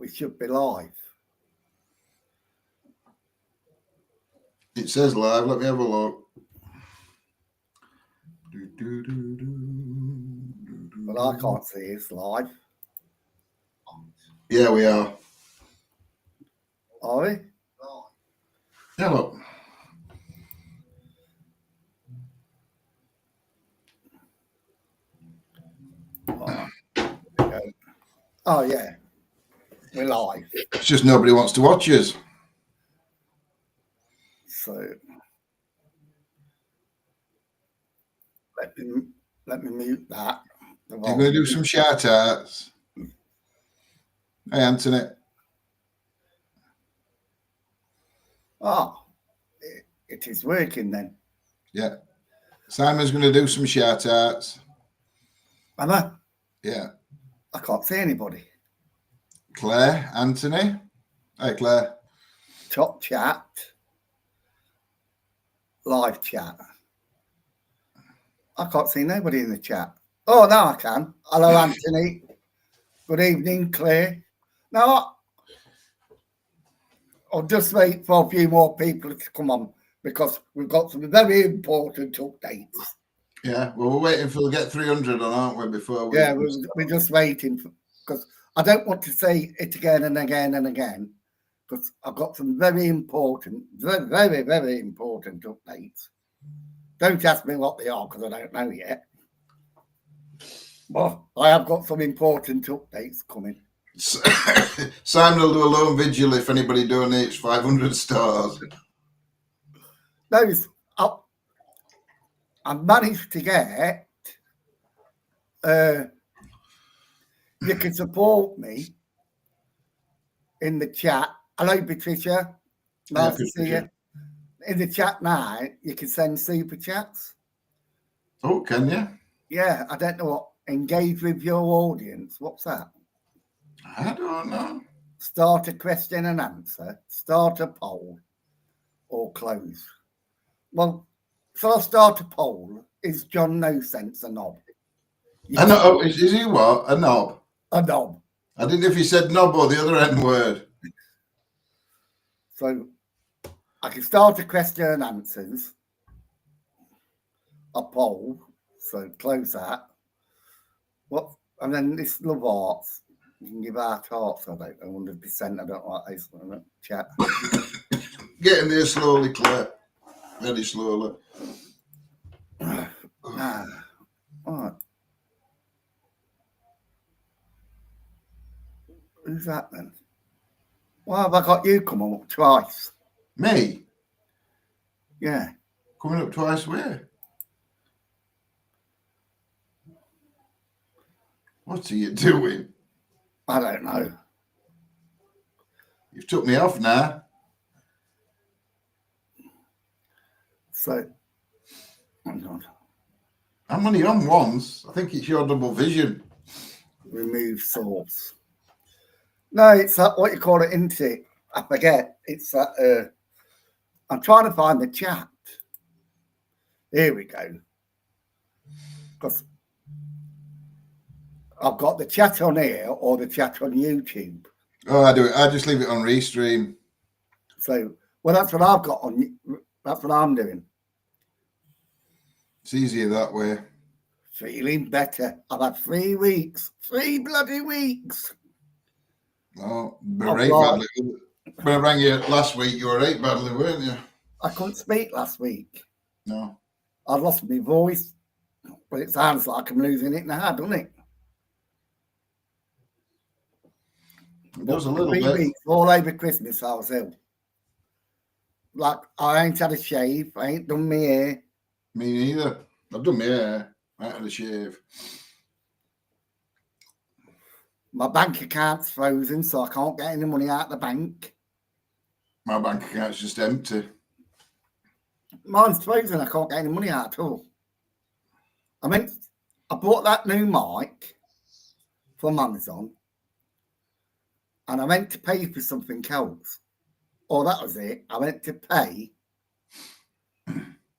we should be live. It says live. Let me have a look. But I can't see it's live. Yeah, we are. Are we? Yeah, look. Oh, yeah. We're live. It's just nobody wants to watch us. So let me mute that. You're going to do some shout outs. Hey, Anthony. Oh, it is working then. Yeah. Simon's going to do some shout outs. Am I? Yeah. I can't see anybody. Claire, Anthony. Hey, Claire. Top chat. Live chat. I can't see nobody in the chat. Oh, now I can. Hello, Anthony. Good evening, Claire. Now, I'll just wait for a few more people to come on because we've got some very important updates. Yeah, well, we're waiting for to get 300 on, aren't we, before we... Yeah, we're just waiting because I don't want to say it again and again and again because I've got some very important, very, very important updates. Don't ask me what they are because I don't know yet. But I have got some important updates coming. Simon will do a lone vigil if anybody donates 500 stars. Those, I managed to get, you can support me in the chat. Hello, Patricia. Nice to see you. In the chat now, you can send super chats. Oh, can you? Yeah, I don't know what. Engage with your audience. What's that? I don't know. Start a question and answer. Start a poll. Or close. Well, so I'll start a poll. Is John No Sense a knob? Oh, is he what? A knob? A knob. I didn't know if you said knob or the other N word. So I can start a question and answers. A poll. So close that. What? And then this love arts. You can give out hearts, I don't know, 100%. I don't like this one. Chat. Getting there slowly, Claire. Very slowly. All right. Who's that then? Why have I got you coming up twice? Me? Yeah. Coming up twice where? What are you doing? I don't know. You've took me off now. So, hang on. I'm only on once. I think it's your double vision. Remove source. No, it's that, what you call it, isn't it? I forget. It's that, I'm trying to find the chat. Here we go. Because I've got the chat on here or the chat on YouTube. Oh, I do it. I just leave it on restream. So, well, that's what I've got on. That's what I'm doing. It's easier that way. Feeling better. I've had 3 weeks. 3 bloody weeks. Oh, berate badly. When I rang you last week, you were right badly, weren't you? I couldn't speak last week. No. I lost my voice. But it sounds like I'm losing it now, doesn't it? It does a little 3 bit. weeks, all over Christmas, I was ill. Like, I ain't had a shave. I ain't done my hair. Me neither. I've done my hair. I ain't had a shave. My bank account's frozen, so I can't get any money out of the bank. My bank account's just empty. Mine's frozen. I can't get any money out at all. I bought that new mic from Amazon, and I went to pay for something else. Oh, that was it. I went to pay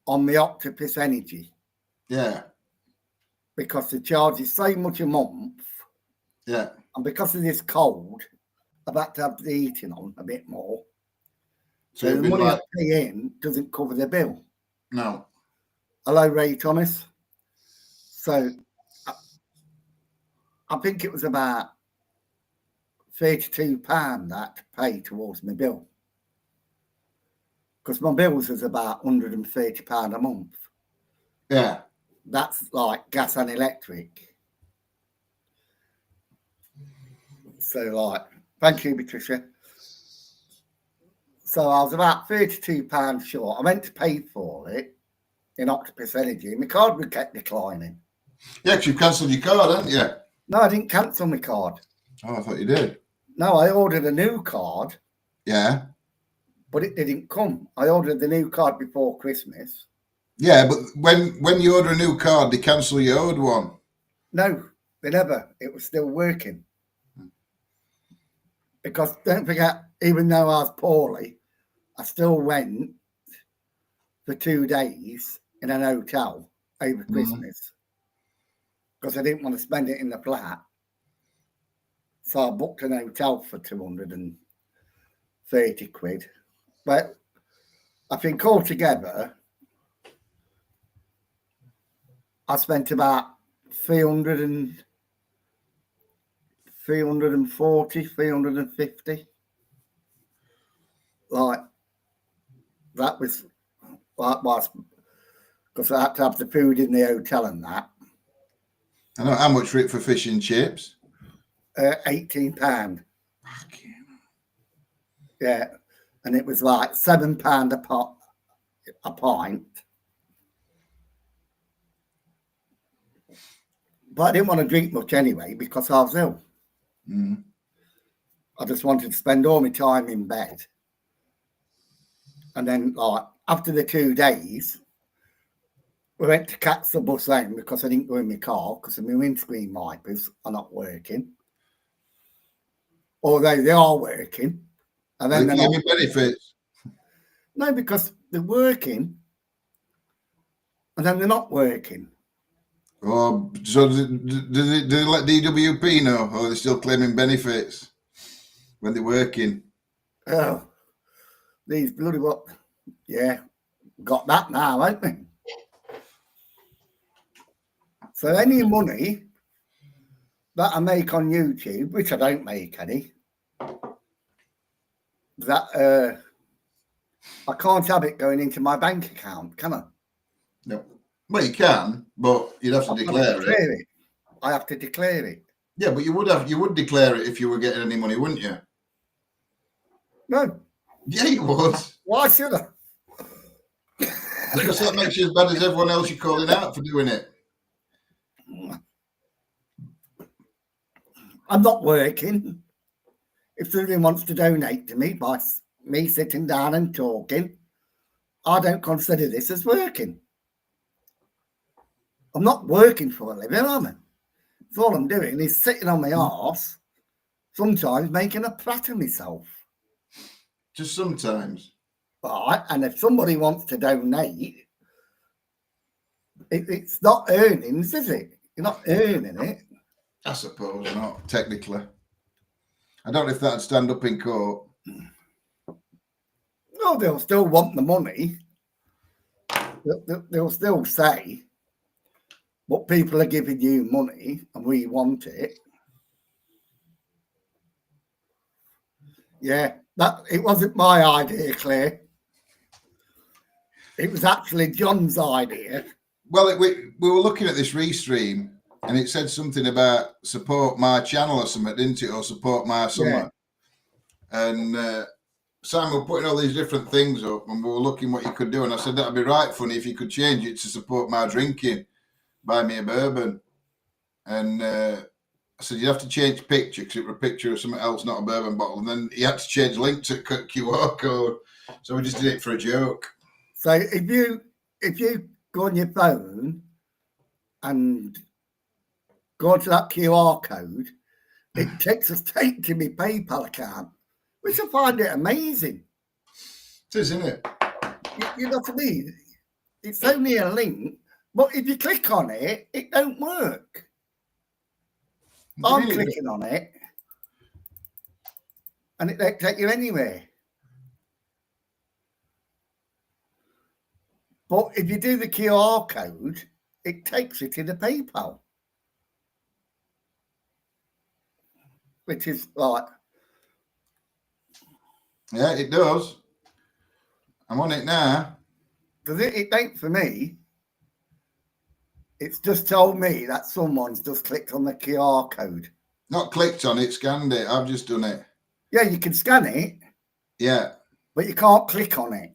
on the Octopus Energy. Yeah. Because the charge is so much a month. Yeah. And because of this cold, I've had to have the eating on a bit more. So So you've the been money like, I pay in doesn't cover the bill. no. Hello, Ray Thomas. So I think it was about £32 that to pay towards my bill. Because my bills is about £130 a month. Yeah. That's like gas and electric. So like, thank you, Patricia. So I was about £32 short. I went to pay for it in Octopus Energy. My card would kept declining. Yeah, because you've cancelled your card, haven't you? No, I didn't cancel my card. Oh, I thought you did. No, I ordered a new card. Yeah. But it didn't come. I ordered the new card before Christmas. Yeah, but when you order a new card, they cancel your old one. No, they never. It was still working. Because don't forget, even though I was poorly, I still went for 2 days in an hotel over Christmas. Because I didn't want to spend it in the flat. So I booked an hotel for 230 quid. But I think altogether, I spent about 340, 350. Like, that was because I had to have the food in the hotel and that. I know how much for it for fish and chips. £18. Yeah, and it was like £7 a pint. But I didn't want to drink much anyway because I was ill. I just wanted to spend all my time in bed. And then, like, after the 2 days, we went to catch the bus home because I didn't go in my car because my windscreen wipers are not working. Although they are working. And then They they're give not me benefits. No, because they're working and then they're not working. Oh, so do they let DWP know, or are they still claiming benefits when they're working? Oh, these bloody what? Yeah, got that now, haven't we? So any money that I make on YouTube, which I don't make any, that I can't have it going into my bank account, can I? No. Well, you can, but you'd have to declare it. I have to declare it. Yeah, but you would declare it if you were getting any money, wouldn't you? No. Yeah, you would. Why should I? Because that makes you as bad as everyone else you're calling out for doing it. I'm not working. If somebody wants to donate to me by me sitting down and talking, I don't consider this as working. I'm not working for a living, am I? So all I'm doing is sitting on my arse, sometimes making a prat of myself. Just sometimes. Right, and if somebody wants to donate, it's not earnings, is it? You're not earning it. I suppose not, technically. I don't know if that'd stand up in court. No, they'll still want the money. They'll still say, but people are giving you money and we want it. Yeah, it wasn't my idea, Claire. It was actually John's idea. Well, we were looking at this restream and it said something about support my channel or something, didn't it? Or support my somewhere. Yeah. And Simon were putting all these different things up and we were looking what you could do. And I said, that'd be right funny if you could change it to support my drinking, buy me a bourbon. And I said, you have to change picture because it was a picture of something else, not a bourbon bottle. And then you had to change link to QR code. So we just did it for a joke. So if you go on your phone and go to that QR code, it takes us straight to my PayPal account, which I find it amazing. It is, isn't it? You know what I mean? It's only a link, but if you click on it, it don't work. I'm clicking on it. and it don't take you anywhere. But if you do the QR code, it takes it in the PayPal, which is like, Yeah, it does. I'm on it now. does it? It ain't for me. It's just told me that someone's just clicked on the QR code. Not clicked on it, scanned it. I've just done it. Yeah, you can scan it. Yeah. But you can't click on it.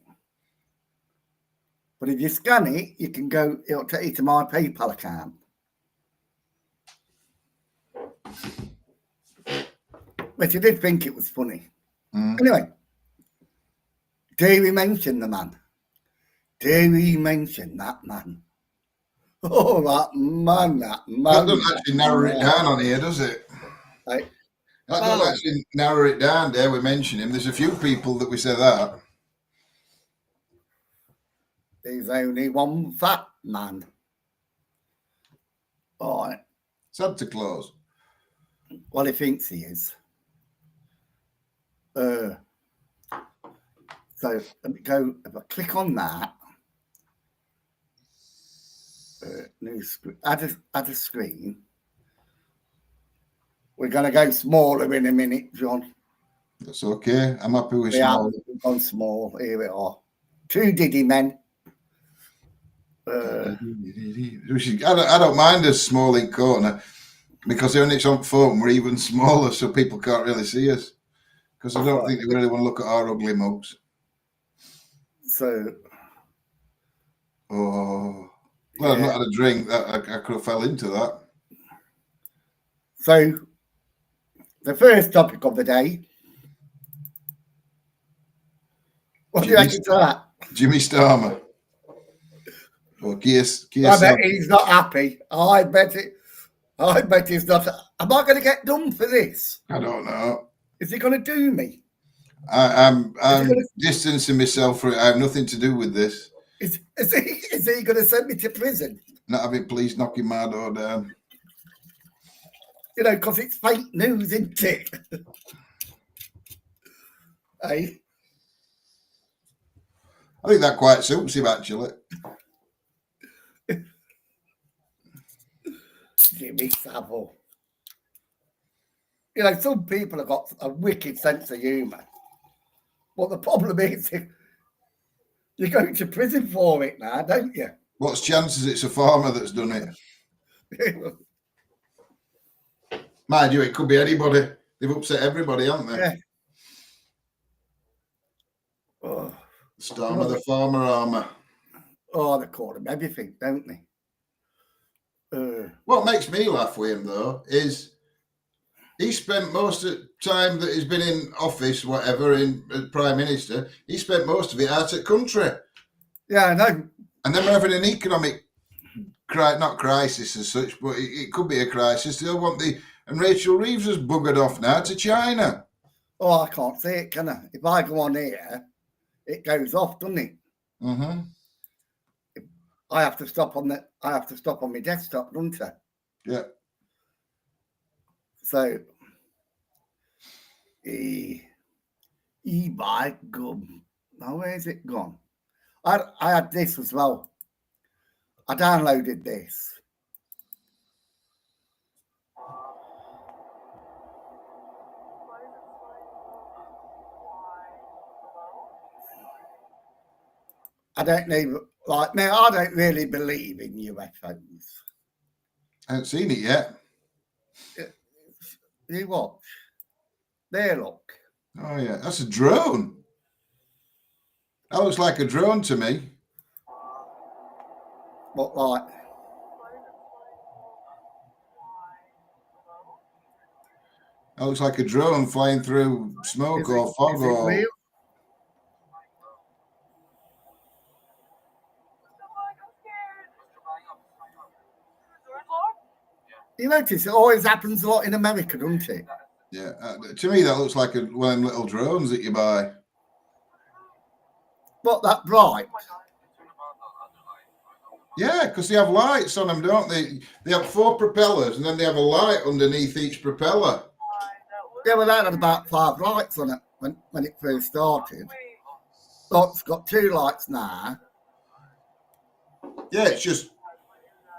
But if you scan it, you can go, it'll take you to my PayPal account. But you did think it was funny. Anyway, do we mention the man? Do we mention that man? Oh, that man. That doesn't actually narrow it down on here, does it? Right. That doesn't actually narrow it down, dare we mention him? There's a few people that we say that. There's only one fat man. All right. Santa Claus. Well, he thinks he is. So let me go, if I click on that, new screen, add a screen. We're going to go smaller in a minute, John. That's okay. I'm happy with small. We've gone small. Here we are. 2 Diddy men. I don't mind a small in corner because when it's on phone, we're even smaller, so people can't really see us. Because I don't think they really want to look at our ugly mugs. So, well, I've not had a drink. I could have fell into that. So, the first topic of the day. What do you reckon to that? Jimmy Starmer. Or Keir I bet he's not happy. I bet he's not. Am I going to get done for this? I don't know. Is he going to do me? I'm distancing myself from it. I have nothing to do with this. Is he going to send me to prison? Not having police knocking my door down. You know, because it's fake news, isn't it? Hey? I think that quite suits him, actually. Jimmy Savile. You know, some people have got a wicked sense of humour. But the problem is, you're going to prison for it now, don't you? What's chances it's a farmer that's done it? Mind you, it could be anybody. They've upset everybody, haven't they? Yeah. Oh. Starmer the farmer armour. Oh, they call him everything, don't they? What makes me laugh with him, though, is he spent most of the time that he's been in office, whatever, in Prime Minister, he spent most of it out at country. Yeah, I know. And then we're having an economic, not crisis as such, but it could be a crisis. They'll want and Rachel Reeves has buggered off now to China. Oh, I can't see it, can I? If I go on here, it goes off, doesn't it? Mm-hmm. I have to stop on my desktop, don't I? Yeah. So, e-bike gum. Now, where's it gone? I had this as well. I downloaded this. I don't know, like, now I don't really believe in UFOs. I haven't seen it yet. You watch. There, look. Oh, yeah. That's a drone. That looks like a drone to me. What, like? That looks like a drone flying through smoke or fog or... Real? You notice it always happens a lot in America, doesn't it? Yeah, to me that looks like one of them little drones that you buy. What, that bright? Yeah, because they have lights on them, don't they? They have 4 propellers and then they have a light underneath each propeller. Yeah, well, that had about 5 lights on it when it first started. But it's got 2 lights now. Yeah, it's just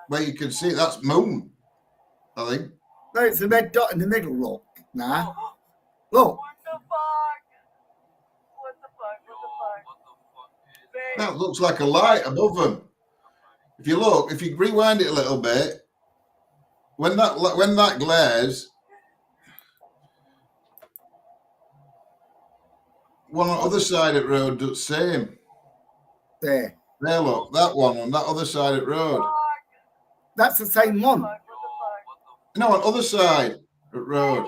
where you can see it. That's moon, I think. No, it's a red dot in the middle, look, now. Look. That looks like a light above them. If you look, if you rewind it a little bit, when that glares, one on the other side of the road does the same. There. There, look, that one on that other side of the road. That's the same one. No, on the other side of the road.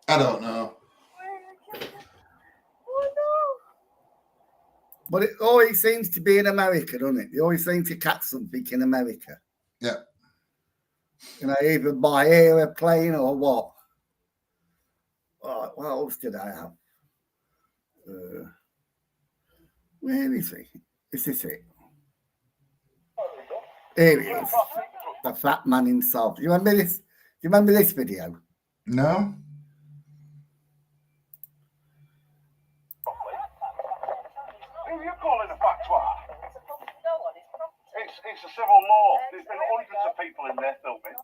I don't know. But it always seems to be in America, doesn't it? They always seem to catch something in America. Yeah. You know, either by aeroplane or what. Right, what else did I have? Where is he? Is this it? Here he is. The fat man himself. Do you remember this? Do you remember this video? No. Who are you calling a fat twat? It's a civil law. There's been hundreds of people in there filming.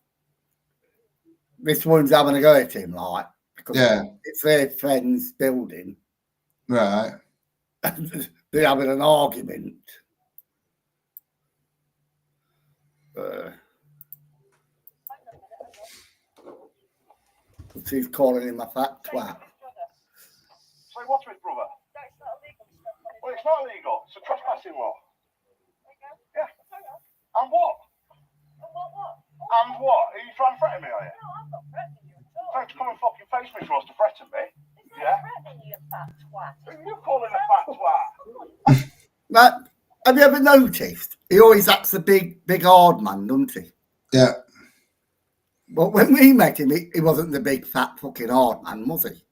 This one's having a go at him, like, because Yeah. it's their friend's building. Right. They're having an argument. She's calling him a fat twat. So what's with brother? Well, it's not illegal. It's a trespassing law. Yeah. And what? And what? Are you trying to threaten me, are you? No, I'm not threatening you at all. Trying to come and fucking face me so as to threaten me? It's not Yeah. threatening you, fat twat. Who are you calling a fat twat? Now, have you ever noticed? He always acts a big hard man, doesn't he? Yeah. But when we met him, he wasn't the big fat fucking hard man, was he?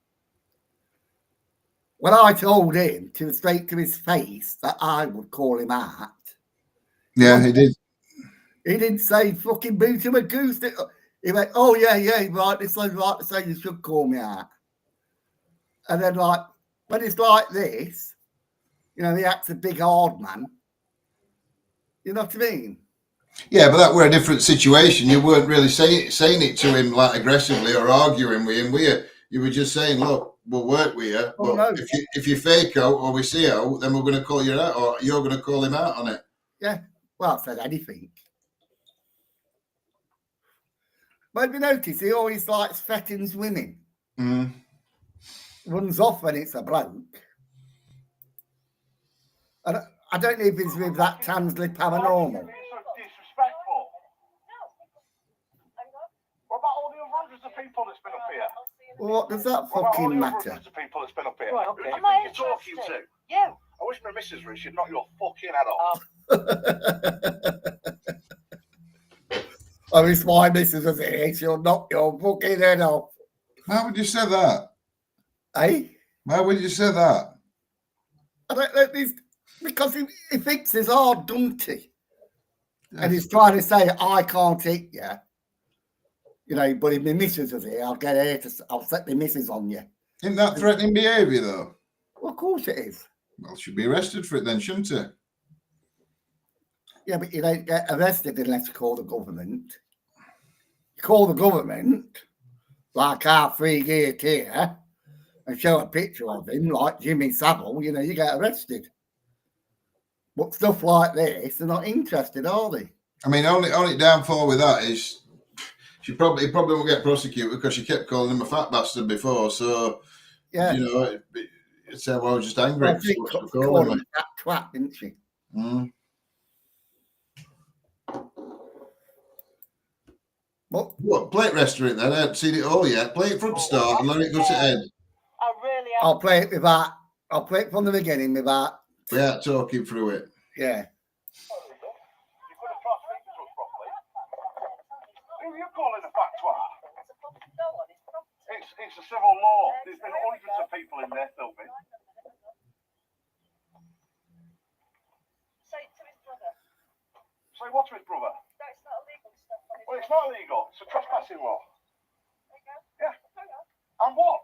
When I told him to straight to his face that I would call him out, Yeah, he did. he didn't say fucking boot him a goose. He went, oh yeah, right, it's like right to say you should call me out. And then like when it's like this, you know, he acts a big hard man. You know what I mean? Yeah, but that were a different situation. You weren't really saying it to him like aggressively or arguing with him, were you? You were just saying, look, we'll work with you, Oh, but no. if you fake out or we see out, then we're going to call you out, or you're going to call him out on it. Yeah. Well, I said anything. But have you noticed he always likes threatens women? Mm. Runs off when it's a bloke. I don't know if it's with that Tansley paranormal. It's so disrespectful. What about all the other hundreds of people that's been up here? Well, what does that What about all fucking the other matter? hundreds of people that's been up here? Right, Who okay. do you Am I think you're talking to? interested? You. I wish my missus were. She'd knock your fucking head off. Oh, it's my missus was here. She'll knock your fucking head off. Why would you say that? Eh? Why would you say that? I don't know. Because he thinks he's hard, doesn't he? Yes. And he's trying to say, I can't hit you. You know, but if my missus was here, I'll get her I'll set my missus on you. Isn't that threatening behaviour, though? Well, of course it is. Well, should be arrested for it then, shouldn't he? Yeah, but you don't get arrested unless you call the government. You call the government, like our free gear here, and show a picture of him, like Jimmy Savile, you know, you get arrested. But stuff like this, they're not interested, are they? I mean, only downfall with that is he probably won't get prosecuted because she kept calling him a fat bastard before. So, Yeah. you know, it's well, I was just angry. I think she called him that twat, didn't she? Mm. What, play it restaurant then? I haven't seen it all yet. Play it from the start and let it go to end. I really am. I'll play it with that. I'll play it from the beginning with that. Yeah, talking through it. Yeah. You could have tried to speak to us properly. Who are you calling a fat twat? It's a civil law. There's been hundreds of people in there filming. Say it to his brother. So what's with brother? No, it's not illegal stuff. Well, It's not illegal. It's a trespassing law. Yeah. And what?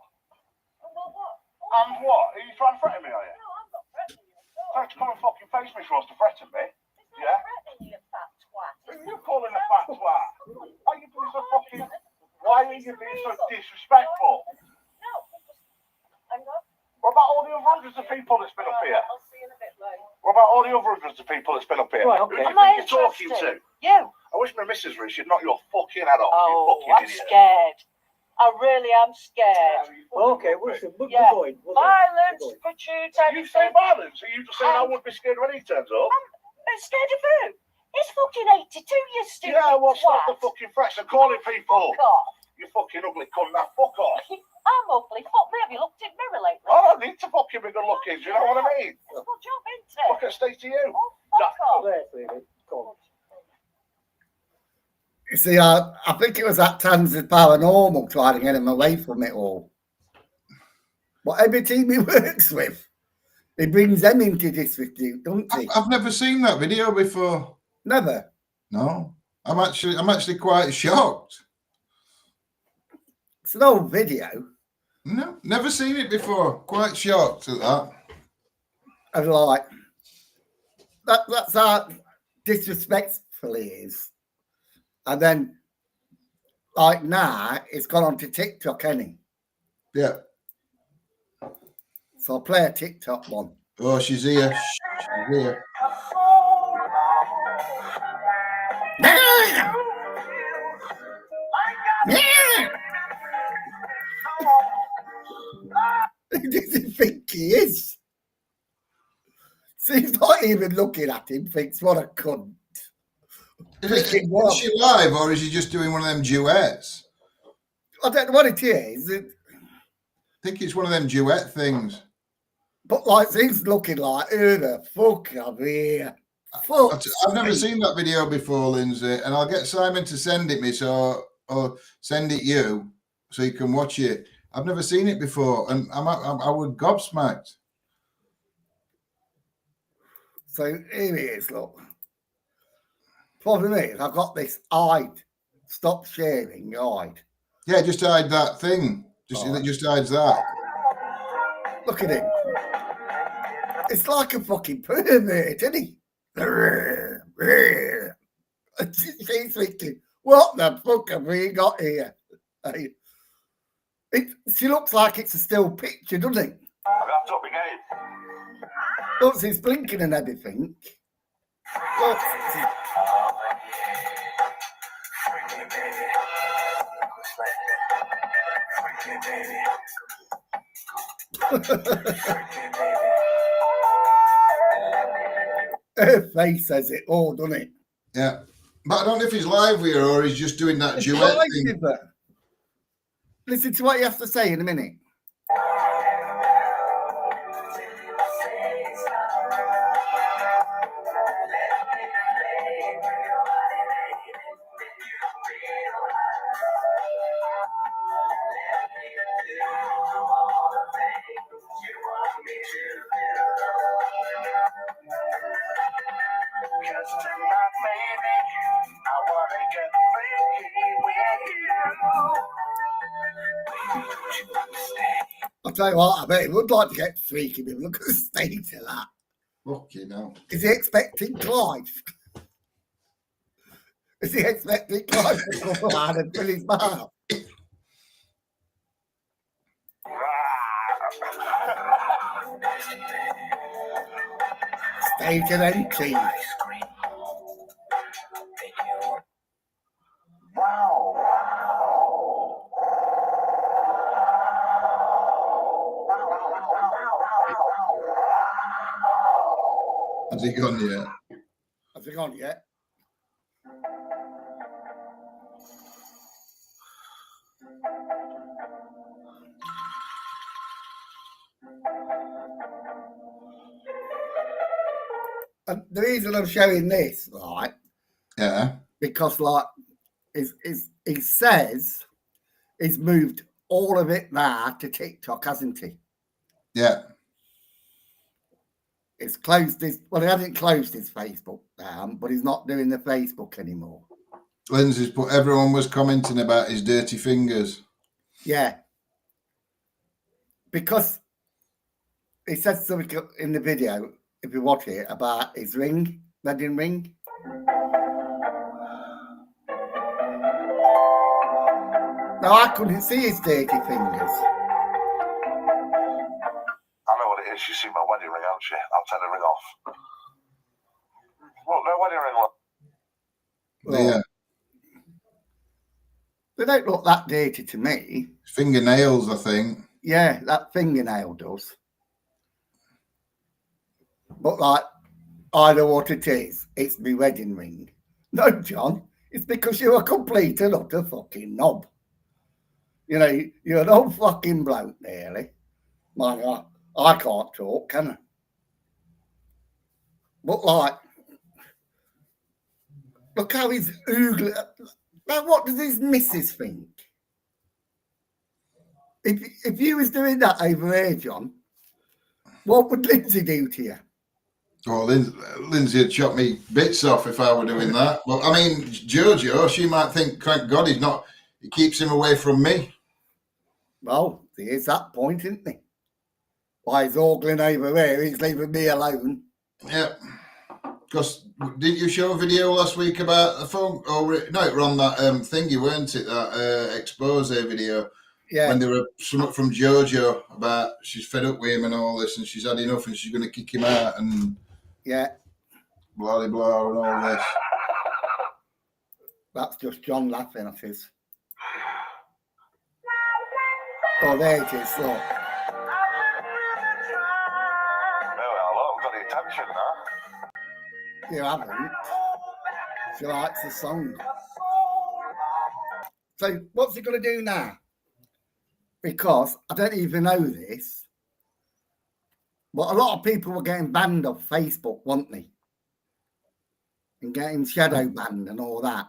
And what? Are you trying to threaten me, are you? No, I'm not threatening you at all. Trying to come and fucking face me for us to threaten me? It's not Yeah. threatening you, fat twat. Who are you calling a fat twat? Why are you being so fucking... Why are you being so disrespectful? No, hang on. What about all the other hundreds of people that's been up here? I'll see you in a bit, Lou. What about all the other hundreds of people that's been up here? Right, Who okay. do you Am I think you're talking to? interested? You. I wish my missus were. She'd knock your fucking head off, you Oh, fucking I'm idiot. scared. I really am scared. Okay, we're Yeah. going. Violence, pursuit, You say everything. violence? Are you just saying I would be scared when he turns up? I'm scared of who? It's fucking 82, you stupid Yeah, well, stop the twat. fucking threats and calling people. Fuck off. You fucking ugly cunt, now fuck off. I'm ugly. Fuck me. Have you looked in the mirror lately? I don't need to fucking be good looking, do you know what I mean? It's a good job, isn't it? Look at state to you. Oh, fuck off. There, Phoebe. Go on. You see, I think it was that Tanz's paranormal trying to get him away from it all. But every team he works with, he brings them into disrepute, doesn't he? I've never seen that video before. Never. No, I'm actually quite shocked. It's an old video. No, never seen it before. Quite shocked at that. And like, that's how disrespectful he is. And then, like now, it's gone on to TikTok, hasn't he? Yeah. So I'll play a TikTok one. Oh, she's here. She's here. Who does he think he is? So he's not even looking at him, thinks, what a cunt. Is she live or is she just doing one of them duets? I don't know what it is, I think it's one of them duet things. but like he's looking like, who the fuck am here? Fuck. I've never seen that video before, Lindsay, and I'll get Simon to send it me, or send it you, so you can watch it. I've never seen it before, and I was gobsmacked. So here he is, look. Problem is, I've got this hide. Stop sharing, hide. Yeah, just hide that thing. Right. Just hides that. Look at him. It's like a fucking pervert, isn't he? She's thinking, what the fuck have we got here? She looks like it's a still picture, doesn't it? Wrapped up again. Looks, he's blinking and everything. Look, her face says it all, doesn't it? Yeah, but I don't know if he's live here or he's just doing that It's duet live, thing. is it? Listen to what you have to say in a minute. I'll tell you what, I bet he would like to get freaky with him. Look at the state of that. Fucking hell. Is he expecting Clive? Is he expecting Clive to come around and fill his mouth? State of empty. Has he gone yet? Has he gone yet? And the reason I'm showing this, right, Yeah. because like he says he's moved all of it there to TikTok, hasn't he? Yeah. It's closed his, well, he hasn't closed his Facebook down, but he's not doing the Facebook anymore. Lindsay's put, everyone was commenting about his dirty fingers. Yeah. Because he said something in the video, if you watch it, about his ring, wedding ring. Now, I couldn't see his dirty fingers. I know what it is. She's seen my wedding ring, hasn't she? I'll take the ring off. Look, no wedding ring. Look. Yeah. They don't look that dirty to me. Fingernails, I think. Yeah, that fingernail does. But like, I know what it is. It's my wedding ring. No, John, it's because you're a complete and utter fucking knob. You know, you're an old fucking bloke, nearly. Man, I can't talk, can I? But like, look how he's oogling. Now, what does his missus think? If you was doing that over here, John, what would Lindsay do to you? Oh, Lindsay would chop me bits off if I were doing that. Well, I mean, Jojo, she might think, thank God he keeps him away from me. Well, there's that point, isn't he? Why he's ogling over here, he's leaving me alone. Yeah. Because didn't you show a video last week about a phone? No, it were on that thingy, weren't it? That expose video. Yeah. When there were something from Jojo about she's fed up with him and all this, and she's had enough, and she's going to kick him out, and Yeah. blah blah and all this. That's just John laughing at his. Oh, there it is, look. Hello, got the attention now. You haven't. She likes the song. So what's he going to do now? Because I don't even know this, but a lot of people were getting banned off Facebook, weren't they? And getting shadow banned and all that.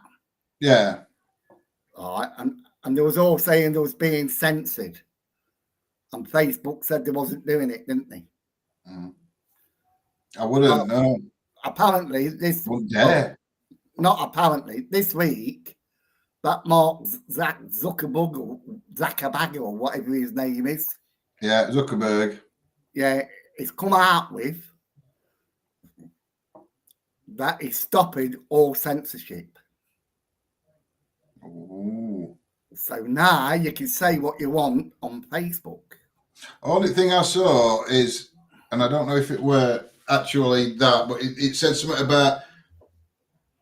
Yeah. All right. And there was all saying there was being censored. And Facebook said they wasn't doing it, didn't they? Mm. I wouldn't know. Apparently, this Wouldn't dare. Not apparently, this week, that Mark Zuckerberg or whatever his name is. Yeah, Zuckerberg. Yeah, he's come out with that he's stopping all censorship. Ooh. So now you can say what you want on Facebook. Only thing I saw is, and I don't know if it were actually that, but it said something about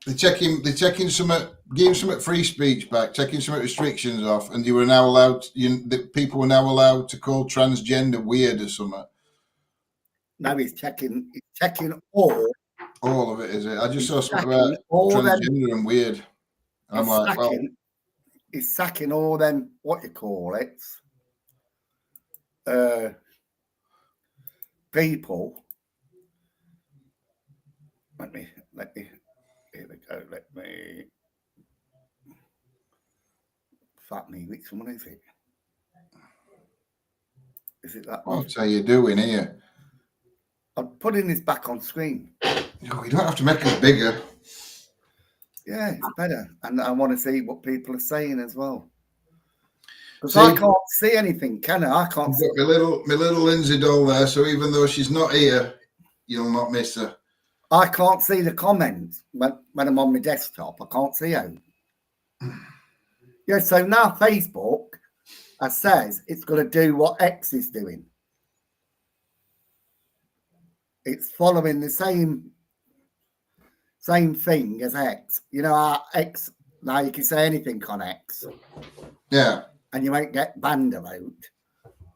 they're taking some, giving some free speech back, taking some restrictions off, and you were now allowed. People were now allowed to call transgender weird or something. No, he's checking all of it, is it? I just saw something about transgender and weird. And I'm like, well, he's sacking all them, what you call it, people. Let me, here we go, let me, fuck me, which one is it? Is it that one? what's how you doing here? I'm putting this back on screen. Oh, you don't have to make it bigger. Yeah, it's better. And I want to see what people are saying as well. Because I can't see anything, can I? I can't see. My little Lindsay doll there, so even though she's not here, you'll not miss her. I can't see the comments when I'm on my desktop. I can't see them. Yeah, so now Facebook says it's going to do what X is doing. It's following the same thing as X. You know, our X, now you can say anything on X. Yeah. And you won't get banned about.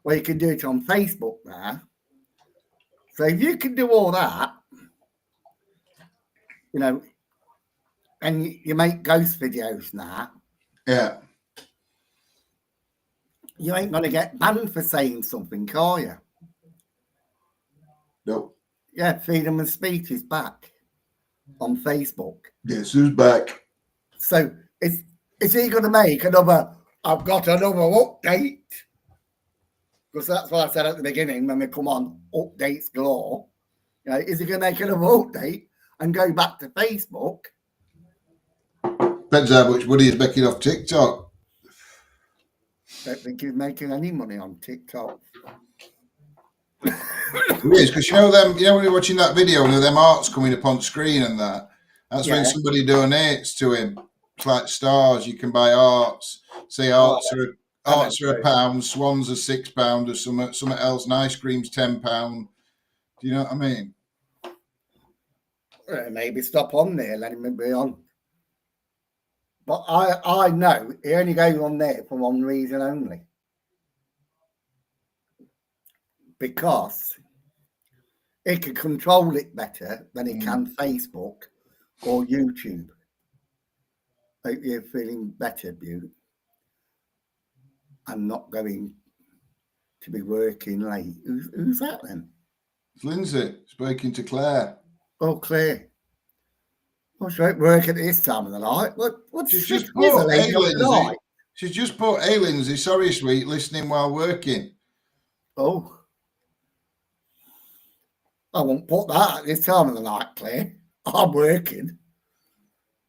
Well, you can do it on Facebook now. So if you can do all that, you know, and you make ghost videos now. Yeah. You ain't going to get banned for saying something, are you? Nope. Yeah, freedom of speech is back on Facebook. Guess who's back? So is he going to make another, I've got another update? Because that's what I said at the beginning when we come on, updates galore. You know, is he going to make another update and go back to Facebook? Depends how much money he's making off TikTok. Don't think he's making any money on TikTok. It is, because you know them. You know when you're watching that video, and them arts coming up on screen and that. That's when somebody donates to him. It's like stars. You can buy arts. Say arts are £1, swans are £6, or something else. And ice cream's £10. Do you know what I mean? Maybe stop on there, let him be on. But I know he only goes on there for one reason only. Because he can control it better than he can Facebook or YouTube. Hope you're feeling better, Butte. I'm not going to be working late. Who's that then? It's Lindsay speaking to Claire. Oh, Claire. Well, she won't work at this time of the night. She's just put, hey, Lindsay. She's just put, hey, Lindsay, sorry, sweet, listening while working. Oh. I won't put that at this time of the night, Claire. I'm working.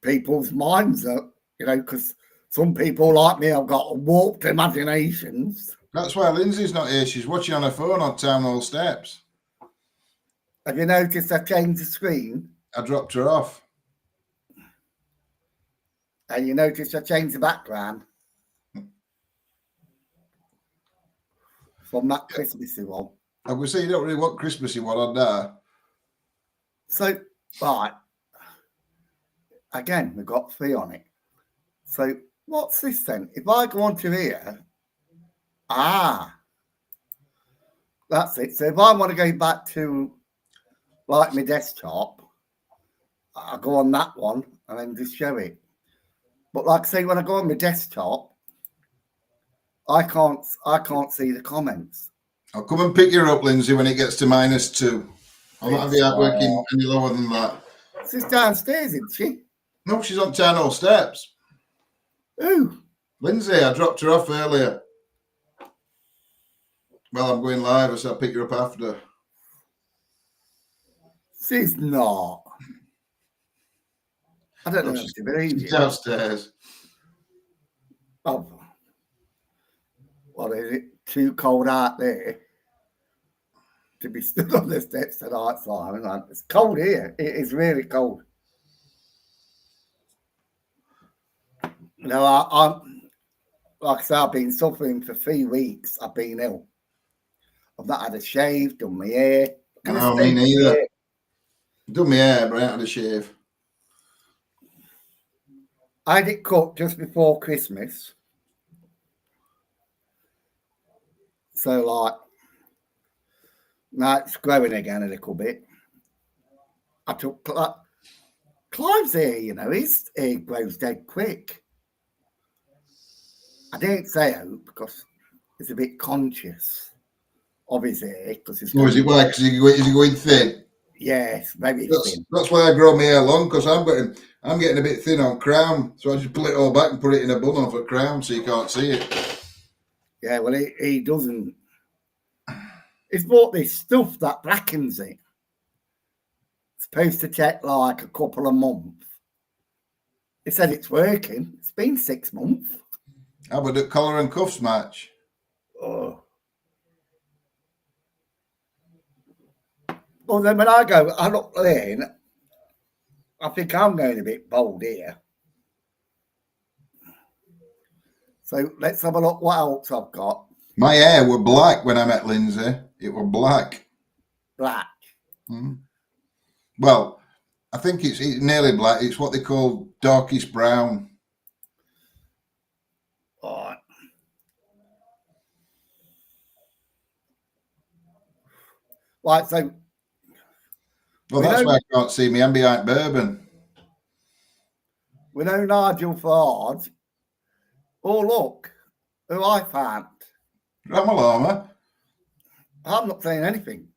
People's minds are, because some people like me have got warped imaginations. That's why Lindsay's not here. She's watching on her phone on Town Hall steps. Have you noticed I changed the screen? I dropped her off. And you noticed I changed the background from that Christmassy one. I would say you don't really want Christmassy one on there. So, right. Again, we've got 3 on it. So, what's this then? If I go onto here, that's it. So, if I want to go back to, like, my desktop, I go on that one and then just show it. But like I say, when I go on my desktop, I can't see the comments. I'll come and pick you up, Lindsay, when it gets to -2. I'll not have you out working any lower than that. She's downstairs, isn't she? No, she's on Town Hall steps. Who? Lindsay, I dropped her off earlier. Well, I'm going live, so I'll pick her up after. She's not. I don't know if she believes She's you. downstairs. Oh. What is it? Too cold out there to be stood on the steps tonight, Simon. It's cold here. It is really cold. I'm like I say, I've been suffering for 3 weeks. I've been ill. I've not had a shave, done my hair. No, me neither. Done my hair, but I ain't had a shave. I had it cut just before Christmas. So, like, now it's growing again a little bit. I took Clive's hair, his hair grows dead quick. I didn't say out because he's a bit conscious of his hair. Is it why? Because is he going thin? Yes, maybe thin. That's why I grow my hair long, because I'm getting a bit thin on crown. So I just pull it all back and put it in a bun off a crown so you can't see it. Yeah, well, he doesn't. He's bought this stuff that blackens it. It's supposed to take like a couple of months. He said it's working. It's been 6 months. How about the collar and cuffs match? Oh. Well, then when I look there, I think I'm going a bit bold here. So let's have a look what else I've got. My hair were black when I met Lindsay. It were black. Black. Mm. Well, I think it's nearly black. It's what they call darkish brown. All right. Right, so. Well, that's why I can't see me. I'm behind bourbon. We know Nigel Farage. Oh, look, who I found. Ramalama. I'm not saying anything.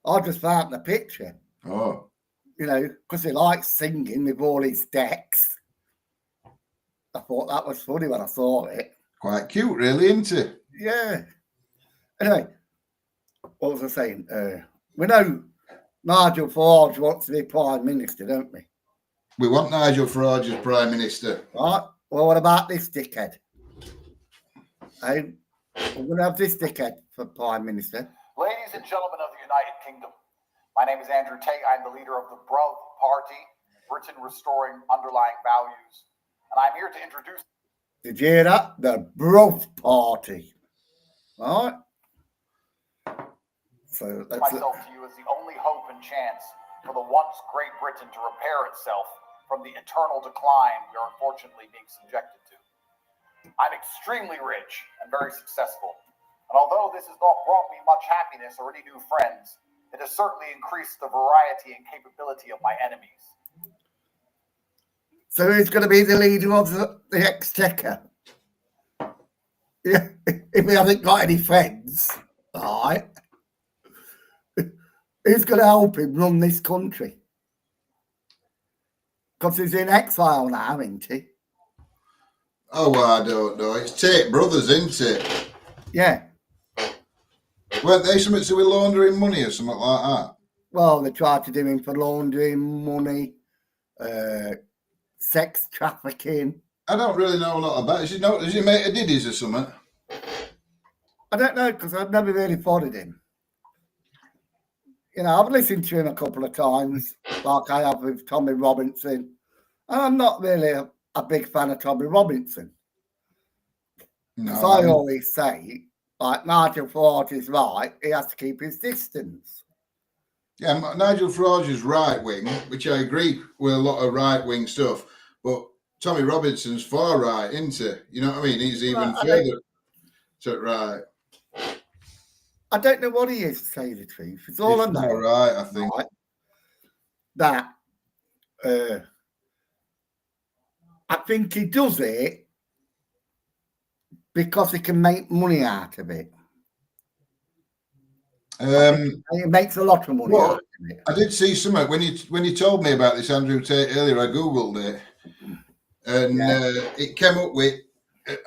I just found the picture. Oh. Because he likes singing with all his decks. I thought that was funny when I saw it. Quite cute, really, isn't it? Yeah. Anyway, what was I saying? We know Nigel Farage wants to be Prime Minister, don't we? We want Nigel Farage as Prime Minister. Right? Well, what about this dickhead? Hey, we're going to have this dickhead for Prime Minister. Ladies and gentlemen of the United Kingdom, my name is Andrew Tate. I'm the leader of the Brov Party, Britain Restoring Underlying Values, and I'm here to introduce. Did you hear that? The Brov Party. Right? So that's myself to you as the only hope and chance for the once Great Britain to repair itself from the eternal decline we are unfortunately being subjected to. I'm extremely rich and very successful, and although this has not brought me much happiness or any new friends, it has certainly increased the variety and capability of my enemies. So who's going to be the leader of the Exchequer? Yeah, if we haven't got any friends, all right, who's going to help him run this country? Because he's in exile now, isn't he? Oh, I don't know. It's Tate Brothers, isn't it? Yeah. Weren't they something to do with laundering money or something like that? Well, they tried to do him for laundering money, sex trafficking. I don't really know a lot about it. Does he make a diddies or something? I don't know, because I've never really followed him. You know, I've listened to him a couple of times, like I have with Tommy Robinson. And I'm not really a big fan of Tommy Robinson. Because I always say, like, Nigel Farage is right, he has to keep his distance. Yeah, Nigel Farage is right wing, which I agree with a lot of right wing stuff. But Tommy Robinson's far right, isn't he? You know what I mean? He's even further to right. I don't know what he is, to say the truth. It's all I know. All right, I think. Right, that I think he does it because he can make money out of it. And he makes a lot of money out of it. I did see something when you told me about this Andrew Tate earlier. I googled it, and it came up with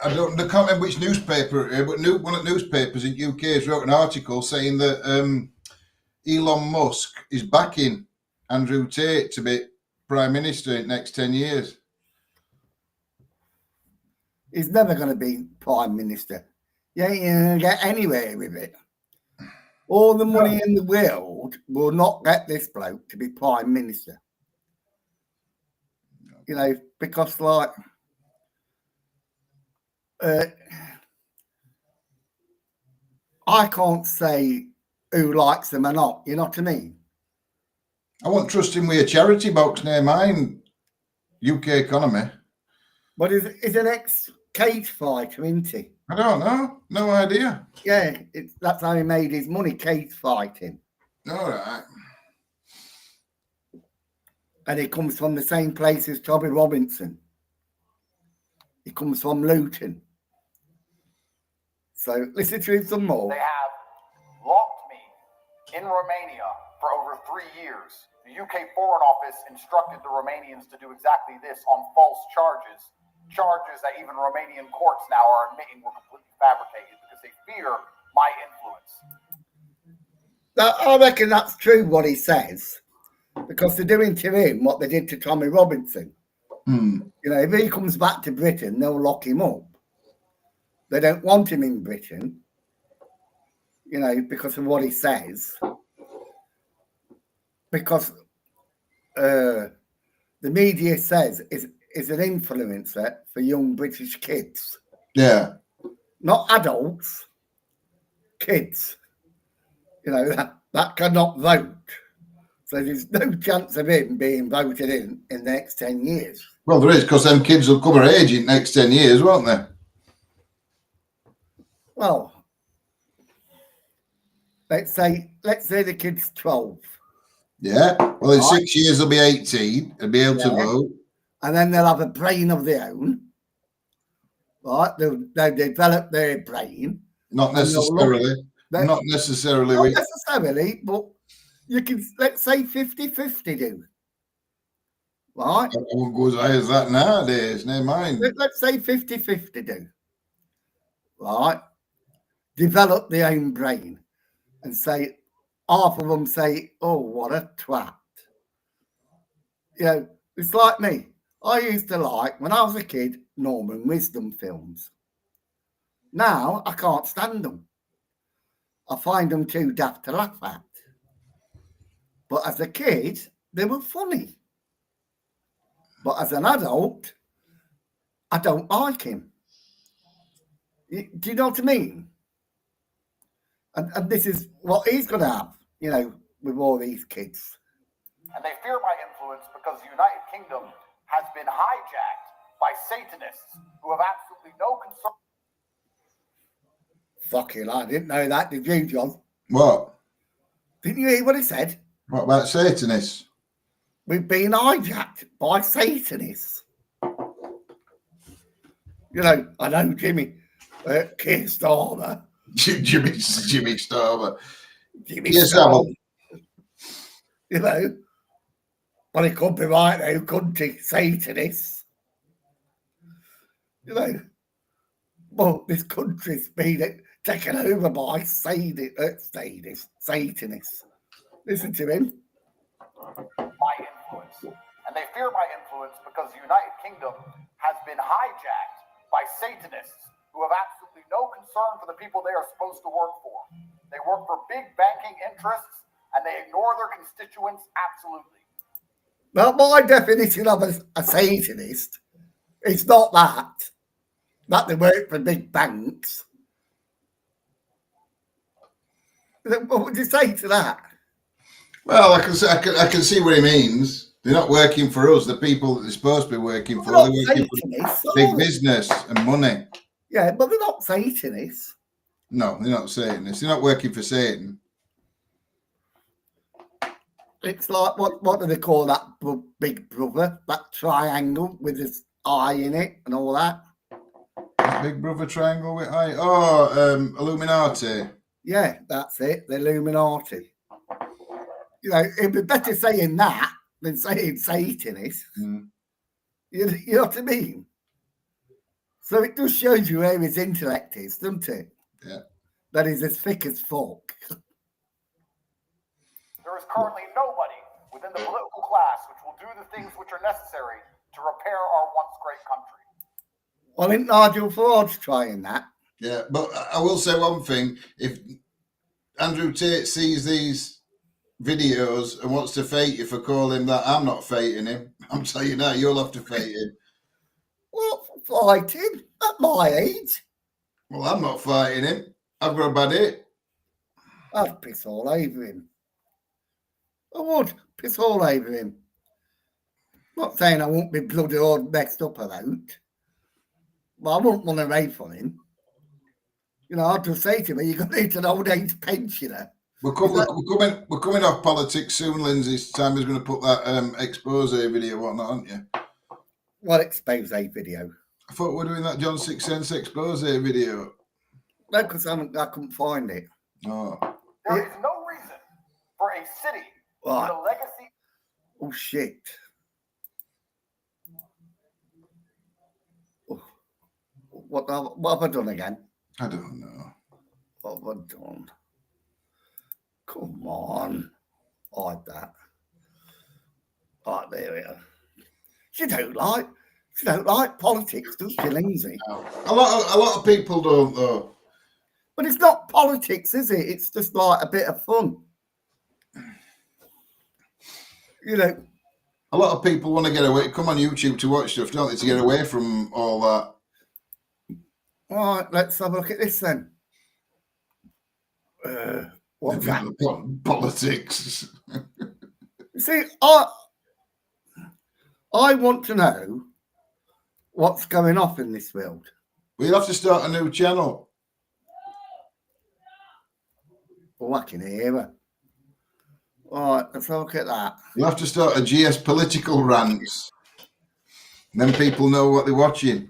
I can't remember which newspaper, but one of the newspapers in UK has wrote an article saying that Elon Musk is backing Andrew Tate to be Prime Minister in the next 10 years. He's never going to be Prime Minister. You ain't going to get anywhere with it. All the money in the world will not get this bloke to be Prime Minister. You know, because like I can't say who likes them or not, you know what I mean? I won't trust him with a charity box near mine, UK economy. But he's an ex-cage fighter, isn't he? I don't know. No idea. Yeah, that's how he made his money, cage fighting. All right. And he comes from the same place as Tommy Robinson. He comes from Luton. So listen to him some more. They have locked me in Romania for over 3 years. The UK Foreign Office instructed the Romanians to do exactly this on false charges. Charges that even Romanian courts now are admitting were completely fabricated because they fear my influence. Now, I reckon that's true what he says, because they're doing to him what they did to Tommy Robinson. You know, if he comes back to Britain, they'll lock him up. They don't want him in Britain, you know, because of what he says. Because the media says is an influencer for young British kids. Yeah. Not adults, kids. You know, that cannot vote. So there's no chance of him being voted in the next 10 years. Well, there is, because them kids will come of age in the next 10 years, won't they? Well, let's say the kid's 12. Yeah. Well, in 6 years they'll be 18 and be able to vote. And then they'll have a brain of their own. Right? They'll develop their brain. Not necessarily. Not necessarily. Not necessarily, but you can, let's say 50-50 do. Right? I won't go as high as that nowadays, never mind. Let's say 50-50 do. Right? Develop their own brain and say, half of them say, oh, what a twat. You know, It's like me. I used to like, when I was a kid, Norman Wisdom films. Now I can't stand them. I find them too daft to laugh at. But as a kid, they were funny. But as an adult, I don't like him. Do you know what I mean? And this is what he's going to have, you know, with all these kids. And they fear my influence because the United Kingdom has been hijacked by Satanists who have absolutely no concern. Fucking hell, I didn't know that, did you, John? What? Didn't you hear what he said? What about Satanists? We've been hijacked by Satanists. You know, I know Jimmy, Keir Starmer. Jimmy Starmer. Jimmy Yes, Starmer. You know, but it could be right now, couldn't it? Satanists. You know, well, this country's been taken over by Satanists. Listen to him. My influence. And they fear my influence because the United Kingdom has been hijacked by Satanists who have absolutely no concern for the people they are supposed to work for. They work for big banking interests and they ignore their constituents absolutely. Well, my definition of a Satanist is not that they work for big banks. What would you say to that? Well, I can see what he means. They're not working for us, the people that they're supposed to be working for. They're They're not working Satanists, for big are they? business and money. Yeah, but they're not Satanists. No, they're not Satanists. They're not working for Satan. It's like, what do they call that big brother? That triangle with his eye in it and all that? Big Brother triangle with eye. Oh, Illuminati. Yeah, that's it. The Illuminati. You know, it'd be better saying that than saying Satanist. Mm. You know what I mean? So it just shows you where his intellect is, doesn't it? Yeah. That is as thick as fuck. There is currently nobody within the political class which will do the things which are necessary to repair our once great country. Well, I think Nigel Ford's trying that. Yeah, but I will say one thing. If Andrew Tate sees these videos and wants to fight you for calling that, I'm not fighting him. I'm telling you now, you'll have to fight him. Well, fighting at my age. Well, I'm not fighting him. I've got a bad hit. I'd piss all over him. I would piss all over him. Not saying I won't be bloody all messed up about, but I won't want to rave on him. You know, I'd just say to him, you're going to need an old age pensioner. We're coming off politics soon, Lindsay. Time is going to put that expose video on, aren't you? What expose video? I thought we were doing that John 6 Cents expose video. No, because I couldn't find it. Oh. There is no reason for a city with Right. a legacy. Oh, shit. Oh. What have I done again? I don't know. What have I done? Come on. Like that. Right, there we are. She don't like politics, does she, Lindsay? A lot of people don't, though. But it's not politics, is it? It's just like a bit of fun. You know. A lot of people want to get away. Come on YouTube to watch stuff, don't they? To get away from all that. All right, let's have a look at this then. What's that? Politics. See, I want to know what's going off in this world. We'll have to start a new channel. Oh, I can hear her. All right, let's have a look at that. You'll have to start a GS political rants. And then people know what they're watching.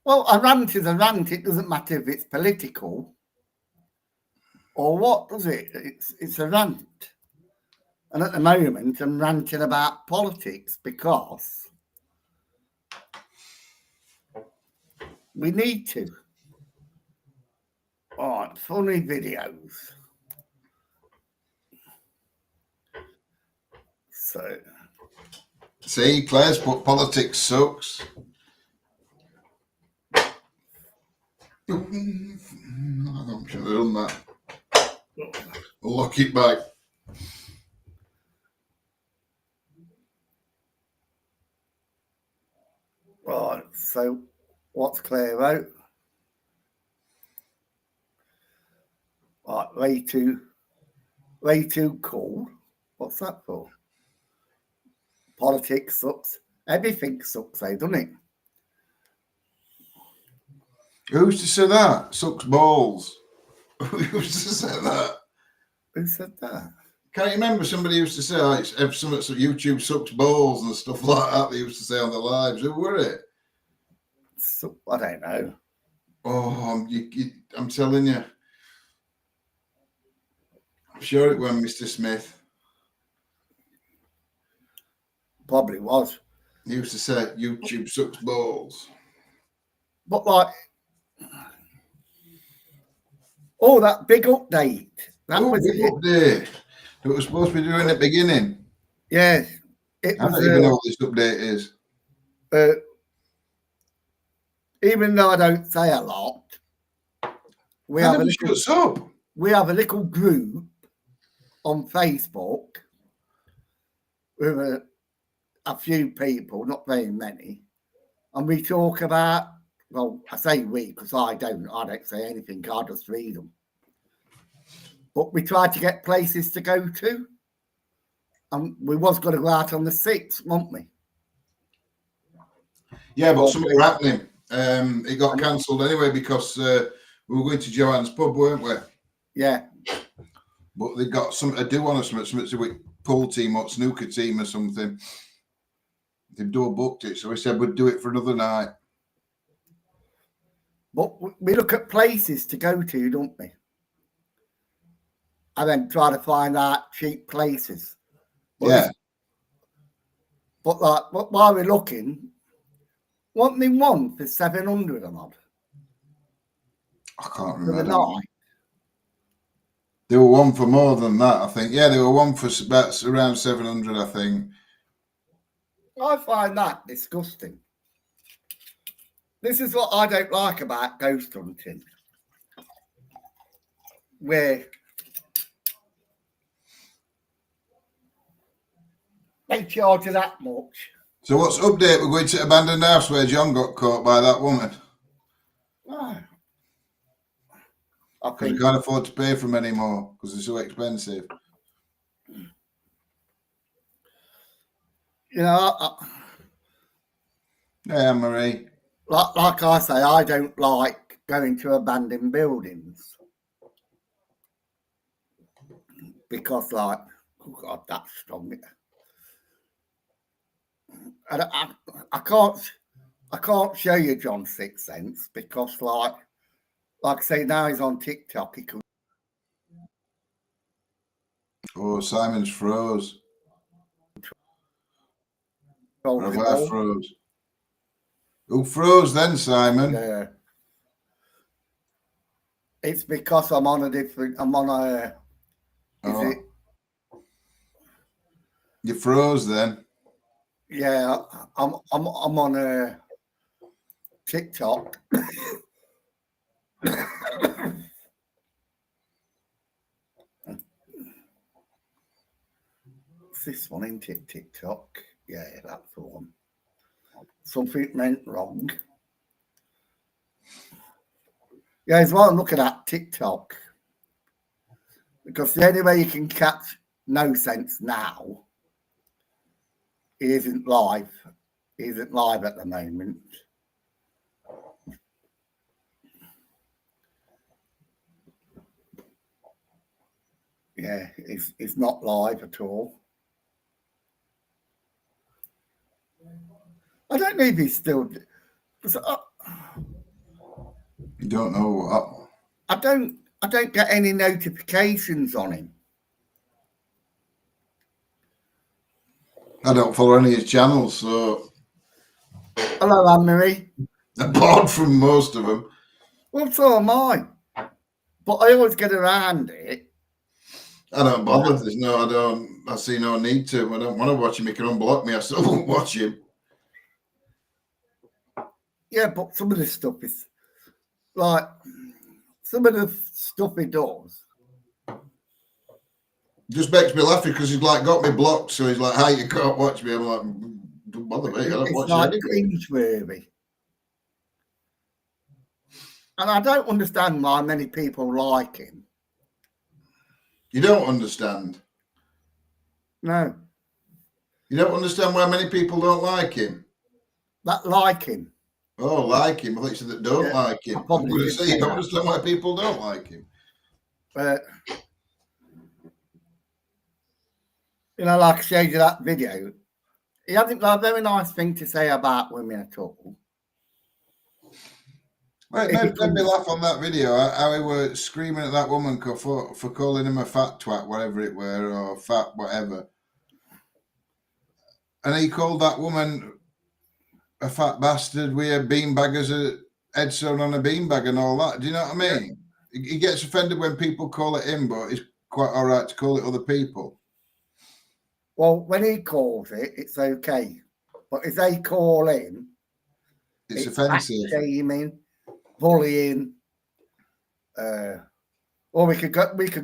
Well, a rant is a rant. It doesn't matter if it's political or what, does it? It's a rant. And at the moment, I'm ranting about politics because we need to. All right, funny videos. So, see, Claire's put politics sucks. I don't should have done that. Lock it back. right. So, what's Claire out? Right, way too cool. What's that for? Politics sucks. Everything sucks, doesn't it? Who used to say that? Sucks balls. Who used to say that? Who said that? Can't you remember somebody used to say, oh, it's something YouTube sucks balls and stuff like that they used to say on the lives? Who were it? So, I don't know. Oh, I'm telling you. I'm sure it was Mr. Smith. Probably was. He used to say YouTube sucks balls. But like, oh, that big update. That was big it. update. It was supposed to be doing at the beginning. Yes, it I was. don't even know what this update is. Even though I don't say a lot, we have a little group on Facebook with a few people, not very many, and we talk about. Well, I say we because I don't say anything. I just read them. But we tried to get places to go to, and we was going to go out on the 6th, weren't we? Yeah, but something happening. It got cancelled anyway because we were going to Joanne's pub, weren't we? Yeah. But they got something to do on us, something to do with pool team or snooker team or something. They've double booked it, so we said we'd do it for another night. But we look at places to go to, don't we? And then try to find out cheap places. But yeah. But while we're looking, wasn't there one for 700 and odd? I can't remember. Night. There were one for more than that, I think. Yeah, there were one for about around 700, I think. I find that disgusting. This is what I don't like about ghost hunting. Where they charge you that much. So what's update? We're going to abandoned house where John got caught by that woman. Oh. Because we can't afford to pay for them anymore because they're so expensive. You know, Yeah, Marie. Like I say, I don't like going to abandoned buildings. Because oh God, that's strong. And I can't show you John's Sixth Sense because like I say now he's on TikTok. He could. Oh, Simon's froze. Have I froze? Who froze then, Simon? Yeah. It's because I'm on a. Is it? You froze then. Yeah, I'm on a TikTok. It's this one, isn't it? TikTok. Yeah, that's the one. Something went wrong. Yeah, it's what I'm looking at, TikTok. Because the only way you can catch No Sense now, he isn't live. He isn't live at the moment. Yeah, it's not live at all. I don't know if he's still. You don't know what? I don't get any notifications on him. I don't follow any of his channels, so. Hello, Anne-Marie. Apart from most of them. Well, so am I. But I always get around it. I don't bother. There's no, I see no need to. I don't want to watch him. He can unblock me. I still won't watch him. Yeah, but some of the stuff is like some of the stuff he does. Just makes me laugh because he's like got me blocked. So he's like, "Hey, you can't watch me." I'm like, "Don't bother me. I don't It's watch like anything." cringeworthy. And I don't understand why many people like him. You don't understand. No, You don't understand why many people don't like him. that like him. Oh, like him. I thought you said that don't Yeah, like him. I I'm probably going to did say say you don't that. understand why people don't like him. But you know, like I showed you that video, he hasn't got a very nice thing to say about women at all. Well, it made me laugh on that video how he were screaming at that woman for calling him a fat twat, whatever it were, or fat whatever. And he called that woman a fat bastard with a beanbag as a head sewn on a beanbag and all that. Do you know what I mean? He gets offended when people call it him, but it's quite all right to call it other people. Well, when he calls it, it's okay. But if they call him, It's offensive. Shaming, bullying. Or we could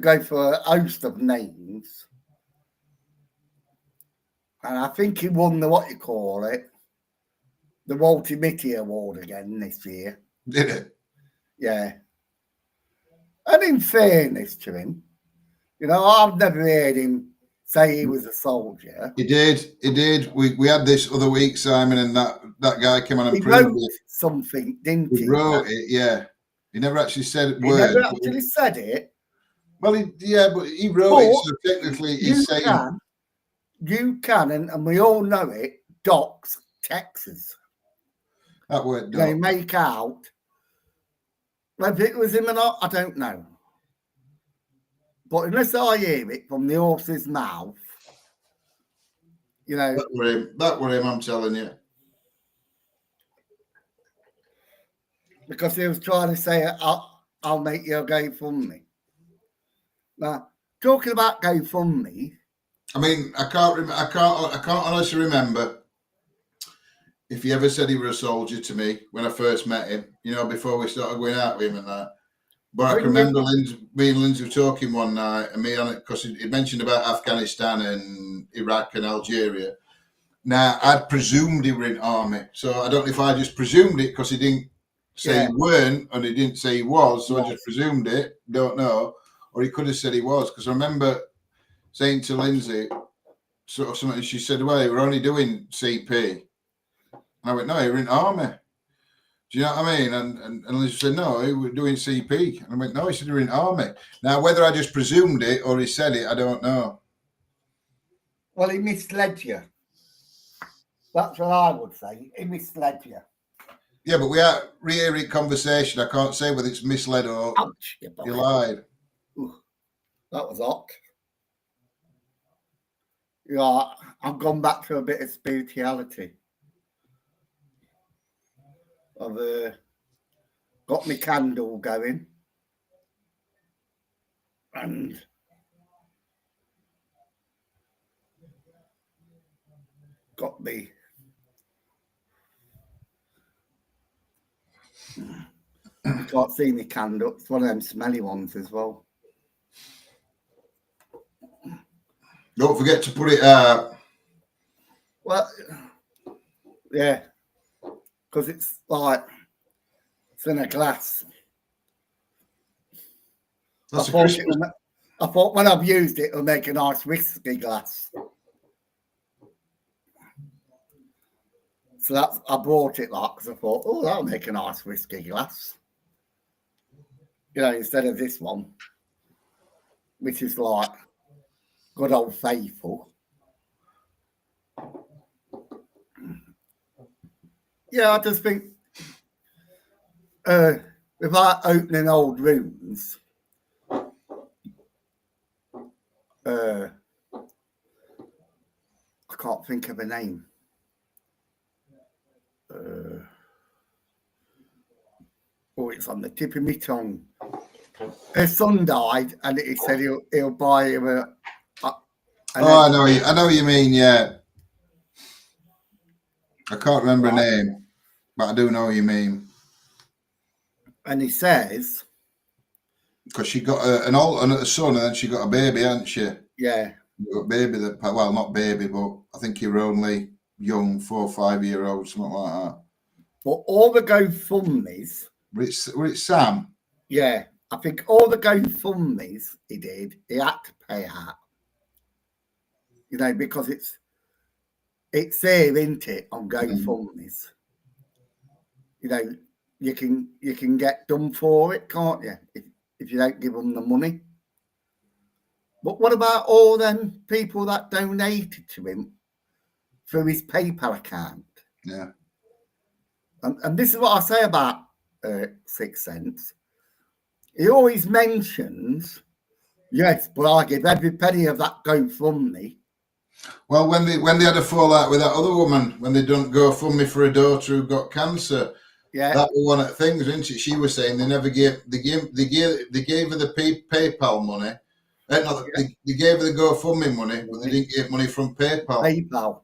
go for a host of names. And I think he won the the Walter Mitty Award again this year. Did it? Yeah. And in fairness to him, you know, I've never heard him say he was a soldier. He did. We had this other week, Simon, and that guy came on and He proved wrote it. something, didn't he? He wrote it, yeah. He never actually said He words. never actually said it. Well, but he wrote it, so technically he's saying... You can, and we all know it, dox Texas. That word They dox. make out. Whether it was him or not, I don't know. But unless I hear it from the horse's mouth, you know. That were him, I'm telling you. Because he was trying to say, I'll make you a GoFundMe. Now, talking about GoFundMe. I mean, I can't honestly remember if he ever said he was a soldier to me when I first met him, you know, before we started going out with him and that. But I can remember me and Lindsay were talking one night, and because he mentioned about Afghanistan and Iraq and Algeria. Now, I'd presumed he were in army, so I don't know if I just presumed it because he didn't say he weren't and he didn't say he was, so I just presumed it. Don't know, or he could have said he was, because I remember saying to Lindsay sort of something. She said, "Well, we're only doing CP," and I went, "No, you're in army." Do you know what I mean? And Lindsay said, "No, we're doing CP," and I went, "No, he said you're in army." Now, whether I just presumed it or he said it, I don't know. Well, he misled you. That's what I would say. He misled you. Yeah, but we are re-hearing conversation. I can't say whether it's misled or he lied. Ooh, that was hot. Yeah, I've gone back to a bit of spirituality. I've got my candle going. And got me. You can't see me candle. It's one of them smelly ones as well. Don't forget to put it out. Well, yeah, because it's like it's in a glass. I thought when I've used it, it'll make a nice whiskey glass. So I bought it like because I thought, oh, that'll make a nice whiskey glass. You know, instead of this one, which is like good old faithful. Yeah, I just think without opening old rooms, I can't think of a name. Oh, it's on the tip of my tongue. her son died, and he said he'll buy him a Oh, I know what you mean. Yeah, I can't remember her name, but I do know what you mean. And he says, because she got a son, and then she got a baby, hadn't she? Yeah. A baby well, not baby, but I think you were only young, 4 or 5 year old, something like that. But all the GoFundMes. Were it Sam? Yeah, I think all the GoFundMes he did, he had to pay out. You know, because it's there, isn't it, on GoFundMes? You know, you can get done for it, can't you? If you don't give them the money. But what about all them people that donated to him through his PayPal account? Yeah. And this is what I say about Sixth Sense. He always mentions, yes, but I give every penny of that GoFundMe. Well, when they had a fallout with that other woman, when they done GoFundMe for a daughter who got cancer, yeah, that was one of the things, isn't it? She was saying they gave her the PayPal money. They gave her the GoFundMe money, but they didn't get money from PayPal. PayPal.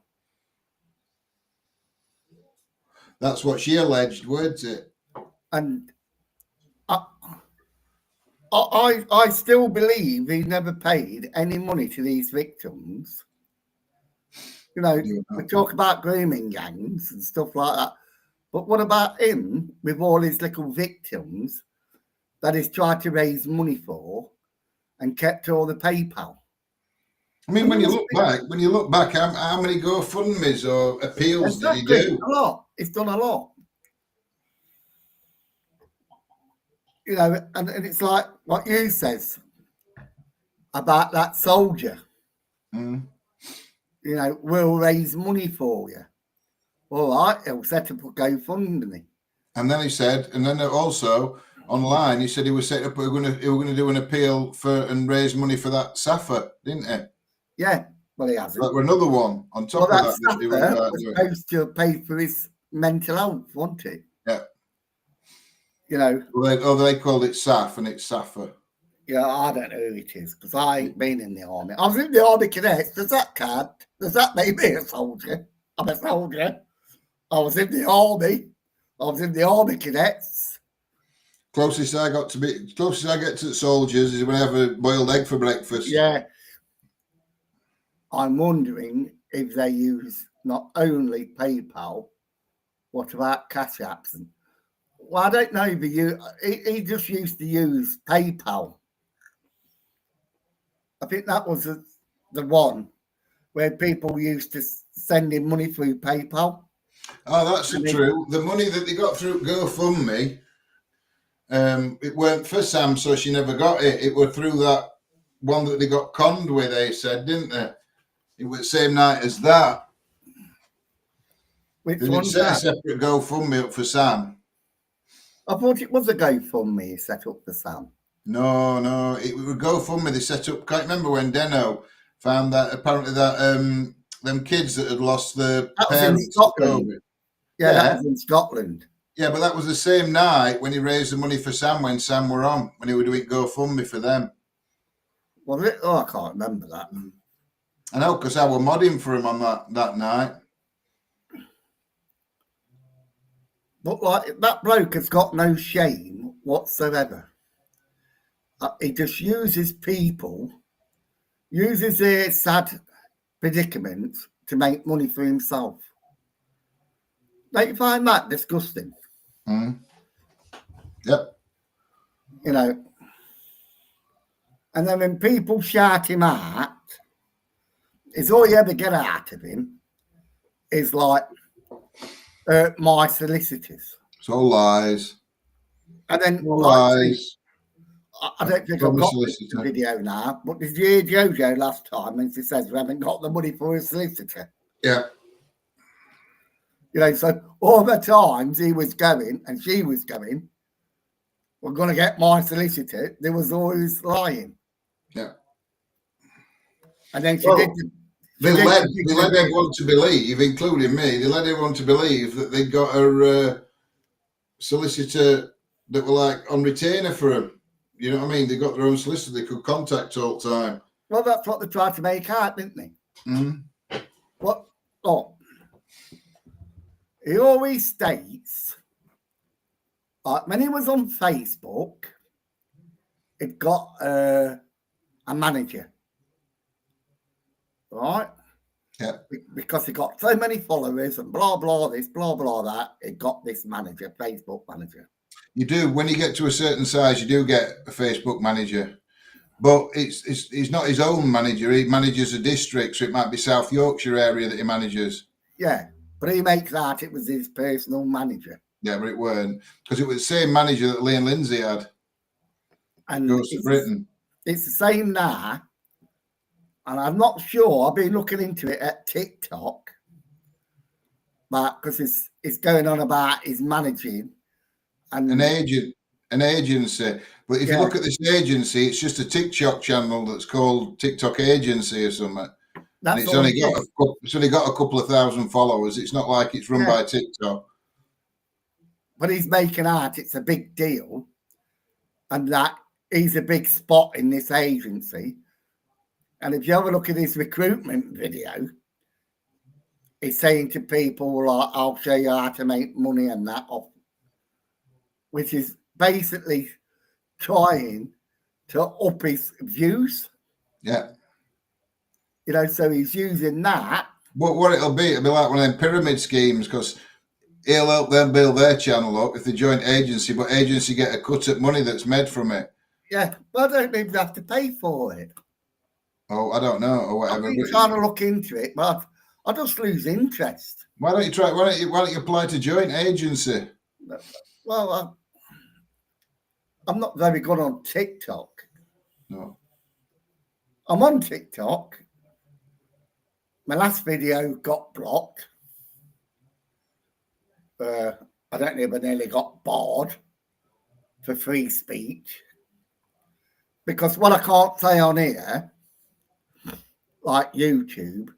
That's what she alleged, weren't it? And I still believe he never paid any money to these victims. You know, we talk about grooming gangs and stuff like that. But what about him with all his little victims that he's tried to raise money for and kept all the PayPal? I mean, when you look back, how many GoFundMes or appeals did he do? A lot. He's done a lot. You know, and it's like what you says about that soldier. Mm. You know, we'll raise money for you. All right, he'll set up a GoFundMe. And then he said, and then also online, he said he was setting up. He were going to do an appeal for and raise money for that Safa, didn't he? Yeah, well, he hasn't. That were another one on top of that. Safa was supposed to pay for his mental health, wasn't it? Yeah. You know. Well, they called it SAF, and it's Safa. Yeah, I don't know who it is because I ain't been in the army. I was in the army cadets. Does that count? Does that make me a soldier? I'm a soldier. I was in the army. I was in the army cadets. Closest I get to the soldiers is when I have a boiled egg for breakfast. Yeah. I'm wondering if they use not only PayPal, what about Cash Apps? Well, I don't know if he just used to use PayPal. I think that was the one where people used to send him money through PayPal. Oh, that's true. The money that they got through GoFundMe, it weren't for Sam, so she never got it. It was through that one that they got conned with, they said, didn't they? It was the same night as that. Which they one? Didn't set a separate GoFundMe up for Sam. I thought it was a GoFundMe set up for Sam. No, it was a GoFundMe they set up. Can't remember when Deno found that apparently that them kids that had lost their parents in Scotland. Yeah, that was in Scotland. Yeah, but that was the same night when he raised the money for Sam when Sam were on, when he were doing GoFundMe for them. Was it? Oh, I can't remember that. I know, because I was modding for him on that night. But like that bloke has got no shame whatsoever. He just uses people, uses their sad predicaments to make money for himself. Don't you find that disgusting? Mm. Yep. You know, and then when people shout him out, it's all you ever get out of him is like, my solicitors. It's all lies. And then all lies. I don't think I've got the video now, but did you hear Jojo last time when she says we haven't got the money for a solicitor? Yeah. You know, so all the times he was going and she was going, we're going to get my solicitor, there was always lying. Yeah. And then she did. They led everyone to believe, including me, they led everyone to believe that they got a solicitor that were like on retainer for him. You know what I mean? They got their own solicitor they could contact all the time. Well, that's what they tried to make out, didn't they? Mm-hmm. What? Oh, he always states, when he was on Facebook, it got a manager, right? Yeah. Because he got so many followers and blah, blah, this, blah, blah, that, it got this manager, Facebook manager. You do. When you get to a certain size, you do get a Facebook manager. But he's not his own manager. He manages a district, so it might be South Yorkshire area that he manages. Yeah, but he makes out it was his personal manager. Yeah, but it weren't. Because it was the same manager that Lee and Lindsay had. And Goes to Britain. It's the same now. And I'm not sure. I've been looking into it at TikTok. But because it's going on about his managing. And An agency. But if you look at this agency, it's just a TikTok channel that's called TikTok Agency or something. And it's only got a couple of thousand followers. It's not like it's run by TikTok. But he's making out it's a big deal, and that he's a big spot in this agency. And if you have a look at his recruitment video, he's saying to people like, "I'll show you how to make money and that off," which is basically trying to up his views. Yeah. You know, so he's using that. But what it'll be like one of them pyramid schemes, because he'll help them build their channel up if they join agency, but agency get a cut at money that's made from it. Yeah, but I don't even have to pay for it. Oh, I don't know, or whatever. I'm trying to look into it, but I just lose interest. Why don't you apply to join agency? Well, I'm not very good on TikTok. No. I'm on TikTok. My last video got blocked. I don't know if I nearly got barred for free speech. Because what I can't say on here, like YouTube,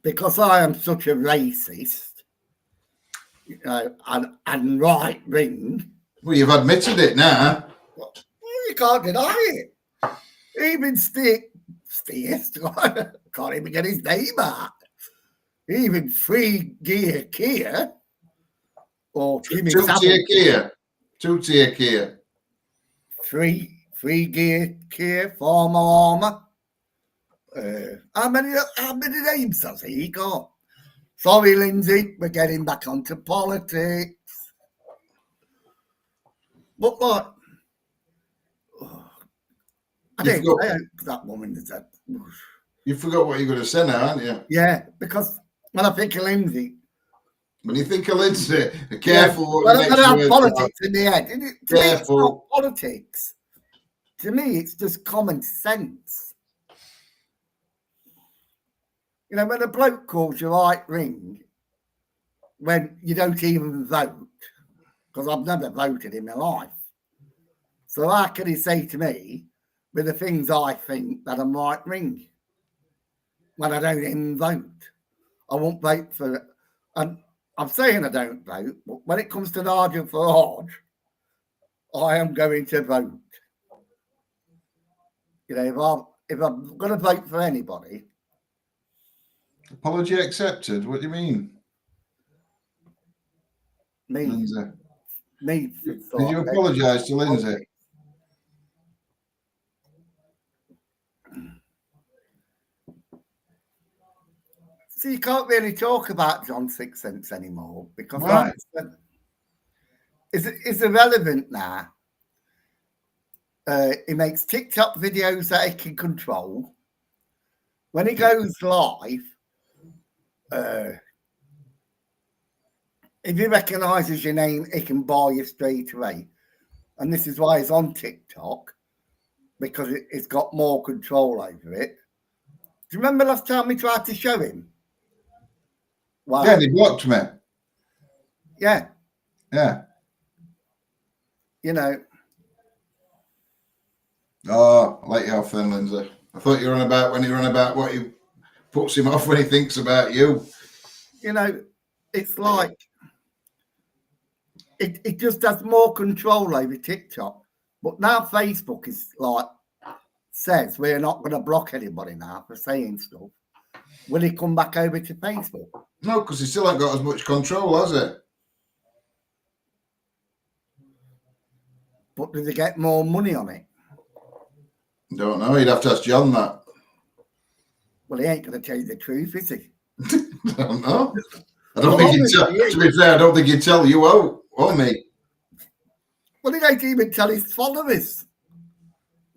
because I am such a racist, you know, and right wing. Well, you've admitted it now. Well, you can't deny it. Even Steve, I can't even get his name out. Even Free Gear Kia or Two-tier Kia. Two-tier Kia. Free Gear Kia, Farmer Armour. How many names has he got? Sorry, Lindsay, we're getting back onto politics. But like, I think that woman is that. You forgot what you're going to say now, haven't you? Yeah, because when I think of Lindsay. When you think of Lindsay, be careful what you have politics in the head. To careful. me, it's not politics. To me, it's just common sense. You know, when a bloke calls you right ring, when you don't even vote, because I've never voted in my life. So how can he say to me, with the things I think, that I'm right ring, when I don't even vote? I won't vote for it. And I'm saying I don't vote, but when it comes to arguing for Hodge, I am going to vote. You know, if I'm going to vote for anybody. Apology accepted. What do you mean? Me. Lindsay. Me. Did you apologise to Lindsay? So you can't really talk about John Sixpence anymore because it's irrelevant now. He makes TikTok videos that he can control. When he goes live, if he recognises your name, he can buy you straight away. And this is why he's on TikTok, because it's got more control over it. Do you remember last time we tried to show him? Wow. Yeah, he blocked me. Yeah. Yeah. You know. Oh, I'll let you off then, Lindsay. I thought you were on about when you're on about what he puts him off when he thinks about you. You know, it's like it just has more control over TikTok. But now Facebook is like, says we're not going to block anybody now for saying stuff. Will it come back over to Facebook? No, because he still ain't got as much control, has it? But do they get more money on it? Don't know. You'd have to ask John that. Well, he ain't going to tell you the truth, is he? I don't know. I don't think he'd tell. To be fair, I don't think he'd tell you or me. Well, he don't even tell his followers,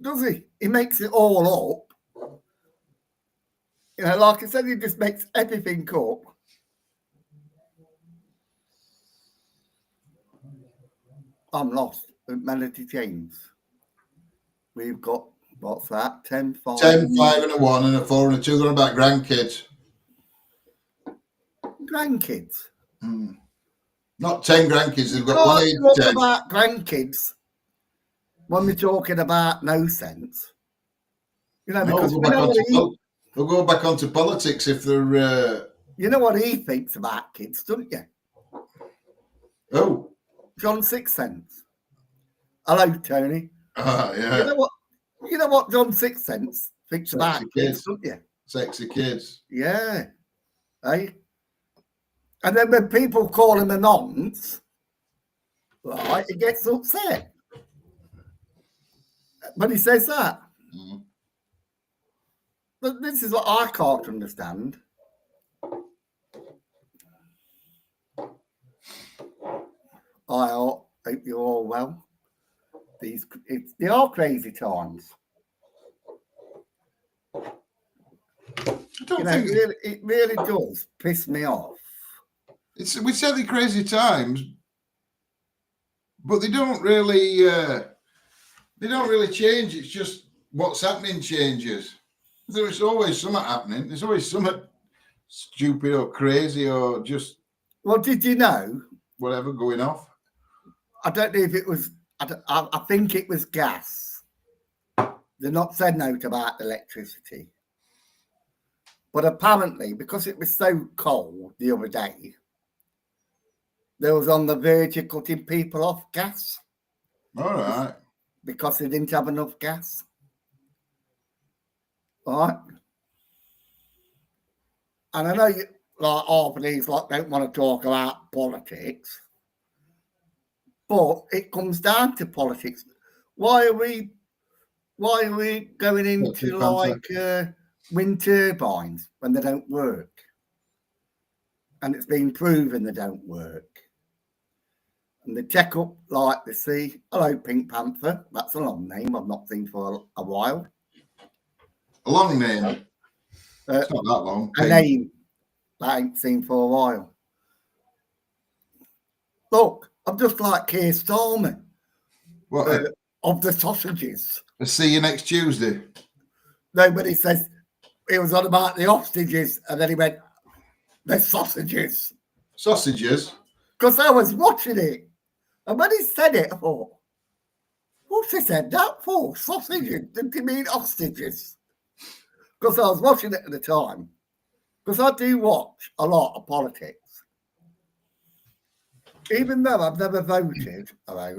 does he? He makes it all up. You know, like I said, he just makes everything up. I'm lost. Melody James. We've got, what's that? 10, 5. 10, 5 and a 1 and a 4 and a 2. They're about grandkids. Grandkids. Not 10 grandkids. They've got one age Talk 10. about grandkids when we're talking about no sense. You know, because they'll go back onto politics if they're. You know what he thinks about kids, don't you? Oh. John Sixcents. Hello, Tony. Yeah. You know what John Sixcents thinks about kids, don't you? Sexy kids. Yeah. Hey. And then when people call him a nonce, right, he gets upset. But he says that. But this is what I can't understand. I hope you're all well. They are crazy times. It really does piss me off. We say the crazy times, but they don't really change. It's just what's happening changes. There's always something happening. There's always something stupid or crazy or just. Well, did you know? Whatever going off. I don't know if it was. I think it was gas. They're not said note about electricity, but apparently because it was so cold the other day, they was on the verge of cutting people off gas. All right. Because they didn't have enough gas. All right. And I know you, like half of these don't want to talk about politics, but it comes down to politics. Why are we going into wind turbines when they don't work? And it's been proven they don't work. And they take up like the sea. Hello, Pink Panther. That's a long name I've not seen for a while. A long name? It's not that long. A name that I ain't seen for a while. Look, I'm just like Keir Starmer. What? Of the sausages. I'll see you next Tuesday. Nobody says he was on about the hostages and then he went, the sausages. Sausages? Because I was watching it. And when he said it, I thought, what's he said that for? Sausages? Did he mean hostages? Because I was watching it at the time. Because I do watch a lot of politics. Even though I've never voted, I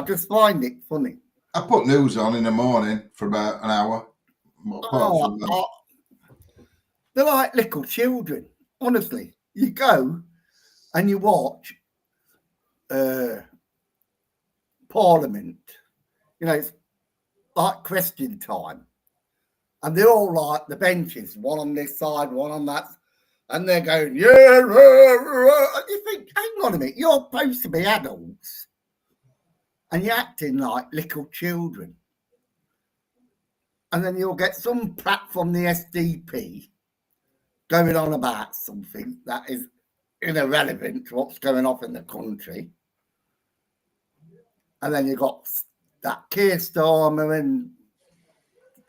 just find it funny. I put news on in the morning for about an hour. They're like little children. Honestly, you go and you watch Parliament. You know, it's like question time. And they're all like the benches, one on this side, one on that. And they're going, yeah, and you think, hang on a minute, you're supposed to be adults. And you're acting like little children. And then you'll get some prat from the SDP going on about something that is irrelevant to what's going on in the country. And then you've got that Keir Starmer and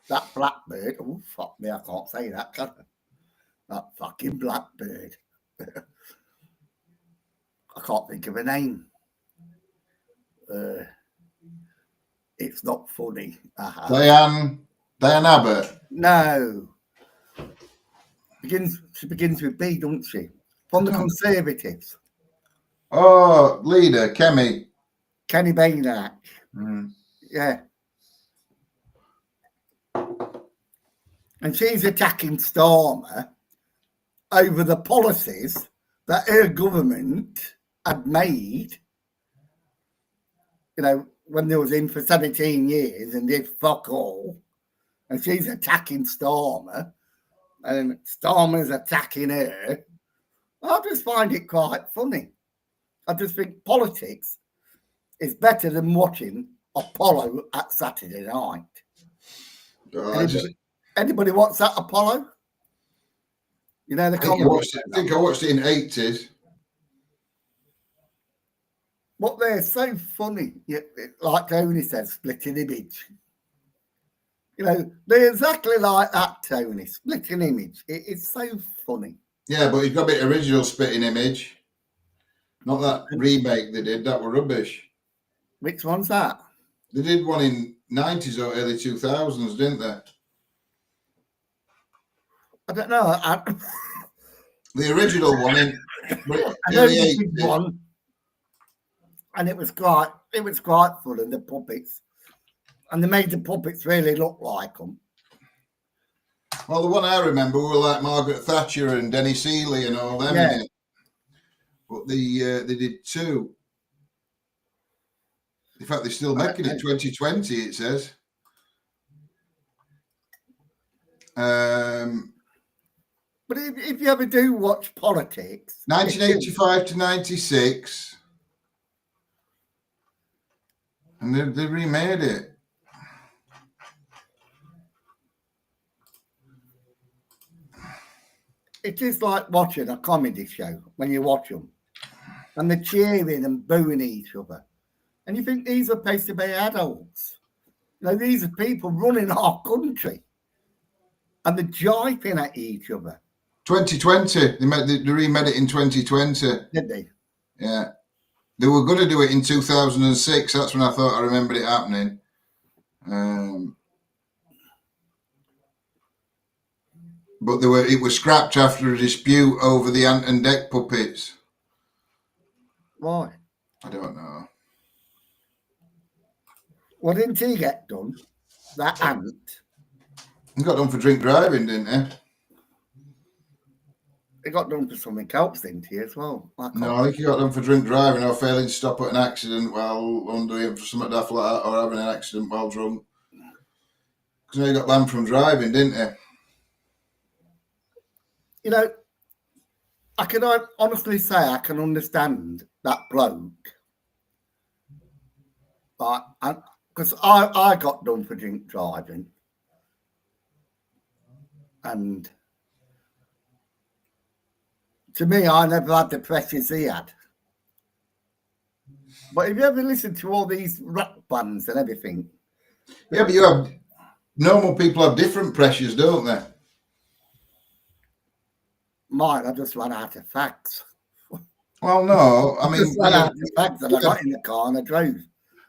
that Blackbird. Oh, fuck me, I can't say that, can I? That fucking Blackbird. I can't think of a name. It's not funny. Diane Abbott. No. She begins with B, doesn't she? From the Conservatives. Oh, leader, Kemi. Kenny Bainach. Mm. Yeah. And she's attacking Starmer over the policies that her government had made, you know, when they was in for 17 years and did fuck all. And she's attacking Starmer, and Starmer's attacking her. I just find it quite funny. I just think politics is better than watching Apollo at Saturday night. Oh, Anybody watch that Apollo? You know the comedy. I think I watched it in 80s. But they're so funny. Like Tony said, splitting image. You know, they're exactly like that, Tony. Splitting image. It's so funny. Yeah, but he's got a bit original spitting image. Not that remake they did. That were rubbish. Which one's that? They did one in 90s or early 2000s, didn't they? I don't know. The original one in I know early they did 80s. one, and it was quite fun, and the puppets, and they made the puppets really look like them. Well, the one I remember were like Margaret Thatcher and Denny Seeley and all them in it. But they did two. In fact, they're still making it. 2020, it says. But if you ever do watch politics, 1985 to 96, and they remade it. it is like watching a comedy show when you watch them, and they're cheering and booing each other, and you think these are supposed to be adults. You know, these are people running our country, and they're jiping at each other. 2020, they remade it in 2020. Did they? Yeah. They were going to do it in 2006. That's when I thought I remembered it happening. But it was scrapped after a dispute over the Ant and Dec puppets. Why? I don't know. Well, didn't he get done? That Ant? He got done for drink driving, didn't he? He got done for something else, didn't he, as well? No, I think he got done for drink driving or failing to stop at an accident while undoing for something daft like that, or having an accident while drunk. Because he got banned from driving, didn't he? You know, I can honestly say I can understand that bloke. But because I got done for drink driving. And to me, I never had the pressures he had. But if you ever listen to all these rock bands and everything. Yeah, but normal people have different pressures, don't they? Mine, I just ran out of facts. Well, no, I mean, just ran out of facts, and I got in the car and I drove.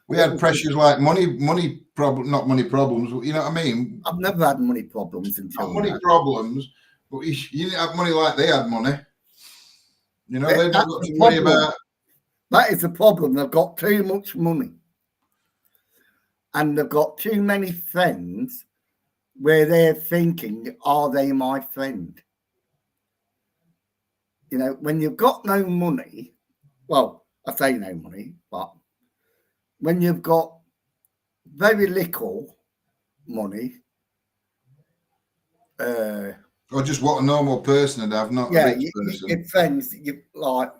We had pressures like money problem, not money problems. You know what I mean? I've never had money problems until not money problems, but you didn't have money like they had money. You know, they've got to worry about. That is the problem. They've got too much money, and they've got too many friends where they're thinking, "Are they my friend?" You know, when you've got no money, well, I say no money, but when you've got very little money, or just what a normal person would have, not a rich person. Your friends, you like,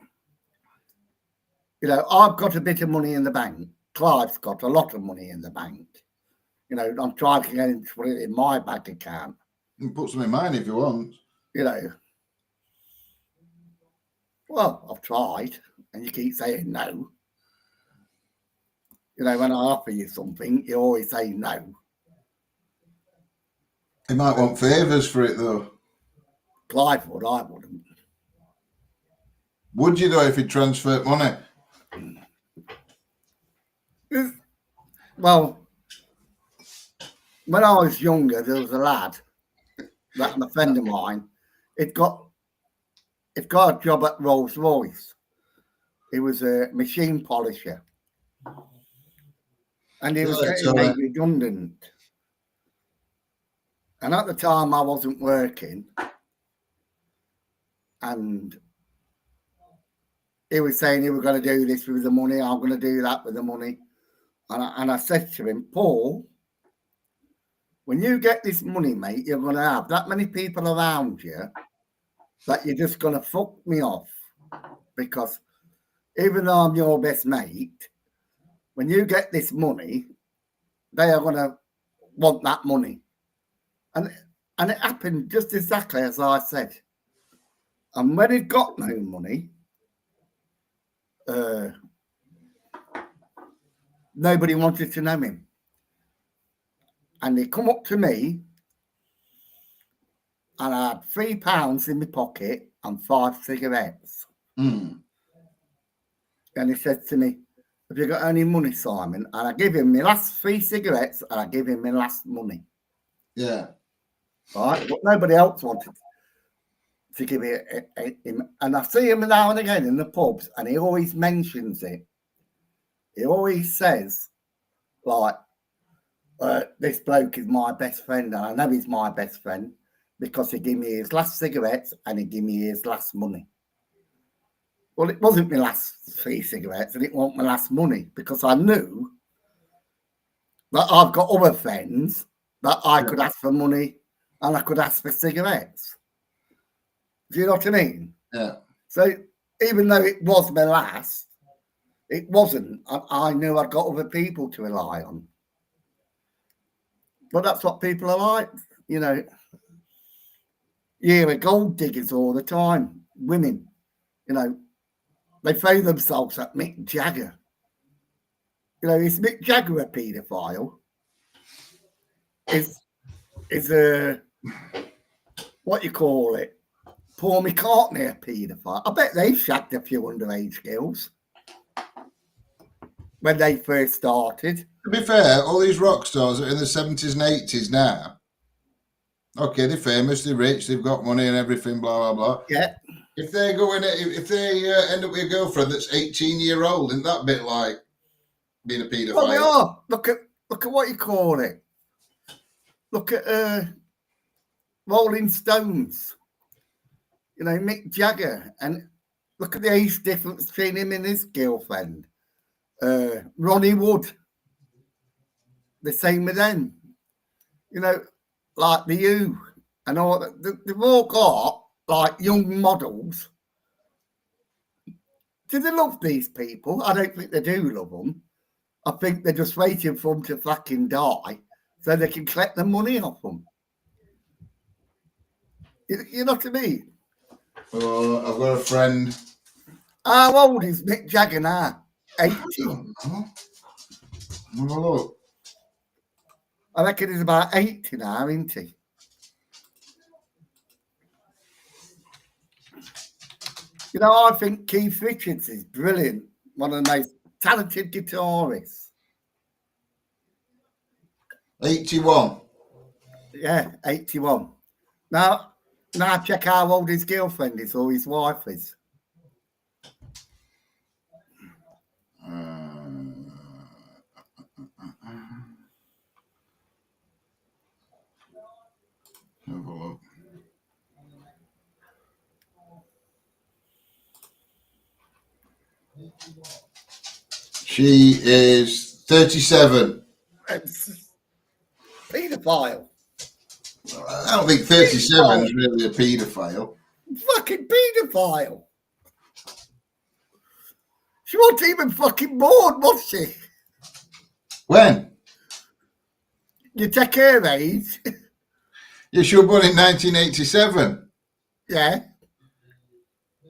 you know, I've got a bit of money in the bank. Clive's got a lot of money in the bank. You know, I'm trying to get him to put it in my bank account. You can put some in mine if you want. You know. Well, I've tried, and you keep saying no. You know, when I offer you something, you always say no. He might want favours for it, though. Clive would, I wouldn't. Would you, though, if he transferred money? Well, when I was younger, there was a lad, that a friend of mine, it got a job at Rolls Royce. He was a machine polisher. And he was Yeah, getting so, made redundant. And at the time, I wasn't working. And he was saying he was going to do this with the money. I'm going to do that with the money. And I said to him, Paul, when you get this money, mate, you're going to have that many people around you that you're just going to fuck me off. Because even though I'm your best mate, when you get this money, they are going to want that money. And it happened just exactly as I said. And when he got no money, nobody wanted to know him. And he come up to me, and I had £3 in my pocket and 5 cigarettes. Mm. And he said to me, have you got any money, Simon? And I give him my last 3 cigarettes, and I give him my last money. Yeah. Right? But nobody else wanted to give it him. And I see him now and again in the pubs, and he always mentions it. He always says, like, this bloke is my best friend, and I know he's my best friend because he gave me his last cigarettes and he gave me his last money. Well, it wasn't my last 3 cigarettes and it wasn't my last money because I knew that I've got other friends that I could ask for money and I could ask for cigarettes. Do you know what I mean? Yeah. So even though it was my last, it wasn't. I knew I'd got other people to rely on. But that's what people are like, you know. You hear gold diggers all the time, women, you know, they throw themselves at Mick Jagger. You know, is Mick Jagger a paedophile? Is what you call it, Paul McCartney a paedophile? I bet they shagged a few underage girls when they first started. To be fair, all these rock stars are in the 70s and 80s now. Okay, they're famous, they're rich, they've got money and everything, blah, blah, blah. Yeah. If they go in, if they end up with a girlfriend that's 18-year-old, isn't that a bit like being a paedophile? Well, they are. Look at what you call it. Look at Rolling Stones. You know, Mick Jagger, and look at the age difference between him and his girlfriend. Ronnie Wood. The same with them. You know, like the U and all that. They've all got like young models. Do they love these people? I don't think they do love them. I think they're just waiting for them to fucking die so they can collect the money off them. You know what I mean? Oh, I've got a friend. How old is Mick Jagger now? 80. Have a look. I reckon he's about 80 now, isn't he? You know, I think Keith Richards is brilliant. One of the most talented guitarists. 81. Yeah, 81. Now check how old his girlfriend is or his wife is. Have a look. She is 37. Paedophile. I don't think 37 is really a paedophile. Fucking paedophile. She wasn't even fucking born, was she? When? You take her age. Yeah, she was born in 1987. Yeah.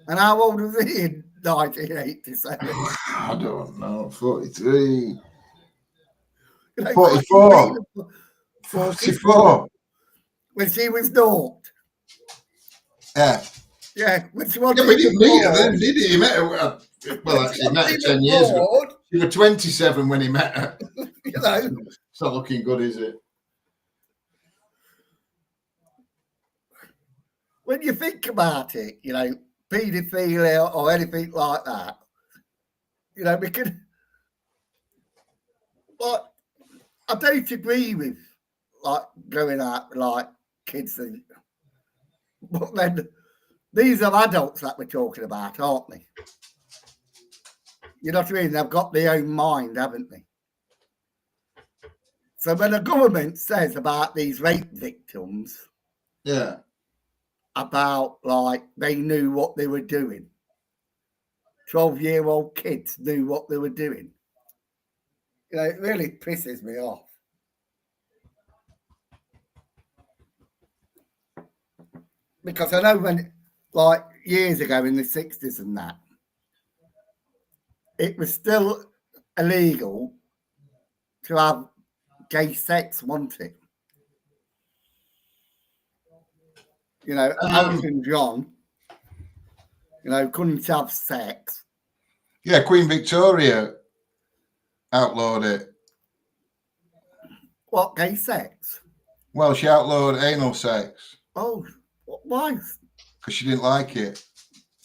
And how old was he in 1987? I don't know. 43. You know, 44. 44. When she was naught. Yeah. Yeah. When she Yeah, wasn't but he didn't meet her born. then, did he? He met her. Well, actually, he met her 10 years ago. She was 27 when he met her. You know. It's not looking good, is it? When you think about it, you know, paedophilia or anything like that, You know, we can. But I don't agree with like going out with, like kids, but then these are adults that we're talking about, aren't they? You know what I mean? They've got their own mind, haven't they? So when the government says about these rape victims, Yeah. about like they knew what they were doing, 12-year-old kids knew what they were doing. You know, it really pisses me off. Because I know when, like years ago in the 60s and that, it was still illegal to have gay sex, wasn't it? You know, Elton John, you know, couldn't have sex. Yeah, Queen Victoria outlawed it. What, gay sex? Well, she outlawed anal sex Oh, why? because she didn't like it.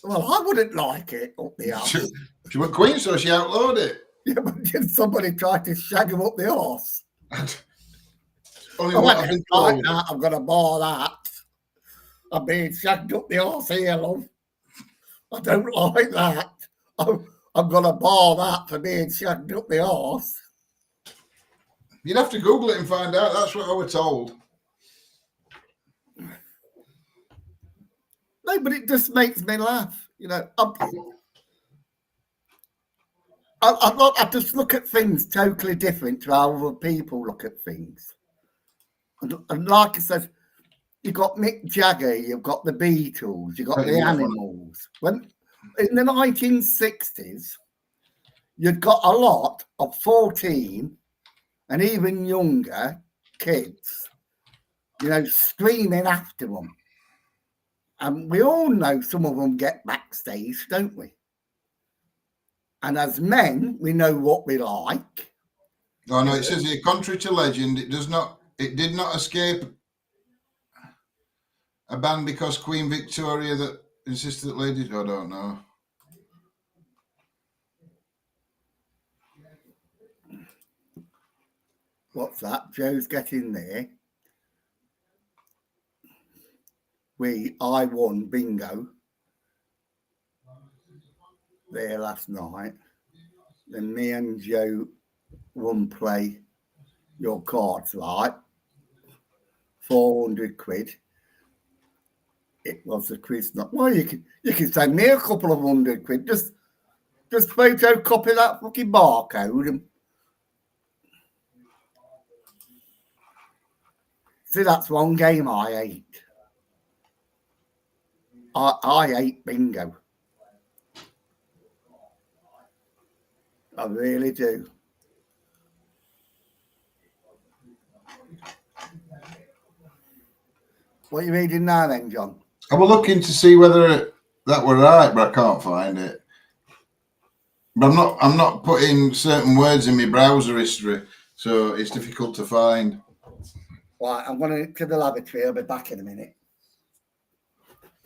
Well, I wouldn't like it up the arse. She went Queen, so she outlawed it. Yeah, but did somebody try to shag him up the arse? Only Oh, what I I've been don't like told. that. I'm going to bar that. I'm being shagged up the arse here, love. I don't like that. I'm going to bar that for being shagged up the arse. You'd have to Google it and find out. That's what I was told. No, but it just makes me laugh. You know, I just look at things totally different to how other people look at things. And like I said, you've got Mick Jagger, you've got the Beatles, you've got the Animals. When in the 1960s, you'd got a lot of 14 and even younger kids, you know, screaming after them. And we all know some of them get backstage, don't we? And as men, we know what we like. Oh no, it says here, contrary to legend, it did not escape a ban because Queen Victoria that insisted that ladies. I don't know. What's that? Joe's getting there. I won bingo there last night. Then me and Joe won play your cards, right? 400 quid. It was a quiz. Not well. You can send me a couple of 100 quid. Just photocopy that fucking barcode and see. That's one game I hate. I hate bingo. I really do. What are you reading now then, John? I was looking to see whether that were right, but I can't find it. But I'm not putting certain words in my browser history, so it's difficult to find. Right, I'm going to the lavatory. I'll be back in a minute.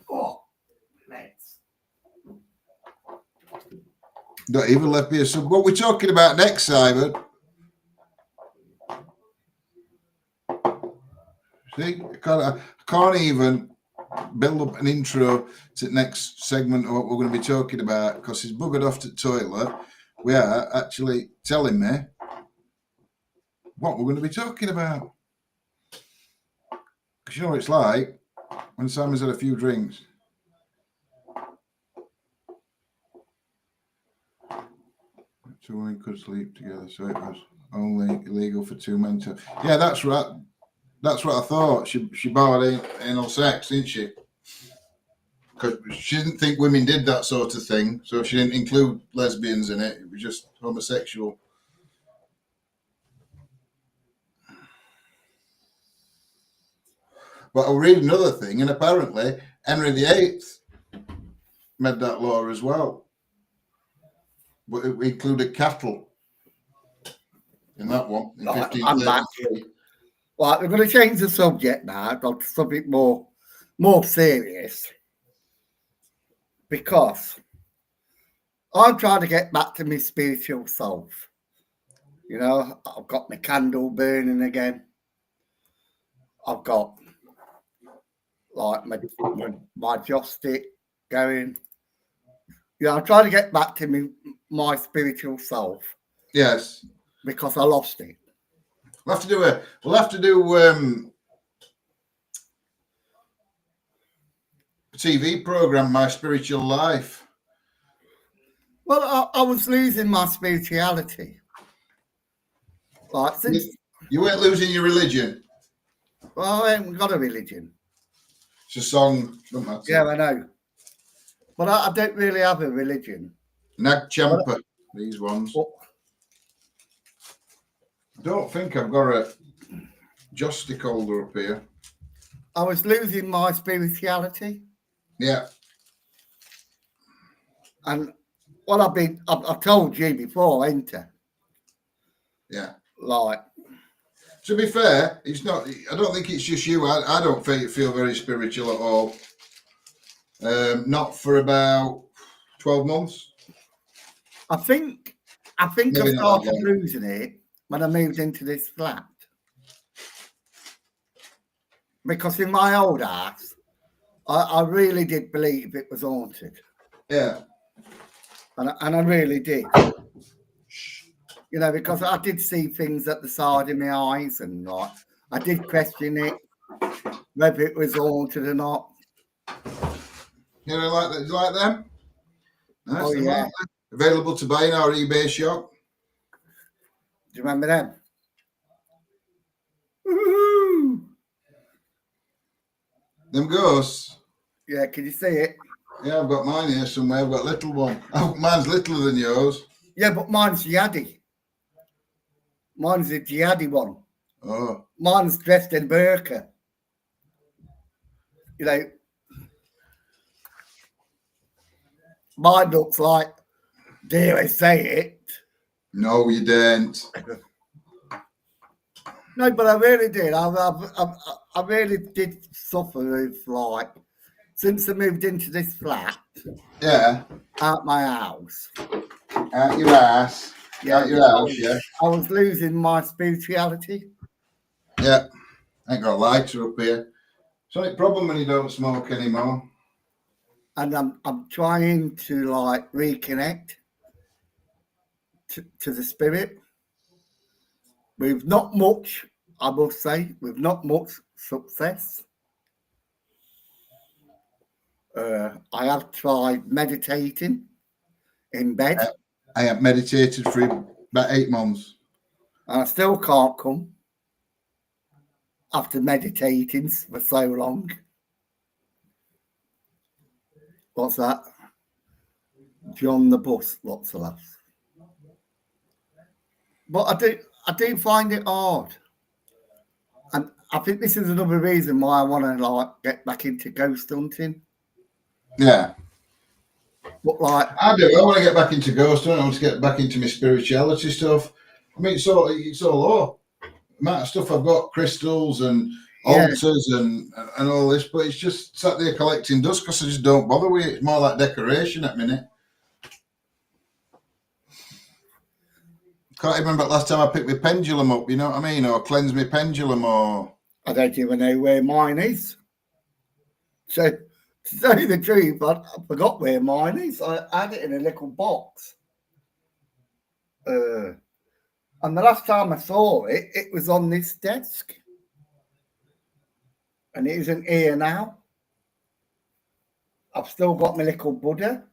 Oh, let's. Don't even left me a sub. What we're talking about next, Simon? See, I can't even build up an intro to the next segment of what we're going to be talking about because he's buggered off to the toilet. We are actually telling me what we're going to be talking about. Because you know what it's like when Simon's had a few drinks. Two women could sleep together, so it was only illegal for two men to. Yeah, that's right. That's what I thought. She barred anal sex, didn't she? Because she didn't think women did that sort of thing, so she didn't include lesbians in it. It was just homosexual. But I'll read another thing, and apparently Henry VIII made that law as well. But it included cattle in that one in 1533. Right, we're going to change the subject now to something more serious because I'm trying to get back to my spiritual self. You know, I've got my candle burning again. I've got like my joystick going. You know, I'm trying to get back to my spiritual self Yes. because I lost it. We'll have to do a TV program, My Spiritual Life. Well, I was losing my spirituality. Like since You weren't losing your religion. well, I haven't got a religion. It's a song. Don't matter. Yeah, I know. But I don't really have a religion. Nag Champa, these ones. But I don't think I've got a joystick holder up here. I was losing my spirituality. Yeah. And what I've told you before, ain't I? Yeah. Like, To be fair, it's not. I don't think it's just you. I don't feel very spiritual at all. Not for about 12 months. I think I Maybe not that started long. losing it when I moved into this flat. Because in my old house, I really did believe it was haunted. Yeah. And I really did. You know, because I did see things at the side of my eyes and like, I did question it, whether it was haunted or not. You know, like that. You like them? Nice. Oh, them, yeah. aren't they? Available to buy in our eBay shop. Do you remember them? Woo-hoo! Them ghosts. Yeah, can you see it? Yeah, I've got mine here somewhere. I've got a little one. Oh, mine's littler than yours. Yeah, but mine's jihadi. Mine's a jihadi one. Oh. Mine's dressed in burqa. You know, mine looks like, dare I say it? No, you didn't. No, but I really did. I really did suffer with, like, since I moved into this flat, Yeah. out my house. Out your ass. Yeah, Out your house, yeah. I was losing my spirituality. Yeah. Ain't got a lighter up here. It's only problem when you don't smoke anymore. And I'm trying to, like, reconnect to the spirit. With not much, I must say, with not much success. I have tried meditating in bed. I have meditated for about 8 months. And I still can't come after meditating for so long. What's that? John the bus, lots of laughs. But I do find it hard. And I think this is another reason why I want to, like, get back into ghost hunting. Yeah. But, like, I do. I want to get back into ghost hunting. I want to get back into my spirituality stuff. I mean, it's all low. The amount of stuff I've got, crystals and Yeah. altars and all this, but it's just sat there collecting dust because I just don't bother with it. It's more like decoration at minute. Can't even remember the last time I picked my pendulum up, you know what I mean? Or cleansed my pendulum or... I don't even know where mine is. So, to tell you the truth, I forgot where mine is. I had it in a little box. And the last time I saw it, it was on this desk. And it isn't here now. I've still got my little Buddha.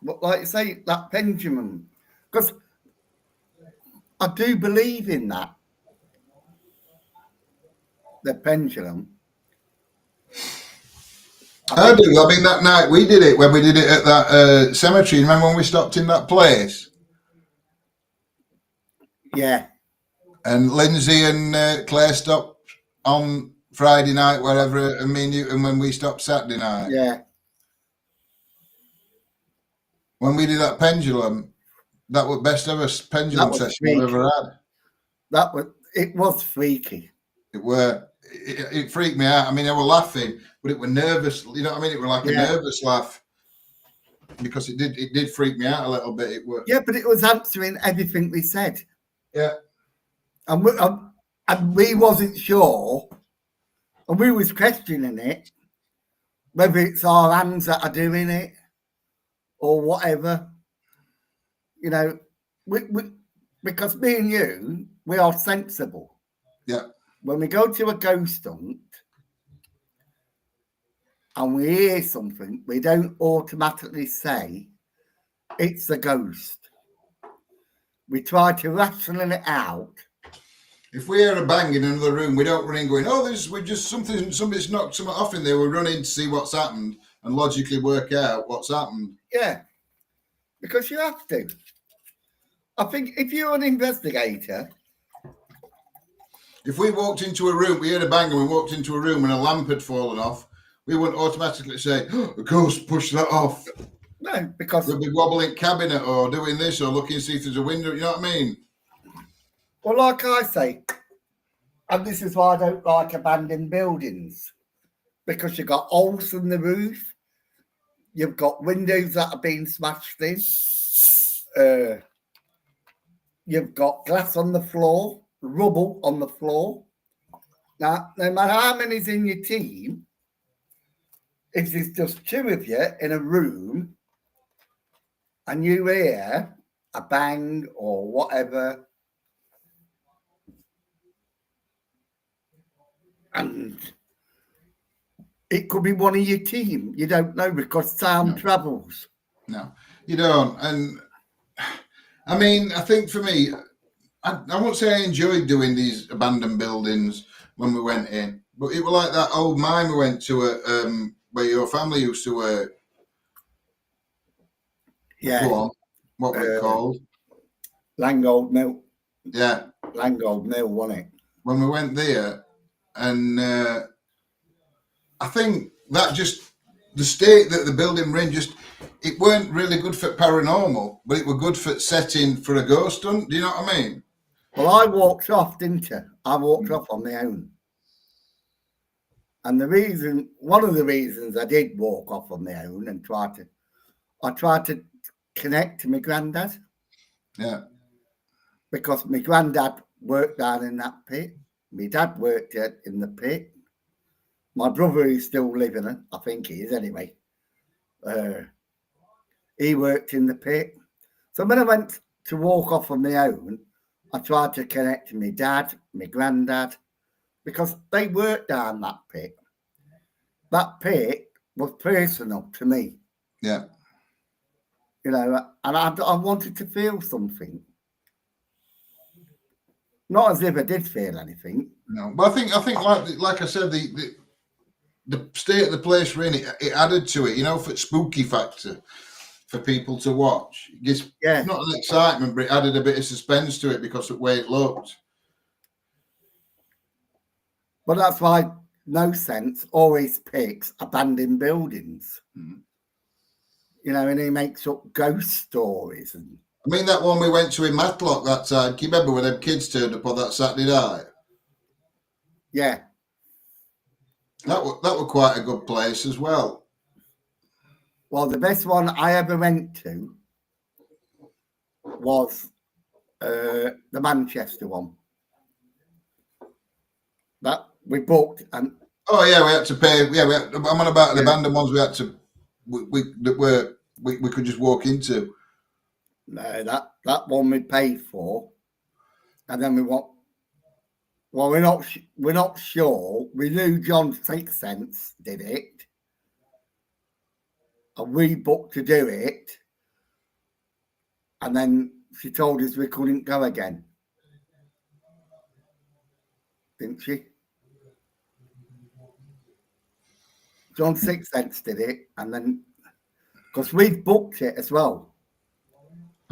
But like you say, that pendulum, because I do believe in that. The pendulum. I do. I mean, that night we did it, when we did it at that cemetery. Remember when we stopped in that place? Yeah. And Lindsay and Claire stopped on Friday night, wherever, and me and you, and when we stopped Saturday night. Yeah. When we did that pendulum, that was best ever pendulum session I've ever had. It was freaky. It freaked me out. I mean, I was laughing, but it was nervous. You know what I mean? It was like a nervous laugh. because it did freak me out a little bit. It was. Yeah, but it was answering everything we said. Yeah. And we wasn't sure, and we was questioning it, whether it's our hands that are doing it or whatever. You know, because me and you, we are sensible. Yeah. When we go to a ghost hunt and we hear something, we don't automatically say it's a ghost. We try to ration it out. If we hear a bang in another room, we don't run in going, "Oh, we're just somebody's knocked something off in there." We run in to see what's happened and logically work out what's happened. Yeah, because you have to. I think if you're an investigator, if we walked into a room, we heard a bang and we walked into a room and a lamp had fallen off, we wouldn't automatically say, "Oh, a ghost pushed that off." No, because we'll be wobbling cabinet or doing this or looking to see if there's a window. You know what I mean? Well, like I say, and this is why I don't like abandoned buildings, because you've got holes in the roof, you've got windows that are being smashed in, you've got glass on the floor, rubble on the floor. Now, no matter how many's in your team, if there's just two of you in a room and you hear a bang or whatever, and it could be one of your team, you don't know, because sound travels. No, you don't. And I mean, I think for me, I won't say I enjoyed doing these abandoned buildings when we went in, but it was like that old mine we went to where your family used to work. Yeah. Go on. What was it called? Langold Mill. Yeah. Langold Mill, wasn't it? When we went there, and I think that just the state that the building were in, just it weren't really good for paranormal, but it were good for setting for a ghost hunt. Do you know what I mean? Well, I walked off, didn't I? I walked off on my own. And one of the reasons I did walk off on my own and I tried to connect to my granddad. Yeah. Because my granddad worked down in that pit. My dad worked in the pit. My brother is still living, I think he is anyway. He worked in the pit. So when I went to walk off on my own, I tried to connect to my dad, my granddad, because they worked down that pit. That pit was personal to me. Yeah. You know, and I wanted to feel something. Not as if I did feel anything. No, but I think like I said, the state of the place we're in, it added to it, you know, for spooky factor for people to watch. It gives not an excitement, but it added a bit of suspense to it because of the way it looked. But that's why No Sense always picks abandoned buildings. Mm. You know, and he makes up ghost stories. And I mean, that one we went to in Matlock that time, can you remember when them kids turned up on that Saturday night? Yeah. That were quite a good place as well. Well, the best one I ever went to was the Manchester one. That we booked and oh yeah, we had to pay. Yeah, I'm on about the abandoned ones. We had to. We could just walk into. No, that one we paid for, and then we want. Well, we're not sure. We knew John Sixth Sense did it, and we booked to do it, and then she told us we couldn't go again, didn't she? John Sixth Sense did it, and then because we booked it as well.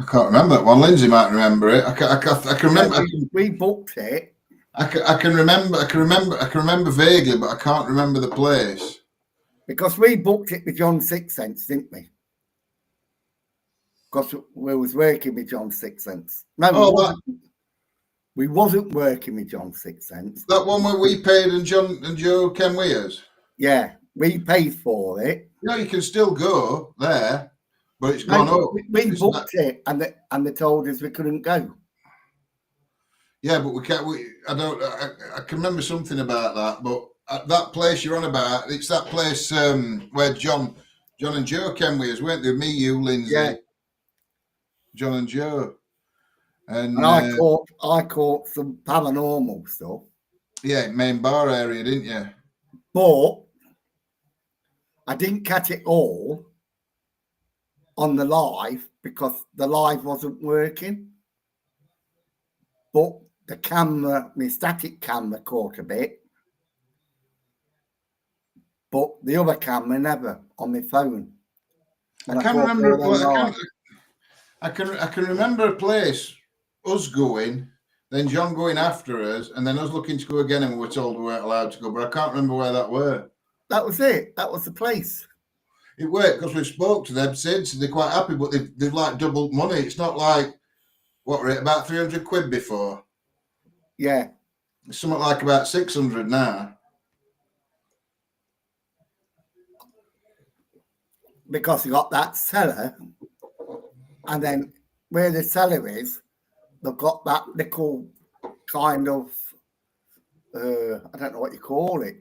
I can't remember that one. Lindsay might remember it. I can remember. We booked it. I can remember vaguely, but I can't remember the place. Because we booked it with John Sixth Sense, didn't we? Because we was working with John Sixth Sense. No, we wasn't working with John Sixth Sense. That one where we paid and John and Joe came with us? Yeah, we paid for it. You know, you can still go there. but it's gone up. We It's booked it, and they told us we couldn't go. Yeah, but we can't. I can remember something about that. But that place you're on about, it's that place where John and Joe came with us, weren't they? Me, you, Lindsay, Yeah. John and Joe, And I caught some paranormal stuff. Yeah, main bar area, didn't you? But I didn't catch it all on the live because the live wasn't working. But the camera, my static camera caught a bit. But the other camera never on my phone. And I can remember. I can can remember a place, us going, then John going after us, and then us looking to go again, and we were told we weren't allowed to go. But I can't remember where that were. That was it. That was the place. It worked because we spoke to them since, and they're quite happy. But they've like doubled money. It's not like what were it about 300 quid before. Yeah. It's something like about 600 now. Because you got that cellar, and then where the cellar is, they've got that little kind of I don't know what you call it,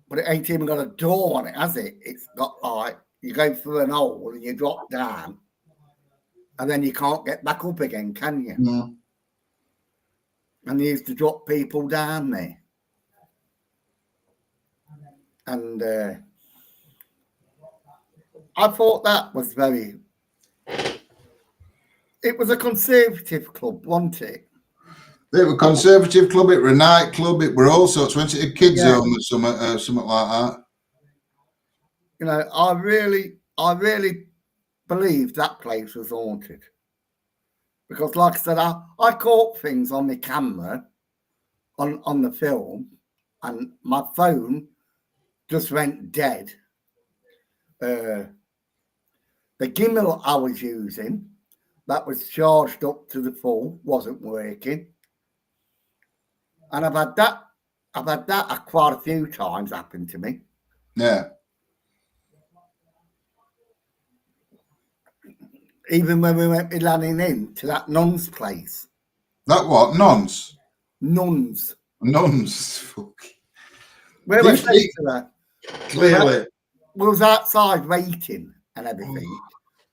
but it ain't even got a door on it, has it? It's got like you go through an hole and you drop down, and then you can't get back up again, can you? Mm. And they used to drop people down there, and I thought that was very. It was a conservative club, wasn't it? They were a conservative club. It were a nightclub. It were all sorts. Went to a kids' Yeah. home or something like that. You know, I really believed that place was haunted. Because like I said, I caught things on my camera on the film, and my phone just went dead. The gimbal I was using, that was charged up to the full, wasn't working. And I've had that quite a few times happen to me. Yeah. Even when we went with Lanning in to that nun's place. That what? Nuns. Nuns. Fuck. Where was her? Clearly. We was outside waiting and everything.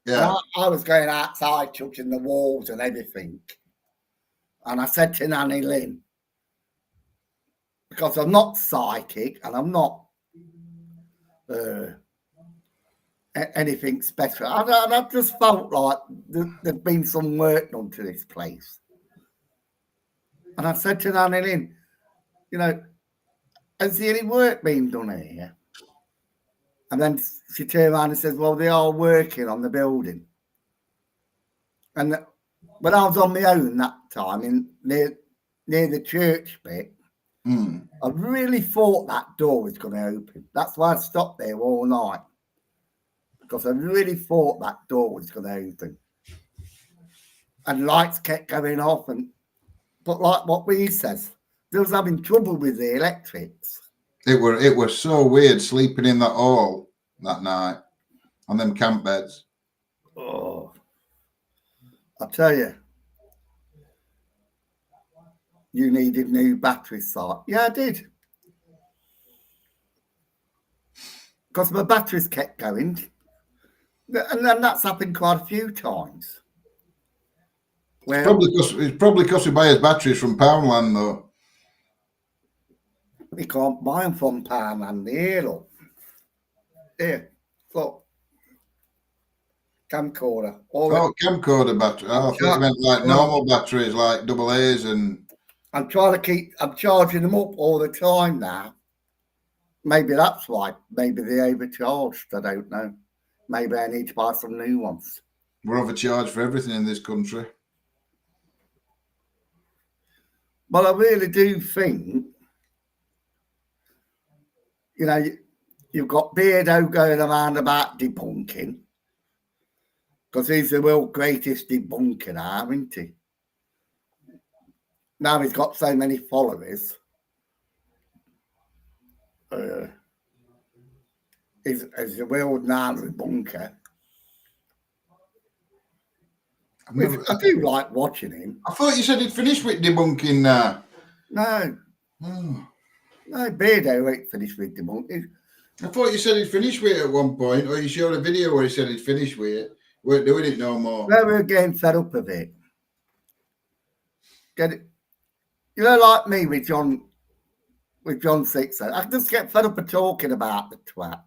Yeah. And I was going outside touching the walls and everything. And I said to Nanny Lynn, because I'm not psychic and I'm not anything special. I just felt like there'd been some work done to this place. And I said to Nanny Lynn, you know, has there any work been done here? And then she turned around and says, well, they are working on the building. And when I was on my own that time near the church bit, I really thought that door was going to open. That's why I stopped there all night. Because I really thought that door was going to open. And lights kept going off. But like what we says, they was having trouble with the electrics. It was so weird sleeping in that hall that night on them camp beds. Oh, I tell you, you needed new batteries, Si. Yeah, I did. Because my batteries kept going. And then that's happened quite a few times. It's probably because we buy his batteries from Poundland, though. We can't buy them from Poundland here, look. Here, look. Camcorder. Camcorder battery. Oh, I thought you meant like normal batteries, like double A's and... I'm charging them up all the time now. Maybe that's why. Maybe they overcharged. I don't know. Maybe I need to buy some new ones. We're overcharged for everything in this country. But I really do think, you know, you've got Beardo going around about debunking, because he's the world's greatest debunker now, isn't he? Now he's got so many followers. He's the world now debunker. I do like watching him. I thought you said he'd finished with debunking now. No, Oh. no, Beardo ain't finished with debunking. I thought you said he'd finished with it at one point, or you showed a video where he said he'd finished with it. Weren't doing it no more. No, we're getting fed up of it. Get it? You know, like me with John Sixer, I just get fed up of talking about the twat.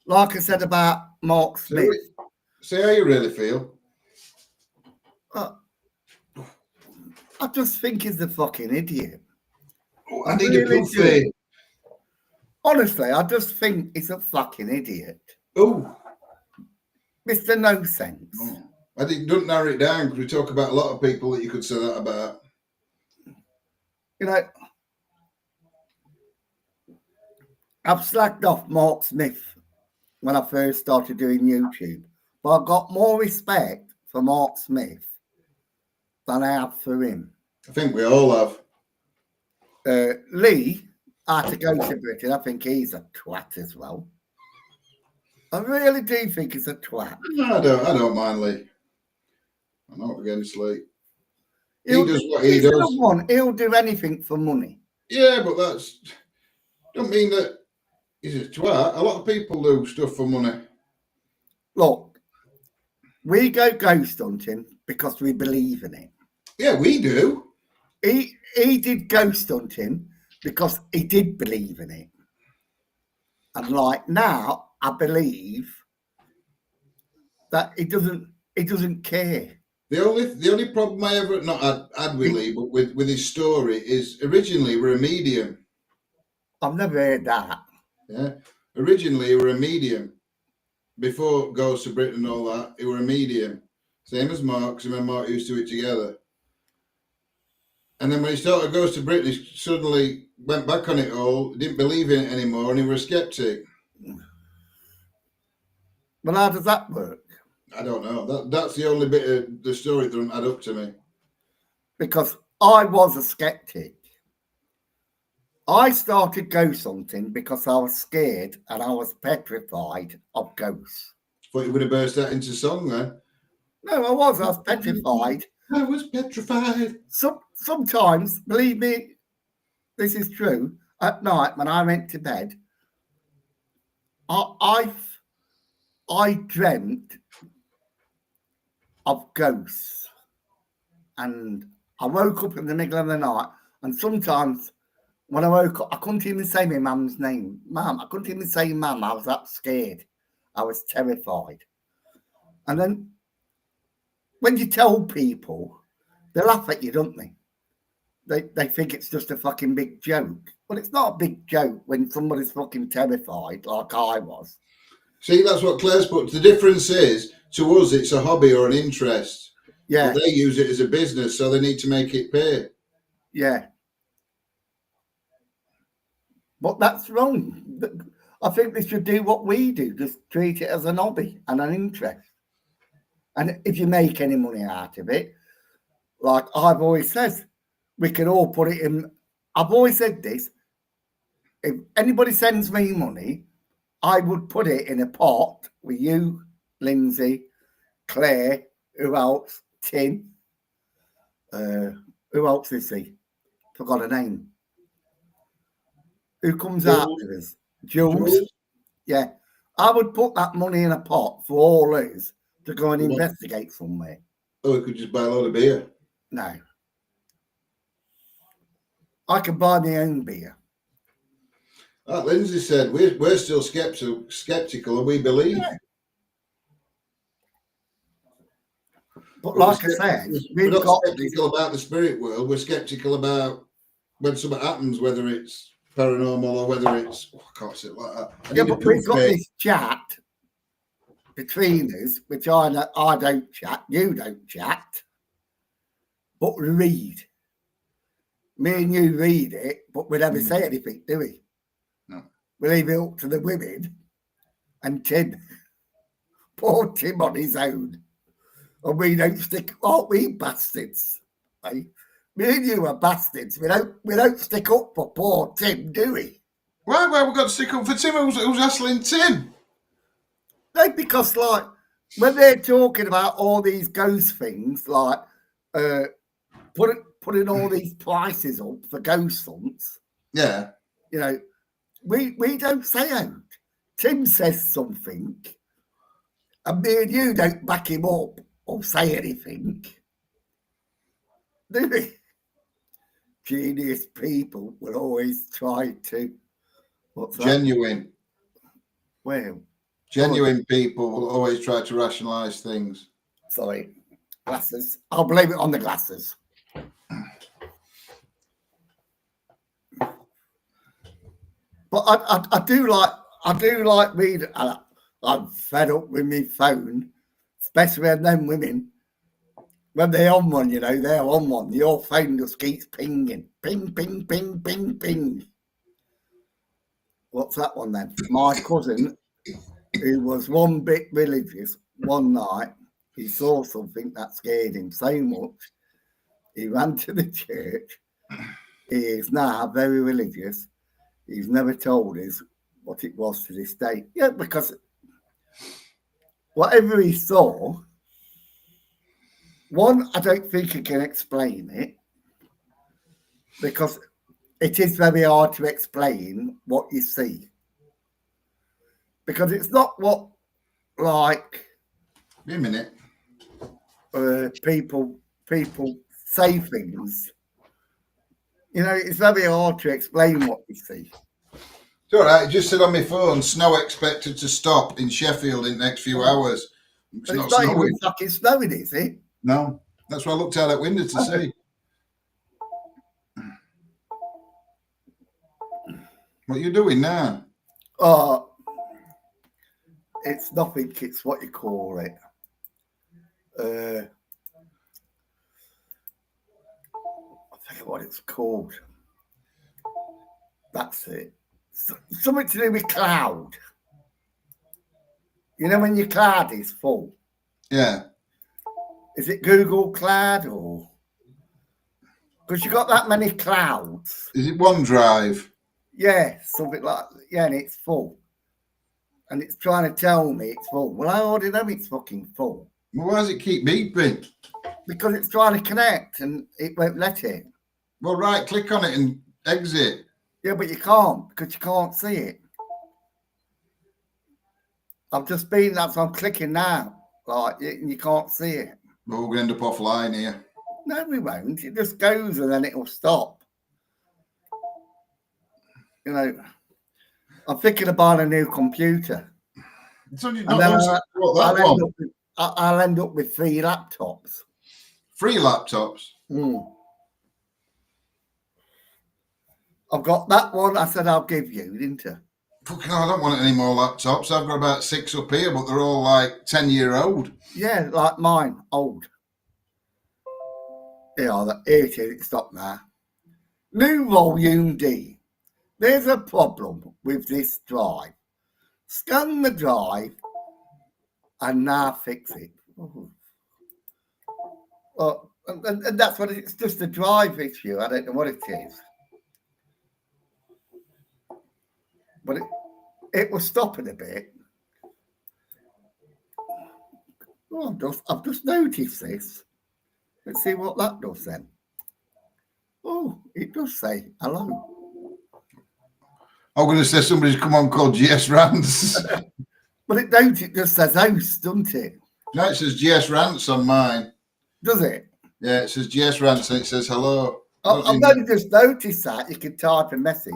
Like I said about Mark Smith. See how you really feel. I just think he's a fucking idiot. Oh, I need a puffy. Honestly, I just think he's a fucking idiot. Oh. Mr. No Sense. Oh. I think don't narrow it down because we talk about a lot of people that you could say that about. You know, I've slagged off Mark Smith when I first started doing YouTube, but I've got more respect for Mark Smith than I have for him. I think we all have. Lee, I had to go to Britain. I think he's a twat as well. I really do think he's a twat. No, I don't mind Lee. I'm not against Lee. He does what he does. He'll do anything for money. Yeah, but that's don't mean that he's a twat. A lot of people do stuff for money. Look, we go ghost hunting because we believe in it. Yeah, we do. He did ghost hunting because he did believe in it. And like now, I believe that he doesn't care. The only problem I ever not had with Lee, but with his story is originally we're a medium. I've never heard that. Yeah. Originally we were a medium. Before Goes to Britain and all that, it were a medium. Same as Mark, because him and Mark used to do it together. And then when he started Goes to Britain, he suddenly went back on it all, didn't believe in it anymore, and he was a skeptic. Well, how does that work? I don't know. That's the only bit of the story that doesn't add up to me. Because I was a skeptic. I started ghost hunting because I was scared and I was petrified of ghosts. Thought you would have burst that into song then. No, I was petrified. I was petrified. Sometimes, believe me, this is true. At night when I went to bed, I dreamt of ghosts, and I woke up in the middle of the night. And sometimes when I woke up, I couldn't even say my mum's name. Mum, I couldn't even say mum. I was that scared. I was terrified. And then when you tell people, they laugh at you, don't they? They think it's just a fucking big joke. But it's not a big joke when somebody's fucking terrified like I was. See, that's what Claire's put. The difference is, to us, it's a hobby or an interest. Yeah. But they use it as a business, so they need to make it pay. Yeah. But that's wrong. I think they should do what we do, just treat it as an hobby and an interest. And if you make any money out of it, like I've always said, we can all put it in. I've always said this. If anybody sends me money, I would put it in a pot with you, Lindsay, Claire, who else? Tim. Who else is he? Forgot a name. Who comes out with us? Jules. Yeah. I would put that money in a pot for all us to go and investigate somewhere. Oh, we could just buy a load of beer. No. I can buy my own beer. Like Lindsay said, we're still skeptical and we believe. Yeah. But like I said, we're not skeptical about the spirit world. We're skeptical about when something happens, whether it's paranormal or whether it's I can't say it like that. Yeah, but we've got this chat between us, which I don't chat, you don't chat, but we read. Me and you read it, but we never say anything, do we? No. We leave it up to the women and Tim. Poor Tim on his own. And we don't stick, aren't we bastards? Right? Me and you are bastards. We don't stick up for poor Tim, do we? Why have we got to stick up for Tim? Who's hassling Tim? No, because like when they're talking about all these ghost things, like putting all these prices up for ghost hunts, Yeah. you know, we don't say out. Tim says something, and me and you don't back him up or say anything, do we? Genius people will always try to. What's that? Genuine. Well, Genuine people will always try to rationalise things. sorry, glasses. I'll blame it on the glasses. But I do like reading. I'm fed up with my phone, especially when them women, when they're on one, you know, they're on one. Your phone just keeps pinging, ping, ping, ping, ping, ping. What's that one then? My cousin, who was one bit religious, one night he saw something that scared him so much. He ran to the church. He is now very religious. He's never told us what it was to this day. Yeah, because whatever he saw, one, I don't think he can explain it, because it is very hard to explain what you see. Because it's not what, like, Wait a minute. people say things. You know, it's very hard to explain what you see. It's all right. It just said on my phone, snow expected to stop in Sheffield in the next few hours. But it's not even fucking snowing, is it? No, that's why I looked out that window to see. What are you doing now? It's nothing. It's what you call it. I forget what it's called. That's it. Something to do with cloud. You know when your cloud is full? Yeah. Is it Google Cloud or? Because you got that many clouds. Is it OneDrive? Yeah, something like, yeah, and it's full. And it's trying to tell me it's full. Well, I already know it's fucking full. Well, why does it keep beeping? Because it's trying to connect and it won't let it. Well, right, click on it and exit. Yeah, but you can't, because you can't see it. I've just been, that's what I'm clicking now. Like, you can't see it. Well, we're going to end up offline here. No, we won't. It just goes and then it'll stop. You know, I'm thinking about a new computer. It's only And then that I'll end up with 3 laptops. 3 laptops. I've got that one I said I'll give you, didn't I? Fucking hell, I don't want any more laptops. I've got about 6 up here, but they're all like 10-year-old. Yeah, like mine, old. Yeah, here it is, it stopped now. New volume D. There's a problem with this drive. Scan the drive and now fix it. Well, and that's what it's just a drive issue. I don't know what it is. But it was stopping a bit. Oh, I've just noticed this. Let's see what that does then. Oh, it does say hello. I'm going to say somebody's come on called GS Rants. But it don't, it just says host, doesn't it? No, it says GS Rants on mine. Does it? Yeah, it says GS Rants and it says hello. I've only just noticed that. You can type a message.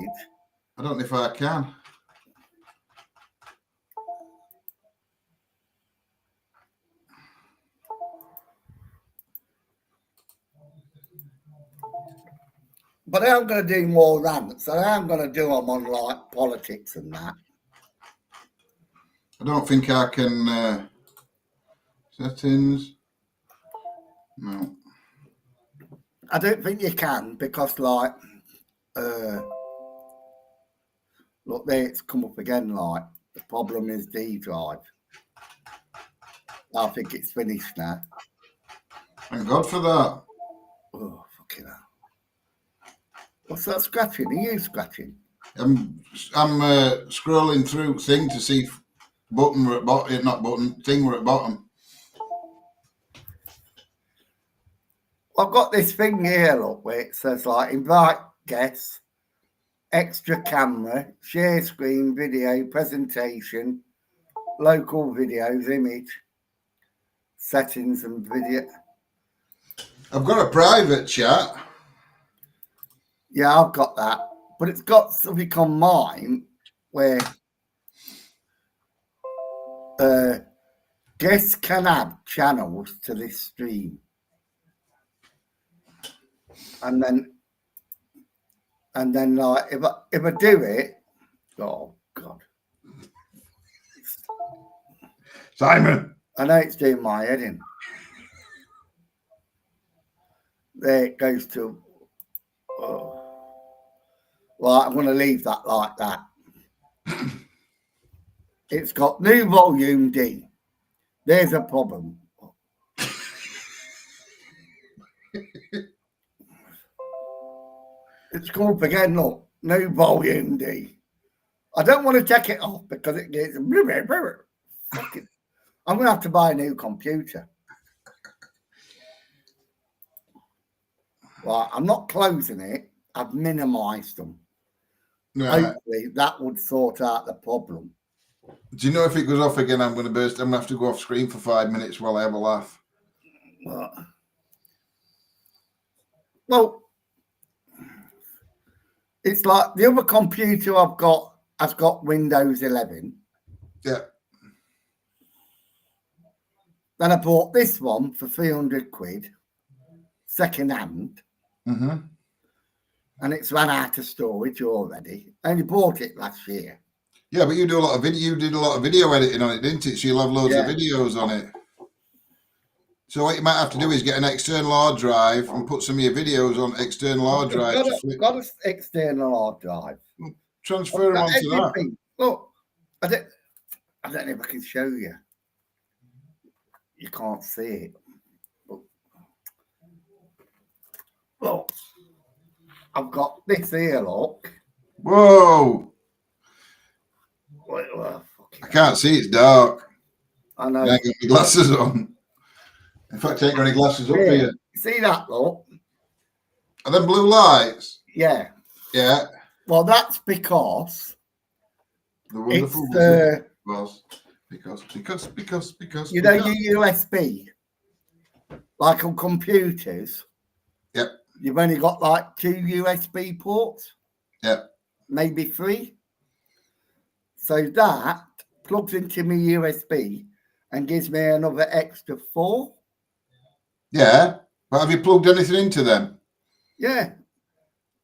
I don't know if I can. But I am going to do more rants. I am going to do them on like politics and that. I don't think I can. Settings. No. I don't think you can because like, look there, it's come up again like, the problem is D drive. I think it's finished now. Thank God for that. Oh, fucking hell. What's that scratching? Are you scratching? I'm scrolling through thing to see button were at bottom, not button, thing were at bottom. I've got this thing here, look, where it says like invite guests, extra camera, share screen, video, presentation, local videos, image, settings and video. I've got a private chat. Yeah, I've got that. But it's got something on mine where guests can add channels to this stream. And then like if I do it, oh God. Simon. I know it's doing my head in. There it goes to well, I'm gonna leave that like that. It's got new volume D. There's a problem. It's come up again, look, new volume D. I don't want to take it off because it gets fucking. I'm gonna have to buy a new computer. Well, I'm not closing it, I've minimized them. Right. Hopefully that would sort out the problem. Do you know if it goes off again, I'm going to burst. I'm going to have to go off screen for 5 minutes while I have a laugh. Well, it's like the other computer I've got has got Windows 11. Yeah. Then I bought this one for 300 quid, second hand. Mm-hmm. And it's run out of storage already. I only bought it last year. Yeah, but you do a lot of video. You did a lot of video editing on it, didn't it? So you'll have loads of Yeah. videos on it. So what you might have to do is get an external hard drive and put some of your videos on external hard drive. Got an external hard drive. Transfer them onto that. Everything. Look, I don't know if I can show you. You can't see it. Look, I've got this here, look. Whoa! Wait, well, I can't see. It's dark. I know. I ain't got my glasses on. In fact, I ain't got any glasses up here. See that, look? Are them blue lights? Yeah. Yeah. Well, that's because The wonderful because you know your USB, like on computers. Yep. You've only got like 2 USB ports. Yep. Maybe 3. So that plugs into my USB and gives me another extra 4. Yeah, but have you plugged anything into them? Yeah.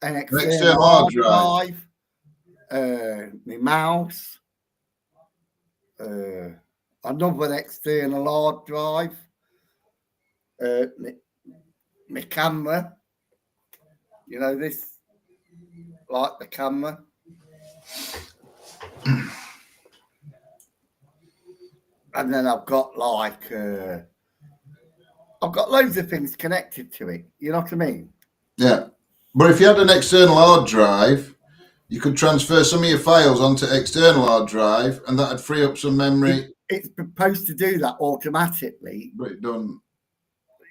An external hard drive. My mouse. Another external hard drive. My camera. You know this, like the camera. And then I've got like I've got loads of things connected to it. You know what I mean? Yeah. But if you had an external hard drive, you could transfer some of your files onto external hard drive and that'd free up some memory. It's supposed to do that automatically. But it don't.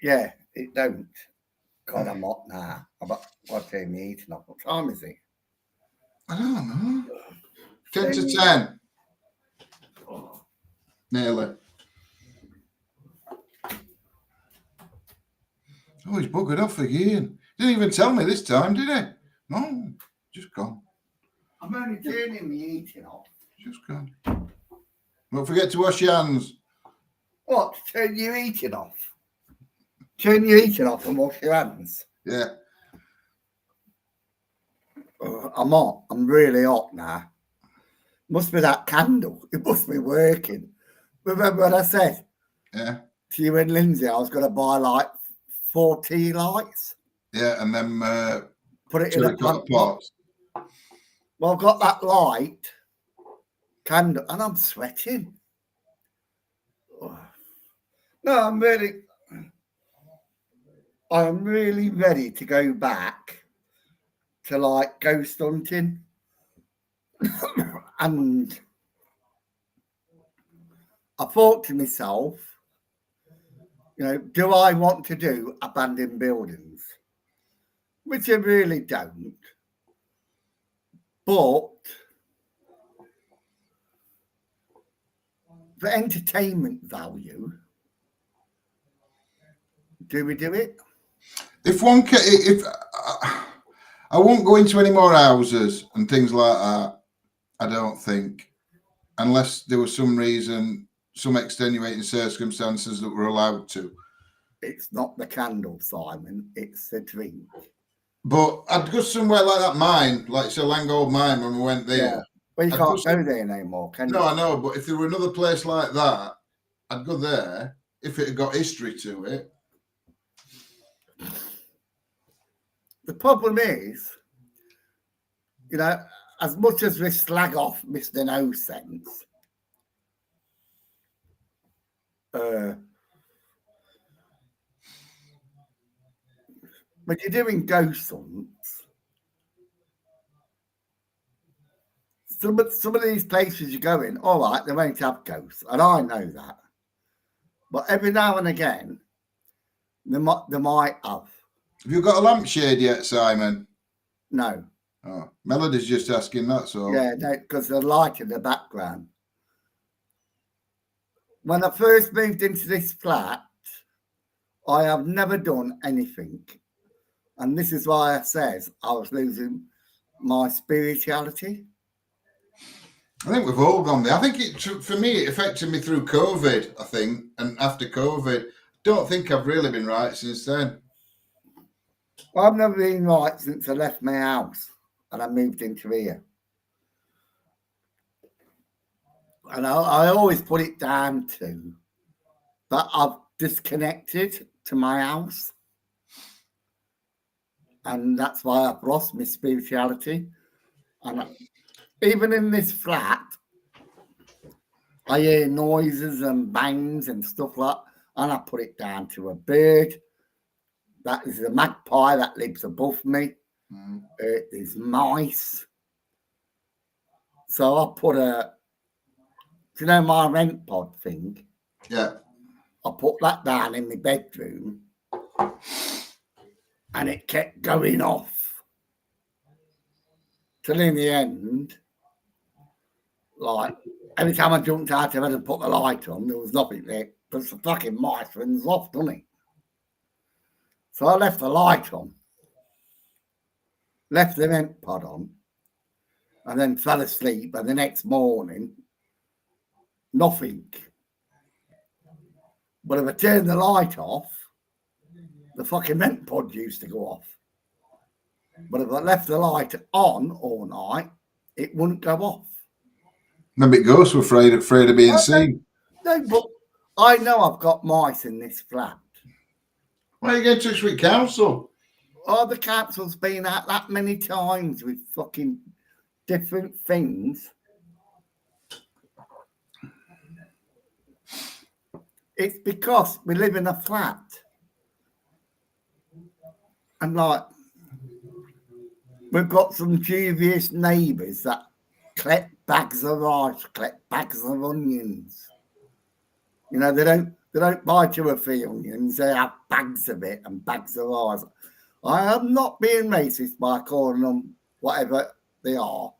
Yeah, it don't. God, I'm hot now. I've got to turn the heating off. What time is it? I don't know. 10 to 10. Nearly. Oh, he's buggered off again. Didn't even tell me this time, did he? No, just gone. I'm only turning the heating off. Just gone. Don't forget to wash your hands. What? Turn your heating off? Turn your heating off and wash your hands? Yeah. I'm hot. I'm really hot now. Must be that candle. It must be working. Remember what I said? Yeah. To you and Lindsay, I was going to buy like 4 tea lights. Yeah, and then put it in a plant pot. pot. Well, I've got that light candle and I'm sweating. No, I'm really ready to go back to like ghost hunting. And I thought to myself, you know, do I want to do abandoned buildings? Which I really don't. But for entertainment value, do we do it? If one can, if I won't go into any more houses and things like that, I don't think, unless there was some reason, some extenuating circumstances that were allowed to. It's not the candle, Simon. It's the drink. But I'd go somewhere like that mine, like it's a Langold mine when we went there. Yeah. Well, you I'd can't go go there no more, can you? No, I know, but if there were another place like that, I'd go there if it had got history to it. The problem is, you know, as much as we slag off Mr. No Sense, when you're doing ghost hunts, some of these places you go in, all right, they won't have ghosts, and I know that. But every now and again, they might have. Have you got a lampshade yet, Simon? No. Oh, Melody's just asking that, so. Yeah, no, because the light in the background. When I first moved into this flat, I have never done anything. And this is why I says I was losing my spirituality. I think we've all gone there. I think for me, it affected me through COVID, I think. And after COVID, don't think I've really been right since then. I've never been right since I left my house and I moved into here. And I always put it down to that I've disconnected to my house. And that's why I've lost my spirituality. And even in this flat, I hear noises and bangs and stuff like that. And I put it down to a bird. That is a magpie that lives above me. There's mice. So I put do you know my rent pod thing? Yeah. I put that down in my bedroom and it kept going off. Till in the end, like, every time I jumped out of bed and put the light on, there was nothing there. Because the fucking mice were in the loft, didn't it? So I left the light on, left the vent pod on, and then fell asleep. And the next morning, nothing. But if I turned the light off, the fucking vent pod used to go off. But if I left the light on all night, it wouldn't go off. Maybe ghosts were afraid of being seen. No, but I know I've got mice in this flat. Why are you getting in touch with council? Oh, the council's been out that many times with fucking different things. It's because we live in a flat. And like, we've got some dubious neighbours that collect bags of rice, collect bags of onions. You know, they don't buy 2 or 3 onions, they have bags of it and bags of rice. I am not being racist by calling them whatever they are.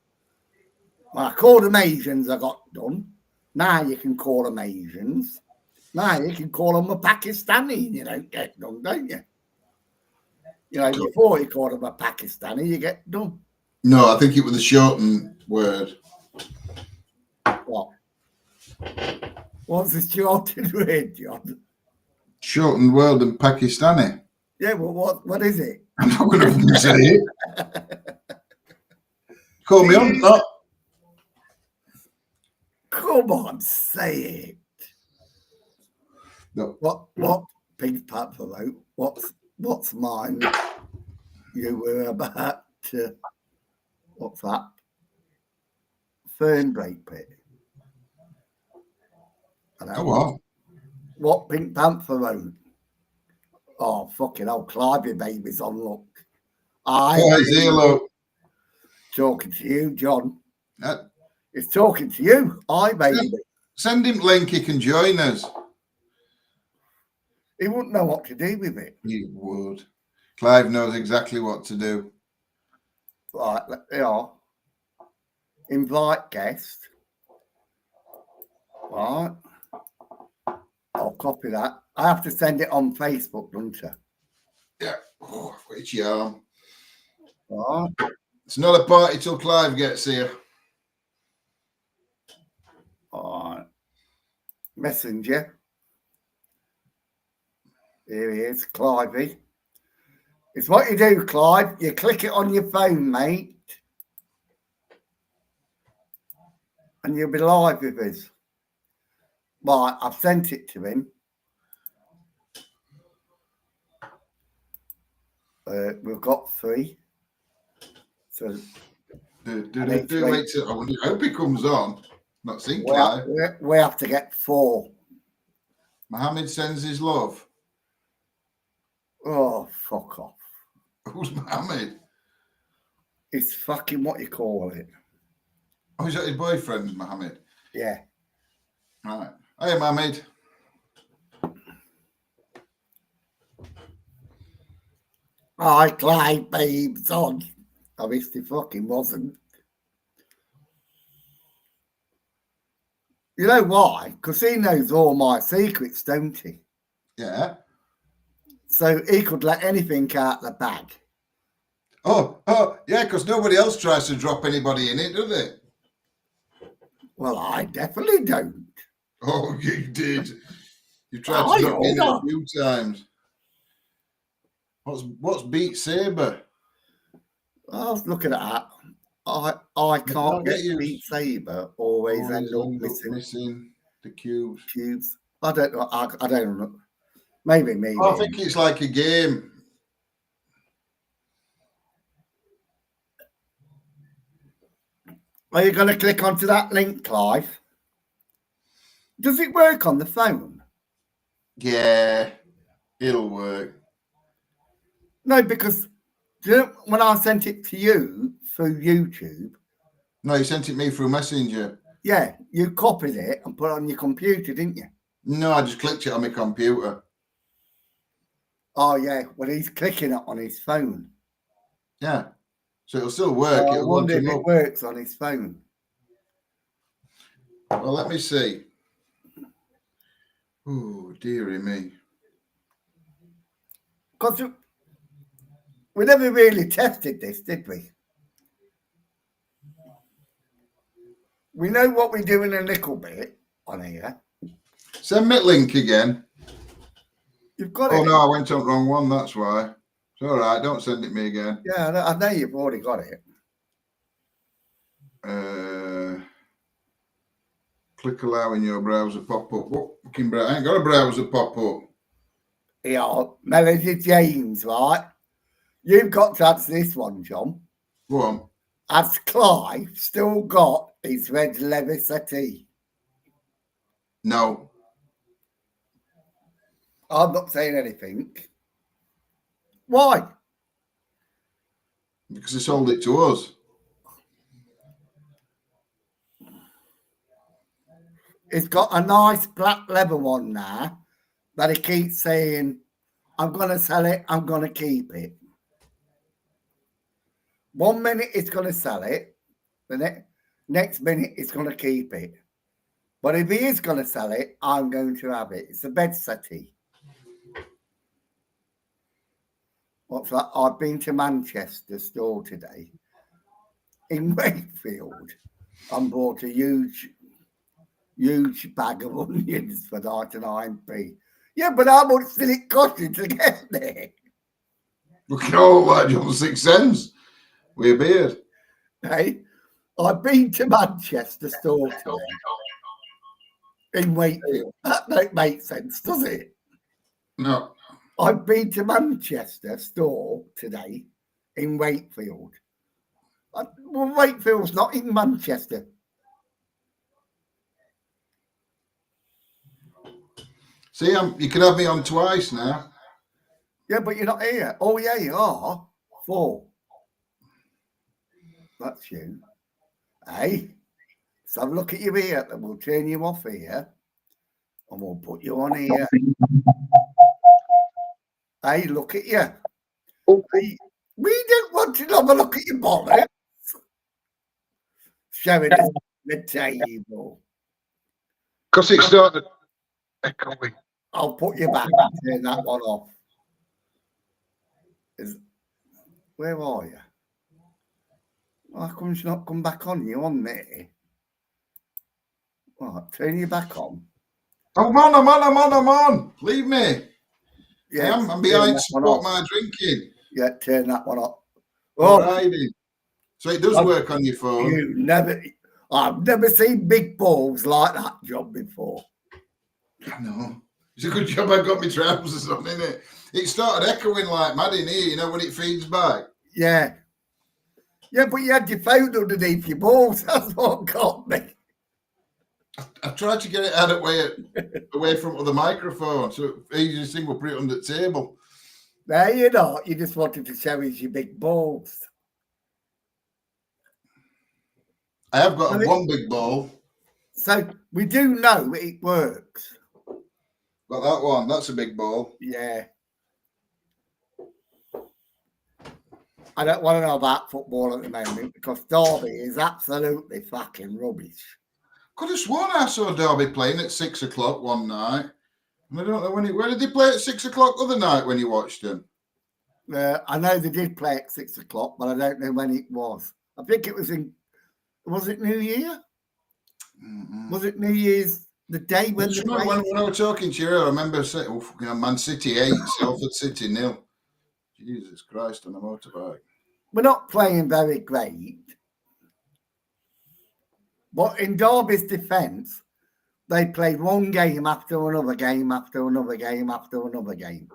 When I called them Asians, I got done. Now you can call them Asians. Now you can call them a Pakistani and you don't get done, don't you? You know, before you call them a Pakistani, you get done. No, I think it was the shortened word. What? What's the shortened word, John? Shortened word and Pakistani. Yeah, well, what is it? I'm not going to say it. Call me on that. Come on, say it. No. What Pink Panther wrote? What's mine? You were about to, what's that? Fern break pit. Oh, wow. What Pink Panther wrote? Oh, fucking hell, Clive, baby's on, look. Look. Talking to you, John. It's talking to you. Baby. Send him link. He can join us. He wouldn't know what to do with it. He would. Clive knows exactly what to do. Right, invite guest. Right. I'll copy that. I have to send it on Facebook, don't I? Yeah. Oh, which yarn. Right. It's not a party till Clive gets here. Right. Messenger. Here he is, Clivey. It's what you do, Clive. You click it on your phone, mate. And you'll be live with us. Right, I've sent it to him. We've got 3. So Wait till, I hope he comes on. Not seen we Clive. we have to get 4. Mohammed sends his love. Oh, fuck off. Who's Mohammed? It's fucking what you call it. Oh, is that his boyfriend, Mohammed? Yeah. Right. Hey, Mohammed. I Clive, babes on. I wish he fucking wasn't. You know why? Because he knows all my secrets, don't he? Yeah. So he could let anything out the bag. Oh, yeah, because nobody else tries to drop anybody in it, do they? Well, I definitely don't. Oh, you did. You tried to drop me in a few times. What's Beat Saber? I was looking at that. I can't get you. Beat Saber. Always end up missing the cubes. I don't know. I don't know. Maybe me. I think it's like a game. Are you going to click onto that link, Clive? Does it work on the phone? Yeah, it'll work. No, because when I sent it to you through YouTube. No, you sent it me through Messenger. Yeah, you copied it and put it on your computer, didn't you? No, I just clicked it on my computer. Oh, yeah. Well, he's clicking it on his phone. Yeah. So it'll still work. I wonder if it works on his phone. Well, let me see. Oh, dearie me. Because we never really tested this, did we? We know what we're doing a little bit on here. Send me link again. You've got it. Oh, no, I went on the wrong one. That's why. It's all right. Don't send it me again. Yeah, I know you've already got it. Click allow in your browser pop up. What fucking browser? I ain't got a browser pop up. Yeah, Melody James, right? You've got to answer this one, John. Go on. Has Clive still got his red leather settee? No. I'm not saying anything. Why? Because he sold it to us. It's got a nice black leather one now that he keeps saying, I'm going to sell it, I'm going to keep it. 1 minute it's going to sell it, the next minute it's going to keep it. But if he is going to sell it, I'm going to have it. It's a bed settee. What's that? I've been to Manchester store today in Wakefield and bought a huge bag of onions for 99p. Yeah, but how much did it cost you to get there? We can all watch on 6 cents. We're beard. Hey, I've been to Manchester store today in Wakefield. That don't make sense, does it? No. I've been to Manchester store today in Wakefield. Well, Wakefield's not in Manchester. See, you can have me on twice now. Yeah, but you're not here. Oh, yeah, you are. 4. That's you. Hey, So look at you here, and we'll turn you off here, and we'll put you on here. Hey, look at you. Hey, we don't want to have a look at your bollocks. Showing us the table. Because it started echoing. I'll put you back and turn that one off. Where are you? How come it's not come back on? You on there? Right, turn you back on. I'm on. Leave me. Yeah, I'm behind support my drinking. Yeah, turn that one off. Oh, Oh, riding. So it does work on your phone. I've never seen big balls like that job before. I know. It's a good job I got my trousers on, innit? It started echoing like mad in here, you know, when it feeds back. Yeah. Yeah, but you had your phone underneath your balls. That's what got me. I tried to get it out of away from the microphone, so the easiest thing was put it on the table. No, you're not. You just wanted to show us your big balls. I have got one big ball. So we do know it works. Got that one. That's a big ball. Yeah. I don't want to know about football at the moment because Derby is absolutely fucking rubbish. Could have sworn I saw Derby playing at 6 o'clock one night. I don't know where did they play at 6 o'clock the other night when you watched them? I know they did play at 6 o'clock, but I don't know when it was. I think it was was it New Year? Mm-hmm. Was it New Year's the day when they played? When I was talking to you, I remember saying, Man City 8, Salford City 0. Jesus Christ, on a motorbike. We're not playing very great. But in Derby's defence, they played one game after another game after another game after another game.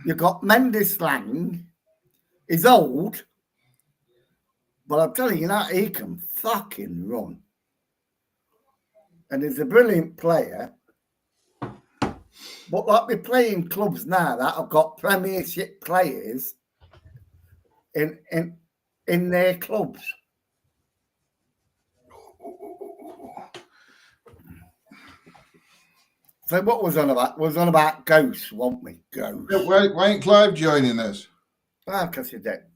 You've got Mendes Slang. He's old, but I'm telling you that he can fucking run. And he's a brilliant player. But like we're playing clubs now that have got Premiership players in their clubs. So what was on about? Was on about ghosts, won't we? Ghosts. Why ain't Clive joining us? Ah, because you're dead.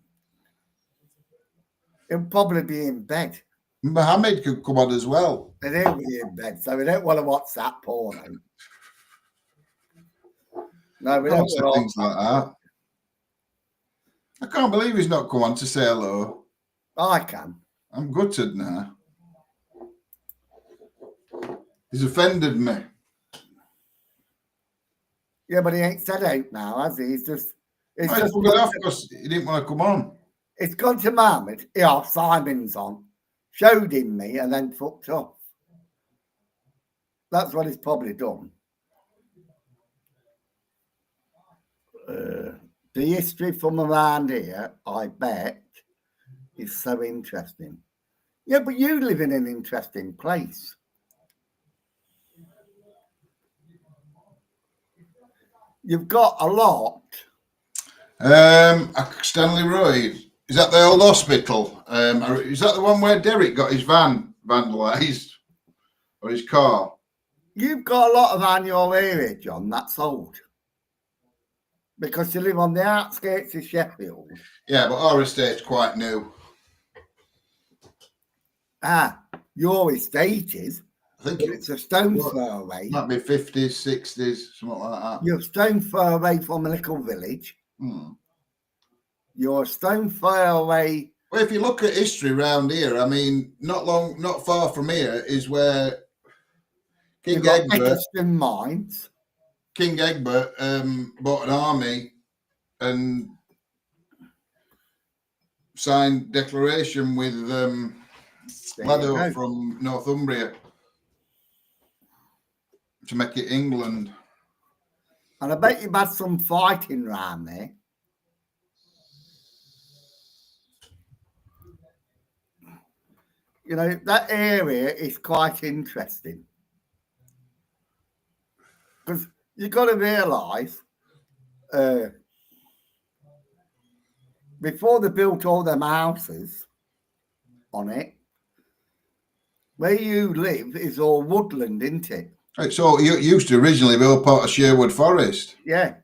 He'll probably be in bed. Mohammed could come on as well. And he'll be in bed, so we don't want to watch that porno. No, we don't want things like that. I can't believe he's not come on to say hello. I can. I'm gutted now. He's offended me. Yeah, but he ain't said out now, has he? He's just... He took it off because he didn't want to come on. It's gone to Mohammed. Yeah, Simon's on. Showed him me and then fucked off. That's what he's probably done. The history from around here, I bet, is so interesting. Yeah, but you live in an interesting place. You've got a lot. Stanley Road. Is that the old hospital? Is that the one where Derek got his van vandalised? Or his car? You've got a lot of annual area, John, that's old. Because you live on the outskirts of Sheffield. Yeah, but our estate's quite new. Ah, your estate is. I think it's a stone's throw away. Might be 50s, 60s, something like that. You're a stone's throw away from a little village. You're a stone's throw away. Well, if you look at history around here, I mean, not far from here is where King Egbert bought an army and signed declaration with Lado from Northumbria to make it England. And I bet you've had some fighting around there. You know, that area is quite interesting. Because you've got to realise the before they built all them houses on it, where you live is all woodland, isn't it? It's all, it used to originally be all part of Sherwood Forest. Yeah.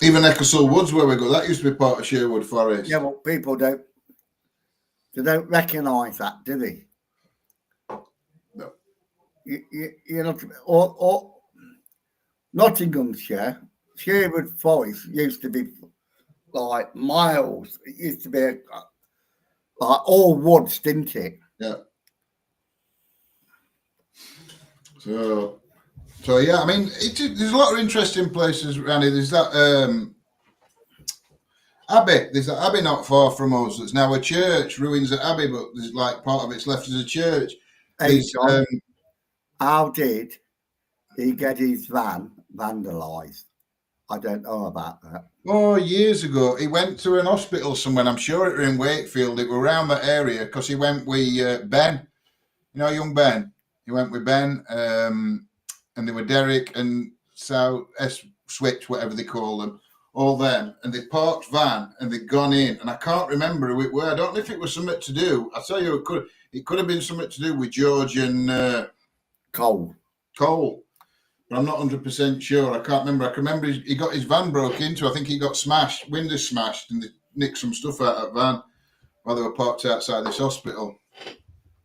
Even Ecclesall Woods, where we go, that used to be part of Sherwood Forest. Yeah, but people don't recognise that, do they? No. You know, or Nottinghamshire, Sherwood Forest used to be like miles. It used to be like all woods, didn't it? Yeah. So yeah, I mean, there's a lot of interesting places around here. There's that Abbey. There's that Abbey not far from us. It's now a church. Ruins at Abbey, but there's like part of it's left as a church. Hey, John, how did he get his van vandalised? I don't know about that. Oh, years ago, he went to an hospital somewhere. I'm sure it was in Wakefield. It was around that area because he went with Ben. You know, young Ben. He went with Ben, and they were Derek and Switch, whatever they call them, all them. And they parked van and they'd gone in. And I can't remember who it were. I don't know if it was something to do. I tell you, it could have been something to do with George and Cole. But I'm not 100% sure. I can't remember. I can remember he got his van broke into. I think he got smashed, windows smashed, and they nicked some stuff out of that van while they were parked outside this hospital.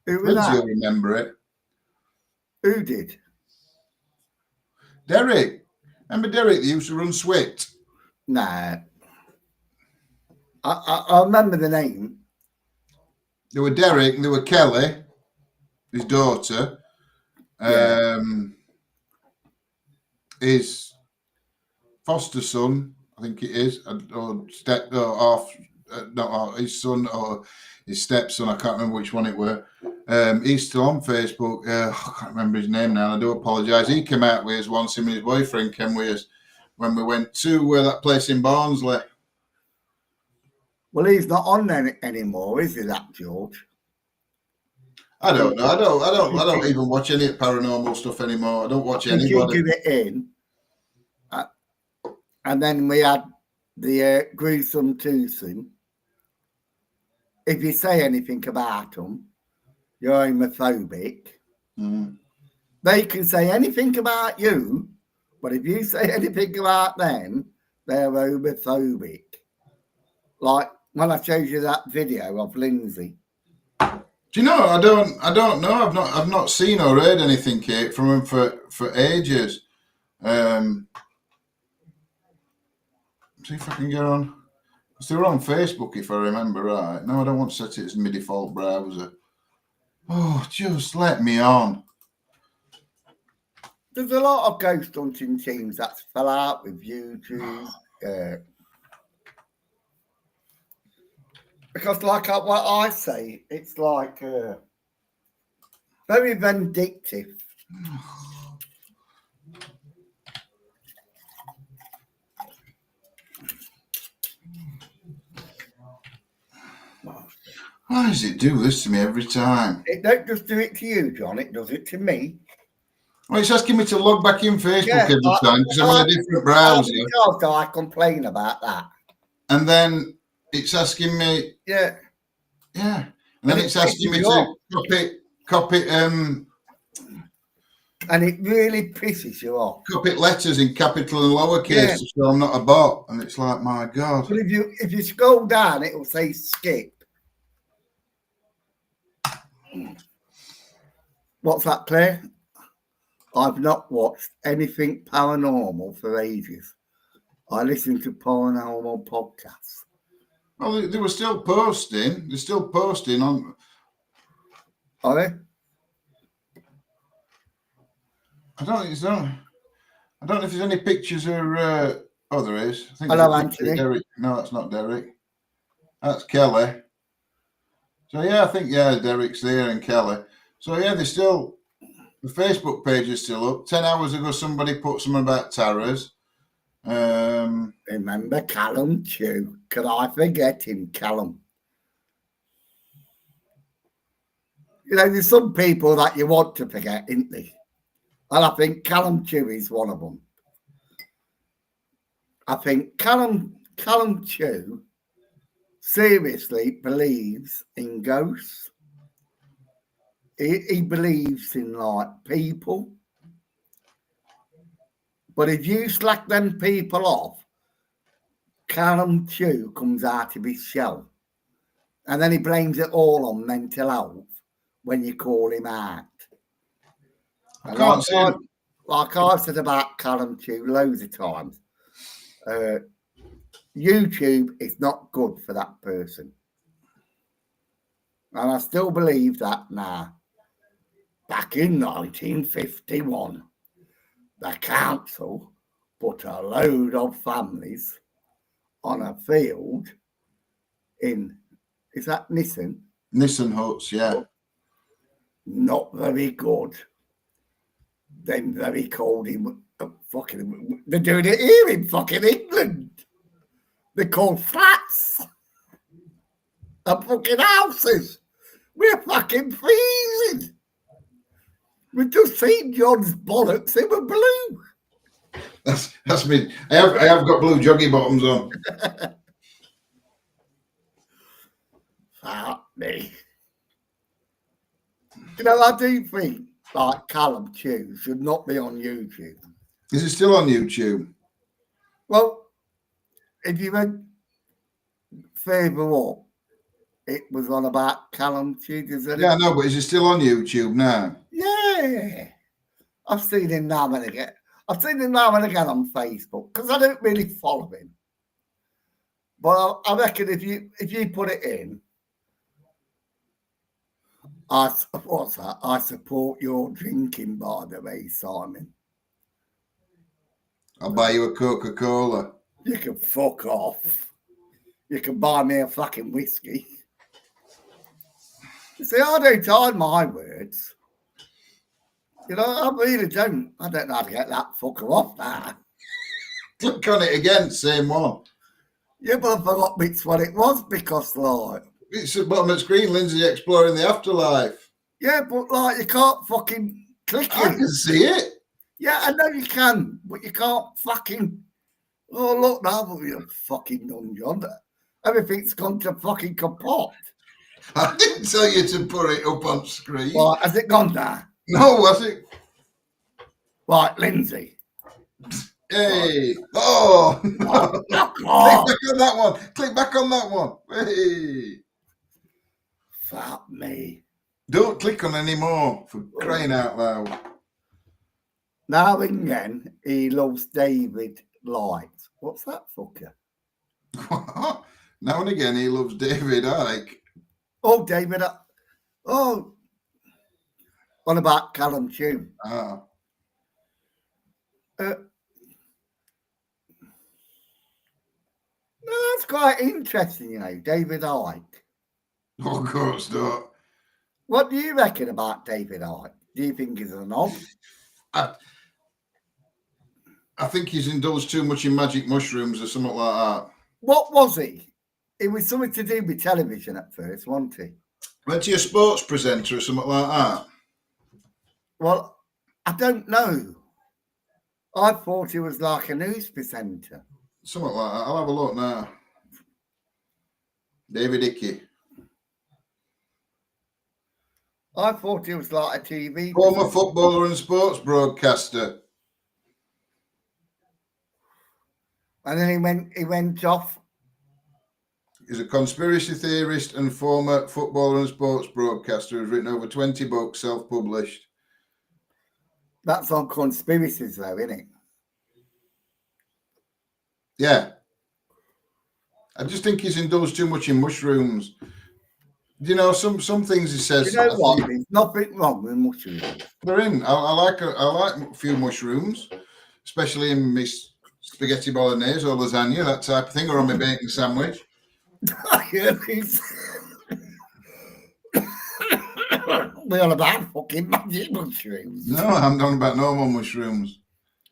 Who was Lindsay that? will remember it. Who did? Derek. Remember Derek that used to run Swift? Nah. I remember the name. There were Derek and there were Kelly, his daughter. Yeah. His foster son, I think it is, or his son or his stepson. I can't remember which one it were. He's still on Facebook. I can't remember his name now. I do apologise. He came out with us once. Him and his boyfriend came with us when we went to that place in Barnsley. Well, he's not on there anymore, is he? That George? I don't know. I don't even watch any paranormal stuff anymore. I don't watch anybody. Give it in. And then we had the gruesome twosome. If you say anything about them, you're homophobic. Mm. They can say anything about you, but if you say anything about them, they're homophobic. Like when I showed you that video of Lindsay. Do you know? I don't know. I've not seen or heard anything, Kate, from him for ages. See if I can get on. Because they were on Facebook, if I remember right. No, I don't want to set it as my default browser. Oh, just let me on. There's a lot of ghost hunting teams that fell out with YouTube. Because like what I say, it's like very vindictive. Why does it do this to me every time? It don't just do it to you, John. It does it to me. Well, it's asking me to log back in Facebook every time because I'm on a different browser. So I complain about that. And then it's asking me... Yeah. Yeah. And then it's asking me to copy and it really pisses you off. Copy letters in capital and lowercase to show I'm not a bot. And it's like, my God. But if you scroll down, it will say skip. What's that, Claire? I've not watched anything paranormal for ages. I listen to paranormal podcasts. Well, they were still posting. They're still posting on. Are they? I don't know if there's any pictures or. Oh, there is. I think Hello, Anthony. Derek. No, that's not Derek. That's Kelly. So yeah, I think Derek's there and Kelly. So yeah, they're still. The Facebook page is still up. 10 hours ago, somebody put something about terrors. Remember Callum too? Could I forget him, Callum? You know, there's some people that you want to forget, isn't there? And I think Callum Chew is one of them. I think Callum Chew seriously believes in ghosts. He believes in like people. But if you slack them people off, Callum Chew comes out of his shell. And then he blames it all on mental health when you call him out. I can't see him. Like I've said about Callum Chew loads of times, YouTube is not good for that person. And I still believe that now. Back in 1951, the council put a load of families on a field in, is that Nissan? Nissan huts, yeah. Not very good. Then very cold in fucking, they're doing it here in fucking England. They're called flats and fucking houses. We're fucking freezing. We've just seen John's bollocks, they were blue. That's me. I have got blue joggy bottoms on. Fuck me. You know, I do think like Callum Chew should not be on YouTube. Is it still on YouTube? Well, if you went further up, it was on about Callum Chew. Yeah, I know, but is it still on YouTube now? Yeah. I've seen him now and again. I've seen him now and again on Facebook because I don't really follow him. But I reckon if you put it in, what's that? I support your drinking, by the way, Simon. I'll buy you a Coca-Cola. You can fuck off. You can buy me a fucking whiskey. You see, I don't hide my words. You know, I really don't. I don't know how to get that fucker off now. Click on it again, same one. Yeah, but I forgot which one it was because, like... It's at the bottom of the screen, Lindsay exploring the afterlife. Yeah, but, like, you can't fucking click I it. can see it. Yeah, I know you can, but you can't fucking... Oh, look now, what you're fucking done, John. Everything's gone to fucking kaput. I didn't tell you to put it up on screen. Right, has it gone now? No, was it? Right, Lindsay. Hey. Oh. Oh, fuck Click off. back on that one. Click back on that one. Hey. Fuck me. Don't click on any more, for crying out loud. Now and again, he loves David Light. What's that fucker? Now and again, he loves David Icke. Oh, David. Oh. What about Callum Chew? Ah. No, that's quite interesting, you know, David Icke. Oh, of course not. What do you reckon about David Icke? Do you think he's a knob? I think he's indulged too much in magic mushrooms or something like that. What was he? It was something to do with television at first, wasn't he? Went to a sports presenter or something like that. Well, I don't know. I thought he was like a news presenter. Something like that. I'll have a look now. David Icke. I thought he was like a TV Former presenter. footballer and sports broadcaster. And then he went off. He's a conspiracy theorist and former footballer and sports broadcaster who's written over 20 books, self-published. That's on conspiracies, though, isn't it? Yeah. I just think he's indulged too much in mushrooms. You know, some things he says. You know what? There's nothing wrong with mushrooms. They're in. I like a few mushrooms, especially in my spaghetti bolognese or lasagna, that type of thing, or on my bacon sandwich. We're on about fucking magic mushrooms. No, I'm on about normal mushrooms.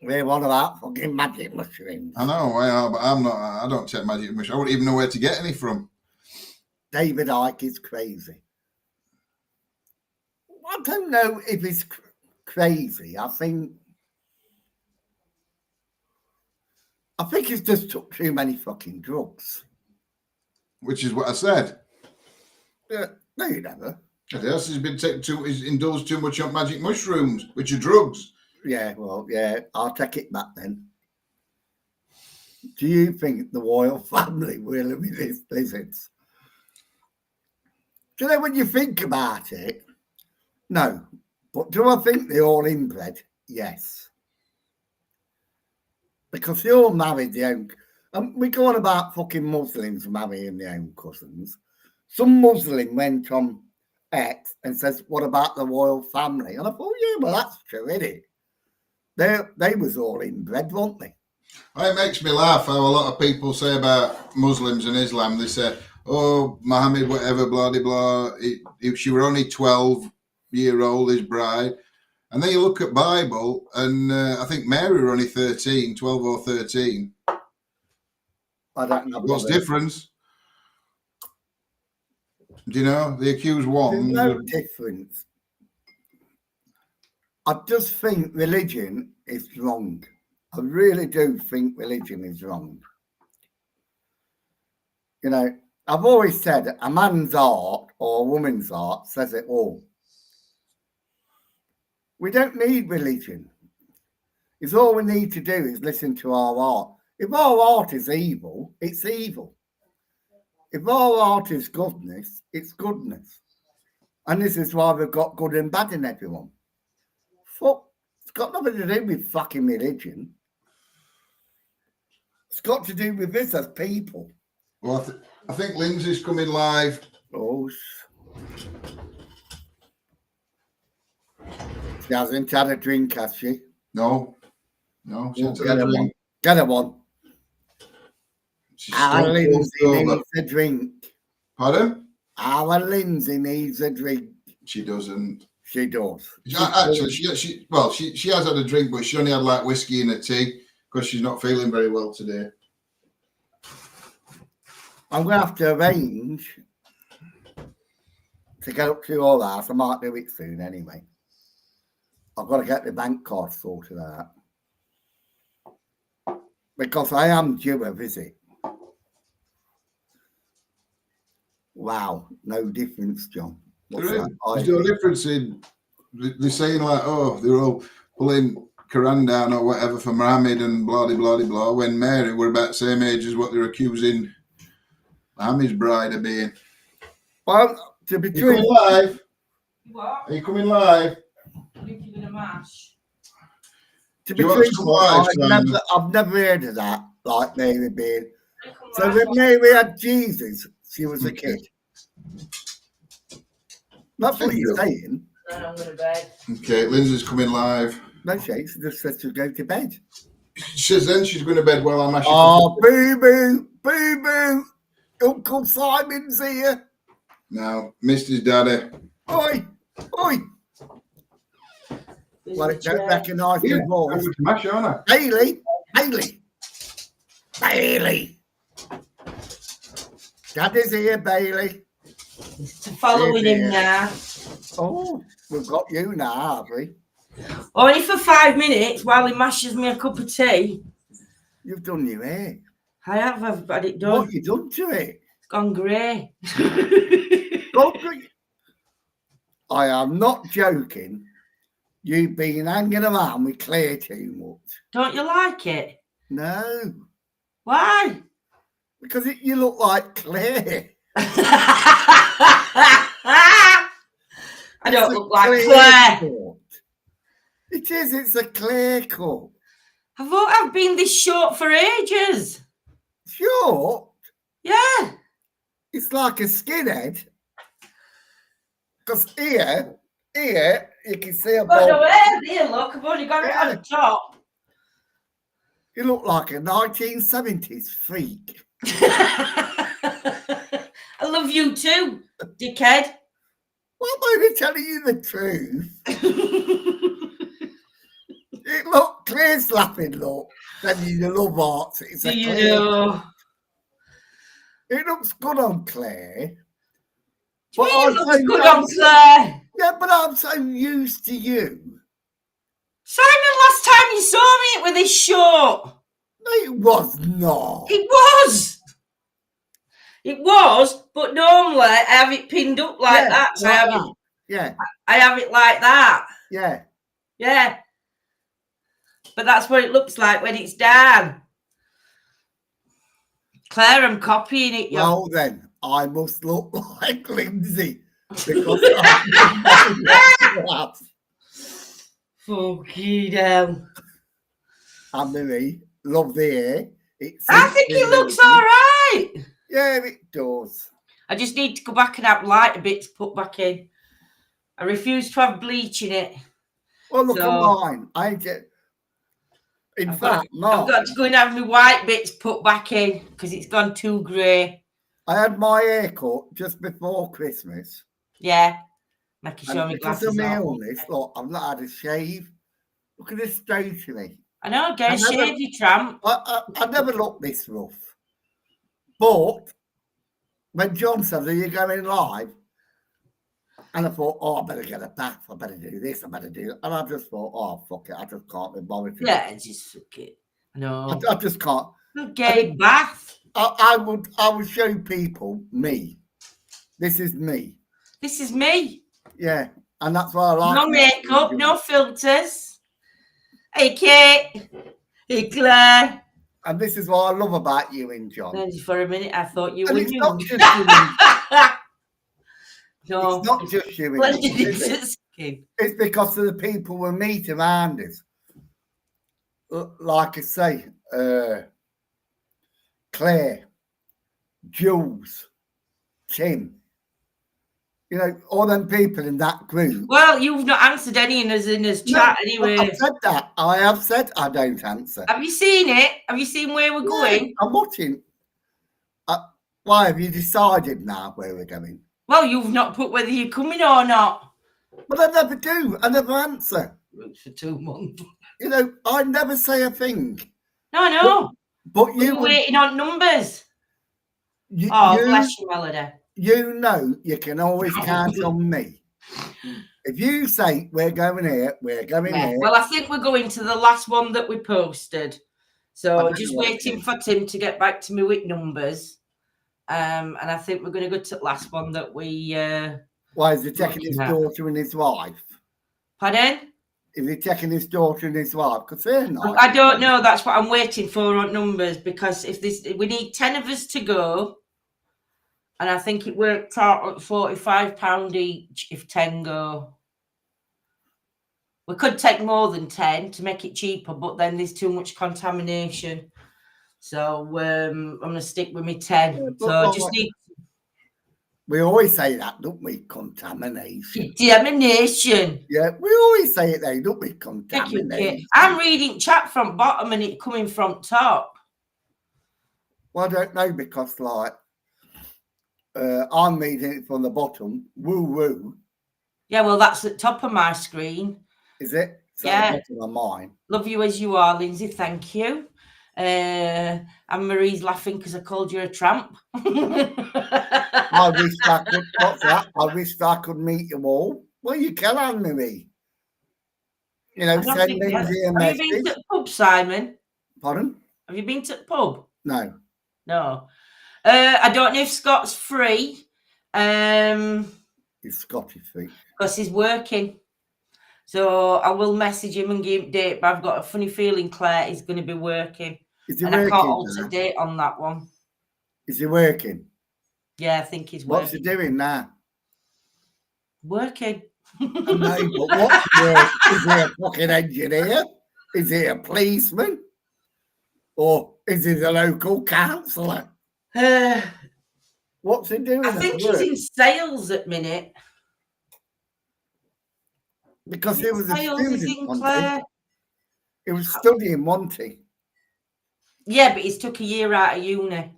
We're on about fucking magic mushrooms. I know, but I'm not. I don't take magic mushrooms. I wouldn't even know where to get any from. David Icke is crazy. I don't know if he's crazy. I think I think he's just took too many fucking drugs. Which is what I said. Yeah, no, you never. Else he's been he's indulged too much on magic mushrooms, which are drugs. Yeah, well, yeah, I'll take it back then. Do you think the royal family will be these lizards? Do you know when you think about it? No. But do I think they're all inbred? Yes. Because they all married their own. We go on about fucking Muslims marrying their own cousins. Some Muslim went on X and says, what about the royal family? And I thought, yeah, well, that's true, isn't it? They was all inbred, weren't they? It makes me laugh how a lot of people say about Muslims and Islam. They say, oh, Muhammad, whatever, blah, blah, blah. She were only 12-year-old, his bride. And then you look at Bible, and I think Mary were only 13, 12 or 13. I don't know. What's the difference? Do you know? They accuse one. There's no difference. I just think religion is wrong. I really do think religion is wrong. You know, I've always said a man's art or a woman's art says it all. We don't need religion. It's all we need to do is listen to our art. If our art is evil, it's evil. If our art is goodness, it's goodness. And this is why we've got good and bad in everyone. Fuck, it's got nothing to do with fucking religion. It's got to do with us as people. Well, I think Lindsay's coming live. Oh, she hasn't had a drink, has she? No, she hasn't had a drink. Get her one. She's Our still Lindsay over. needs a drink. Pardon? Our Lindsay needs a drink. She doesn't. She does. Actually, she has had a drink, but she only had like whiskey and a tea because she's not feeling very well today. I'm going to have to arrange to get up to your house. I might do it soon anyway. I've got to get the bank card sorted out. Because I am due a visit. Wow, no difference, John. There's no difference in, they're saying like, oh, they're all pulling Quran down or whatever for Muhammad and blah, blah, blah, blah, when Mary were about the same age as what they're accusing Muhammad's bride of being. Well, to be true. Live? What? Are you coming live? Drinking a mash. To be truthful, I've never heard of that, like Mary being. So when Mary had Jesus, she was a kid. That's what you're saying. Then I'm going to bed. Okay, Lindsay's coming live. No, she just said to go to bed. She says then she's going to bed while I'm actually. Oh, boo-boo, boo-boo. Uncle Simon's here. Now, Mr. Daddy. Oi, oi. Well, it don't recognise your voice. Smash, aren't I? Bailey. Daddy's here, Bailey. Following him now. Oh, we've got you now, have we? Only for 5 minutes while he mashes me a cup of tea. You've done your hair. I have, I've had it done. What have you done to it? It's gone grey. I am not joking. You've been hanging around with Claire too much. Don't you like it? No. Why? Because you look like Claire. I don't look like Claire. Cut. It is, it's a Claire cut. I've been this short for ages. Short? Yeah. It's like a skinhead. Because here, you can see a But bald. no hair there, look, I've only got it on the top. You look like a 1970s freak. I love you too, dickhead. Well, I'm only telling you the truth. Look, Claire's laughing, look. Then you love arts. It's a You Claire. know. It looks good on Claire. But I'm looks so good on Claire. Yeah, but I'm so used to you. Simon, last time you saw me, it with this short. It was not. It was. It was, but normally I have it pinned up like Yeah, that. So like I have that. it. Yeah, I have it like that. yeah. Yeah. But that's what it looks like when it's down. Claire, I'm copying it, yo. Well, then I must look like Lindsay because I'm Fucking hell. Anne-Marie, love the hair. I think it looks all right. Yeah, it does. I just need to go back and have lighter bits put back in. I refuse to have bleach in it. Well, look So- at mine. I get. In I've fact, got mine. to go and have my white bits put back in because it's gone too grey. I had my hair cut just before Christmas. Yeah. Make you show And me because glasses of my off. illness, look, I've not had a shave. Look at this straight to me. I know, get a I never- shave, you tramp. I never looked this rough. But when John said, "Are you going live?" And I thought, "Oh, I better get a bath. I better do this. I better do that." And I just thought, "Oh, fuck it. I just can't be bothered." Yeah, just fuck it. No. I just can't. Okay, bath. I would show people me. This is me. This is me. Yeah. And that's why I like No it. makeup, no filters. Hey, Kate. Hey, Claire. And this is what I love about you and John. And for a minute, I thought you And were it's you. not just you and No, it's not just you and blended John, is into it? the skin. It's because of the people we meet around us. Like I say, Claire, Jules, Tim. You know, all them people in that group. Well, you've not answered any in his chat anyway. I've said that. I have said I don't answer. Have you seen it? Have you seen where we're going? I'm watching. Why have you decided now where we're going? Well, you've not put whether you're coming or not. But I never do. I never answer. For 2 months. You know, I never say a thing. No. But You're waiting on numbers. Oh, bless you, Melody. You know you can always count on me. If you say we're going here, we're going Yeah. here. Well, I think we're going to the last one that we posted. So I just know waiting for Tim to get back to me with numbers. And I think we're going to go to the last one that we... Why is he taking his daughter and his wife? Pardon? Is he taking his daughter and his wife? Because they're not. I don't know. That's what I'm waiting for on numbers, because if we need 10 of us to go, and I think it worked out at £45 each if 10 go. We could take more than 10 to make it cheaper, but then there's too much contamination. So I'm going to stick with me 10. So I just need... We always say that, don't we? Contamination. Contamination. Yeah, we always say it though, don't we? Thank you, Contamination. Kit. I'm reading chat from bottom and it coming from top. Well, I don't know, because like I'm reading it from the bottom. Woo woo. Yeah, well, that's at top of my screen. Is it? So Yeah. the bottom of mine. Love you as you are, Lindsay. Thank you. And Marie's laughing because I called you a tramp. I wish I could. What's that? I wish I could meet you all. Well, you can, Anne-Marie. You know, send Lindsay a Have you been message. to the pub, Simon? Pardon? Have you been to the pub? No. No. I don't know if Scott's free. It's Scottish feet. Because he's working. So I will message him and give him date, but I've got a funny feeling Claire is going to be working. Is he And I working? can't alter now? date on that one. Is he working? Yeah, I think he's What's he working. doing now? Working. I know, but what's work? Is he a fucking engineer? Is he a policeman? Or is he the local councillor? What's he doing? I at think he's work? in sales at minute. Because he was a Sales is student, in wasn't Claire. he? He was studying, wasn't he? Yeah, but he's took a year out of uni.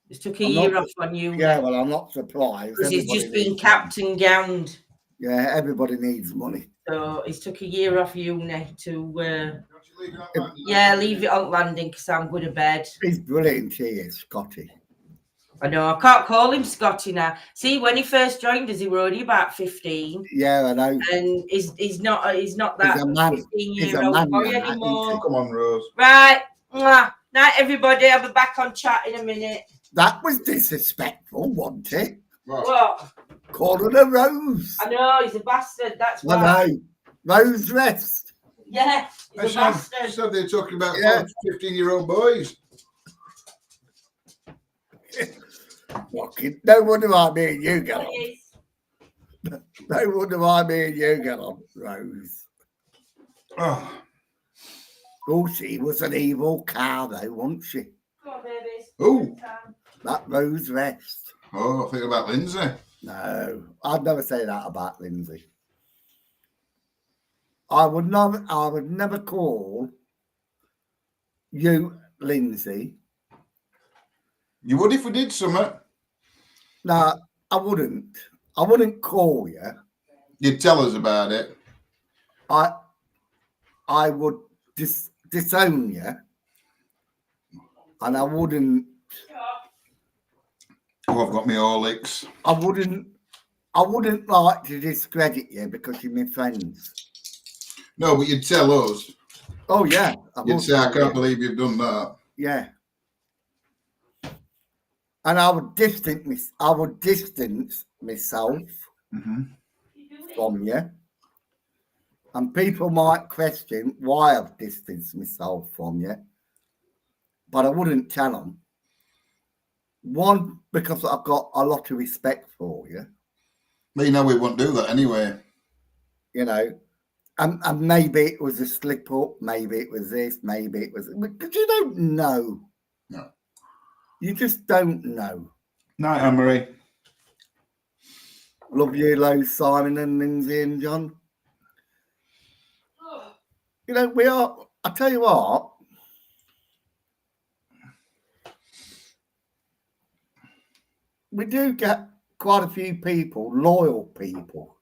He's took a I'm year not- off on uni. Yeah, well, I'm not surprised. Because he's Everybody just been needs capped and gowned. money. Yeah, everybody needs money. So he's took a year off uni to, yeah, leave it on landing because I'm going to bed. He's brilliant, he is, Scotty. I know, I can't call him Scotty now. See, when he first joined us, he were only about 15. Yeah, I know. And he's not that He's a man. 15-year-old boy now, anymore. Come on, Rose. Right. Mwah. Night, everybody. I'll be back on chat in a minute. That was disrespectful, wasn't it? What? Calling her Rose. I know, he's a bastard. That's why. I know. Rose Rest. Yeah, he's a bastard. So they're talking about Yeah. 15-year-old boys. Fucking, no wonder why me and you get on. It is. No wonder why me and you get on, Rose. Oh, Oh, she was an evil cow, though, wasn't she? Come on, babies. Ooh. That Rose Rest. I think about Lindsay. No, I'd never say that about Lindsay. I would never call you Lindsay. You would if we did something. No, I wouldn't. I wouldn't call you. You'd tell us about it. I would disown you, and I wouldn't. Oh, I've got my Horlicks. I wouldn't like to discredit you because you're my friends. No, but you'd tell us. Oh yeah, You'd say, I can't believe you've done that. Yeah, and I would distance myself from you, and people might question why I've distanced myself from you, but I wouldn't tell them. One, because I've got a lot of respect for you. Well, you know, we won't do that anyway. You know, and maybe it was a slip up, maybe it was this, maybe it was, because you don't know. No. You just don't know. Night, Anne-Marie. Love you, Lowe, Simon and Lindsay and John. You know, I tell you what, we do get quite a few people, loyal people.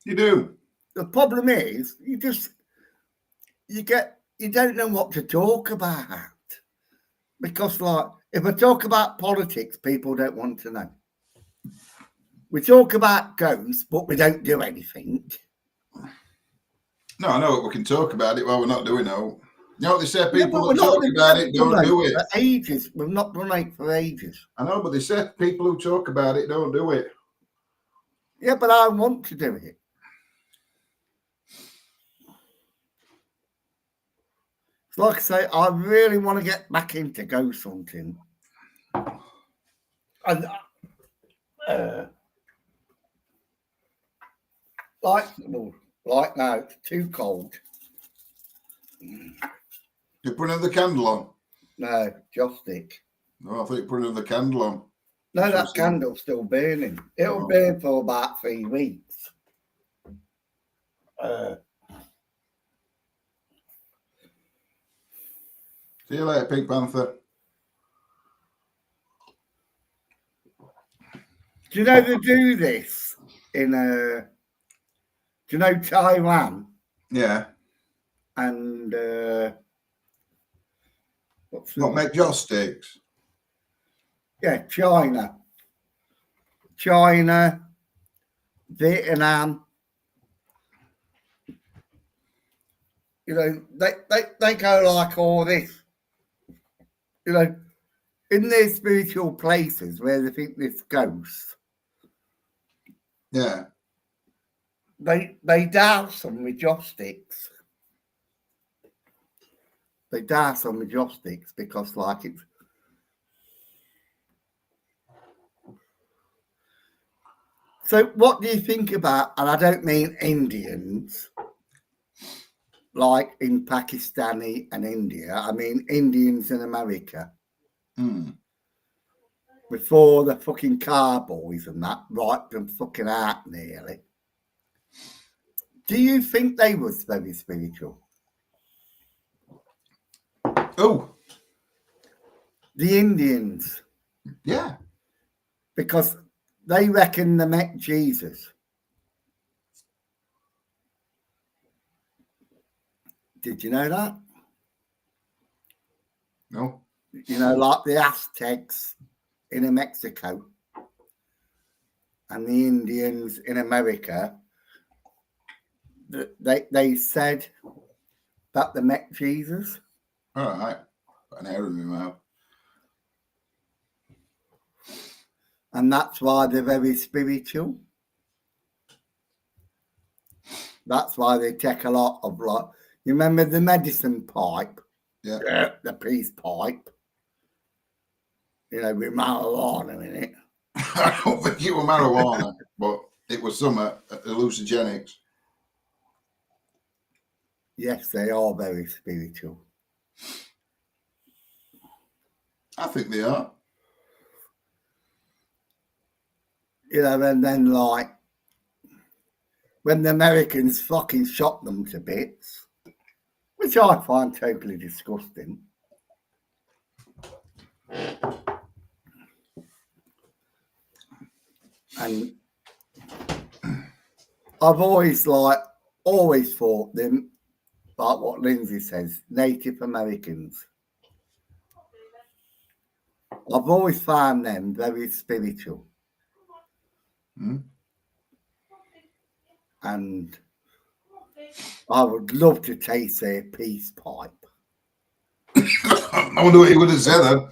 You do. The problem is, you don't know what to talk about. Because, like, if I talk about politics, people don't want to know. We talk about ghosts, but we don't do anything. No, I know we can talk about it while we're not doing it. You know what they say, Yeah, people but that talk about it don't do it. For ages. We've not done it for ages. I know, but they say people who talk about it don't do it. Yeah, but I want to do it. Like I say, I really want to get back into ghost hunting. And like now, it's too cold. You put another candle on? No, joss stick. No, I thought you put another candle on. No, that candle's still burning. It'll burn for about 3 weeks. See you later, Pink Panther. Do you know they do this in do you know Taiwan Yeah. and what's Not make joss sticks. Yeah, China, Vietnam. You know, they go like all this. You know, in their spiritual places where they think there's ghosts, Yeah. they douse them with joss sticks. They douse them with joss sticks because, like, it's. So, what do you think about? And I don't mean Indians, like in Pakistani and India. I mean Indians in America. Before the fucking cowboys and that wiped them fucking out nearly. Do you think they was very spiritual? Oh. The Indians. Yeah. Because they reckon they met Jesus. Did you know that? No. You know, like the Aztecs in Mexico and the Indians in America, they said that they met Jesus. All right. Got an hair in my mouth. And that's why they're very spiritual. That's why they take a lot of, like, you remember the medicine pipe? Yeah. The peace pipe. You know, with marijuana in it. I don't think it was marijuana, but it was some hallucinogenics. Yes, they are very spiritual. I think they are. You know, and then, like, when the Americans fucking shot them to bits, which I find totally disgusting. And I've always thought them, like what Lindsay says, Native Americans. I've always found them very spiritual. Hmm? And I would love to taste their peace pipe. I wonder what he would have said then.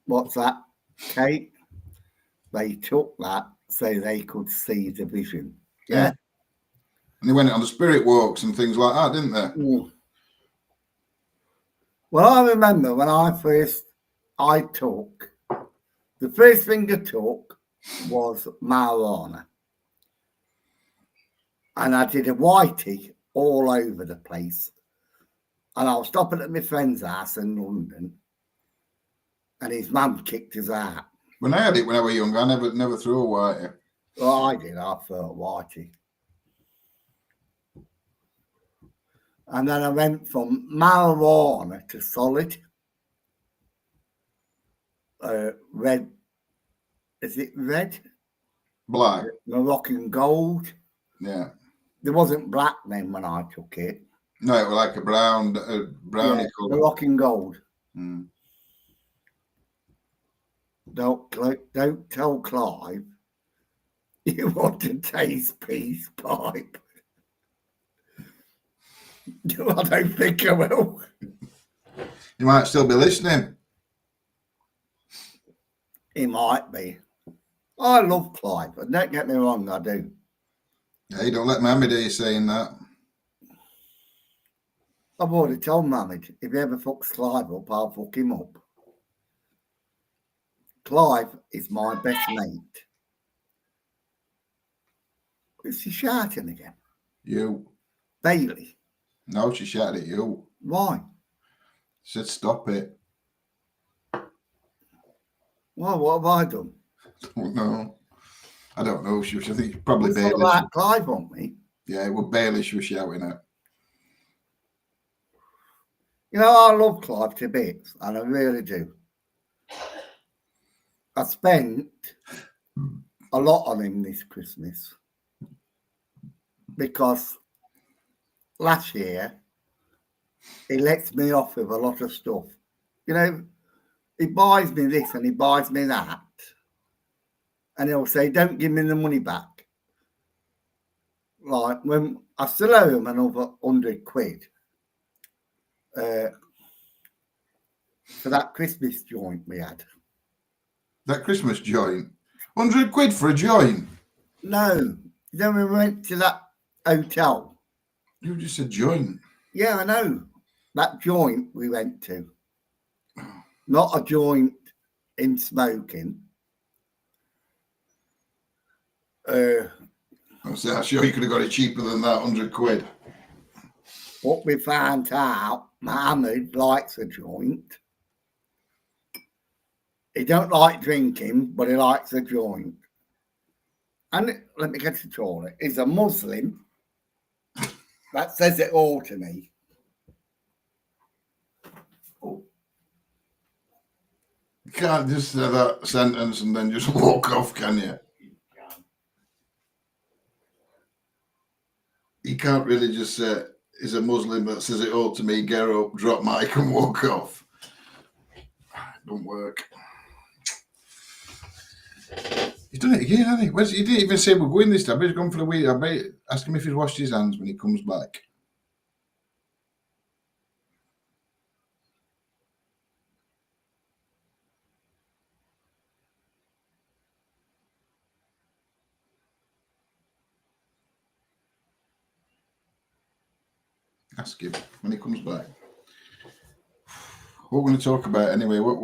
What's that, Kate? They took that so they could see the vision. Yeah. And they went on the spirit walks and things like that, didn't they? Mm. Well, I remember when I took, the first thing I took was marijuana. And I did a whitey all over the place. And I was stopping at my friend's house in London. And his mum kicked us out. When I had it when I was young, I never threw a whitey. Well, I did. I felt whitey. And then I went from marijuana to solid. Red. Is it red? Black. Moroccan gold. Yeah. There wasn't black then when I took it. No, it was like a brownie colour. Moroccan gold. Mm. Don't tell Clive you want to taste peace pipe. I don't think I will. You might still be listening. He might be. I love Clive, but don't get me wrong, I do. Yeah, you don't let Mammy do you saying that. I've already told Mammy, if he ever fucks Clive up, I'll fuck him up. Clive is my best mate. Is she shouting again? You. Bailey. No, she shouted at you. Why? She said, stop it. Well, what have I done? No. I don't know. I think probably It's Bailey. all about Clive on me. Yeah, it was Bailey she was shouting at. You know, I love Clive to bits, and I really do. I spent a lot on him this Christmas because last year he lets me off with a lot of stuff. You know, he buys me this and he buys me that, and he'll say, "Don't give me the money back." Like when I still owe him another £100 for that Christmas joint we had. That Christmas joint. £100 for a joint. No, then we went to that hotel. You just said joint. Yeah, I know. That joint we went to. Not a joint in smoking. I'm sure you could have got it cheaper than that, £100. What we found out, Mohammed likes a joint. He don't like drinking, but he likes a joint. And let me get to all it. He's a Muslim. That says it all to me. You can't just say that sentence and then just walk off, can you? You can't really just say, is a Muslim that says it all to me, get up, drop mic and walk off. Don't work. He's done it again, hasn't he? He didn't even say we're going this time. He's gone for the week. I bet ask him if he's washed his hands when he comes back. Ask him when he comes back. What we're going to talk about anyway? What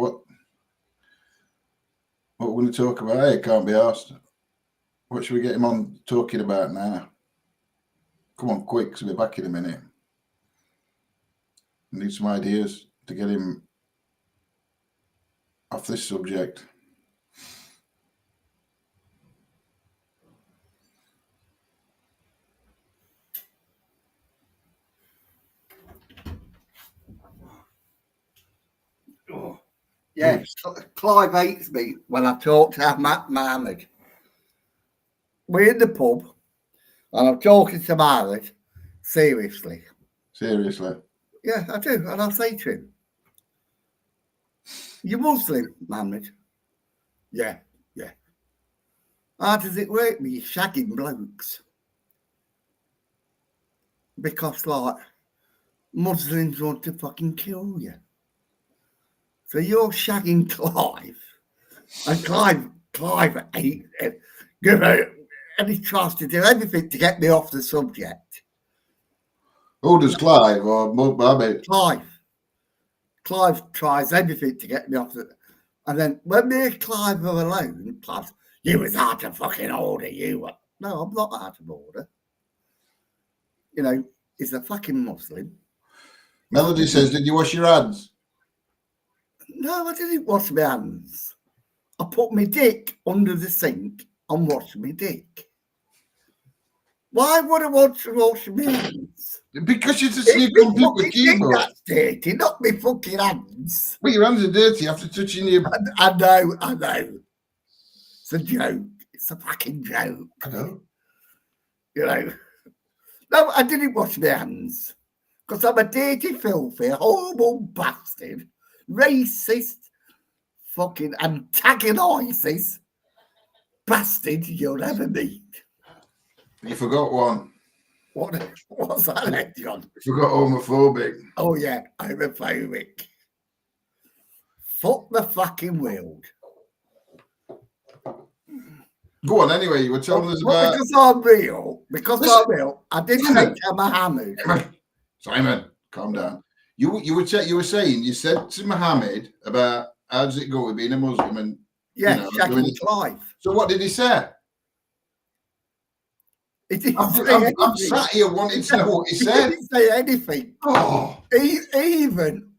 we're going to talk about? Hey, it can't be asked. What should we get him on talking about now? Come on, quick, because we'll be back in a minute. I need some ideas to get him off this subject. Oh, yeah, Clive hates me when I talk to Mohammed. We're in the pub and I'm talking to Mohammed seriously. Seriously? Yeah, I do. And I'll say to him, "You're Muslim, Mohammed?" Yeah. How does it work with you shagging blokes? Because, like, Muslims want to fucking kill you. So you're shagging Clive, and Clive ain't, and he tries to do everything to get me off the subject. Who does Clive or Mohammed? Clive tries everything to get me off the, and then when me and Clive are alone, Clive's, "You was out of fucking order, you were." No, I'm not out of order. You know, he's a fucking Muslim. Melody says, "Did you wash your hands?" No, I didn't wash my hands. I put my dick under the sink and washed my dick. Why would I want to wash my hands? Because you're just sneak on people's keyboard. That's dirty, not my fucking hands. Well, your hands are dirty after touching your... I know. It's a joke. It's a fucking joke. I know. You know. No, I didn't wash my hands. Because I'm a dirty, filthy, horrible bastard. Racist, fucking antagonising bastard you'll ever meet. You forgot one. What's that, then, John? You forgot homophobic. Oh, yeah, homophobic. Fuck the fucking world. Go on, anyway, you were telling us about... Because I'm real, I didn't say to Mohammed. Simon, calm down. You were saying, you said to Mohammed about how does it go with being a Muslim and... Yeah, shagging Clive. So what did he say? He didn't I'm sat here wanting to know what he said. He didn't say anything. Oh. Even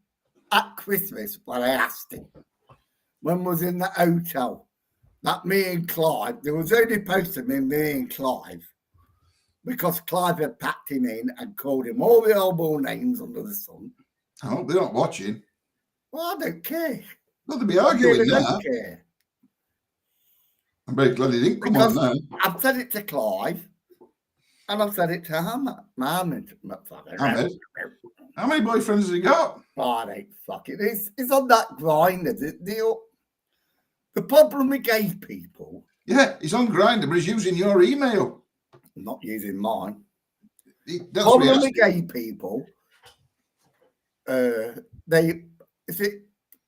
at Christmas, when I asked him, when I was in the hotel, that me and Clive, there was only posted me and Clive, because Clive had packed him in and called him all the horrible names under the sun. Oh, they're not watching. Well, I don't care. Well, they'll be arguing now. I don't care. I'm very glad he didn't come Because on now. I've said it to Clive, and I've said it to Mohammed. Ahmed, how many boyfriends has he got? Oh, ain't fucking. He's on that grinder. The problem with gay people. Yeah, he's on Grindr, but he's using your email. I'm not using mine. That's Problem with gay people. Is it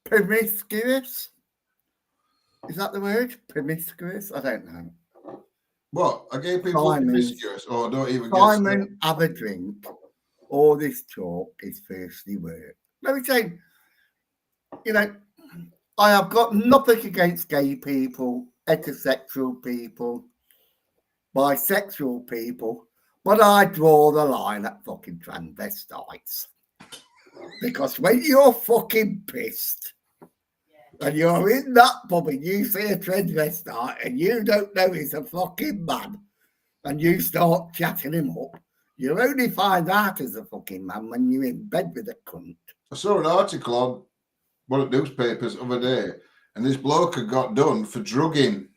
promiscuous? Is that the word? Promiscuous? I don't know. What? Are gay people promiscuous or don't even Simon, have a drink. All this talk is firstly work. Let me tell you, you know, I have got nothing against gay people, heterosexual people, bisexual people, but I draw the line at fucking transvestites. Because when you're fucking pissed and you're in that pub and you see a transvestite and you don't know he's a fucking man and you start chatting him up, you only find out as a fucking man when you're in bed with a cunt. I saw an article on one of the newspapers the other day, and this bloke had got done for drugging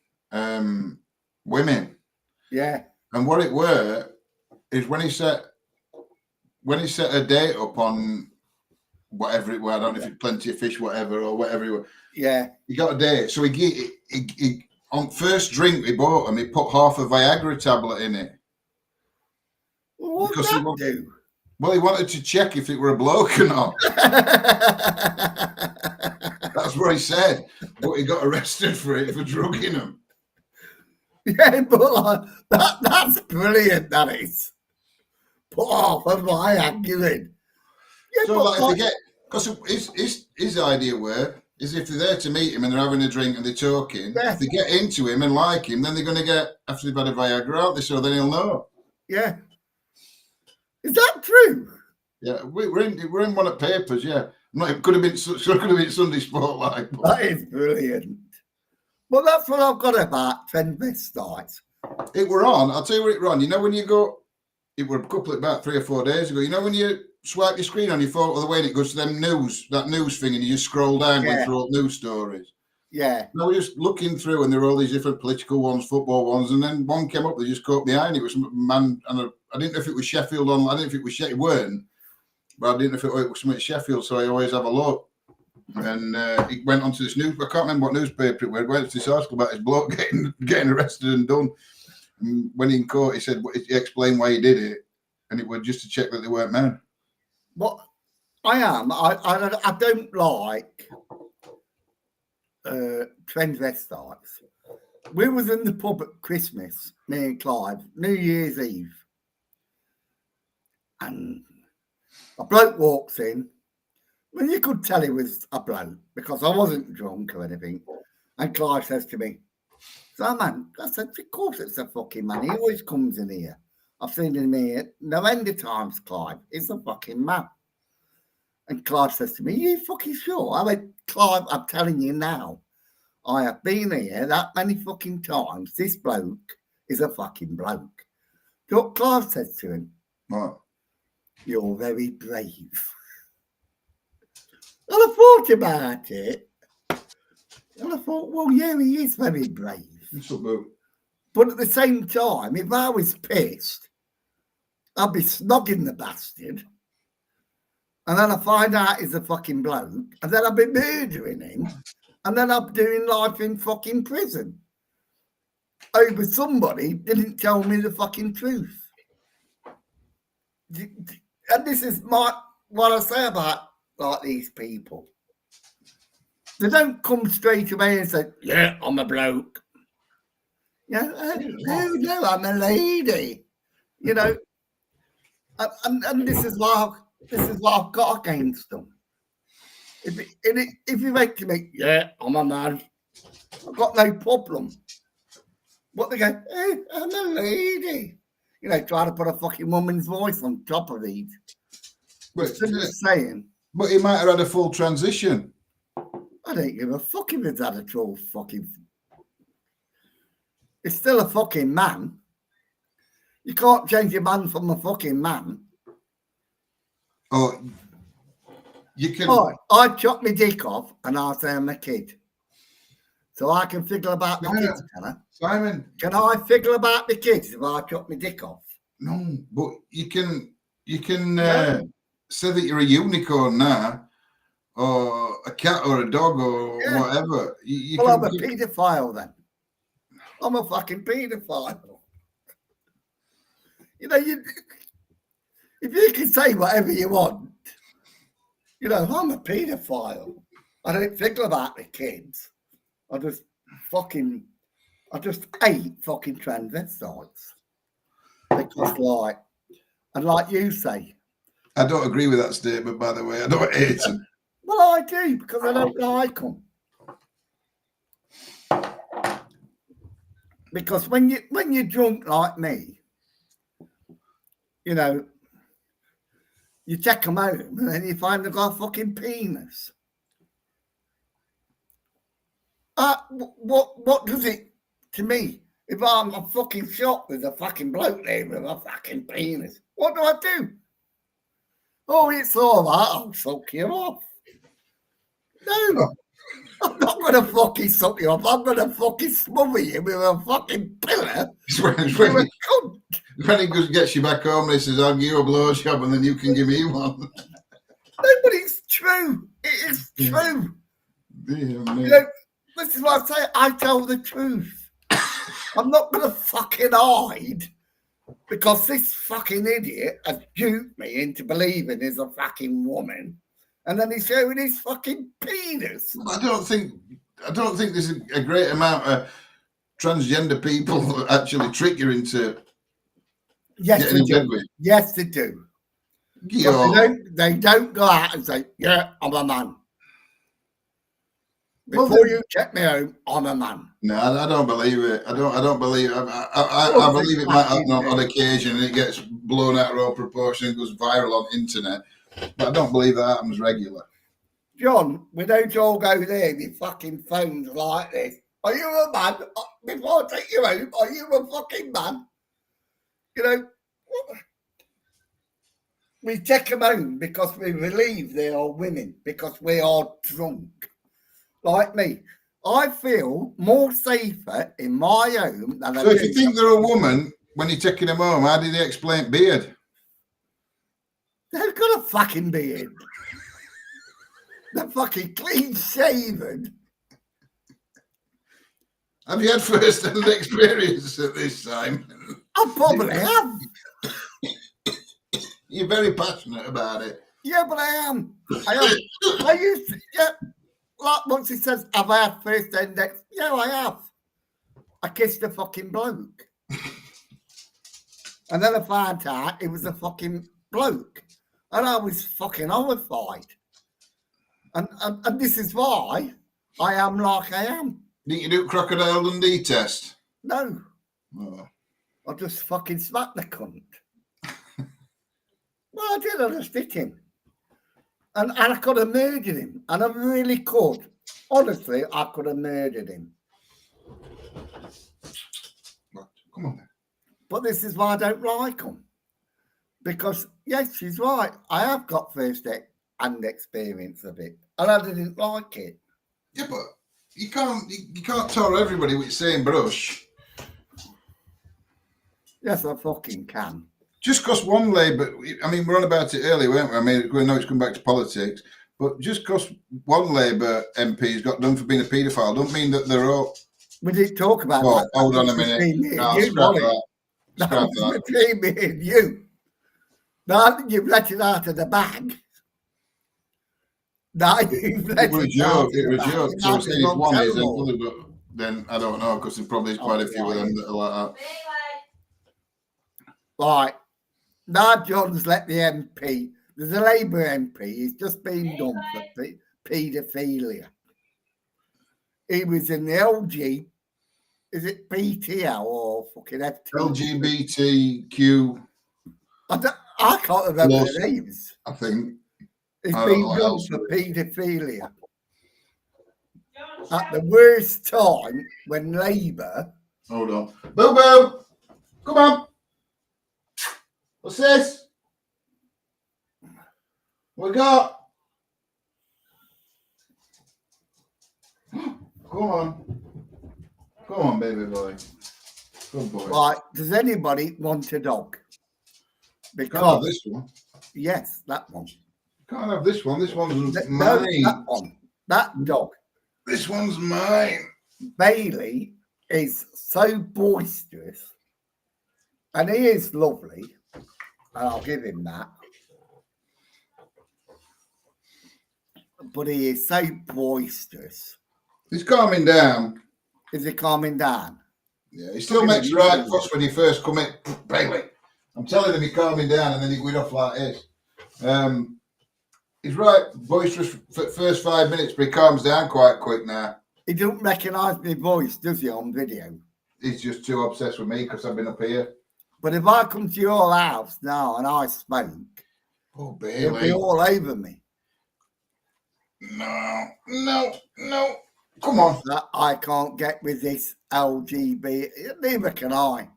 women. Yeah. And what it were is when he said, when he set a date up on whatever it was, I don't know if it's Plenty of Fish, whatever, or whatever it was. Yeah. He got a date. So he on first drink we bought him, he put half a Viagra tablet in it. Well, what Because did that do? Well, he wanted to check if it were a bloke or not. That's what he said. But he got arrested for it, for drugging him. Yeah, but like, that's brilliant, that is. Put off of my arguing. Yeah, So, but like, if they get, because his idea is if they're there to meet him and they're having a drink and they're talking, Yeah. if they get into him and like him, then they're going to get, after they've had a Viagra out, so then he'll know. Yeah. Is that true? Yeah, we're in one of the papers, yeah. It could have been Sunday Spotlight. But That is brilliant. Well, that's what I've got about transvestites. it were on, I'll tell you what it were on. You know when you go, it were about 3 or 4 days ago, you know when you swipe your screen on your phone all the way and it goes to that news thing and you just scroll down going through all news stories. Yeah. I was just looking through and there were all these different political ones, football ones, and then one came up that just caught my eye and it was a man, and I didn't know if it was Sheffield on, I didn't know if it was Sheffield, it weren't, but I didn't know if it was something Sheffield, so I always have a look. And he went onto this news, I can't remember what newspaper it was, went to this article about his bloke getting arrested and done. And when he in court, he said, he explained why he did it, and it was just to check that they weren't men. What I don't like transvestites. We was in the pub at Christmas, me and Clive, New Year's Eve, and a bloke walks in. Well, you could tell he was a bloke because I wasn't drunk or anything. And Clive says to me, "So man," I said, "Of course it's a fucking man. He always comes in here. I've seen him here no end of times, Clive. He's a fucking man." And Clive says to me, "You fucking sure?" I went, "Clive, I'm telling you now, I have been here that many fucking times. This bloke is a fucking bloke." So what Clive says to him, What? "You're very brave." And I thought about it. And I thought, well, yeah, he is very brave. But at the same time, if I was pissed, I'd be snogging the bastard. And then I find out he's a fucking bloke. And then I'd be murdering him. And then I'm doing life in fucking prison. Over somebody didn't tell me the fucking truth. And this is what I say about like these people. They don't come straight away and say, "Yeah, I'm a bloke." Yeah, no, I'm a lady. You know, and this is why I've got against them. If you went to me, "Yeah, I'm a man," I've got no problem. But they go, "Hey, I'm a lady." You know, try to put a fucking woman's voice on top of it. But Instead of saying, But he might have had a full transition. I don't give a fuck if it's had a full fucking. It's still a fucking man. You can't change a man from a fucking man. Oh, you can. Right, I chop my dick off and I say I'm a kid. So I can figure about my kids, can I? Simon. Can I figure about the kids if I chop my dick off? No, but you can say that you're a unicorn now, or a cat or a dog or whatever. Well, I'm a paedophile then. I'm a fucking paedophile. You know, if you can say whatever you want, you know, I'm a paedophile. I don't think about the kids. I just hate fucking transvestites. Because like you say. I don't agree with that statement, by the way. I don't hate them. Well, I do, because I don't like them. Because when you're drunk like me, you know, you take them home and then you find they've got a fucking penis. What does it to me? If I'm a fucking shot with a fucking bloke there with a fucking penis, what do I do? Oh, it's all right, I'll suck you off. No, I'm not going to fucking suck you off. I'm going to fucking smother you with a fucking pillar. When he gets you back home, he says, "I'll give you a blowjob, and then you can give me one." No, but it's true. It is true. Dear You me. know, this is what I say. I tell the truth. I'm not going to fucking hide because this fucking idiot has duped me into believing he's a fucking woman, and then he's showing his fucking penis. I don't think there's a great amount of transgender people that actually trick you into Yes, getting they in bed do. with. Yes, they do. But Yo. they don't go out and say, "Yeah, I'm a man." Well, Before you check me home, I'm a man. No, I don't believe it. I don't believe it. I course believe it's it might happen fucking on occasion and it gets blown out of all proportion and goes viral on internet. But I don't believe that happens regular. John, we don't all go there with fucking phones like this. Are you a man? Before I take you home, are you a fucking man? You know, we take them home because we believe they are women, because we are drunk. Like me, I feel more safer in my home than So if you think they're a woman, when you're taking them home, how did they explain beard? They've got a fucking beard. They're fucking clean shaven. Have you had first-hand experience at this time? I probably have. You're very passionate about it. Yeah, but I am. I used to, yeah. Like once he says, have I had first index? Yeah, I have. I kissed a fucking bloke. And then I found out it was a fucking bloke. And I was fucking horrified. And this is why I am like I am. Didn't you do Crocodile Dundee test? No. Oh. I just fucking smacked the cunt. Well, I did. I just hit him. And I could have murdered him. And I really could. Honestly, I could have murdered him. Come on then. But this is why I don't like him. Because, yes, she's right. I have got first-hand experience of it. And I didn't like it. Yeah, but you can't tar everybody with the same brush. Yes, I fucking can. Just because one Labour, I mean, we're on about it earlier, weren't we? I mean, we know it's come back to politics, but just because one Labour MP's got done for being a paedophile, don't mean that they're all. We didn't talk about that. Hold on a minute. No, scrap that. Scrap that. Between me and you. Now you've let it out of the bag. Now you've let It was a it out joke. of the It was a bag. joke. It So might be saying it's one is, terrible. then I don't know, because there probably is quite a few of them that are like that. Right. Now John's let the MP, there's a Labour MP, he's just been done for paedophilia. He was in the LG, is it PTL or fucking FT? LGBTQ, I can't remember Plus. the names. I think. He's I don't been know what done else. for paedophilia. At the worst time when Labour, Hold on. Boo boo! Come on! What's this? What we got? Come on. Come on, baby boy. Good boy. right, does anybody want a dog? Can't have Because, this one. yes, that one. Can't have this one. This one's No, mine. that one. That dog. This one's mine. Bailey is so boisterous, and he is lovely, and I'll give him that. But he is so boisterous. He's calming down. Is he calming down? Yeah, he still makes the right fuss when he first come in. Bailey. I'm telling him he's calming down and then he went off like this. He's right, boisterous for the first 5 minutes, but he calms down quite quick now. He don't recognise my voice, does he, on video? He's just too obsessed with me because I've been up here. But if I come to your house now and I smoke, Oh, he'll be Bailey. all over me. No. Come on. That I can't get with this LGBT. Neither can I.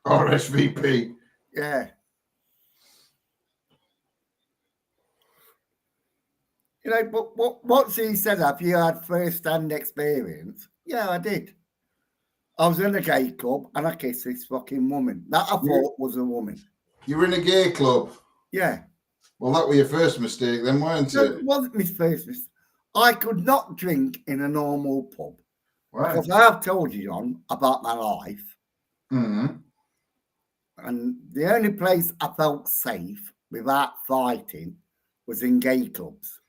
RSVP. Yeah. You know, but what she said, have you had first-hand experience? Yeah, I did. I was in a gay club and I kissed this fucking woman that I thought was a woman. You were in a gay club. Yeah. Well, that was your first mistake then, weren't So it? it wasn't my first mistake. I could not drink in a normal pub. Right. Because I have told you, John, about my life. Mm-hmm. And the only place I felt safe without fighting was in gay clubs.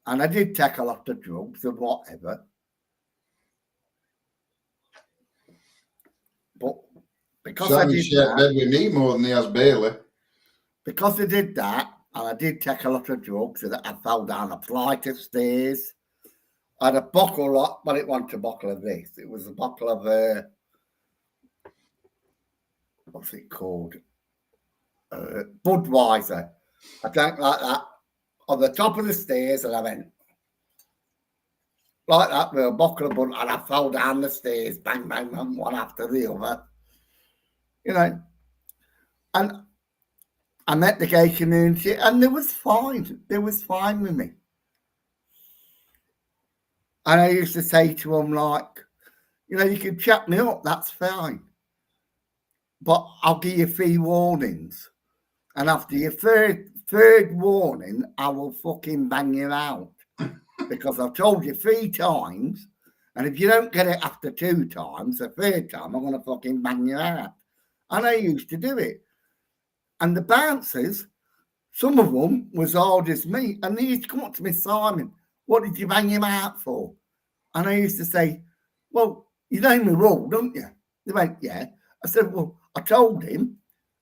And I did take a lot of drugs and whatever. But because I Simon did shared that, bed with me more than he has Bailey. because I did that, and I did take a lot of drugs, and I fell down a flight of stairs. I had a bottle, well, it wasn't a bottle of this. It was a bottle of, what's it called? Budweiser. I drank like that on the top of the stairs, and I went like that with a bottle of Bud, and I fell down the stairs, bang, bang, bang, one after the other. You know, and I met the gay community, and they was fine. They was fine with me. And I used to say to them, like, you know, you can chat me up, that's fine. But I'll give you 3 warnings. And after your third warning, I will fucking bang you out. Because I've told you 3 times. And if you don't get it after 2 times, the third time, I'm going to fucking bang you out. And I used to do it. And the bouncers, some of them was hard as me. And they used to come up to me, Simon, what did you bang him out for? And I used to say, well, you know my rule, don't you? They went, yeah. I said, well, I told him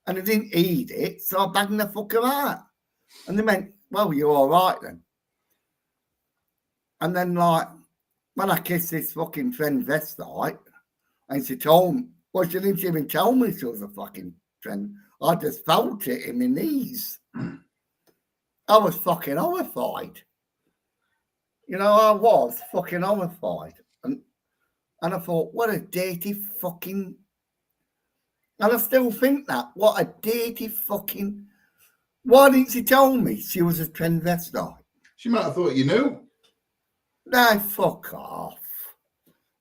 and he didn't eat it, so I banged the fucker out. And they went, well, you're all right then. And then, like, when I kissed this fucking transvestite, and she told me, well, she didn't even tell me she was a fucking trend. I just felt it in my knees. I was fucking horrified. You know, I was fucking horrified. And I thought, what a dirty fucking... And I still think that. What a dirty fucking... Why didn't she tell me she was a transvestite? She might have thought you knew. No, fuck off.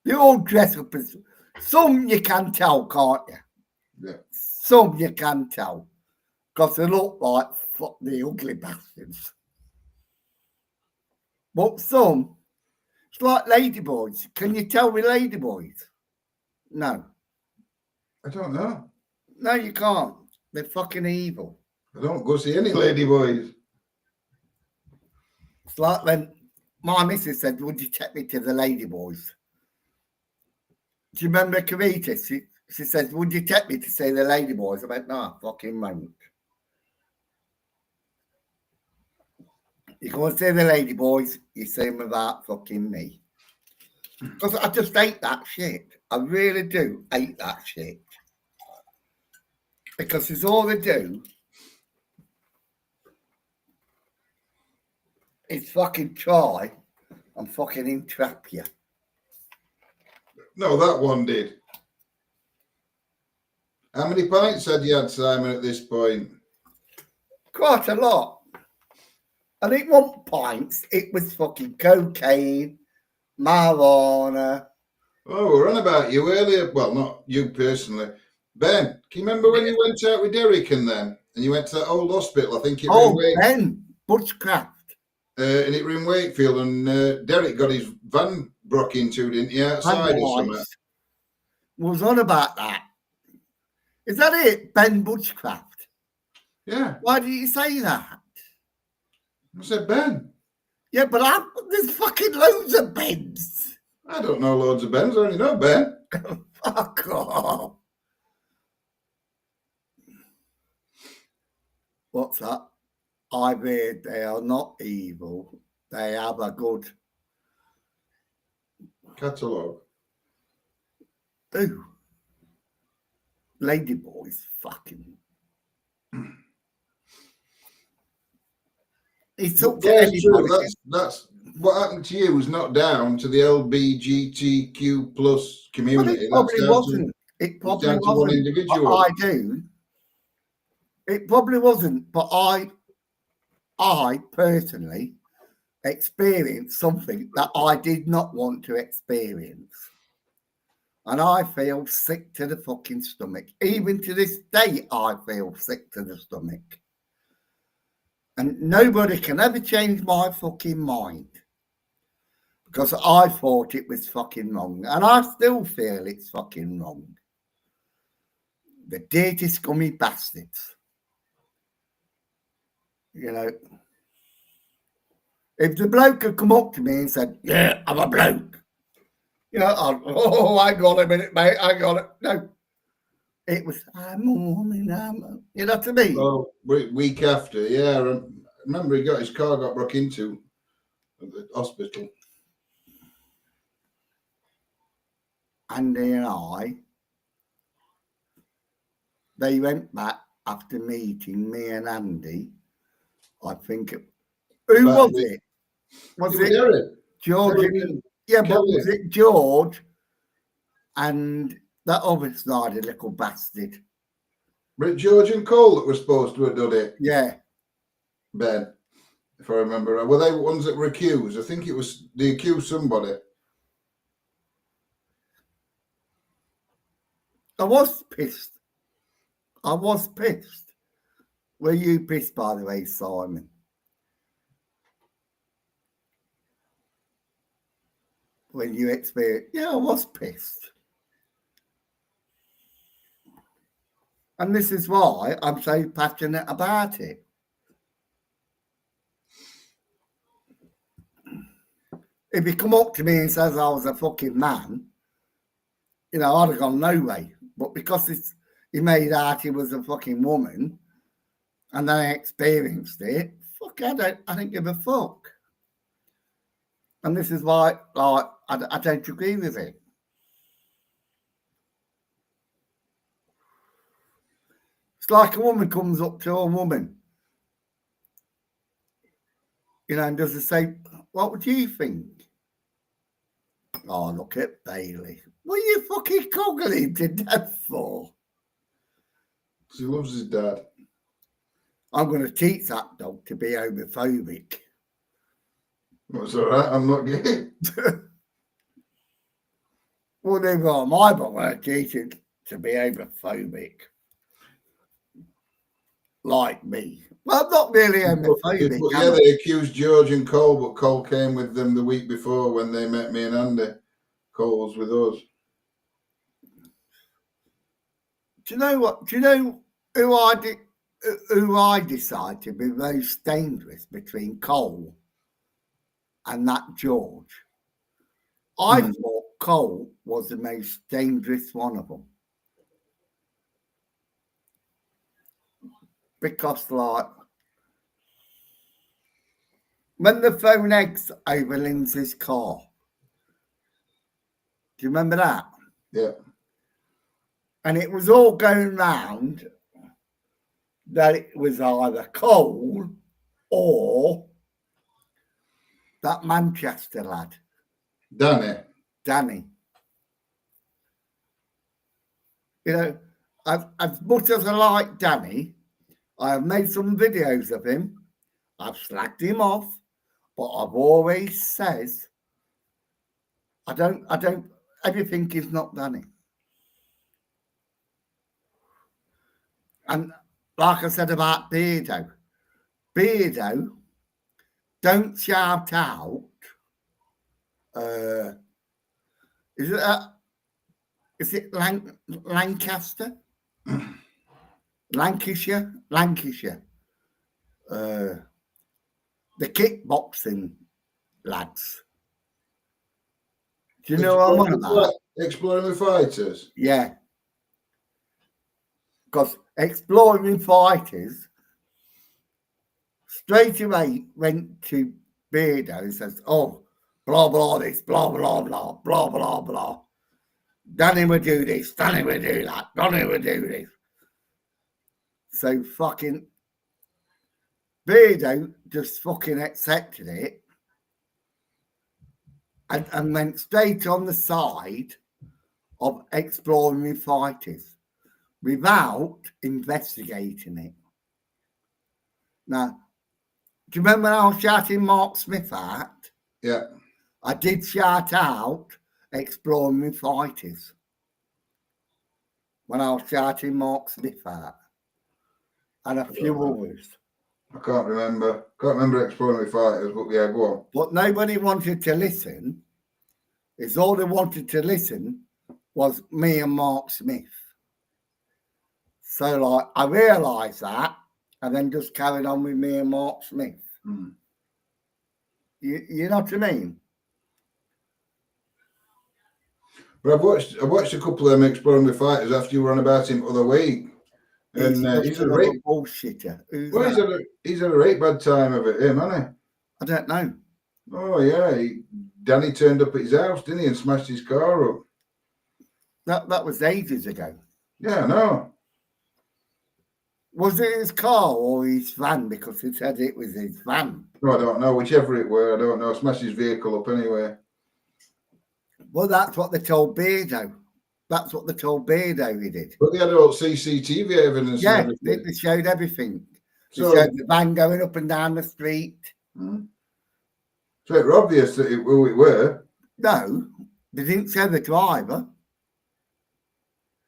They all dress up as... Some you can tell, can't you? Yeah. Some you can tell. Because they look like fuck the ugly bastards. But some, it's like ladyboys. Can you tell with ladyboys? No. I don't know. No, you can't. They're fucking evil. I don't go see any ladyboys. It's like when my missus said, would you take me to the ladyboys? Do you remember Kavita? She says, would you take me to see the ladyboys? I went, no, I fucking won't. You go and see the ladyboys, you see them without fucking me. Because I just hate that shit. I really do hate that shit. Because it's all they do is fucking try and fucking entrap you. No, that one did. How many pints had you had, Simon, at this point? Quite a lot. And it wasn't pints, it was fucking cocaine, marijuana. Oh, we were on about you earlier. Well, not you personally. Ben, can you remember when you went out with Derek and them? And you went to that old hospital, I think it was in Wakefield. Ben, Butchcraft. And it was in Wakefield, and Derek got his van broke into, didn't he, outside or something? Was on about that. Is that it, Ben Butchcraft? Yeah. Why did you say that? I said, Ben. Yeah, but there's fucking loads of Bens. I don't know loads of Bens, I only know Ben. Fuck off. What's that? I've heard they are not evil. They have a good... Catalogue. Ooh. Ladyboys fucking... It's up to That's true. anybody. That's what happened to you was not down to the LBGTQ plus community. Well, it probably wasn't. It probably down to one wasn't. individual. But I do. It probably wasn't. But I personally experienced something that I did not want to experience. And I feel sick to the fucking stomach. Even to this day, I feel sick to the stomach. And nobody can ever change my fucking mind. Because I thought it was fucking wrong. And I still feel it's fucking wrong. The dirty, scummy bastards. You know, if the bloke had come up to me and said, yeah, I'm a bloke. You know, I got a minute, mate, I got it. No. It was, I'm a woman, you know what I mean? Oh, week after, yeah. I remember he got his car got broke into at the hospital. Andy and they went back after meeting me and Andy. I think, who was it? Was it Derek? George? Yeah, but was it George and that other snidey little bastard? But George and Cole that were supposed to have done it. Yeah. Ben, if I remember right. Were they the ones that were accused? I think it was, they accused somebody. I was pissed. Were you pissed, by the way, Simon? When you experienced, yeah, I was pissed. And this is why I'm so passionate about it. If he come up to me and says I was a fucking man, you know, I'd have gone no way. But because he made out he was a fucking woman, and then I experienced it, fuck, I don't give a fuck. And this is why, like, I don't agree with it. It's like a woman comes up to a woman, you know, and does the say, what would you think? Oh, look at Bailey. What are you fucking coggling to death for? Because he loves his dad. I'm going to teach that dog to be homophobic. That's all right, I'm not gay. Well, neither am I, but I'm going to teach it to be homophobic. Like me. Well, I'm not really homophobic. But yeah, they accused George and Cole, but Cole came with them the week before when they met me and Andy. Cole was with us. Do you know what? Do you know who I decided to be most dangerous between Cole and that George? I thought Cole was the most dangerous one of them. Because, like, when the phone eggs over Lindsay's car, do you remember that? Yeah. And it was all going round that it was either Cole or that Manchester lad. Danny. You know, as much as I like Danny, I have made some videos of him. I've slagged him off, but I've always says I don't everything is not Danny. And like I said about Beardo, don't shout out. Is it Lancaster? Lancashire. The kickboxing lads. Do you know what I'm on about? Exploring the Fighters? Yeah. Because Exploring Fighters straight away went to Beardo and says, oh, blah, blah, this, blah, blah, blah, blah, blah, blah. Danny would do this, Danny would do that, Danny would do this. So fucking Beardo just fucking accepted it and went straight on the side of Exploring Fighters without investigating it. Now, do you remember I was shouting Mark Smith out? Yeah. I did shout out Exploring Fighters. when I was shouting Mark Smith out, and a few others. I can't remember. Can't remember exploring with fighters, but yeah, go on. But nobody wanted to listen. It's all they wanted to listen was me and Mark Smith. So, like, I realised that, and then just carried on with me and Mark Smith. Mm. You know what I mean? But I watched a couple of them exploring with fighters after you were on about him other week, and he's a another right bullshitter. Who's well, that? he's had a right bad time of it, him, hasn't I don't know. he? Oh yeah, Danny turned up at his house, didn't he, and smashed his car up. That was ages ago. Yeah, no. Was it his car or his van? Because he said it was his van. No, I don't know. Whichever it were, I don't know. Smashed his vehicle up anyway. Well, that's what they told Beardo. That's what they told Beardo he did. But they had all CCTV evidence. Yeah, and everything. they showed everything. They So, showed the van going up and down the street. so it was obvious that who it were. No, they didn't show the driver.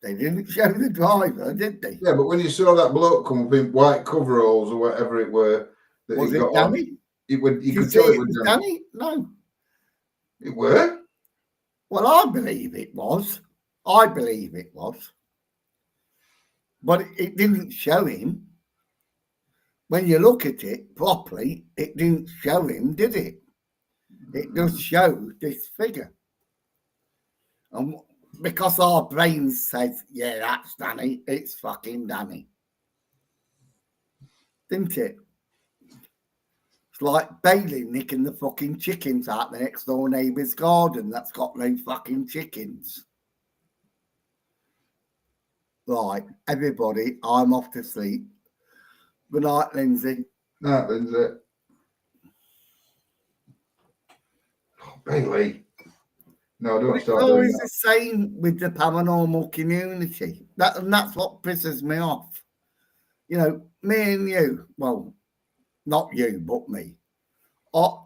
They didn't show the driver, did they? Yeah, but when you saw that bloke come up in white coveralls or whatever it were, that Was he it got Danny? on, you Did could see tell it it was was Danny. Danny? No. It were. Well, I believe it was. I believe it was. But it didn't show him. When you look at it properly, it didn't show him, did it? It does show this figure. And because our brains says, yeah, that's Danny, it's fucking Danny. Didn't it? It's like Bailey nicking the fucking chickens out the next door neighbour's garden that's got no fucking chickens. Right, everybody, I'm off to sleep. Good night, Lindsay. No, Lindsay. Oh, Bailey. No, don't It's start doing always that. the same with the paranormal community. And that's what pisses me off. You know, me and you, well, not you, but me. I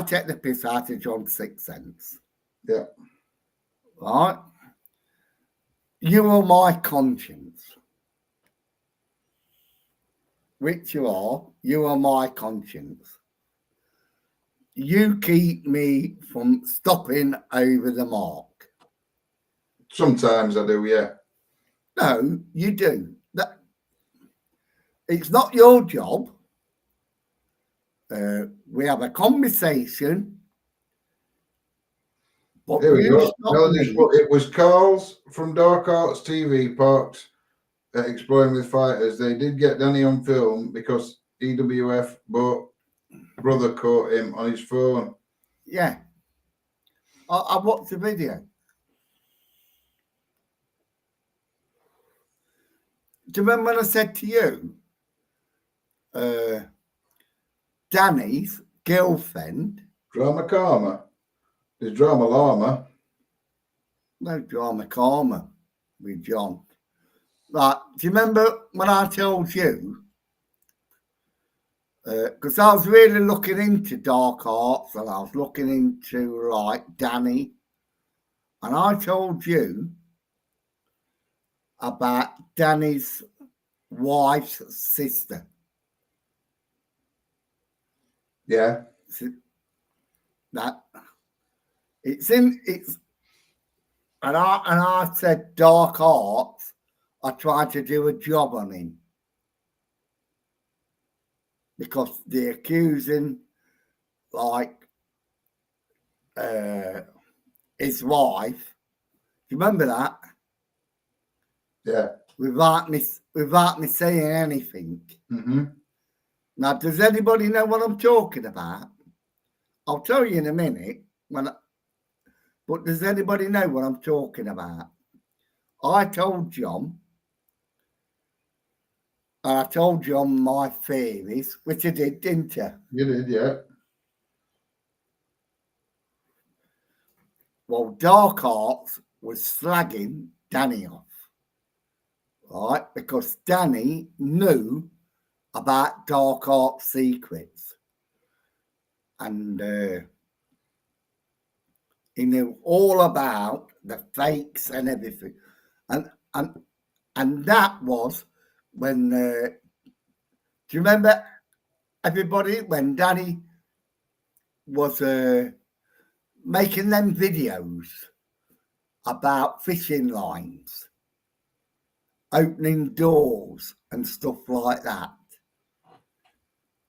take the piss out of John's Sixth Sense. Yeah. Right? You are my conscience. Which you are my conscience. You keep me from stopping over the mark. Sometimes I do, yeah. No, you do. It's not your job. We have a conversation. But Here we you go. stop me. It was Carl's from Dark Arts TV parked at Exploring with Fighters. They did get Danny on film because EWF brother caught him on his phone. Yeah. I watched the video. Do you remember when I said to you, Danny's girlfriend? Drama Karma. There's Drama Llama. No drama karma with John. Like, do you remember when I told you? Because I was really looking into dark arts and I was looking into like Danny, and I told you about Danny's wife's sister. Yeah. That and I said dark arts. I tried to do a job on him because they're accusing like his wife. Do you remember that? Yeah. Without me saying anything. Mm-hmm. Now, does anybody know what I'm talking about? I'll tell you in a minute. But does anybody know what I'm talking about? I told John, and I told John my theories, which I did, didn't I? You did, yeah. Well, Dark Arts was slagging Danny off, right? Because Danny knew about Dark Arts secrets. And He knew all about the fakes and everything. And that was when, do you remember everybody when Danny was making them videos about fishing lines, opening doors and stuff like that?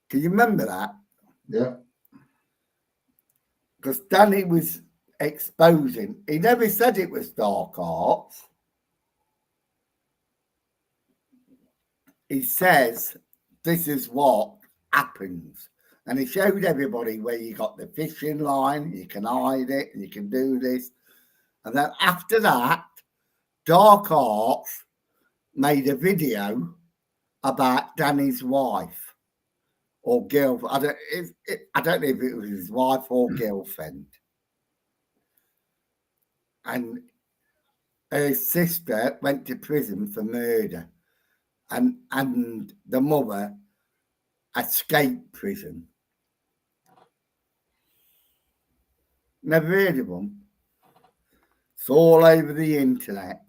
Can you remember that? Yeah. Because Danny was exposing, he never said it was dark arts. He says this is what happens. And he showed everybody where you got the fishing line, you can hide it, and you can do this. And then after that, Dark Arts made a video about Danny's wife or girlfriend. I don't know if it was his wife or girlfriend. And her sister went to prison for murder. And the mother escaped prison. Never heard of them. It's all over the internet.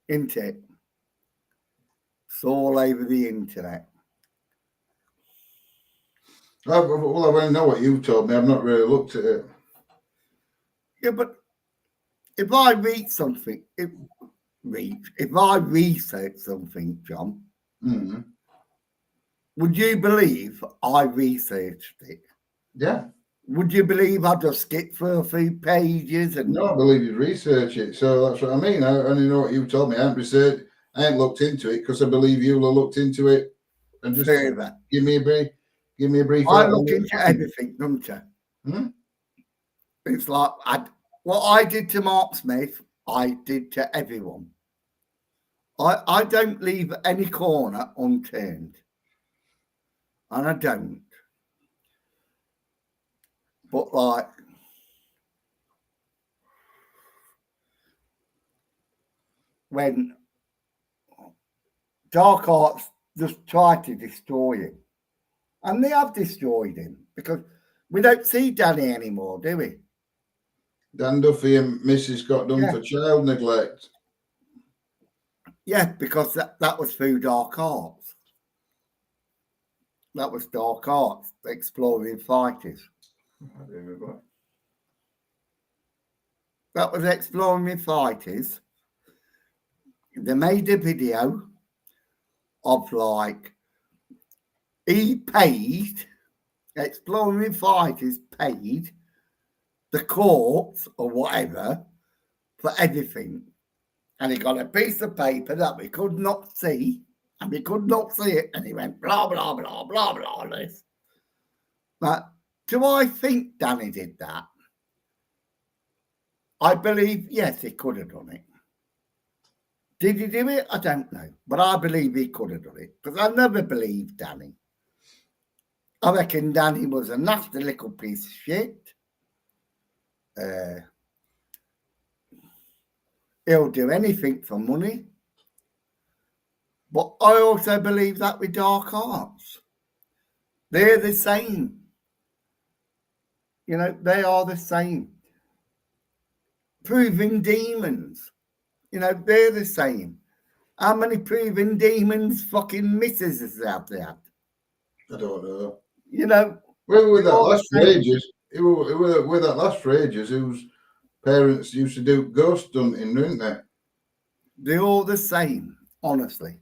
Isn't it? It's all over the internet. Well, I want to know what you told me. I've not really looked at it. Yeah, but if I read something, if I research something, John, would you believe I researched it? Yeah. Would you believe I just skipped through a few pages and No, I believe you'd research it. So that's what I mean. I only know what you told me. I haven't researched. I ain't looked into it because I believe you'll have looked into it and just further? give me a brief. I look into everything, don't you? It's like what I did to Mark Smith, I did to everyone. I don't leave any corner unturned. And I don't. But like, when Dark Arts just tried to destroy him, and they have destroyed him, because we don't see Danny anymore, do we? Dan Duffy and Mrs. got done for child neglect. Yeah, because that was through Dark Arts. That was Dark Arts, Exploring Fighters. That was Exploring Fighters. They made a video of like, he paid, Exploring Fighters paid the courts or whatever for everything. And he got a piece of paper that we could not see, and we could not see it, and he went blah, blah, blah, blah, blah, this. But do I think Danny did that? I believe, yes, he could have done it. Did he do it? I don't know. But I believe he could have done it, because I never believed Danny. I reckon Danny was a nasty little piece of shit. He'll do anything for money. But I also believe that with Dark Arts. They're the same. You know, they are the same. Proving demons. You know, they're the same. How many proving demons fucking misses is out there? I don't know. You know, we were with that last for ages. We were with that last for ages whose parents used to do ghost hunting, didn't they? They're all the same, honestly.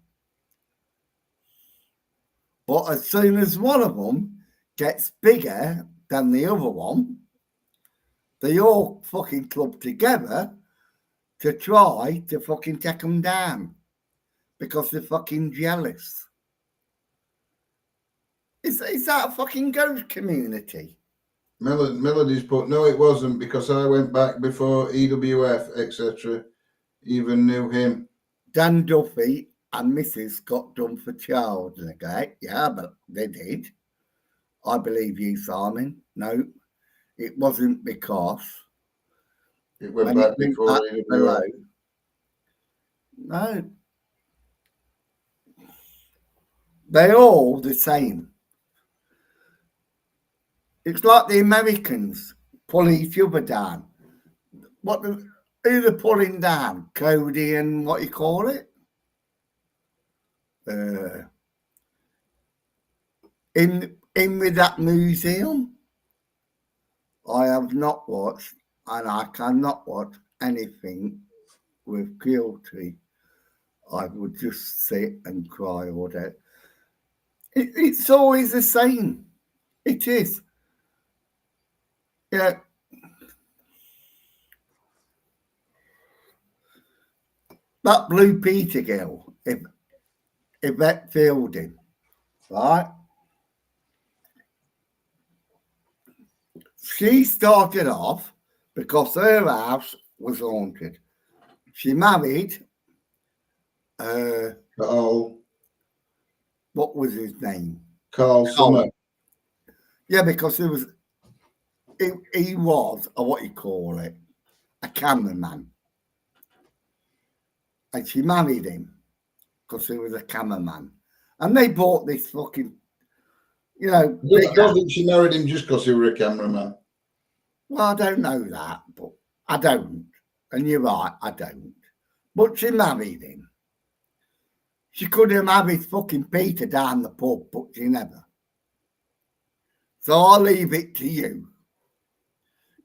But as soon as one of them gets bigger than the other one, they all fucking club together to try to fucking take them down because they're fucking jealous. Is that a fucking ghost community? Melody's put, no, it wasn't, because I went back before EWF, etc. even knew him. Dan Duffy and Mrs. got done for child neglect. Yeah, but they did. I believe you, Simon. No, it wasn't because it went back before EWF. No. They're all the same. It's like the Americans pull each other down. who they're pulling down? Cody and what you call it? In with that museum. I have not watched, and I cannot watch anything with guilty. I would just sit and cry all day. It's always the same. It is. Yeah. That Blue Peter girl, Yvette Fielding, right? She started off because her house was haunted. She married, Oh, what was his name? Carl Summer. Yeah, because he was what you call it, a cameraman. And she married him because he was a cameraman. And they bought this fucking, I don't think she married him just because he was a cameraman. Well, I don't know that, but I don't. And you're right, I don't. But she married him. She could have married fucking Peter down the pub, but she never. So I'll leave it to you.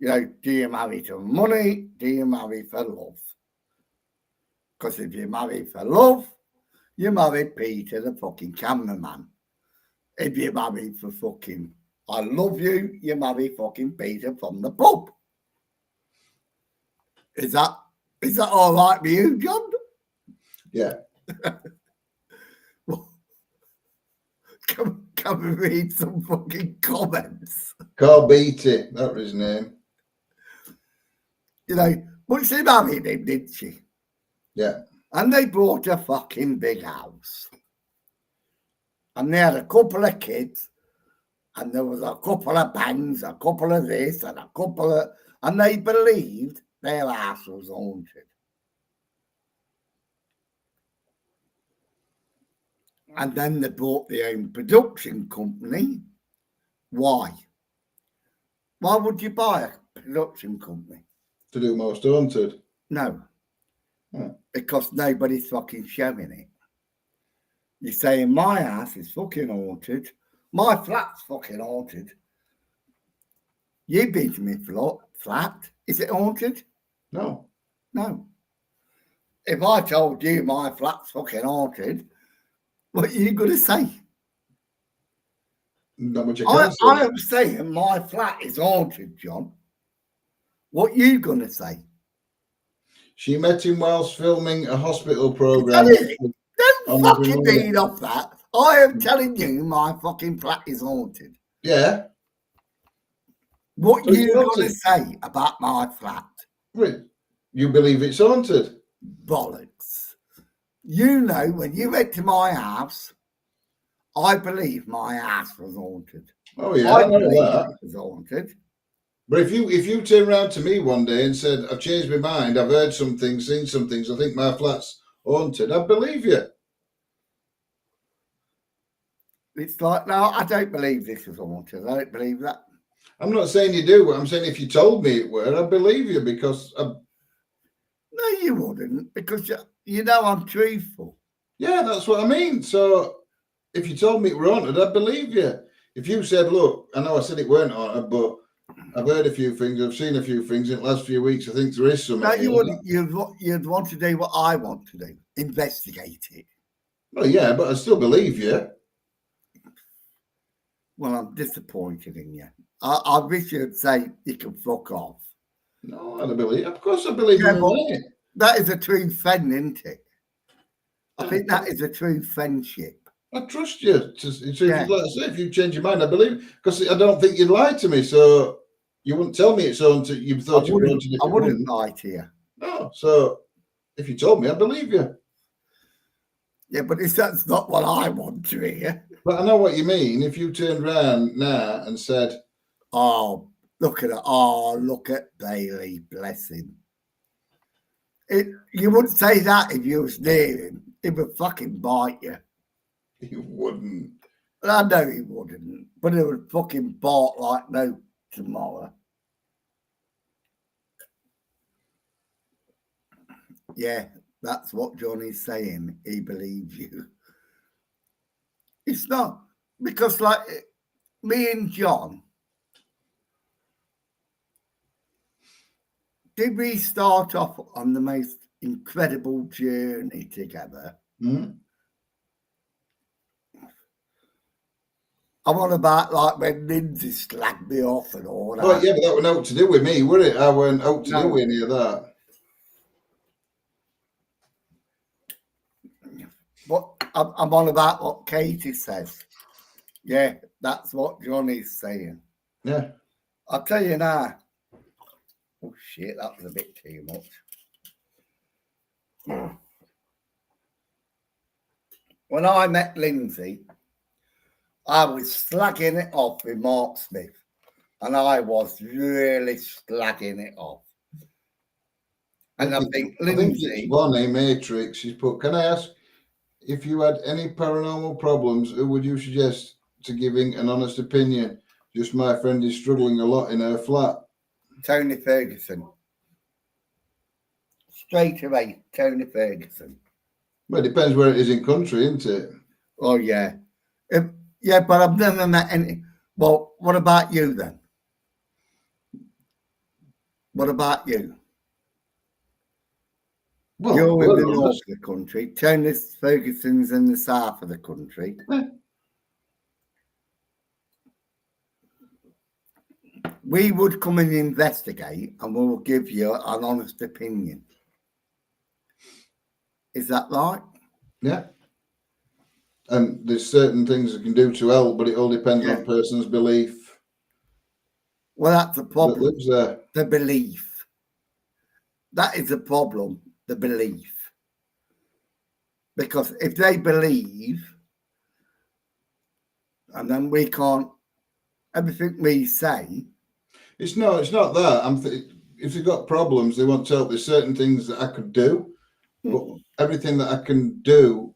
Do you marry for money? Do you marry for love? Because if you marry for love, you married Peter, the fucking cameraman. If you marry for fucking, I love you, you marry fucking Peter from the pub. Is that all right with you, John? Yeah. Well, come and read some fucking comments. Carl Beatty, that was his name. But she married him, didn't she? Yeah. And they bought a fucking big house. And they had a couple of kids. And there was a couple of bangs, a couple of this, and a couple of... And they believed their house was haunted. And then they bought their own production company. Why? Why would you buy a production company? To do Most Haunted. No. Hmm. Because nobody's fucking showing it. You're saying my house is fucking haunted. My flat's fucking haunted. You've been to my flat. Is it haunted? No. No. If I told you my flat's fucking haunted, what are you going to say? Not much I I am saying my flat is haunted, John. What are you going to say? She met him whilst filming a hospital program. Don't fucking read off that. I am telling you my fucking flat is haunted. Yeah. What are you going to say about my flat? You believe it's haunted? Bollocks. When you went to my house, I believe my house was haunted. Oh, yeah, I know that. It was haunted. But if you turn around to me one day and said, I've changed my mind, I've heard some things, seen some things, I think my flat's haunted, I'd believe you. It's like, no, I don't believe this was haunted. I don't believe that. I'm not saying you do, but I'm saying if you told me it were, I'd believe you because... No, you wouldn't, because I'm truthful. Yeah, that's what I mean. So if you told me it were haunted, I'd believe you. If you said, look, I know I said it weren't haunted, but I've heard a few things, I've seen a few things in the last few weeks, I think there is something. No, you wouldn't. You'd want to do what I want to do. Investigate it. Well, yeah, but I still believe you. Well, I'm disappointed in you. I wish you'd say you can fuck off. No, I don't believe. Of course, I believe you. That is a true friend, isn't it? I think that is a true friendship. I trust you. Like I say, if you change your mind, I believe, because I don't think you'd lie to me. So you wouldn't tell me it's haunted. You thought you were haunted. I wouldn't lie to you. No. So if you told me, I believe you. Yeah, but that's not what I want to hear. But I know what you mean. If you turned around now and said, "Oh, look at it! Oh, look at Bailey, bless him." You wouldn't say that if you was near him. He would fucking bite you. He wouldn't. I know he wouldn't, but he would fucking bark like no tomorrow. Yeah, that's what Johnny's saying. He believes you. It's not because, like, me and John, did we start off on the most incredible journey together? Hmm? I'm on about like when Lindsay slagged me off and all that. Oh, yeah, but that was nothing to do with me, would it? I weren't out to do any of that. But I'm on about what Katie says. Yeah, that's what Johnny's saying. Yeah. I'll tell you now. Oh, shit, that was a bit too much. When I met Lindsay, I was slagging it off with Mark Smith, and I was really slagging it off. And I think Lindsay, it's Bonnie Matrix. She's put, can I ask if you had any paranormal problems, who would you suggest to giving an honest opinion? Just my friend is struggling a lot in her flat. Tony Ferguson. Straight away, Tony Ferguson. Well, it depends where it is in country, isn't it? Oh, yeah. Yeah, but I've never met any. Well, what about you then? What about you? Well, You're in the well, north of the country. Tony Ferguson's in the south of the country. We would come and investigate and we will give you an honest opinion. Is that right? Yeah. And there's certain things you can do to help, but it all depends on person's belief. Well, that's the problem. That lives there. The belief. That is the problem, the belief. Because if they believe, and then we can't, everything we say. It's not that. If they've got problems, they want to help. There's certain things that I could do, but everything that I can do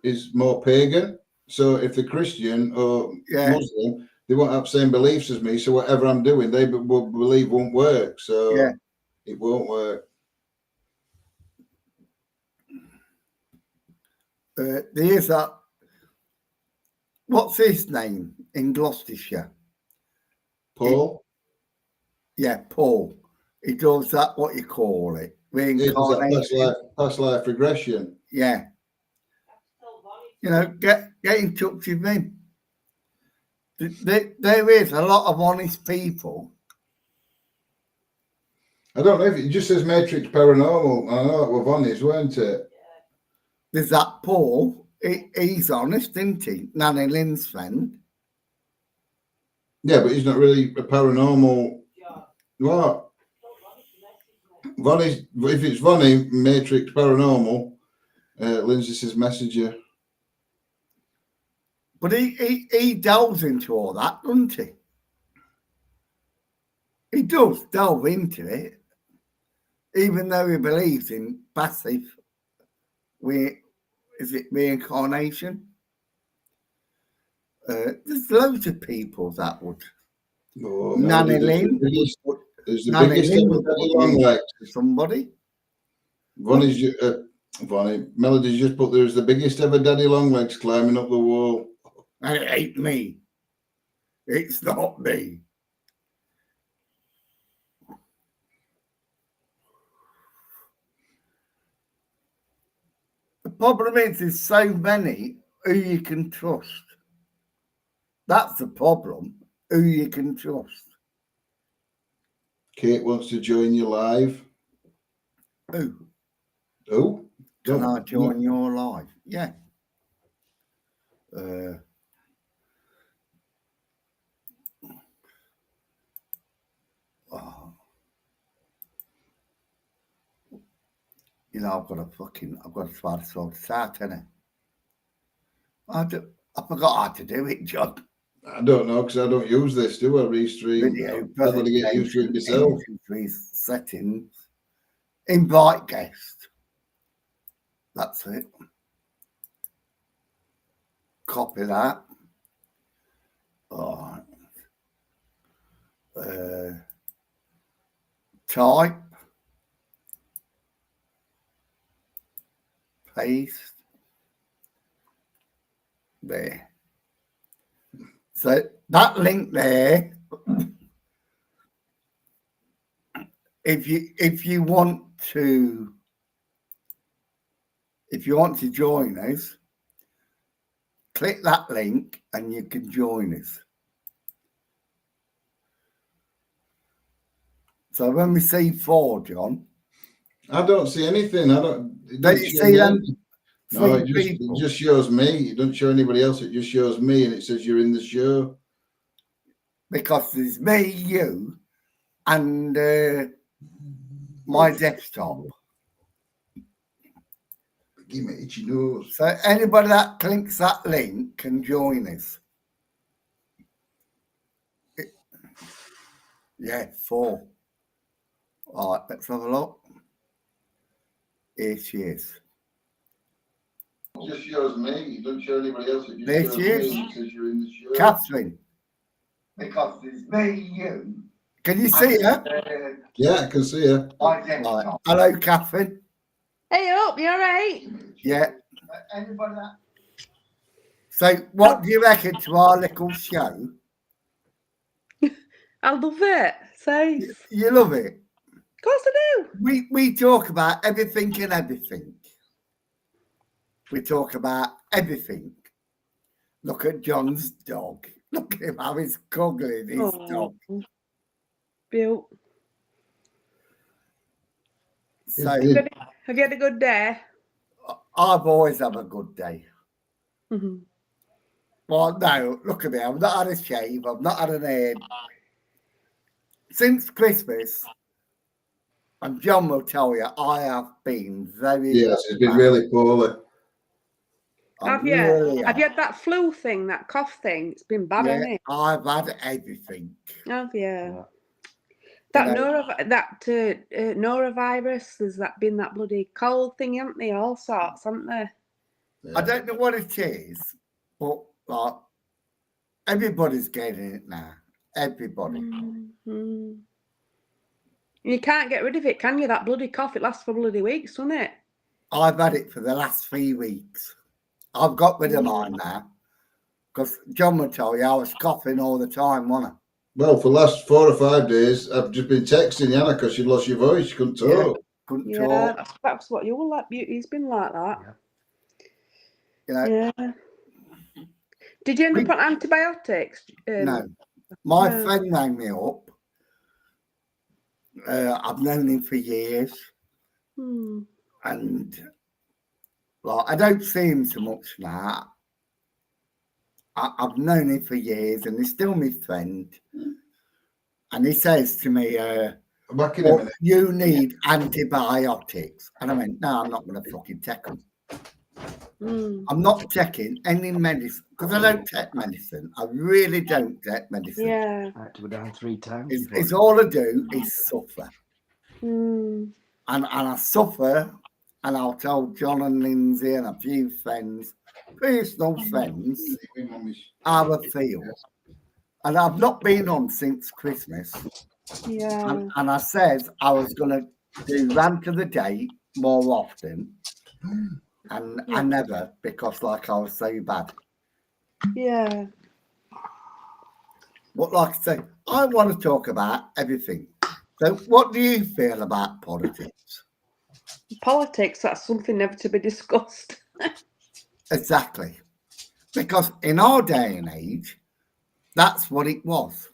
is more pagan. So if they're Christian or Muslim, they won't have the same beliefs as me. So whatever I'm doing, they will believe won't work. So it won't work. There is a, what's his name in Gloucestershire? Paul? Paul. He does that, what you call it, reincarnation. Past life regression. Yeah. You know, get in touch with him. There is a lot of honest people. I don't know if it just says Matrix Paranormal. I know it was honest, weren't it? There's that Paul. He's honest, isn't he? Nanny Lynn's friend. Yeah, but he's not really a paranormal. What? Vonnie, if it's Vonnie, Matrix Paranormal, Lindsay says messenger. But he delves into all that, doesn't he? He does delve into it, even though he believes in passive. Is it reincarnation? There's loads of people that would. Oh, Nanny Lynn. Is the biggest ever daddy long legs. Somebody. Melody's just put there's the biggest ever daddy long legs climbing up the wall. And it ain't me. It's not me. The problem is there's so many who you can trust. That's the problem. Who you can trust. Kate wants to join you live. Who? Who? Can I join your live? Yeah. You know, I've got to try to sort this out, innit? I forgot how to do it, John. I don't know, because I don't use this, do I? Restream. Video, I've got to get used to it myself. Settings. Invite guest. That's it. Copy that. All right. Type. paste. There. So that link there, if you want to join us, click that link and you can join us. So when we see 4, John, I don't see anything. don't you see them? No, it people? just shows me. It doesn't show anybody else. It just shows me, and it says you're in the show. Because there's me, you, and my desktop. Give me itchy nose. So anybody that clicks that link can join us. Yeah, 4. All right, let's have a look. Here she is. It just shows me. It doesn't show anybody else. It just There shows she me. is. And it says you're in the show. Catherine. Because there's me, you. Can you see her? Yeah, I can see her. Right. Hello, Catherine. Hey up, you all right? Yeah. Anybody that? So, what do you reckon to our little show? I love it. Safe. You love it? Of course I do. We talk about everything and everything. We talk about everything. Look at John's dog. Look at him how he's cuddling his dog. Built. So Have you had a good day? I've always had a good day. Mm-hmm. Well, no, look at me. I've not had a shave. I've not had an hair. Since Christmas, and John will tell you, I have been very... Yes, it's been really poorly. Have you had that flu thing, that cough thing? It's been bad, hasn't it? I've had everything. Have you? Yeah. That norovirus, there's been that bloody cold thing, haven't they? All sorts, haven't they? I don't know what it is, but like everybody's getting it now. Everybody. Mm-hmm. You can't get rid of it, can you? That bloody cough, it lasts for bloody weeks, doesn't it? I've had it for the last 3 weeks. I've got rid of mine now. Because John would tell you I was coughing all the time, wasn't I? Well, for the last 4 or 5 days, I've just been texting Yana because you lost your voice. You couldn't talk. Couldn't talk. That's what you were like. He's been like that. You know, Yeah. Did you end up on antibiotics? No. My friend rang me up. I've known him for years. And like, I don't see him so much now. I've known him for years and he's still my friend. And he says to me, well, you need antibiotics. And I went, no, I'm not going to fucking take them. I'm not taking any medicine because I don't take medicine. I really don't take medicine. Yeah. I had to go down 3 times. It's all I do is suffer. Mm. And I suffer, and I'll tell John and Lindsay and a few friends, personal friends, how I feel. And I've not been on since Christmas. Yeah. And I said I was going to do Rant of the Day more often. And I never, because like I was so bad. Yeah. But like I say, I want to talk about everything. So what do you feel about politics? Politics, that's something never to be discussed. Exactly. Because in our day and age, that's what it was.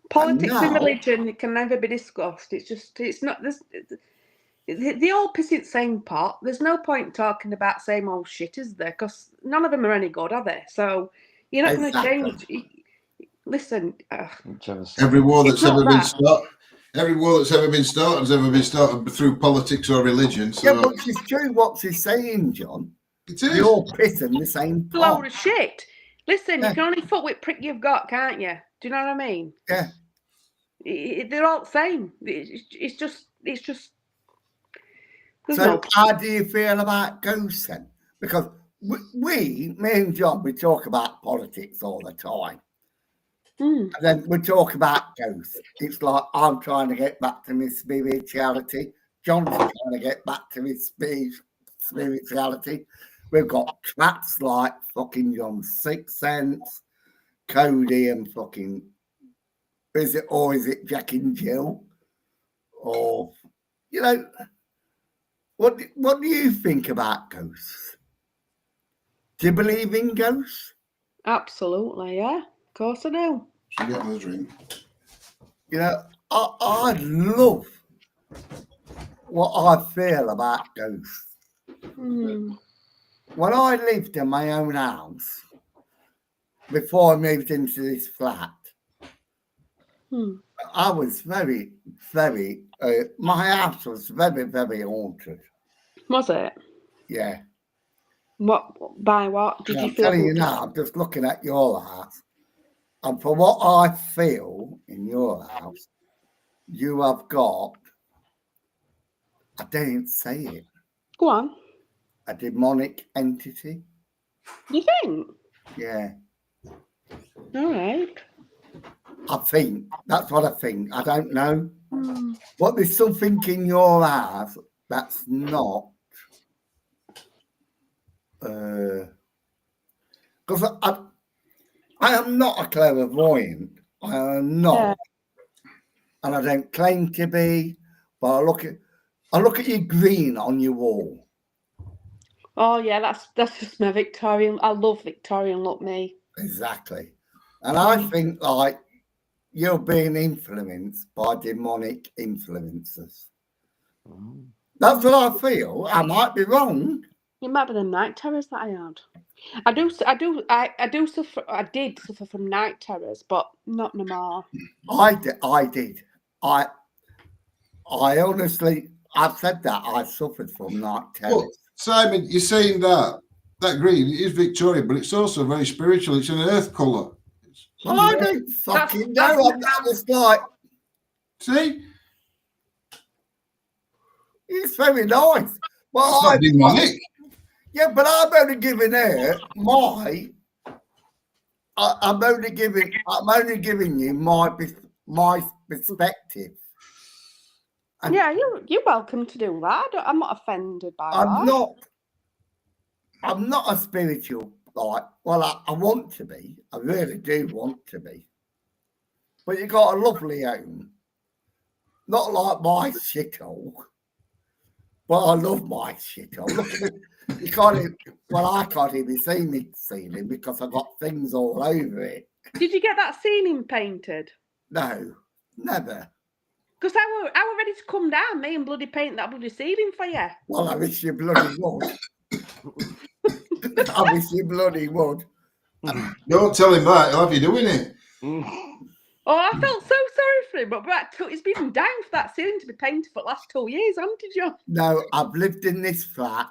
Politics and and religion, it can never be discussed. It's not this. They all piss in the same pot. There's no point talking about same old shit, is there? Because none of them are any good, are they? So you're not going to change. Listen, every war that's ever been started, has ever been started through politics or religion. So. Yeah, but it's true what he's saying, John. It is. You're pissing the same pot. Load of shit. Listen, you can only fuck with prick you've got, can't you? Do you know what I mean? Yeah. They're all the same. It's just. So how do you feel about ghosts then? Because me and John, we talk about politics all the time. And then we talk about ghosts. It's like I'm trying to get back to my spirituality. John's trying to get back to his spirituality. We've got tracks like fucking John Sixth Sense, Cody, and fucking is it Jack and Jill? Or what do you think about ghosts? Do you believe in ghosts? Absolutely, yeah. Of course I do. She get me a drink. I love what I feel about ghosts. Hmm. When I lived in my own house, before I moved into this flat, I was very, very, my house was very, very haunted. Was it? Yeah. What? By what? Did And you I'm feel? telling you now, I'm just looking at your house, and for what I feel in your house, you have got, I didn't say it, Go on. a demonic entity. You think? Yeah. All right. I think that's what I think. I don't know. Hmm. But there's something in your house that's not. Because I am not a clairvoyant. I am not, Yeah. and I don't claim to be. But I look at your green on your wall. Oh yeah, that's just my Victorian. I love Victorian look, me. Exactly, and I think like you're being influenced by demonic influences. That's what I feel. I might be wrong. It might be the night terrors that I had. I do suffer. I did suffer from night terrors, but not no more. I did. I honestly, I've said that I suffered from night terrors. Well, Simon, you're saying that green is Victorian, but it's also very spiritual. It's an earth colour. Well, I don't fucking know. I'm just like, See? it's very nice. Well, It's not demonic. yeah, but I'm only giving her I'm only giving you my perspective. And Yeah, you're welcome to do that. I'm not offended by that. I'm not a spiritual well, I want to be. I really do want to be. But you got a lovely home. Not like my shithole. But I love my shithole. Look at it. You can't even, I can't even see me ceiling because I've got things all over it. Did you get that ceiling painted? No, never. Because I were ready to come down, me, and bloody paint that bloody ceiling for you. Well, I wish you bloody would. I wish you bloody would. Don't tell him that. He'll have you doing it. Oh, I felt so sorry for him, but it's been down for that ceiling to be painted for the last 2 years, haven't you? No, I've lived in this flat.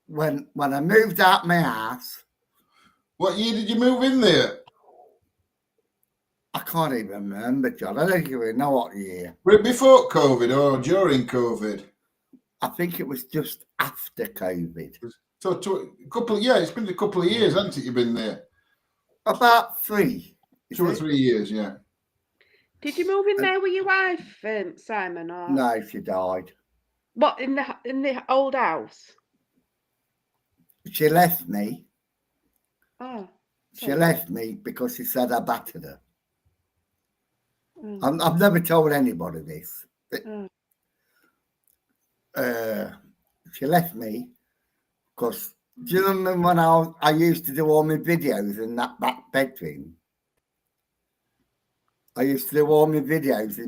When I moved out my house. What year did you move in there? I can't even remember, John. I don't even know what year. Were it before COVID or during COVID? I think it was just after COVID. So it's been a couple of years, hasn't it? You've been there. About 3. 2 or 3 years, yeah. Did you move in there with your wife, Simon? Or No, she died. what, in the old house? She left me. Oh, She left me because she said I battered her. oh. I've never told anybody this. Oh. She left me because, do you remember when I used to do all my videos in that back bedroom? I used to do all my videos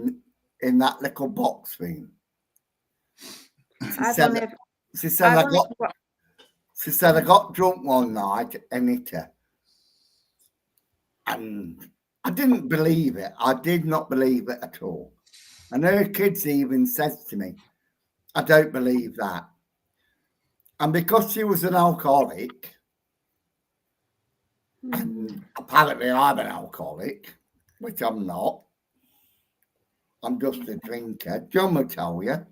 in that little box room. She said I got drunk one night and hit her. And I didn't believe it. I did not believe it at all. And her kids even said to me, I don't believe that. And because she was an alcoholic, and apparently I'm an alcoholic, which I'm not. I'm just a drinker. John will tell you.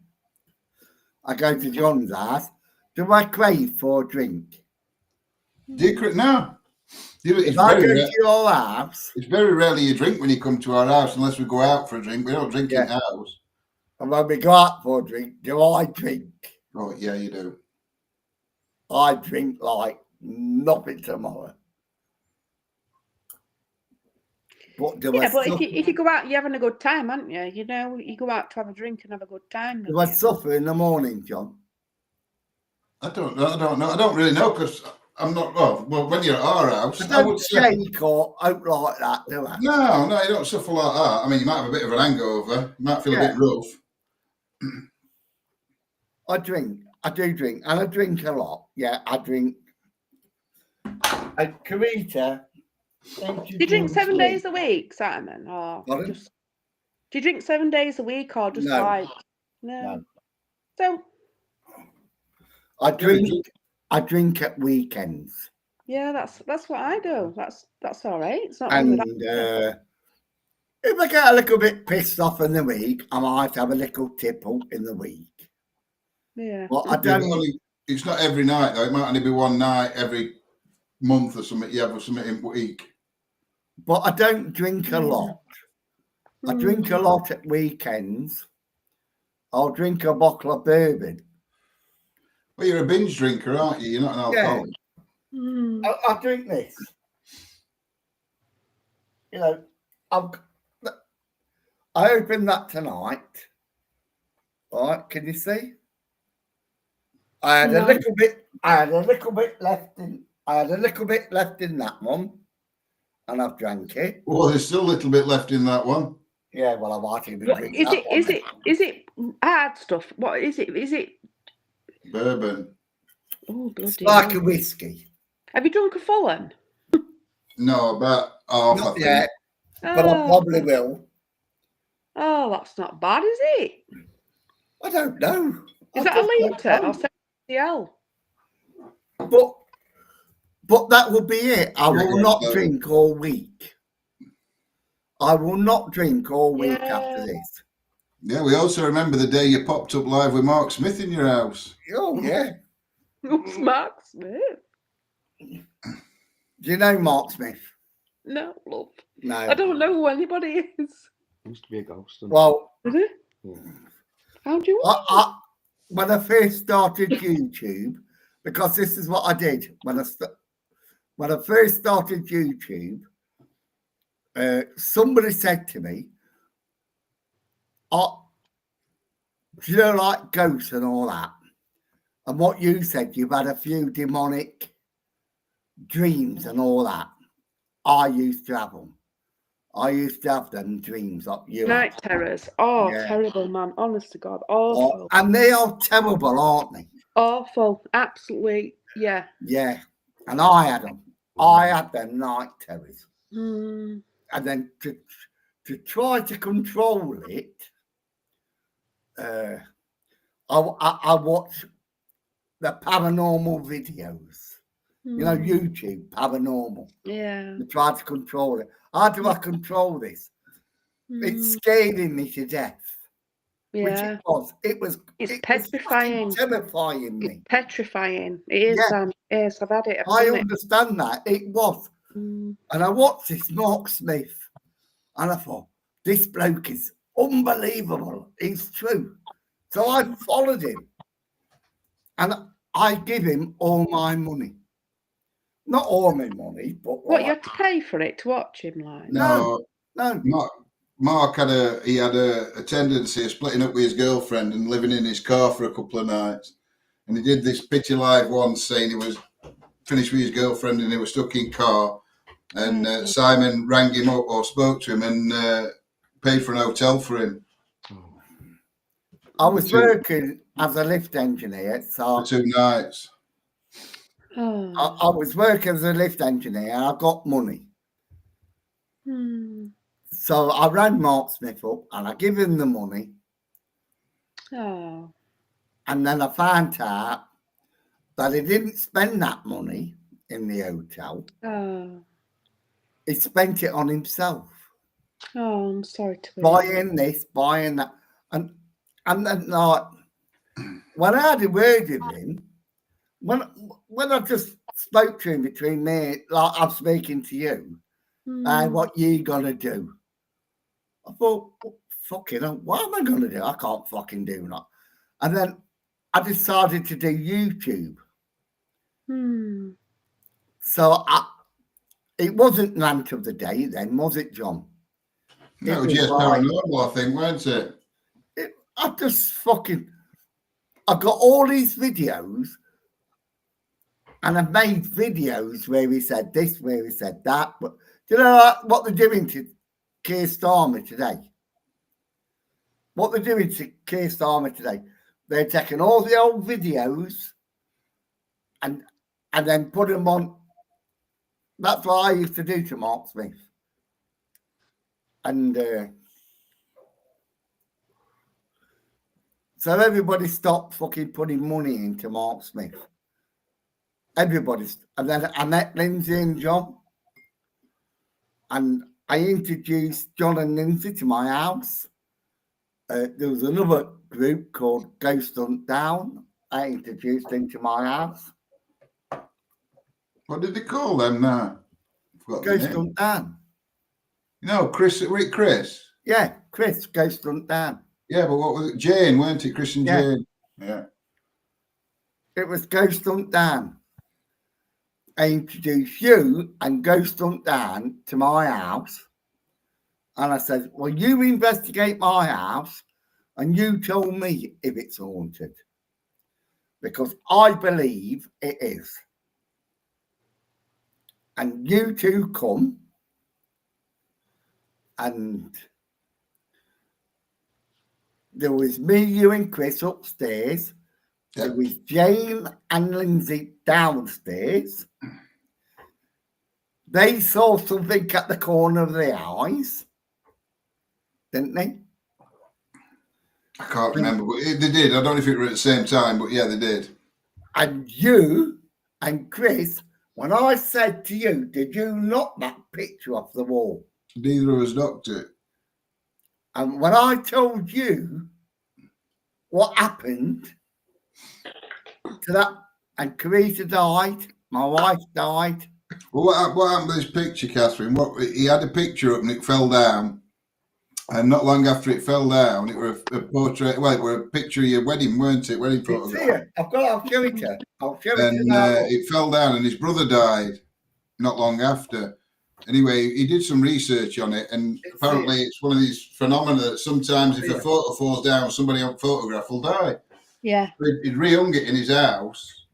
I go to John's house. Do I crave for a drink? Do you no. If I go to your house, it's very rarely you drink when you come to our house unless we go out for a drink. We don't drink in the house. and when we go out for a drink, do I drink? Oh, yeah, you do. I drink like nothing tomorrow. But do I Yeah, but suffer, if you go out, you're having a good time, aren't you? You know, you go out to have a drink and have a good time. do I suffer in the morning, John? I don't know. I don't really know because I'm not. Well, when you're at our house, I I would don't say. shake or out like that, do I? No, you don't suffer like that. I mean, you might have a bit of an hangover. You might feel a bit rough. I drink. I do drink. And I drink a lot. Yeah, I drink. And Karita. Do you drink 7 days a week, Simon? Or Pardon? just do you drink 7 days a week or just No. like no? So I drink at weekends. yeah, that's what I do. That's all right. It's not wrong with And that. if I get a little bit pissed off in the week, I might have a little tipple in the week. Yeah. But I Yeah, but don't. it's not every night though. It might only be one night every month or something. You have something in a week. But I don't drink a lot. I drink a lot at weekends. I'll drink a bottle of bourbon. Well, you're a binge drinker, aren't you? You're not an alcoholic. I drink this. You know, I opened that tonight. All right, can you see? I had a little bit. I had a little bit left in. I had a little bit left in that one, and I've drank it. Well, there's still a little bit left in that one. Yeah, well, I might even What, drink is that it? one. Is it hard stuff? What is it? Is it? Bourbon. Oh bloody! It's like hell. a whiskey. Have you drunk a full one? No, about half. Not I think. yet, but I probably will. Oh, that's not bad, is it? I don't know. Is I that a just don't litre or know. 70 But that will be it. I will not no. drink all week. I will not drink all week Yeah. after this. Yeah, we also remember the day you popped up live with Mark Smith in your house. Oh yeah. Who's Mark Smith? Do you know Mark Smith? No, love. No. I don't know who anybody is. Used to be a ghost. Well, Did it? Yeah. How do you? when I first started YouTube, because this is what I did when I first started YouTube, somebody said to me, "Oh, do you know like ghosts and all that?" And what you said, you've had a few demonic dreams and all that. I used to have them. I used to have them dreams like you. Night terrors. Oh, Yeah. terrible, man. Honest to God. Awful. And they are terrible, aren't they? Awful. Absolutely. Yeah. Yeah. And I had them. I had them night terrors. Mm. And then to try to control it, I watch the paranormal videos. You know, YouTube, paranormal. Yeah. To try to control it. How do I control this? It's scaring me to death. Which Yeah. it was. It was. It's it petrifying. Was terrifying me. It's petrifying. It is, Yeah. Sam. Yes, I've had it. I understand that. It was. And I watched this Mark Smith and I thought, this bloke is unbelievable. He's true. So I followed him and I give him all my money. Not all my money, but What, you had to pay for it to watch him like? No. no. Mark had a tendency of splitting up with his girlfriend and living in his car for a couple of nights. And he did this picture live once saying he was finished with his girlfriend and he was stuck in car. And Simon rang him up or spoke to him and paid for an hotel for him. I was working as a lift engineer. So For 2 nights. I was working as a lift engineer and I got money. So I rang Mark Smith up and I give him the money. Oh. And then I found out that he didn't spend that money in the hotel. Oh. He spent it on himself. Oh, I'm sorry to hear. Buying this, buying that. And then like when I had a word with him, when I just spoke to him between me, like I'm speaking to you, what you gonna do? I thought, fucking hell, what am I gonna do? I can't fucking do that. And then I decided to do YouTube. So it wasn't Rant of the Day then, was it, John? No, it was just paranormal, I think, weren't it? I just fucking... I've got all these videos, and I've made videos where he said this, where he said that. But do you know what they're doing to Keir Starmer today? What they're doing to Keir Starmer today? They're taking all the old videos and then put them on. That's what I used to do to Mark Smith. And so everybody stopped fucking putting money into Mark Smith. Everybody's. And then I met Lindsay and John. And I introduced John and Lindsay to my house. There was another group called Ghost Hunt Down. I introduced them to my house. What did they call them now? Ghost Hunt Down. No, Chris. Yeah, Chris, Ghost Hunt Down. Yeah, but what was it? Jane, weren't it? Chris and Jane. Yeah. It was Ghost Hunt Down. I introduced you and Ghost Hunt Down to my house. And I said, well, you investigate my house and you tell me if it's haunted. Because I believe it is. And you two come and there was me, you and Chris upstairs. Yep. There was Jane and Lindsay downstairs. They saw something at the corner of their eyes, didn't they? I can't remember, but they did. I don't know if it were at the same time, but yeah, they did. And you and Chris, when I said to you, did you knock that picture off the wall? Neither of us knocked it. And when I told you what happened to that, and Carita died, my wife died. Well, what happened with this picture, Catherine? He had a picture up and it fell down. And not long after it fell down, it were a portrait. Well, it were a picture of your wedding, weren't it? Wedding photograph. Here. I'll show it to you. I'll show it to you. It fell down, and his brother died not long after. Anyway, he did some research on it, and apparently it's one of these phenomena that sometimes if a photo falls down, somebody on photograph will die. Yeah. He'd rehung it in his house,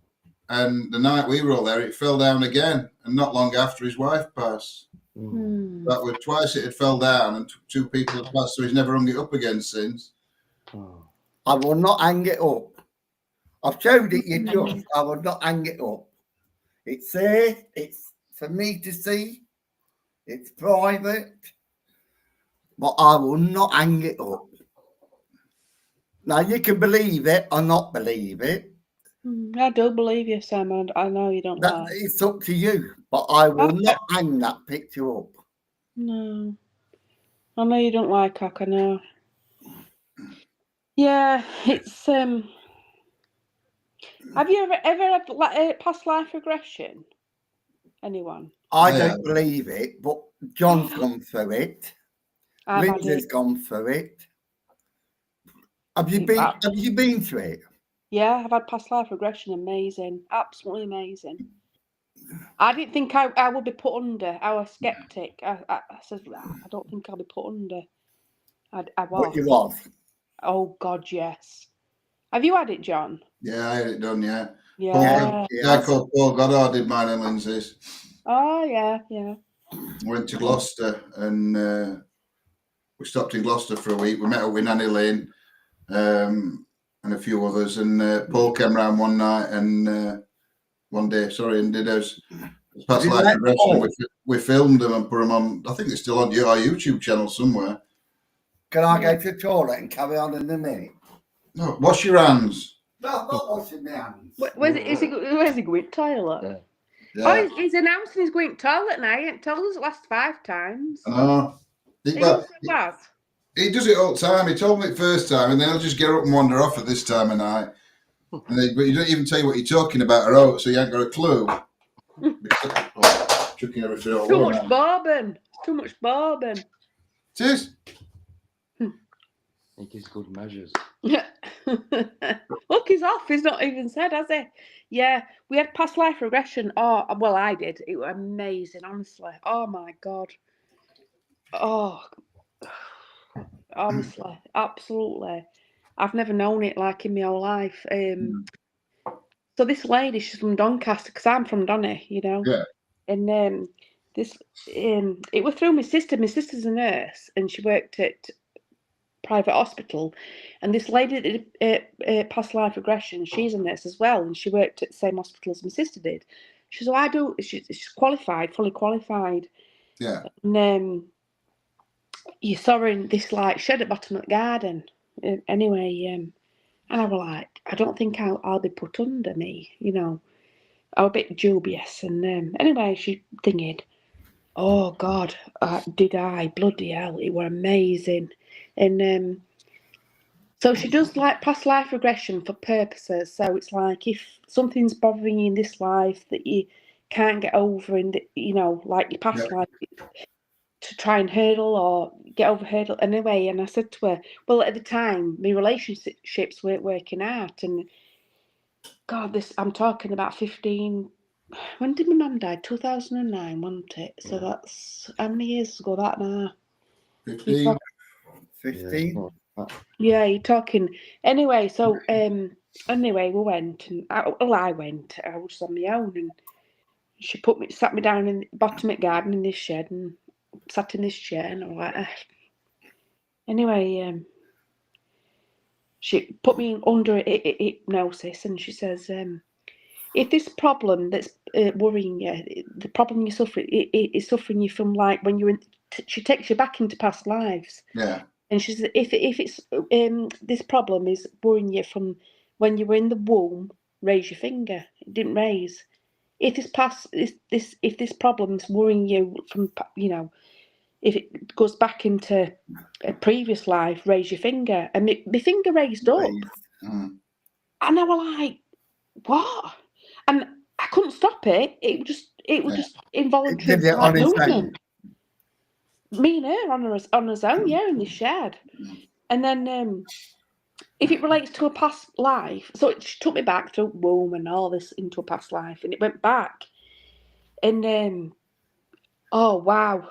and the night we were all there, it fell down again, and not long after his wife passed. That was twice it had fell down, and two people had passed, so he's never hung it up again since. I will not hang it up. I've showed it you just. I will not hang it up. It's there. It's for me to see. It's private. But I will not hang it up. Now, you can believe it or not believe it. I do believe you, Sam, and I know you don't lie. It's up to you. But I will not hang that picture up. No. I know you don't like cock, I know. Yeah, it's have you ever had past life regression? Anyone? I don't believe it, but John's gone through it. Lindsay's gone through it. Have you been through it? Yeah, I've had past life regression. Amazing, absolutely amazing. I didn't think I would be put under. I was skeptic. I said, I don't think I'll be put under. I was. But you was. Oh God, yes. Have you had it, John? Yeah, I had it done. Yeah. Yeah. I called Paul Goddard did mine and Lindsay's. Oh yeah. Went to Gloucester and we stopped in Gloucester for a week. We met up with Nanny Lynn and a few others. And Paul came round one night and one day, and did us past life regression. We filmed them and put them on. I think it's still on our YouTube channel somewhere. Can I go to the toilet and carry on in a minute? No, wash your hands. No, I'm not washing my hands. Where's he going to toilet? Yeah. Oh, he's announcing he's going to toilet now. He ain't told us the last 5 times. I know. He does it all the time. He told me it first time, and then he'll just get up and wander off at this time of night. But he don't even tell you what you're talking about or out, so you ain't got a clue. Chucking everything all Too over. much bourbon. Too much bourbon. It is. It is good measures. Look, he's off. He's not even said, has he? Yeah, we had past life regression. Oh, well, I did. It was amazing, honestly. Oh my God. Oh, honestly, absolutely. I've never known it like in my whole life. So this lady, she's from Doncaster, because I'm from Donny, you know. Yeah. And this, it was through my sister. My sister's a nurse, and she worked at private hospital. And this lady did past life regression. She's a nurse as well, and she worked at the same hospital as my sister did. She said, "Oh, I do." She's qualified, fully qualified. Yeah. And you saw her in this like shed at the bottom of the garden. Anyway, and I was like, I don't think I'll be put under me, you know. I was a bit dubious. And anyway, she thingied. Oh God, did I? Bloody hell, it were amazing. And so she does like past life regression for purposes. So it's like if something's bothering you in this life that you can't get over in the, you know, like your past life, to try and hurdle or get over hurdle anyway. And I said to her, well, at the time, my relationships weren't working out. And God, this, I'm talking about 15, when did my mum die? 2009, wasn't it? So that's, how many years ago that now? 15. 15. Yeah, you're talking. Anyway, so, anyway, we went, and I went, I was on my own, and she sat me down in the bottom of the garden in this shed, and sat in this chair, and I'm like, anyway, she put me under hypnosis, and she says, if this problem that's worrying you, the problem you're suffering, it is suffering you from like when you're in, she takes you back into past lives. Yeah. And she says, if it's this problem is worrying you from when you were in the womb, raise your finger. It didn't raise. If this problem's worrying you from, you know, if it goes back into a previous life, raise your finger. And my finger raised up. Mm. And I was like, what? And I couldn't stop it. It was just involuntary Did it on its movement. Me and her on his own, yeah, in the shed. And then if it relates to a past life, so she took me back through womb and all this into a past life, and it went back. And oh wow.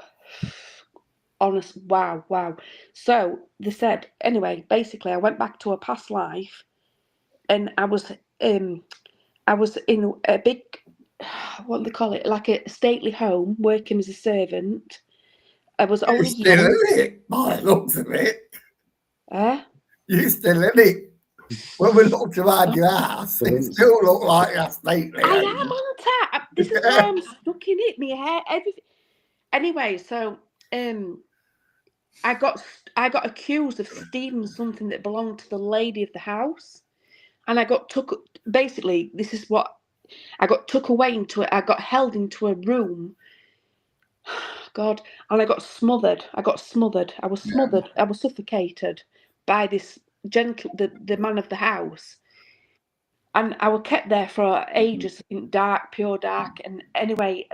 Honest, wow. So they said, anyway, basically I went back to a past life, and I was in a big, what do they call it, like a stately home, working as a servant. I was You're only still in it, by the looks of it. You're still in it. When we looked around your house, it still looked like a stately. I am on tap. This is why I'm stuck in it. My hair, everything. Anyway, so I got accused of stealing something that belonged to the lady of the house, and I got took. Basically, this is what I got took away into it. I got held into a room. God, and I got smothered. I was smothered. I was suffocated by this the man of the house. And I was kept there for ages in dark, pure dark. And anyway,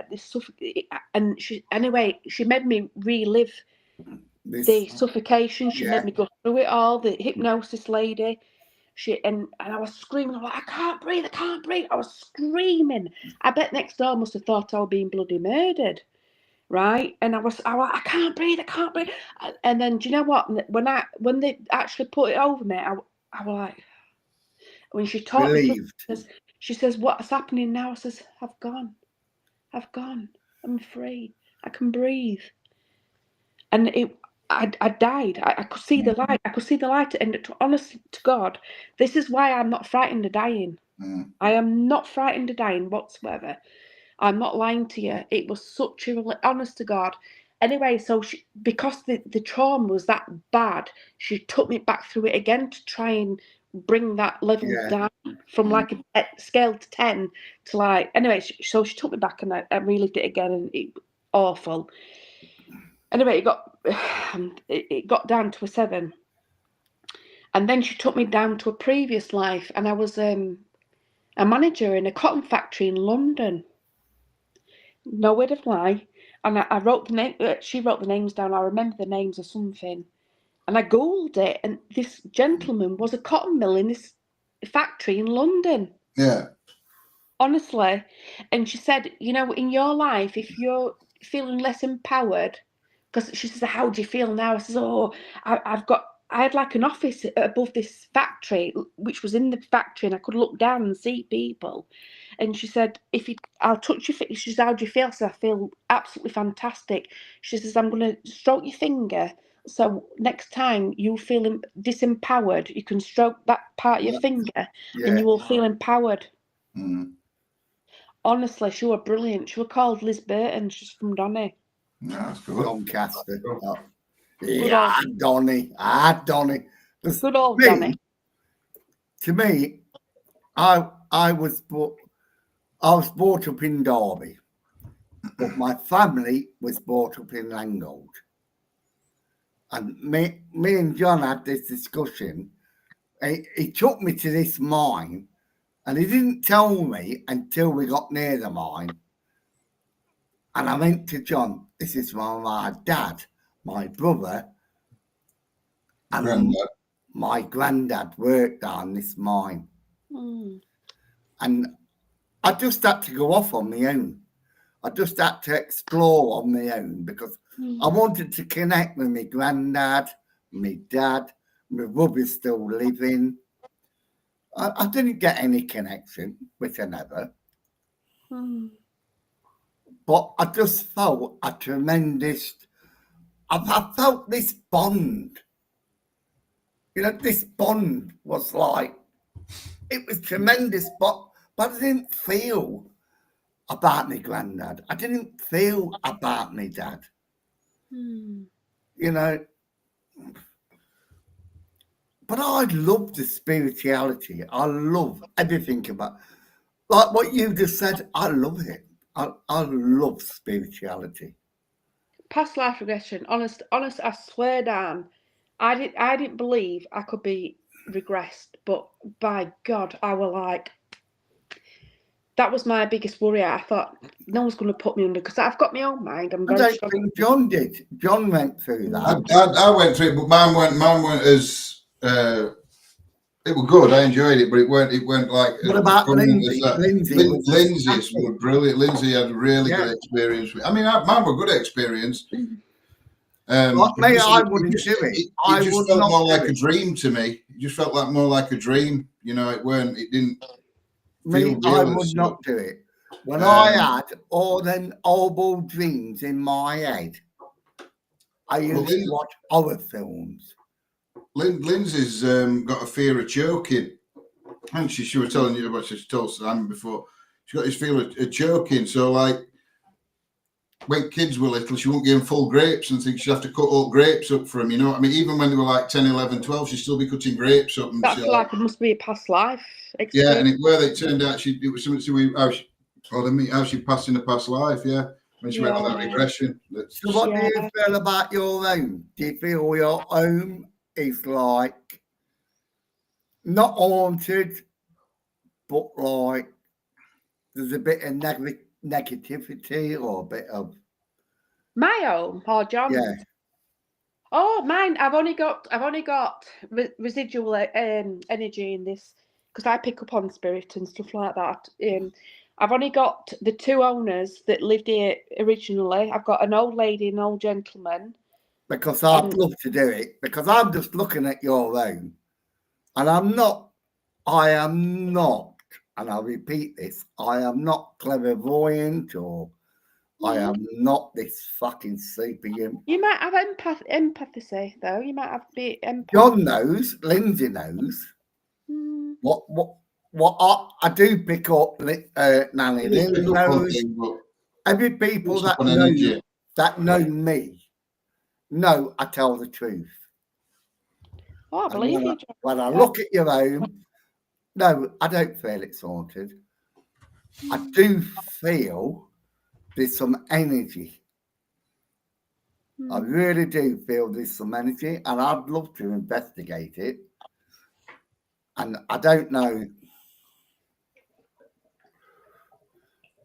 she made me relive the suffocation. She made me go through it all. The hypnosis lady. And I was screaming. I was like, I can't breathe. I was screaming. I bet next door must have thought I was being bloody murdered, right? And I was I can't breathe. And then do you know what? When they actually put it over me, I was like. When she taught me, she says, what's happening now? I says, I've gone. I'm free. I can breathe. And I died. I could see the light. And honest to God, this is why I'm not frightened of dying. I am not frightened of dying whatsoever. I'm not lying to you. It was such a, honest to God. Anyway, so because the trauma was that bad, she took me back through it again to try and bring that level down from like a scale to 10 to like, anyway, so she took me back, and I relived it again, and it was awful. Anyway, it got down to a 7. And then she took me down to a previous life, and I was a manager in a cotton factory in London. No word of lie. And I wrote the name. She wrote the names down. I remember the names of something. And I googled it, and this gentleman was a cotton mill in this factory in London. Yeah. Honestly. And she said, you know, in your life, if you're feeling less empowered, because she says, how do you feel now? I says, oh, I had like an office above this factory, which was in the factory, and I could look down and see people. And she said, I'll touch your feet. She says, how do you feel? I said, I feel absolutely fantastic. She says, I'm going to stroke your finger. So next time you feel disempowered, you can stroke that part of your finger and you will feel empowered. Mm. Honestly, she was brilliant. She was called Liz Burton. She's from Donny. No, that's good. Doncaster. Oh. Good Yeah, old- Donny. Donny. Good old Donny. To me, I was brought up in Derby, but my family was brought up in Langold. And me and John had this discussion. He took me to this mine, and he didn't tell me until we got near the mine. And I went to John, this is my dad, my brother, and Granddad. my granddad worked on this mine. Mm. And I just had to go off on my own. I just had to explore on my own because I wanted to connect with my granddad, my dad, my brother's still living. I didn't get any connection, which I never. Mm. But I just felt a tremendous, I felt this bond. You know, this bond was like, it was tremendous, but I didn't feel about my granddad. I didn't feel about my dad. Mm. You know, but I love the spirituality. I love everything about, like what you just said. I love it. I love spirituality. Past life regression. Honest. I swear down. I didn't believe I could be regressed, but by God, I were like. That was my biggest worry. I thought no one's going to put me under because I've got my own mind. I'm I very don't strong. think John did. John went through that. I went through it, but mine weren't as it was good. I enjoyed it, but it weren't like What as about prominent Lindsay? as that. Lindsay's were brilliant. Lindsay had a really good experience. I mean, mine were good experience. Like me, I wouldn't do it. It just felt more like a dream to me. It just felt like more like a dream. You know, it didn't feel I real. would not do it. When I had all them horrible dreams in my head, I used to watch horror films. Lindsay's got a fear of choking. And she was telling you about, she told Simon before, she got this fear of choking. So, like, when kids were little, she wouldn't give them full grapes and things. She'd have to cut all grapes up for them, you know what I mean? Even when they were like 10, 11, 12, she'd still be cutting grapes up. And That's like it must be a past life experience. Yeah, and it turned out it was something to do with how she passed in a past life, when she went on that regression. So what do you feel about your home? Do you feel your home is like not haunted, but like there's a bit of negativity or a bit of my home or John's? Yeah. Oh, mine. I've only got residual energy in this because I pick up on spirit and stuff like that. I've only got the two owners that lived here originally. I've got an old lady and an old gentleman. Because I'd love to do it, because I'm just looking at your home, and I am not, and I'll repeat this, I am not clairvoyant or I am not this fucking superhuman. You might have empathy, though. You might have the empathy. John knows, Lindsay knows. What I do pick up, Nanny. Lindsay knows. Every people that know me know I tell the truth. Oh, I believe you. When I look at your home, no, I don't feel it's haunted. I do feel there's some energy. I really do feel there's some energy, and I'd love to investigate it. And I don't know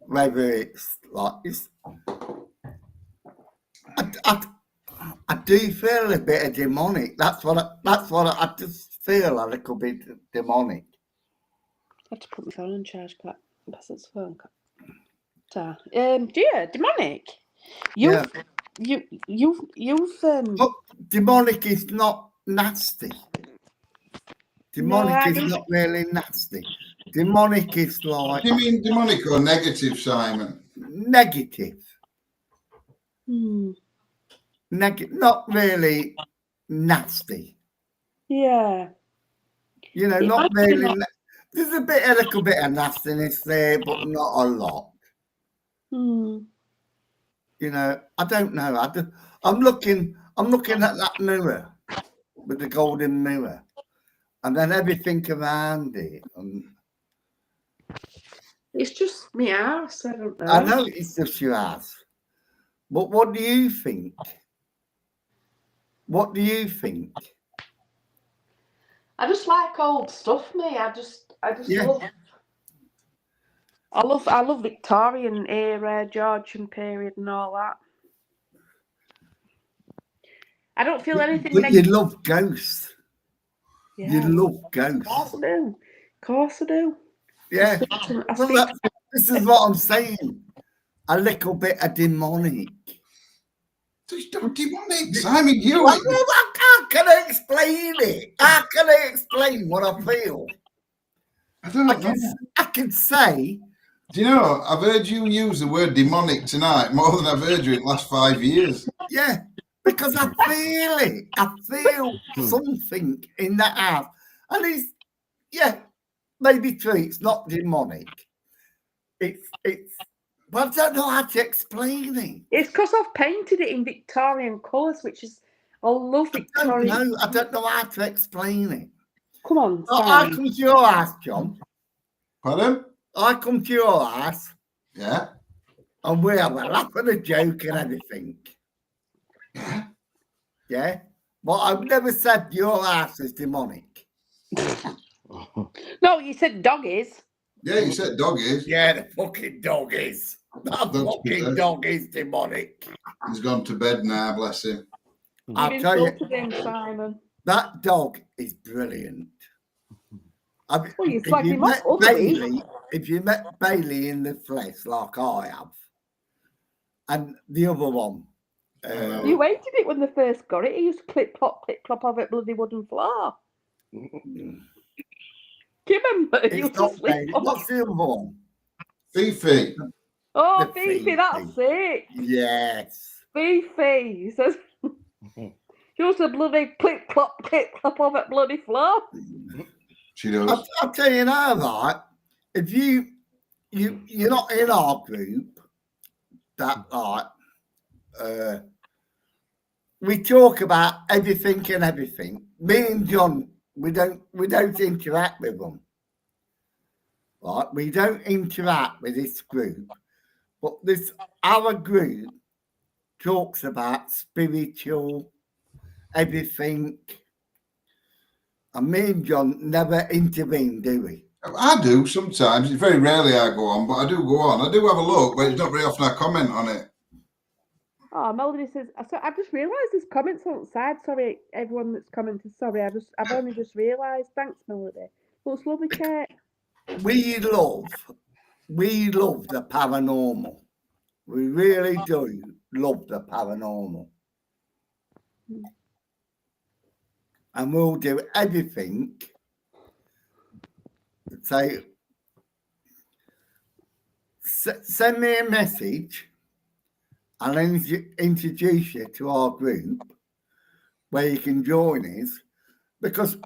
whether it's like this. I I do feel a bit of demonic. That's what I just feel a little bit demonic. I have to put my phone on charge, Pat. Pass its phone. Dear, demonic. You've But demonic is not nasty. Demonic is not really nasty. Demonic is like Do you mean demonic or negative, Simon? negative. Not really nasty. Yeah. You know, It not might be really. There's a little bit of nastiness there, but not a lot. You know, I don't know. I'm looking at that mirror with the golden mirror, and then everything around it. And It's just me house. I don't know. I know it's just your ass, but what do you think? What do you think? I just like old stuff, me. I just Yeah. I love Victorian era, Georgian period, and all that. I don't feel anything But negative. you love ghosts. Yeah. You love Of ghosts. course I do. Of course I do. Yeah. Well, This is what I'm saying. A little bit of demonic. It's not demonic, Simon. How can I explain it? How can I explain what I feel? I don't know. I can say. Do you know, I've heard you use the word demonic tonight more than I've heard you in the last 5 years. Yeah, because I feel it. I feel something in that house. And it's, maybe true. It's not demonic. It's but I don't know how to explain it. it's because I've painted it in Victorian colours, which is I love Victorian. I don't know how to explain it. Come on, So I Simon. come to your house, John. Pardon? I come to your house. Yeah. And we have a laugh and a joke and everything. Yeah. Yeah? But I've never said your house is demonic. No, you said doggies. Yeah, you said doggies. Yeah, the fucking dog is. That fucking dog is demonic. He's gone to bed now, bless him. I'll tell you, Him, Simon. that dog is brilliant. Well, you slag him off If you met Bailey in the flesh like I have, and the other one. You hated it when they first got it. He used to clip clop over it bloody wooden floor. Do you remember? It's not Bailey. What's the other one? Fifi. Oh, The Fifi, that's it. Yes. Fifi. He says she used to bloody clip clop over that bloody floor. She does. I'll tell you now, right? If you're not in our group, that like we talk about everything and everything. Me and John, we don't interact with them. Right? We don't interact with this group, but our group talks about spiritual everything. And me and John never intervene, do we? I do sometimes. It's very rarely I go on, but I do go on. I do have a look, but it's not very often I comment on it. Oh, Melody says, I just realised there's comments on the side. Sorry, everyone that's commented. Sorry, I've only just realised. Thanks, Melody. Looks lovely, Kate. We love the paranormal. We really do love the paranormal. And we'll do everything. Say, send me a message. I'll introduce you to our group where you can join us, because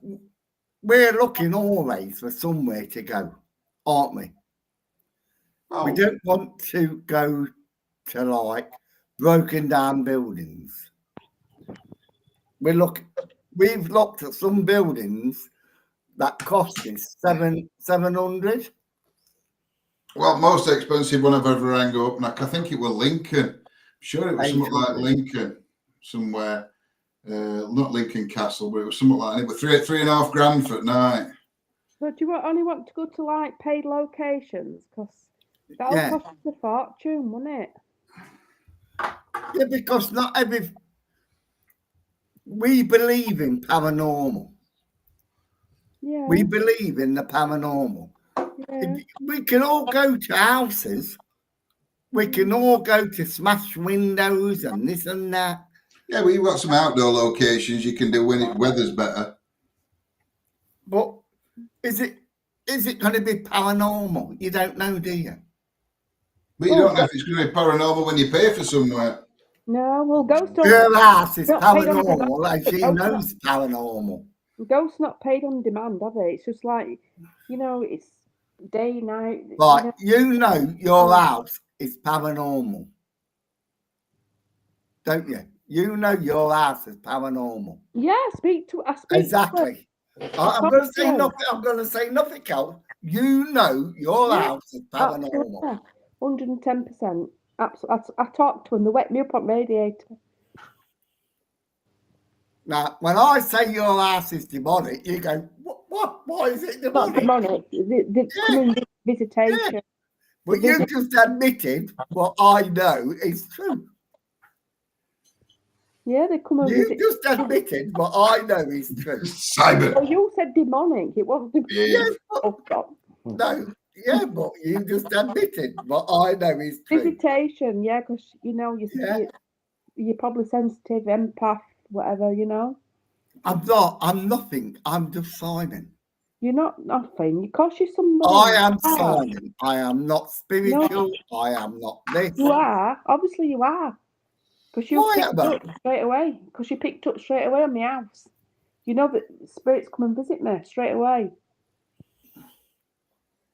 we're looking always for somewhere to go, aren't we? Oh. We don't want to go to like broken down buildings. We've looked at some buildings that cost us 700. Well, most expensive one I've ever rang up, and I think it was Lincoln. I'm sure it was something like Lincoln somewhere. Not Lincoln Castle, but it was something like that. It was $3.5 grand for a night. So do you only want to go to like paid locations? Because that'll cost us a fortune, won't it? Yeah, because not every. we believe in paranormal. Yeah. We believe in the paranormal. Yeah. We can all go to houses. We can all go to smash windows and this and that. Yeah, we've got some outdoor locations you can do when it weather's better. But is it going to be paranormal? You don't know, do you? But you don't know if it's going to be paranormal when you pay for somewhere. No, well, ghosts Your house is not paid on paranormal, and she demand. knows paranormal. Ghosts not paid on demand, are they? It's just like, you know, it's day, night. Right, You know, you know your house is paranormal, don't you? You know your house is paranormal. yeah, I speak to her. Exactly. I'm going to say Yeah. nothing. I'm going to say nothing else. You know your Yeah, house is paranormal. 110%. Absolutely. I talked to him. They wake me up on radiator. Now, when I say your house is demonic, you go, what? Why is it Not demonic? demonic. They come in visitation. Yeah. But you just admitted what I know is true. Yeah, they come and You visit. just admitted what I know is true. Simon. Oh, you said demonic. It wasn't. Yes, but, Oh, God. no, yeah, but you just admitted what I know is true. Visitation, yeah, because you know you're probably sensitive, empath, whatever. You know, I'm not. I'm nothing. I'm just Simon. you're not nothing. You cost you somebody. I am You are. Simon. I am not spiritual. I am not this. You are. Obviously, you are. Because you Why picked am I? up straight away. Because you picked up straight away on my house. You know that spirits come and visit me straight away.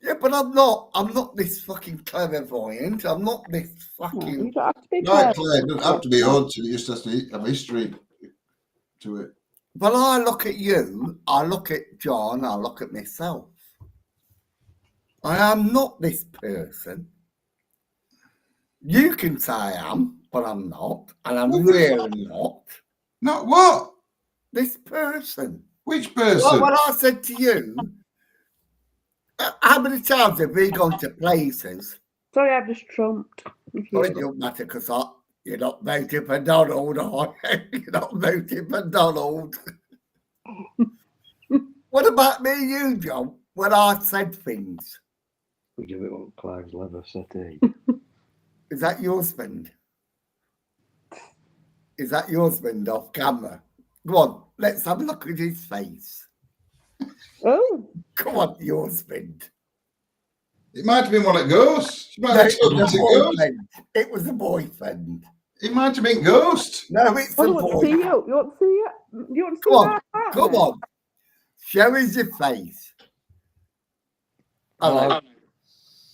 Yeah, but I'm not. I'm not this fucking clairvoyant. I'm not this No, fucking. you don't have to be Right, clever. Claire, it doesn't have to be odd, it just has to have history to it. But I look at you. I look at John. I look at myself. I am not this person. You can say I am, but I'm not, and I'm really not Not what? this person. Which Well, person? when I said to you, how many times have we gone to places? Sorry, I've just trumped. Well, it don't matter because you're not voting for Donald, are you? You're not voting for Donald. What about me and you, John, when I said things? We give it on Clive's leather settee. Is that your spend? Is that your spend off camera? Go on, let's have a look at his face. Oh, Come on, your spend. It might have been one at Ghost. It might No, have it been was a Ghost. boyfriend. It was a boyfriend. It might have been Ghost. No, it's I a want to see boyfriend. you. You want to see you? You want to see Come on, my partner? come on. Show us your face. Hello.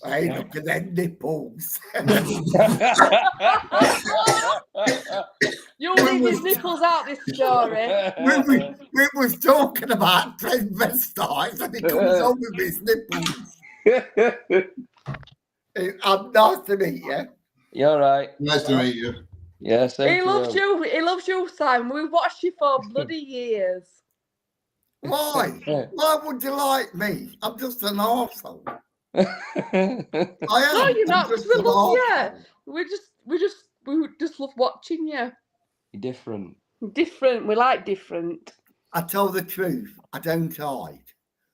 Hey, look at them nipples. You leave his nipples out this story. we was talking about transvestites and he comes on with his nipples. I'm nice to meet you. You're right. Nice to meet you. Yeah, same He to loves you. He loves you, Simon. We've watched you for bloody years. Why? Why would you like me? I'm just an arsehole. you. I am. No, you're I'm not. just We an love you. arsehole. We just love watching you. You're different. Different. We like different. I tell the truth. I don't hide.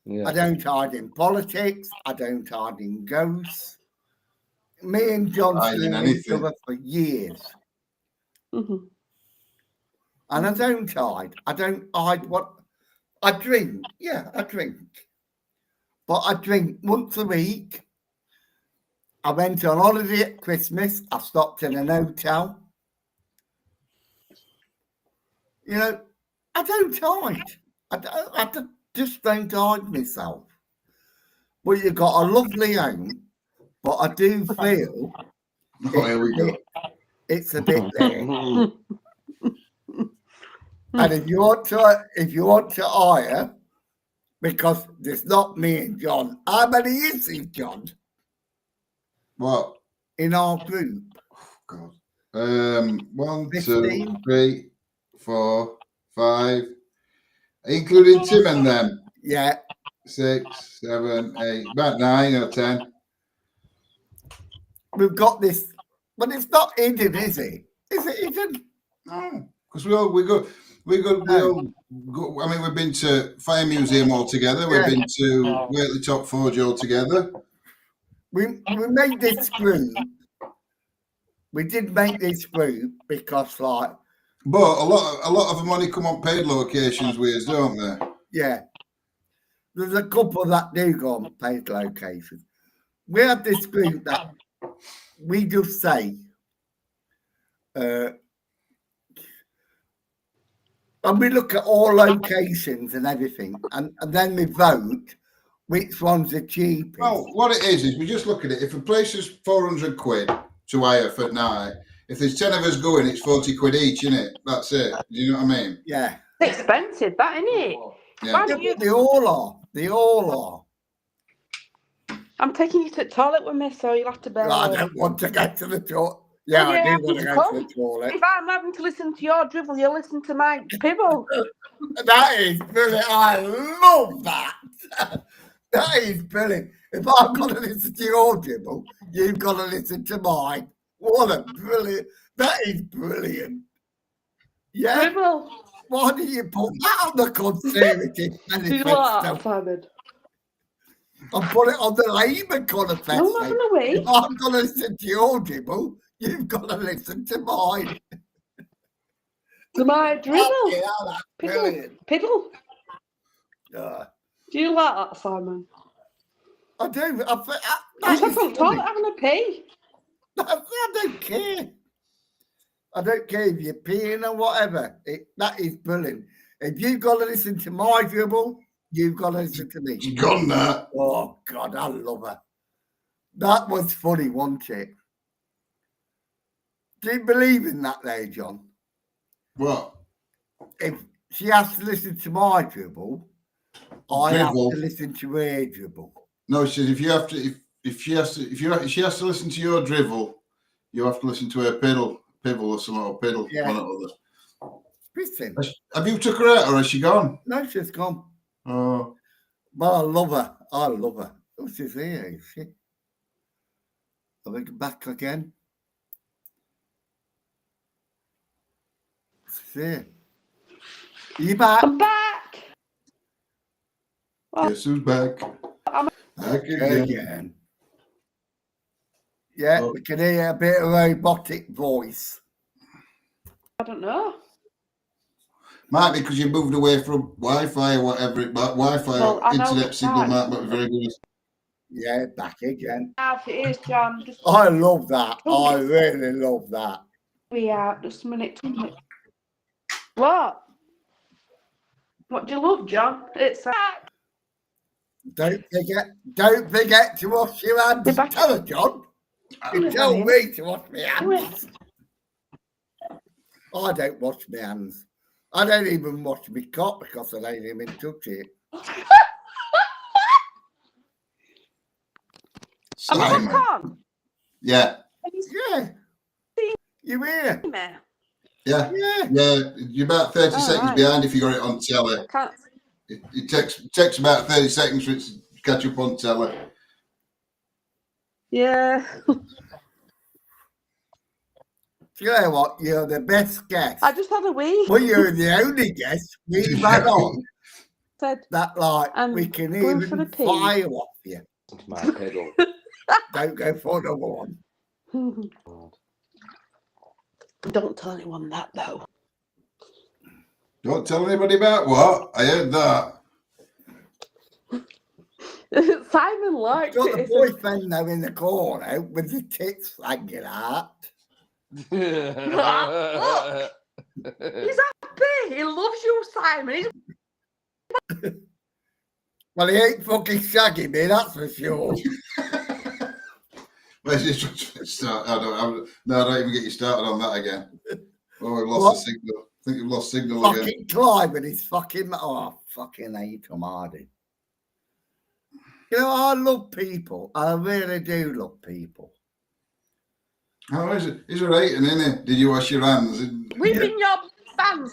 Yeah. I don't hide in politics. I don't hide in ghosts. Me and John Hide in knew each anything. other for years. Mm-hmm. And I don't hide. I don't hide what I drink. Yeah, I drink. But I drink once a week. I went on holiday at Christmas. I stopped in an hotel. You know, I don't hide. Just don't hide myself. Well, you've got a lovely home, but I do feel Oh, here we go. it's a bit there. And if you want to hire, because there's not me and John. How many is it, John, What? in our group? God. 1, 2, 15. 3, 4, 5, including Tim and them. Yeah. 6, 7, 8, about 9 or 10. We've got this, but it's not hidden, is it? Is it hidden? No, because we go. We go. We all go. I mean, we've been to Fire Museum all together. We've been to Waitley Top Forge all together. We made this group. We did make this group because, like, but a lot of the money come on paid locations with us, don't they? yeah, there's a couple that do go on paid locations. We have this group that we just say, and we look at all locations and everything, and then we vote which one's the cheapest. Well, what it is we just look at it. If a place is 400 quid to hire for night, if there's 10 of us going, it's 40 quid each, isn't it? That's it. Do you know what I mean? Yeah. It's expensive, that, isn't it? Yeah. Yeah, they all are. They all are. I'm taking you to the toilet with me, so you'll have to bear I with don't me. want to go to the toilet. Yeah, Well, I yeah, do want to you go to come. the toilet. If I'm having to listen to your dribble, you'll listen to my pibble. That is brilliant. I love that. That is brilliant. If I've got to listen to your dribble, you've got to listen to mine. What a brilliant. That is brilliant. Yeah. Dribble. Why do you put that on the Conservative Do you manifesto? like that, Simon? And put it on the Labour manifesto. No, nothing away. If I'm going to listen to your dribble, you've got to listen to mine. To my dribble. Yeah, that's Piddle. brilliant. Piddle. Yeah. Do you like that, Simon? I do. I'm That just is on the funny. toilet having a pee. I don't care. I don't care if you're peeing or whatever. That is brilliant. If you've got to listen to my dribble, you've got to listen to me. She's gone now. Oh, God, I love her. That was funny, wasn't it? Do you believe in that there, John? What? If she has to listen to my dribble, I have Dribble? to listen to her dribble. No, she says if you have to, if she has to listen to your drivel, you have to listen to her piddle or something, or piddle. Yeah. One or other. Listen. Have you took her out, or has she gone? No, she's gone. Oh, But I love her. I love her. Oh, she's here, is she? Are we back again? She's here. Are you back? I'm back. Well, guess who's back? Back again. Again. Yeah, Oh. we can hear a bit of robotic voice. I don't know. Might be because you moved away from Wi-Fi or whatever. But Wi-Fi Well, I know internet it's signal back. might not be very good. Yeah, back again. Out it is, John. Just I love that. I really love that. be out just a minute. 2 minutes. What? What do you love, John? It's back. Don't forget to wash your hands. You're back. Tell her, John. You tell me to wash my hands. I don't wash my hands. I don't even wash my cock because I don't even touch it. Am I Simon. back on? Yeah, Yeah. You hear? yeah, Yeah. yeah. You're about 30 All seconds right. behind if you got it on telly. I can't. It takes about 30 seconds for it to catch up on telly. Yeah. You know what? You're the best guest. I just had a wee. Well, you're the only guest we've had on Said that, like, I'm we can going for even the pee. fire off you. It's my pedal. Don't go for another one. Don't tell anyone that though. Don't tell anybody about what? I heard that. Simon liked Got it. the He said, boyfriend now in the corner with the tits hanging out. He's happy. He loves you, Simon. He's Well, he ain't fucking shagging me, that's for sure. Where's this start? I don't even get you started on that again. Oh, we've lost What? the signal. I think we've lost signal again. Fucking Clive and his fucking... Oh, fucking hate him, Hardy. You know, I love people. I really do love people. How is it? He's a rating, isn't it? Did you wash your hands? we've been your fans.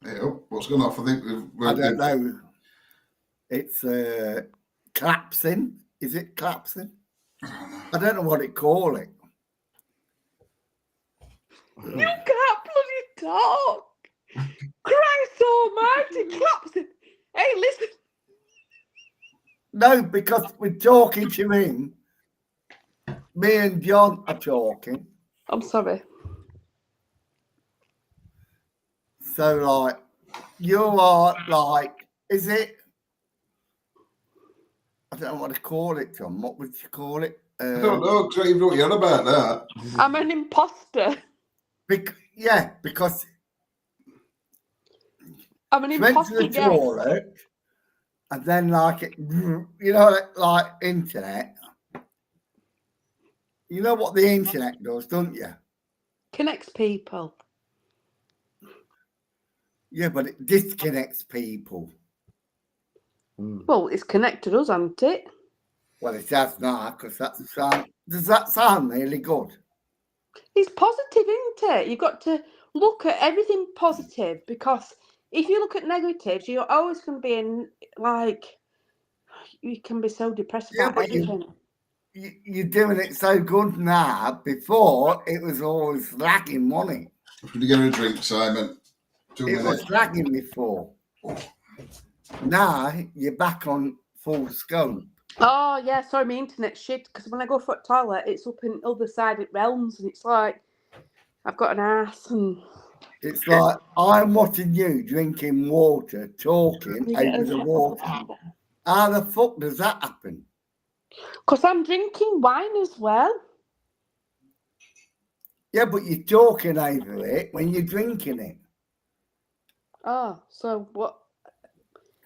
Hey, oh, what's going off? I think I don't know. It's collapsing. Is it collapsing? I don't know what it call it. You can't bloody talk. Christ almighty, claps him. Hey, listen. No, because we're talking to him. Me and John are talking. I'm sorry. So, like, you are like, is it? I don't know what to call it, John. What would you call it? I don't know, because I don't even know what you're on about that. I'm an imposter. Because I'm an she went to imposter, the yes. toilet, and then like like internet. You know what the internet does, don't you? Connects people. Yeah, but it disconnects people. Well, it's connected us, hasn't it? Well, it has now, because does that sound really good? It's positive, isn't it? You've got to look at everything positive, because if you look at negatives, you're always going to be in, like, you can be so depressed Yeah, about but everything. you're doing it so good now. Before, it was always lagging, wasn't it? Should we get a drink, Simon? 2 It minutes. was lagging before. Now, you're back on full scope. Oh, yeah, sorry, my internet's shit, because when I go for a toilet, it's up in the other side of realms, and it's like, I've got an ass, and... It's like, I'm watching you drinking water, talking over the water. How the fuck does that happen? Because I'm drinking wine as well. Yeah, but you're talking over it when you're drinking it. Oh, so what?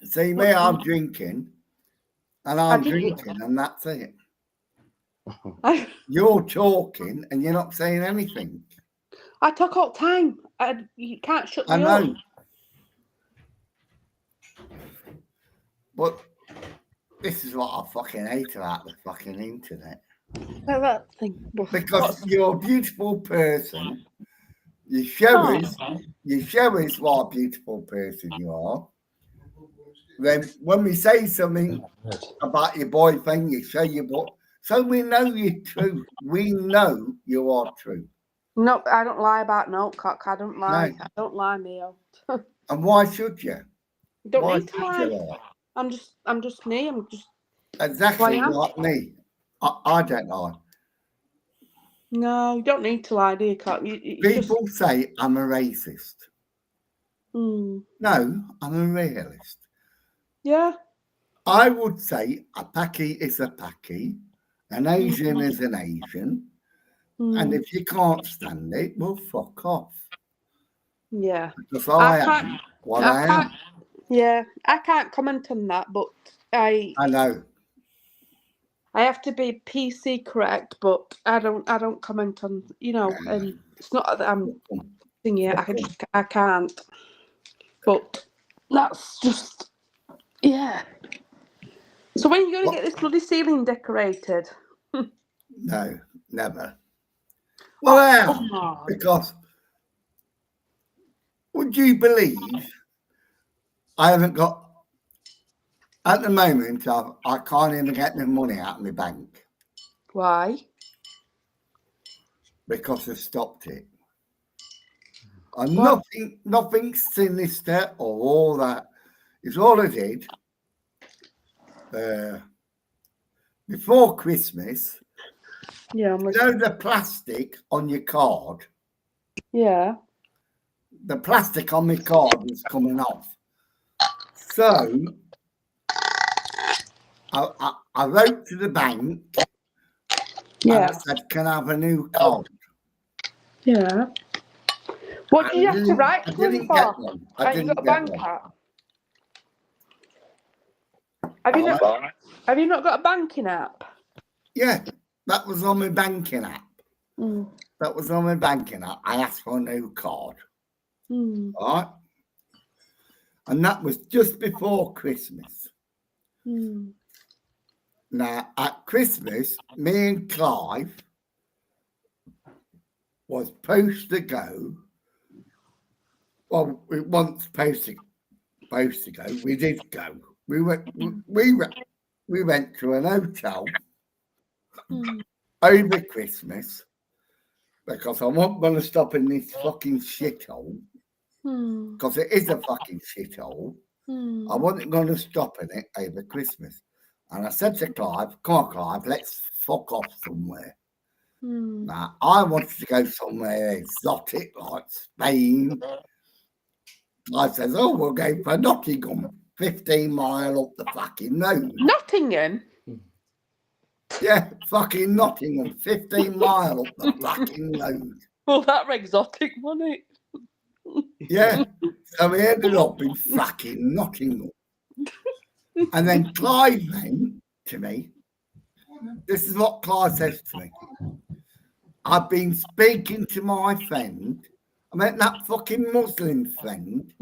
See me, I'm drinking, and I'm didn't- drinking, and that's it. I You're talking, and you're not saying anything. talk all the time. You can't shut I me know. up. But this is what I fucking hate about the fucking internet. That thing. Because you're a beautiful person. You show us what a beautiful person you are. Then when we say something about your boyfriend, you show your boy. So we know you're true. We know you are true. No, I don't lie about no cock. I don't lie. No. I don't lie, Mio. And why should you? Don't Why need to should lie. you lie? I'm just me. I'm just Exactly Why am? like me. I don't lie. No, you don't need to lie, do you, cock? People say I'm a racist. No, I'm a realist. Yeah. I would say a Paki is a Paki, an Asian is an Asian, and if you can't stand it, well, fuck off. Yeah. Because I am what I am. Yeah, I can't comment on that, but I know. I have to be PC correct, but I don't comment on, and it's not that I'm thinking I can't. But that's just, yeah. So when are you going to get this bloody ceiling decorated? No, never. Well, I am, because would you believe I haven't got, at the moment, I can't even get the money out of my bank. Why? Because I've stopped it. And nothing sinister or all that. It's all I did. Before Christmas, Yeah, you know the plastic on your card? Yeah. The plastic on my card was coming off. So I wrote to the bank and I said, can I have a new card? Yeah. What did you have to write to I them didn't for? get one. Have you got a bank app? Have you not got a banking app? Yeah, that was on my banking app. That was on my banking app. I asked for a new card. All right? And that was just before Christmas. Now, at Christmas, me and Clive was supposed to go. Well, we weren't supposed to go. We did go. We went to an hotel over Christmas because I wasn't going to stop in this fucking shithole, because it is a fucking shithole. I wasn't going to stop in it over Christmas. And I said to Clive, come on, Clive, let's fuck off somewhere. Now, I wanted to go somewhere exotic like Spain. I says, oh, we'll go for Nottingham, 15 mile up the fucking road. Nottingham? Yeah, fucking Nottingham, 15 mile up the fucking road. Well, that were exotic, wasn't it? Yeah, so we ended up in fucking Nottingham. And then Clive then, to me, this is what Clive says to me. I've been speaking to my friend, I meant that fucking Muslim friend,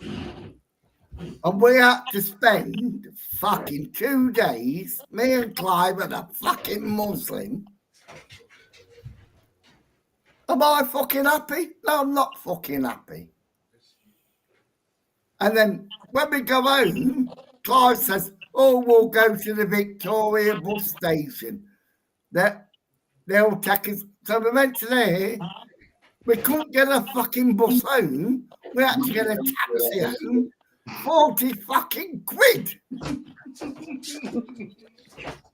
and we had to spend fucking 2 days, me and Clive and a fucking Muslim. Am I fucking happy? No, I'm not fucking happy. And then when we go home, Clive says, oh, we'll go to the Victoria bus station. They'll take us. So we went to there. We couldn't get a fucking bus home. We had to get a taxi home. 40 fucking quid.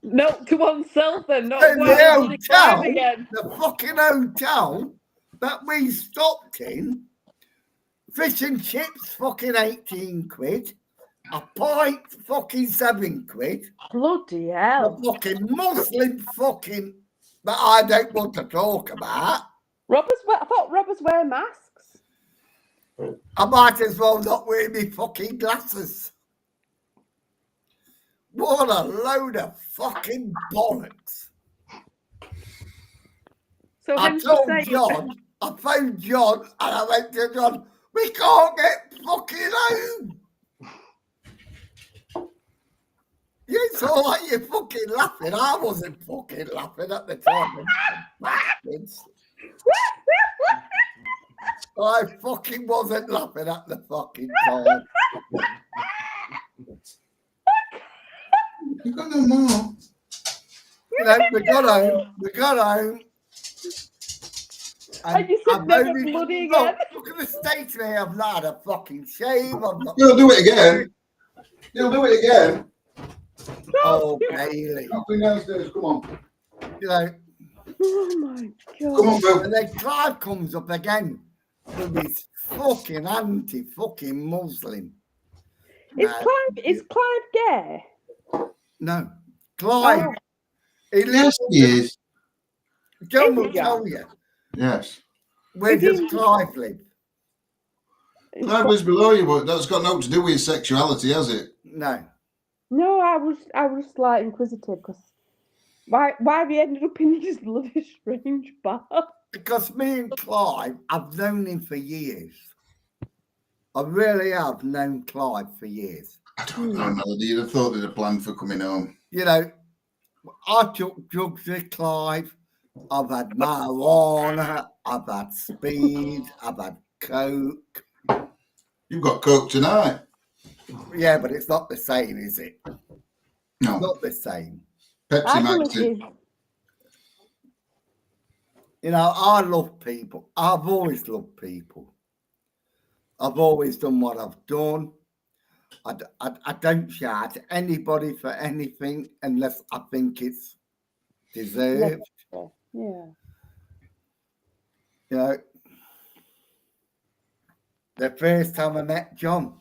Note to oneself then, not And the hotel, again. the fucking hotel that we stopped in, fish and chips fucking 18 quid, a pint fucking 7 quid, Bloody the hell. fucking Muslim fucking that I don't want to talk about. I thought robbers wear masks. I might as well not wear me fucking glasses. What a load of fucking bollocks. So I hence to told say- John, I phoned John and I went to John, we can't get fucking home. You saw like you're fucking laughing. I wasn't fucking laughing at the time. Bastards. I fucking wasn't laughing at the fucking time. You got no more. You know, we got home. And you said I've never only- bloody look, again. look at the state of me. I've not had a fucking shave. I've not. You'll do it again. You'll do it again. Oh, Bailey. Nothing downstairs. Come on. You know, Oh my god. Come on, Bill. and then Clive comes up again with his fucking anti-fucking Muslim. Is Clive gay? No, Clive. Oh. He Yes, lives. he is. John Is will he? tell you. Yes. Where Is he- does Clive live? Clive lives below you, but that's got nothing to do with his sexuality, has it? No. No, I was like inquisitive because why have you ended up in this bloody strange bar? Because me and Clive, I've known him for years. I really have known Clive for years. I don't know, Melody. You'd have thought they'd have planned for coming home. You know, I took drugs with Clive. I've had marijuana. I've had speed. I've had coke. You've got coke tonight. Yeah, but it's not the same, is it? No. Not the same. Pepsi I Max. believe You know, I love people. I've always loved people. I've always done what I've done. I don't shout at anybody for anything unless I think it's deserved. yeah. You know, the first time I met John,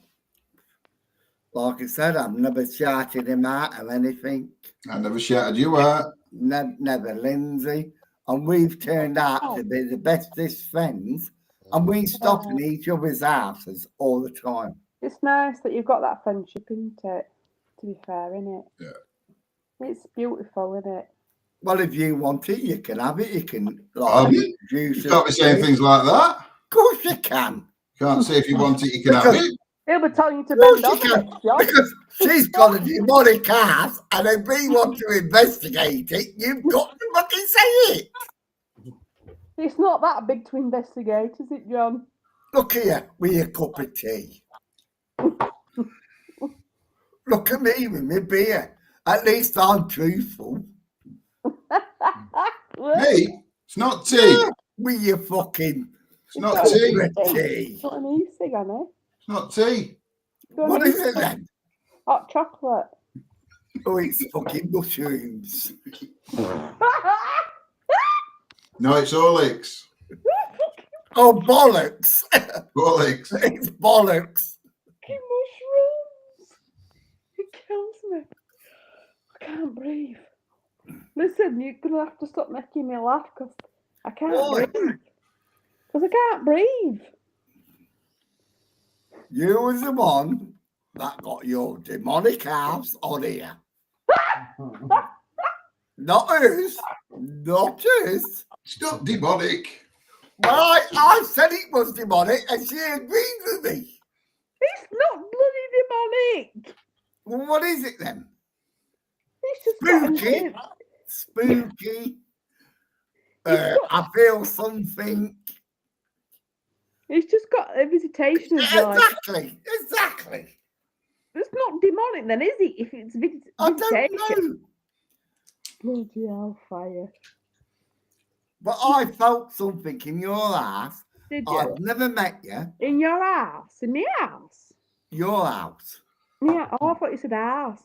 like I said, I've never shouted him out or anything. I never shouted you out. Never Lindsay. And we've turned out to be the bestest friends. And we stop in each other's houses all the time. It's nice that you've got that friendship, isn't it? To be fair, isn't it? Yeah. It's beautiful, isn't it? Well, if you want it, you can have it. You can like juice You can't be saying things like that. Of course you can. Can't say if you want it, you can have it. He'll be telling you to Of course bend you over, can. John. Because she's got a demonic ass, and if we want to investigate it, you've got to fucking say it. It's not that big to investigate, is it, John? Look here with your cup of tea. Look at me with my beer. At least I'm truthful. Me? It's not tea. With your fucking It's not tea. tea. Not an e-cig, Annie. It's not tea. What is it then? Hot chocolate. Oh, it's fucking mushrooms. No, it's Horlicks. Oh, bollocks. Horlicks. It's bollocks. Fucking mushrooms. It kills me. I can't breathe. Listen, you're going to have to stop making me laugh because I can't Why? breathe. Because I can't breathe. You was the one that got your demonic house on here. Not us. Not us. It's not demonic. Well, I said it was demonic and she agreed with me. It's not bloody demonic. Well, what is it then? It's just got Spooky. a- Spooky. I feel something. It's just got a visitation as well. Exactly. It's not demonic then, is it? If it's I visitation. don't know. Bloody hellfire. But I felt something in your ass. Did you? I've never met you. In your house? In my house? Your house. Yeah. Oh, I thought you said house.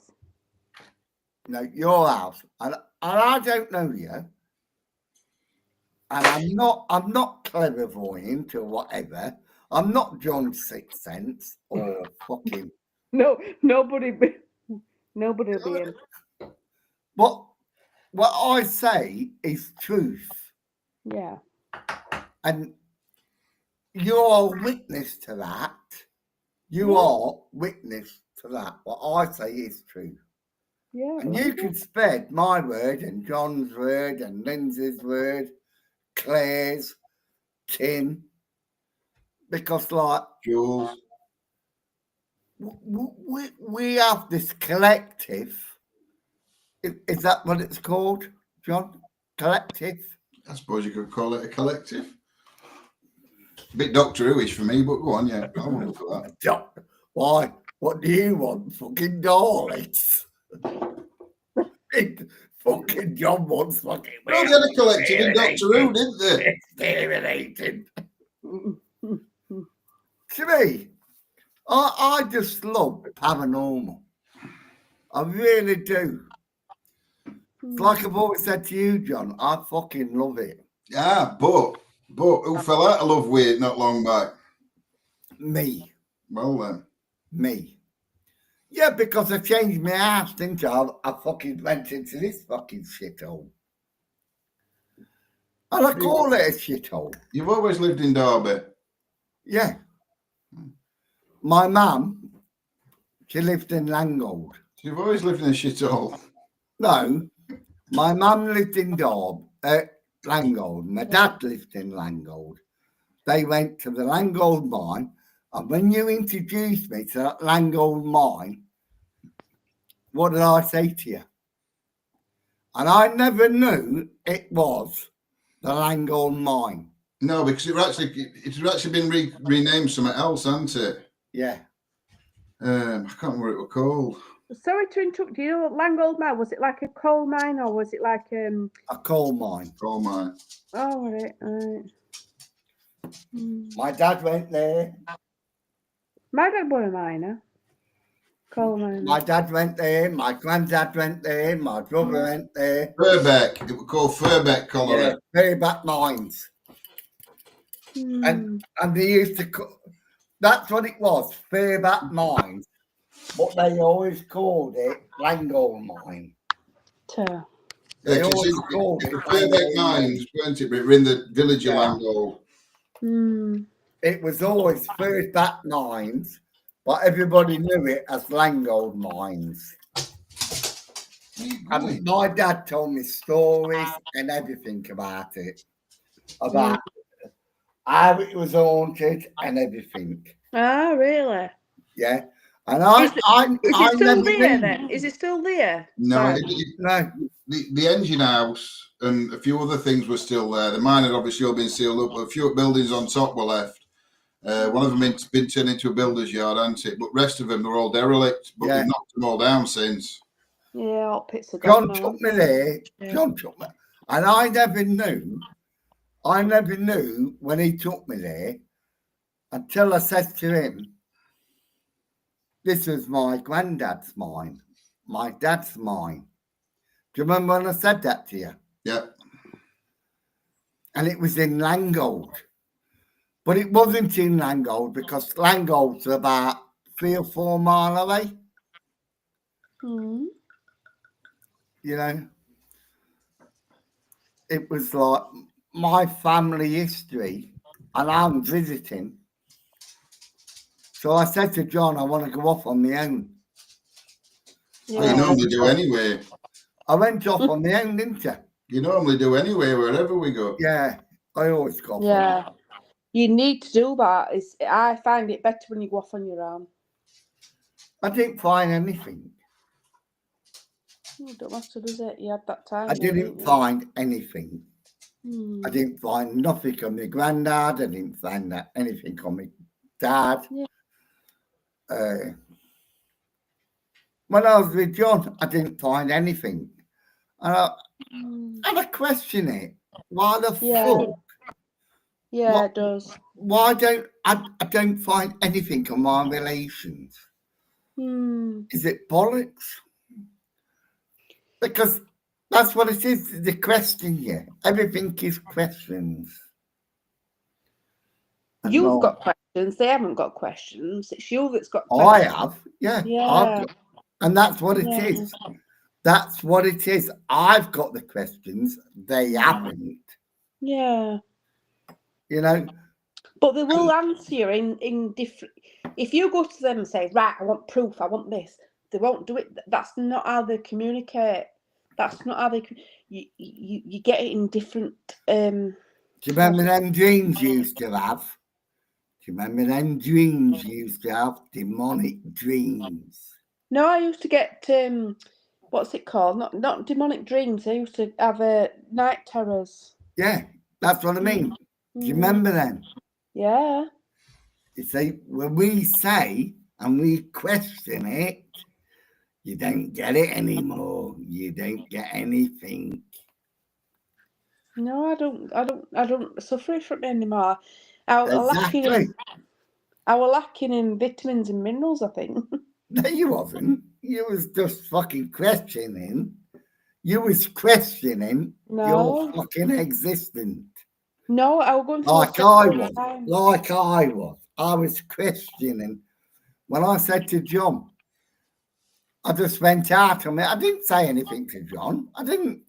No, your house. And I don't know you. And I'm not clairvoyant or whatever. I'm not John Sixth Sense or fucking. No, nobody will be in. What I say is truth. Yeah. And you're a witness to that. You are witness to that. What I say is true. Yeah. And you can spread my word and John's word and Lindsay's word, Claire's, Tim, because like Jules. we have this collective. Is that what it's called, John? Collective? I suppose you could call it a collective. A bit Doctor Who-ish for me, but go on, yeah. I'll look for that. Why? What do you want? Fucking Daleks? Fucking John wants fucking. Well, they had a collective in Doctor Who, didn't they? Exterminating. To me, I just love paranormal. I really do. It's like I've always said to you, John, I fucking love it. Yeah, but who fell out of love with it not long back? Me. Well then. Me. Yeah, because I changed my house, didn't I? I fucking went into this fucking shithole. And I call it a shithole. You've always lived in Derby. Yeah. My mum, she lived in Langold. You've always lived in a shithole. No, my mum lived in Langold. My dad lived in Langold. They went to the Langold mine, and when you introduced me to that Langold mine, what did I say to you? And I never knew it was the Langold mine. No, because it's actually been renamed something else, hasn't it? Yeah. I can't remember what it was called. Sorry to interrupt. Do you know what Langold mine? Was it like a coal mine or was it like A coal mine. Coal mine. Oh, right. My dad went there. My dad was a miner. Coal miner. My dad went there. My granddad went there. My brother went there. Furbeck. It was called Furbeck Colliery. Yeah, payback mines. And they used to. That's what it was, Fairback Mines. But they always called it Langold Mine. Yeah, They 'cause always it called was it Furbeck Langold Mines, weren't it? But we're in the village of Yeah. Langold. It was always Fairback Mines, but everybody knew it as Langold Mines. And my dad told me stories and everything about it. About how it was haunted and everything. Ah, really? Yeah. And Is it still there then? Is it still there? No, Right. No. the engine house and a few other things were still there. The mine had obviously all been sealed up. A few buildings on top were left. One of them had been turned into a builder's yard, hadn't it? But the rest of them were all derelict. But we've knocked them all down since. Yeah, all pits of John gone took me there. Yeah. John took me. And I never knew I never knew when he took me there until I said to him, this was my granddad's mine. My dad's mine. Do you remember when I said that to you? Yeah. And it was in Langold. But it wasn't in Langold because Langold's about 3 or 4 miles away. Hmm. You know, it was like my family history, and I'm visiting. So I said to John, I want to go off on my own. Well, you normally do anyway. I went off on my own, didn't I? You normally do anyway, wherever we go. Yeah, I always go off. Yeah. You need to do that. I find it better when you go off on your own. I didn't find anything. It don't matter, does it? You had that time. I didn't find anything. Hmm. I didn't find nothing on my granddad. I didn't find anything on my dad. Yeah. When I was with John, I didn't find anything. And I question it. Why the fuck? Yeah, it does. Why don't I don't find anything on my relations? Is it bollocks? Because that's what it is. They question you. Everything is questions. You've got questions. They haven't got questions. It's you that's got I questions. have. Yeah. Yeah. And that's what it is. That's what it is. I've got the questions. They haven't. Yeah. You know. But they will answer you in different. If you go to them and say, right, I want proof, I want this, they won't do it. That's not how they communicate. That's not how they. You get it in different. Do you remember them dreams you used to have? Do you remember them dreams you used to have? Demonic dreams. No, I used to get what's it called? Not demonic dreams. I used to have night terrors. Yeah, that's what I mean. Do you remember them? Yeah. You see, when we say and we question it, you don't get it anymore. You don't get anything. No, I don't suffer from it anymore. I was lacking in vitamins and minerals, I think. No, you wasn't. You was just fucking questioning. You was questioning your fucking existence. No, I was going through like I was. I was questioning. When I said to John, I just went out on it. I didn't say anything to John. I didn't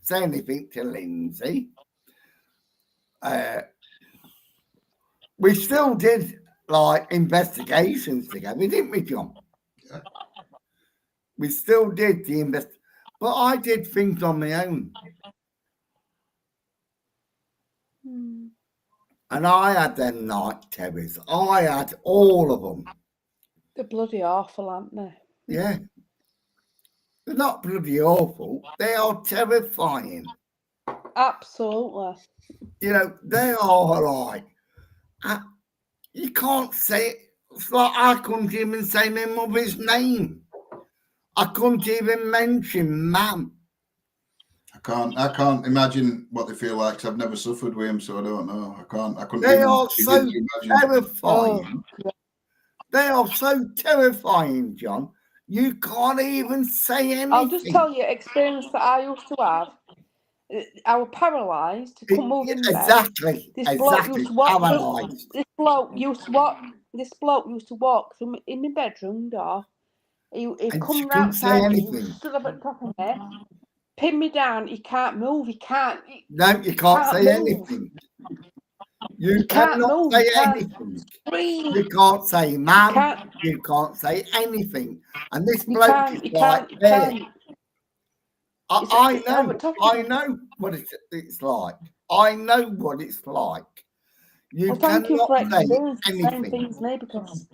say anything to Lindsay. We still did like investigations together, didn't we, John? Yeah. We still did the but I did things on my own. And I had them night terrors. I had all of them. They're bloody awful, aren't they? Yeah. They're not bloody awful. They are terrifying. Absolutely. You know, they are like, you can't say it. It's like I couldn't even say my mother's name. I couldn't even mention Mum. I can't imagine what they feel like because I've never suffered with them, so I don't know. I couldn't. They are so terrifying. Oh. They are so terrifying, John. You can't even say anything. I'll just tell you experience that I used to have. I was paralysed. Couldn't move in bed. Exactly. This bloke used to walk. This bloke used to walk through in my bedroom door. He'd come outside me, stood up at the top of me, pin me down. He can't move. He can't. No, you can't say anything. You cannot say anything. You can't say ma'am. You can't say anything. And this bloke is like there. I know what it's like. I know what it's like. You thank you for experiencing anything. the same things, me, because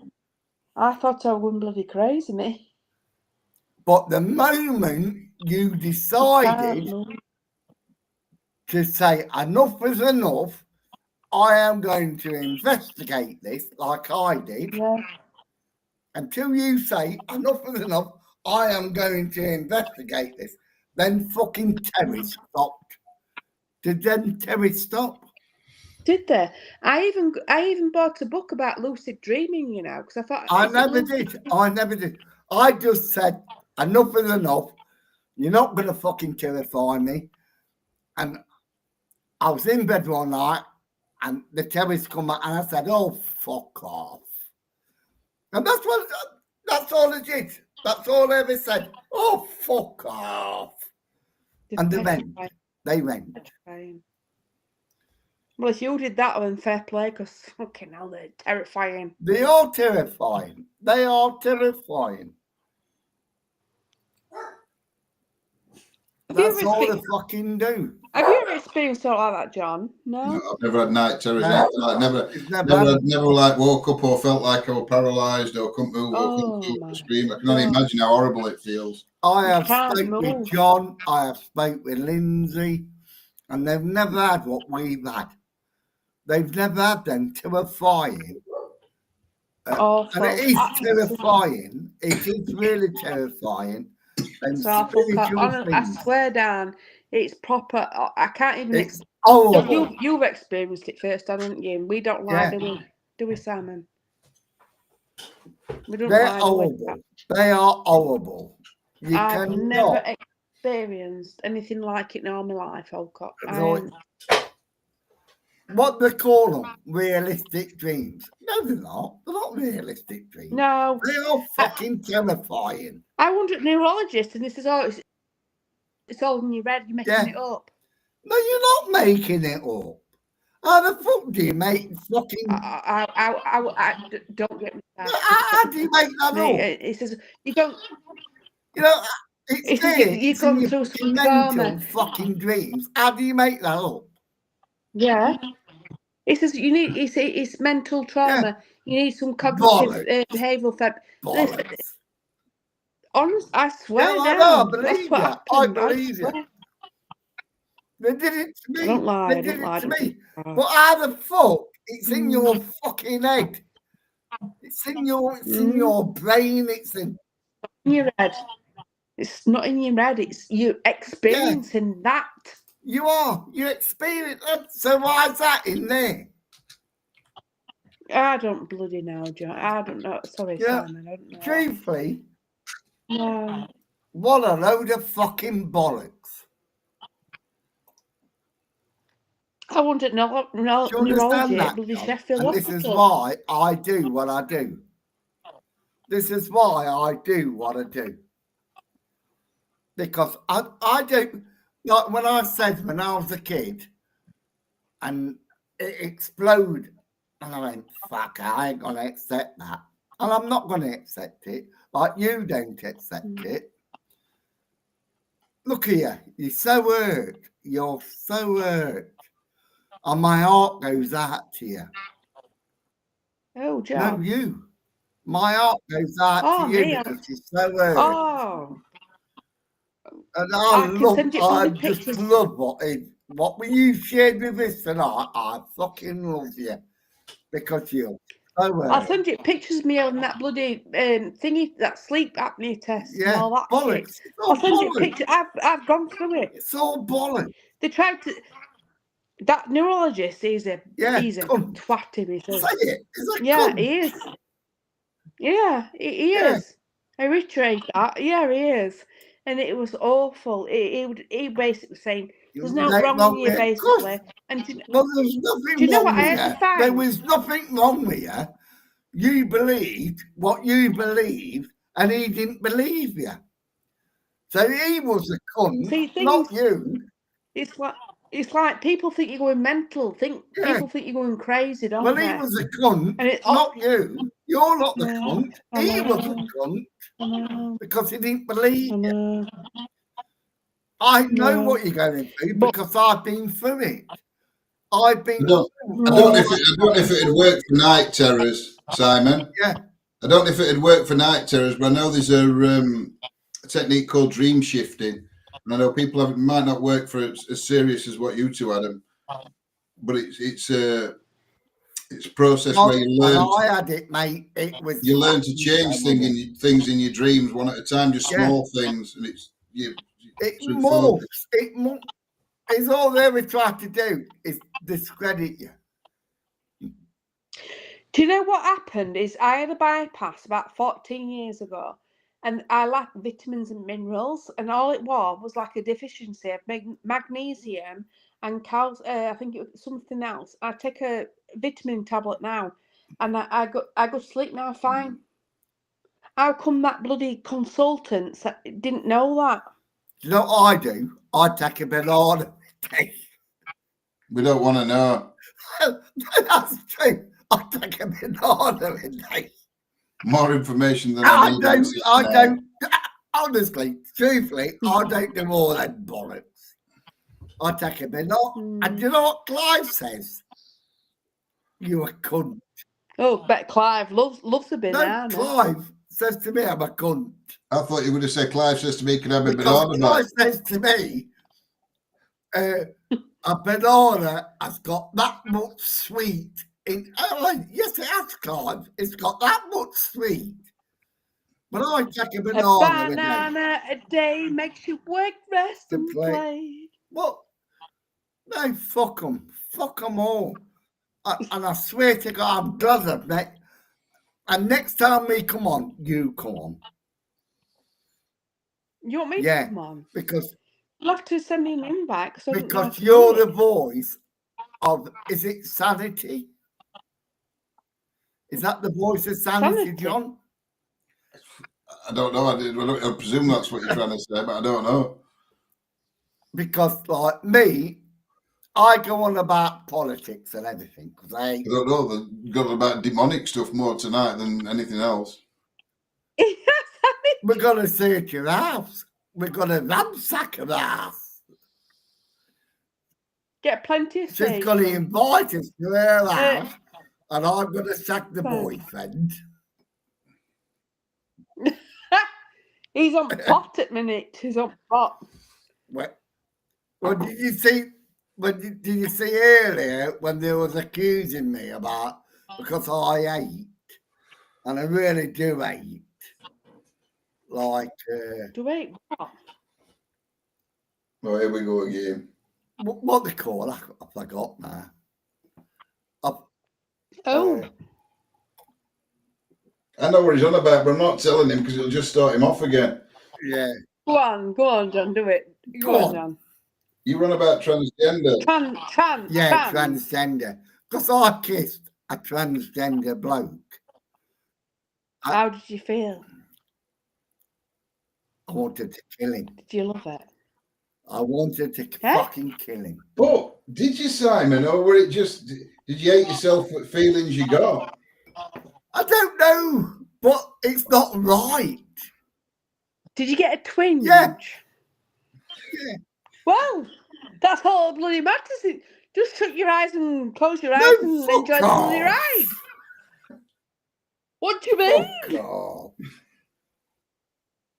I thought I was going bloody crazy, me. But the moment you decided to say enough is enough, I am going to investigate this like I did. Yeah. Until you say enough is enough, I am going to investigate this. Then fucking terror stopped. Did then Terry stop? Did they? I even bought a book about lucid dreaming, you know, because I thought I is it never lucid did. I never did. I just said, enough is enough. You're not going to fucking terrify me. And I was in bed one night and the terrorists come out and I said, oh, fuck off. And that's all it did. That's all they ever said. Oh, fuck off. And they went. They went. Terrifying. Well, if you did that, then fair play, because fucking hell, they're terrifying. They are terrifying. They are terrifying. That's all they fucking do. Have you ever experienced something like that, John? No? I've never had night terrors. No. Like, never like woke up or felt like I was paralysed or couldn't move or couldn't scream. I can only imagine how horrible it feels. I have spoke with John. I have spoke with Lindsay, and they've never had what we've had. They've never had them terrifying. And it is terrifying. It is really terrifying. So I swear down, it's proper. I can't even. It's horrible. You've experienced it first, haven't you? We don't lie, do we, Simon? We don't They're lie, horrible. They are horrible. I've never experienced anything like it in all my life, Olcott. What they call them? Realistic dreams. No, they're not. They're not realistic dreams. No. They are fucking terrifying. I wonder at neurologist, and this is all it's all in your head, you're making it up. No, you're not making it up. How the fuck do you make fucking don't get me started. How do you make that up? It says you don't it's there. You come through some mental fucking dreams. How do you make that up? Yeah. It says you need. It's mental trauma. Yeah. You need some cognitive behavioural therapy. Honest, I swear. Yeah, I believe you. I believe you. They did it to me. Don't lie. They did it to me. But how the fuck? It's in your fucking head. It's in your brain. It's in your head. It's not in your head. It's you experiencing that. You are. You experience that. So why is that in there? I don't bloody know, John. I don't know. Sorry, Simon. I don't know. Truthfully. No. What a load of fucking bollocks. I wouldn't know. No, do you understand that? And this is why I do what I do. This is why I do what I do. Because I don't. Like when I said when I was a kid and it exploded and I went, fuck, I ain't going to accept that. And I'm not going to accept it. Like you don't accept it. Look here, you're so hurt. You're so hurt. And my heart goes out to you. Oh, John. No, you. My heart goes out to you because you're so hurt. Oh. And I just love what you shared with us tonight. I fucking love you because you're so hurt. I'll send you pictures of me on that bloody thingy, that sleep apnea test and all that bollocks. shit. I'll send you pictures. I've gone through it. It's all bollocks. They tried to. That neurologist is a twat him. He says. Say it. He is. Yeah, he is. I reiterate that. Yeah, he is. And it was awful. He basically saying there's no wrong with you, basically. And there's nothing wrong with you. There was nothing wrong with you. You believed what you believed, and he didn't believe you. So he was a cunt, not you. It's like people think you're going mental. People think you're going crazy, don't they? Well, he was a cunt, and not you. You're not the cunt. He was a cunt because he didn't believe you. I know what you're going through because I've been through it. I don't know if it would work for night terrors, Simon. Yeah. I don't know if it would work for night terrors, but I know there's a technique called dream shifting. And I know people might not work for as serious as what you two, Adam, but it's a process where you learn. I had it, mate. You learn to change things in your dreams one at a time, just small things, and it morphs. It's all they were trying to do is discredit you. Do you know what happened? Is I had a bypass about 14 years ago, and I lacked vitamins and minerals, and all it was like a deficiency of magnesium and I think it was something else. I take a vitamin tablet now, and I go to sleep now fine. How come that bloody consultant didn't know that? Do you know what I do? I take a banana. We don't want to know. That's true. I take a banana a day. More information than I need. I don't, honestly, truthfully, I don't do all that bollocks. I take a banana. And you know what Clive says? You a cunt. Oh, bet Clive loves a banana. No, Clive says to me, I'm a cunt. I thought you would have said Clive says to me, can I have a Because banana Clive back? says to me, a banana has got that much sweet in. Oh, yes, it has, Clive. It's got that much sweet. But I take a banana a day makes you work, rest, and play. What? No, fuck them. Fuck them all. And I swear to God, I'm glad I've met. And next time we come on, you come on. You want me to come on? Because you'll have to send me an invite. Because you're the voice of, is it Sanity? Is that the voice of Sanity, John? I don't know. I presume that's what you're trying to say, but I don't know. Because, like me, I go on about politics and everything. I don't know. They've got about demonic stuff more tonight than anything else. We're going to see at your house. We're going to ransack her house. Get plenty of She's steak. going to invite us to her house, and I'm going to sack the boyfriend. He's on pot at minute. He's on pot. Well, did you see? Did you see earlier when they was accusing me about because I ate, and I really do eat, like. Do eat what? Oh, here we go again. What they call? I forgot now. I know what he's on about, but I'm not telling him because it'll just start him off again. Yeah. Go on, John, do it. Go on, John. You run about transgender. Transgender. Because I kissed a transgender bloke. How did you feel? I wanted to kill him. Did you love it? I wanted to fucking kill him. But did you, Simon, or were it just, did you hate yourself with feelings you got? I don't know, but it's not right. Did you get a twinge? Yeah. Well, that's all bloody matters. Just shut your eyes and close your eyes and enjoy the bloody ride. What do you mean? Oh,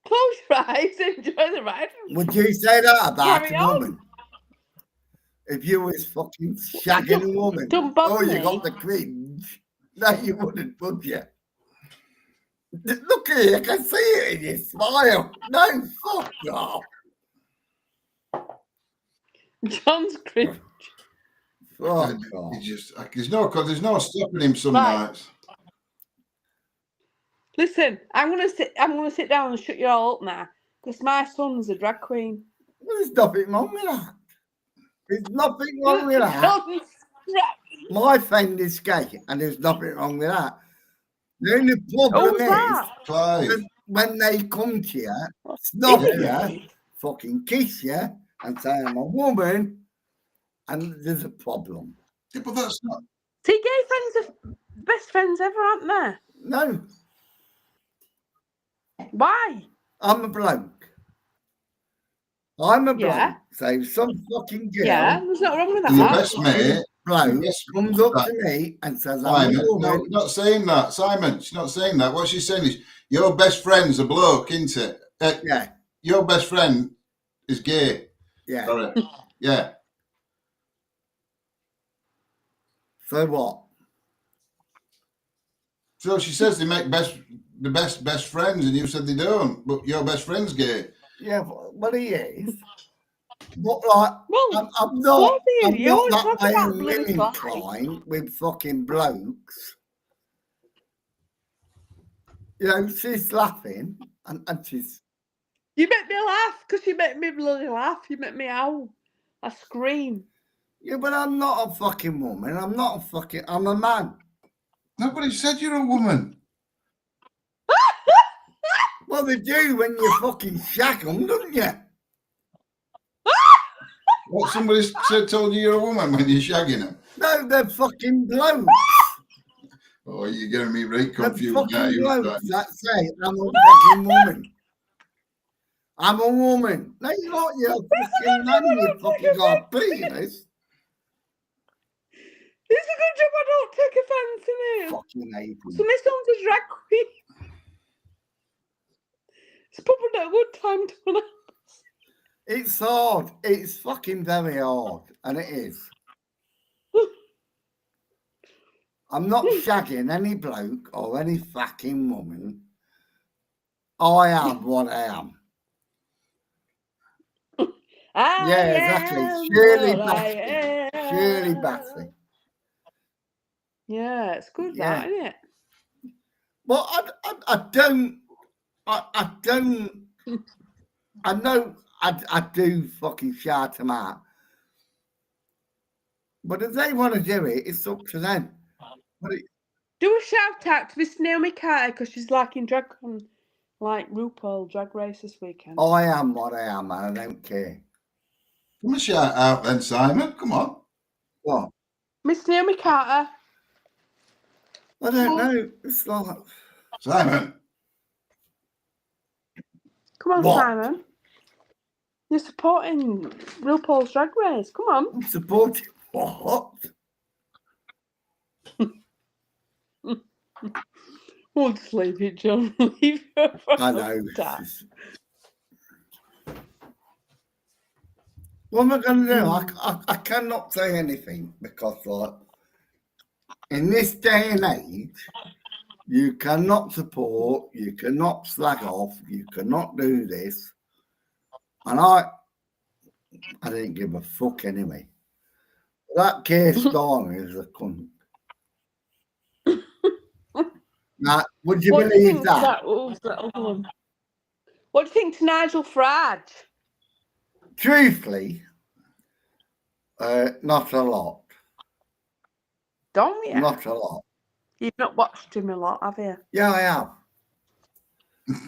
close your eyes and enjoy the ride. Would you say that about a woman? If you was fucking shagging a woman, you got the cringe. No, you wouldn't, would you? Look at you, I can see it in your smile. No, fuck off. John's cringe. Fuck off. There's no stopping him some nights. Listen, I'm gonna sit down and shut you all up now because my son's a drag queen. There's nothing wrong with that. There's nothing wrong with that. My friend is gay, and there's nothing wrong with that. The only problem is when they come to you, snog you, fucking kiss you, and say I'm a woman, and there's a problem. Yeah, but that's not. See, gay friends are best friends ever, aren't they? No. Why? I'm a bloke. I'm a bloke. So some fucking girl. Yeah, there's nothing wrong with that. Your best mate. Bloke comes up to me and says, I'm a woman. No, not saying that, Simon. She's not saying that. What she's saying is, your best friend's a bloke, isn't it? Yeah. Your best friend is gay. Yeah. Sorry. Yeah. So what? So she says they make the best friends, and you said they don't. But your best friend's gay. Yeah, well, he is. But like, Well, I'm not you always that talk way about in bloody women Clyde. crying with fucking blokes. You know, she's laughing and she's You make me laugh because you make me bloody laugh. You make me howl. I scream. yeah, but I'm not a fucking woman. I'm a man. Nobody said you're a woman. Well, they do when you fucking shag them, don't you? What, somebody said, told you you're a woman when you're shagging them? No, they're fucking blokes. Oh, you're getting me right They're confused now. fucking You blokes that say I'm a fucking woman. I'm a woman. No, you're not. You're a fucking man. You fucking got a penis. It's a good job I don't take offence in it. Fucking hate So them. my son's a drag queen. It's probably not a good time to announce. It's hard. It's fucking very hard. And it is. I'm not shagging any bloke or any fucking woman. I am what I am. Yeah, exactly. Shirley Bassey. Shirley Bassey. Yeah, it's good, Yeah. that, isn't it? Well, I don't. I know I do fucking shout them out. But if they want to do it, it's up to them. But Do a shout out to Miss Naomi Carter because she's like in drag on like RuPaul Drag Race this weekend. I am what I am, and I don't care. Come and shout out then, Simon. Come on. What? Miss Naomi Carter. I don't know. It's like Simon. Come on, What? Simon. You're supporting RuPaul's Drag Race. Come on. I'm supporting what? We'll just leave it, John. Leave her for I know. another time. What am I going to do? I cannot say anything because, like, in this day and age, you cannot support, you cannot slag off, you cannot do this. And I didn't give a fuck anyway. That Keir Starmer is a cunt. Now, would you What do you believe think that? who's that other one? What do you think to Nigel Farage? Truthfully, not a lot. Don't you? Not a lot. You've not watched him a lot, have you? Yeah, I have.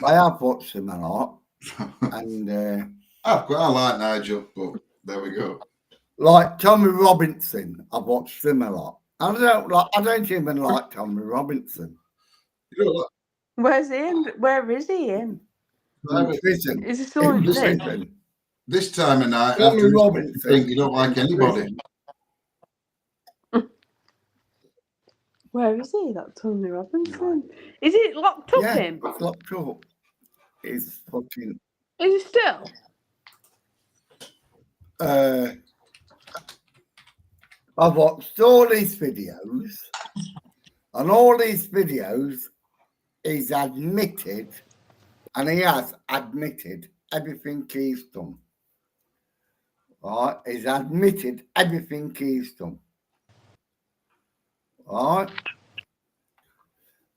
I have watched him a lot. And I like Nigel, but there we go. like Tommy Robinson, I've watched him a lot. I don't even like Tommy Robinson. You know what? Where's he in? Where is he in? In prison. Is he still in prison? prison. This time of night, Tommy after Robinson. you think you don't like anybody. Where is he? That Tony Robinson. Is he locked up Yeah, in? it's locked up. It's fucking. Is he still? I've watched all these videos, and all these videos, he's admitted, and he has admitted everything he's done. Right? He's admitted everything he's done. Right?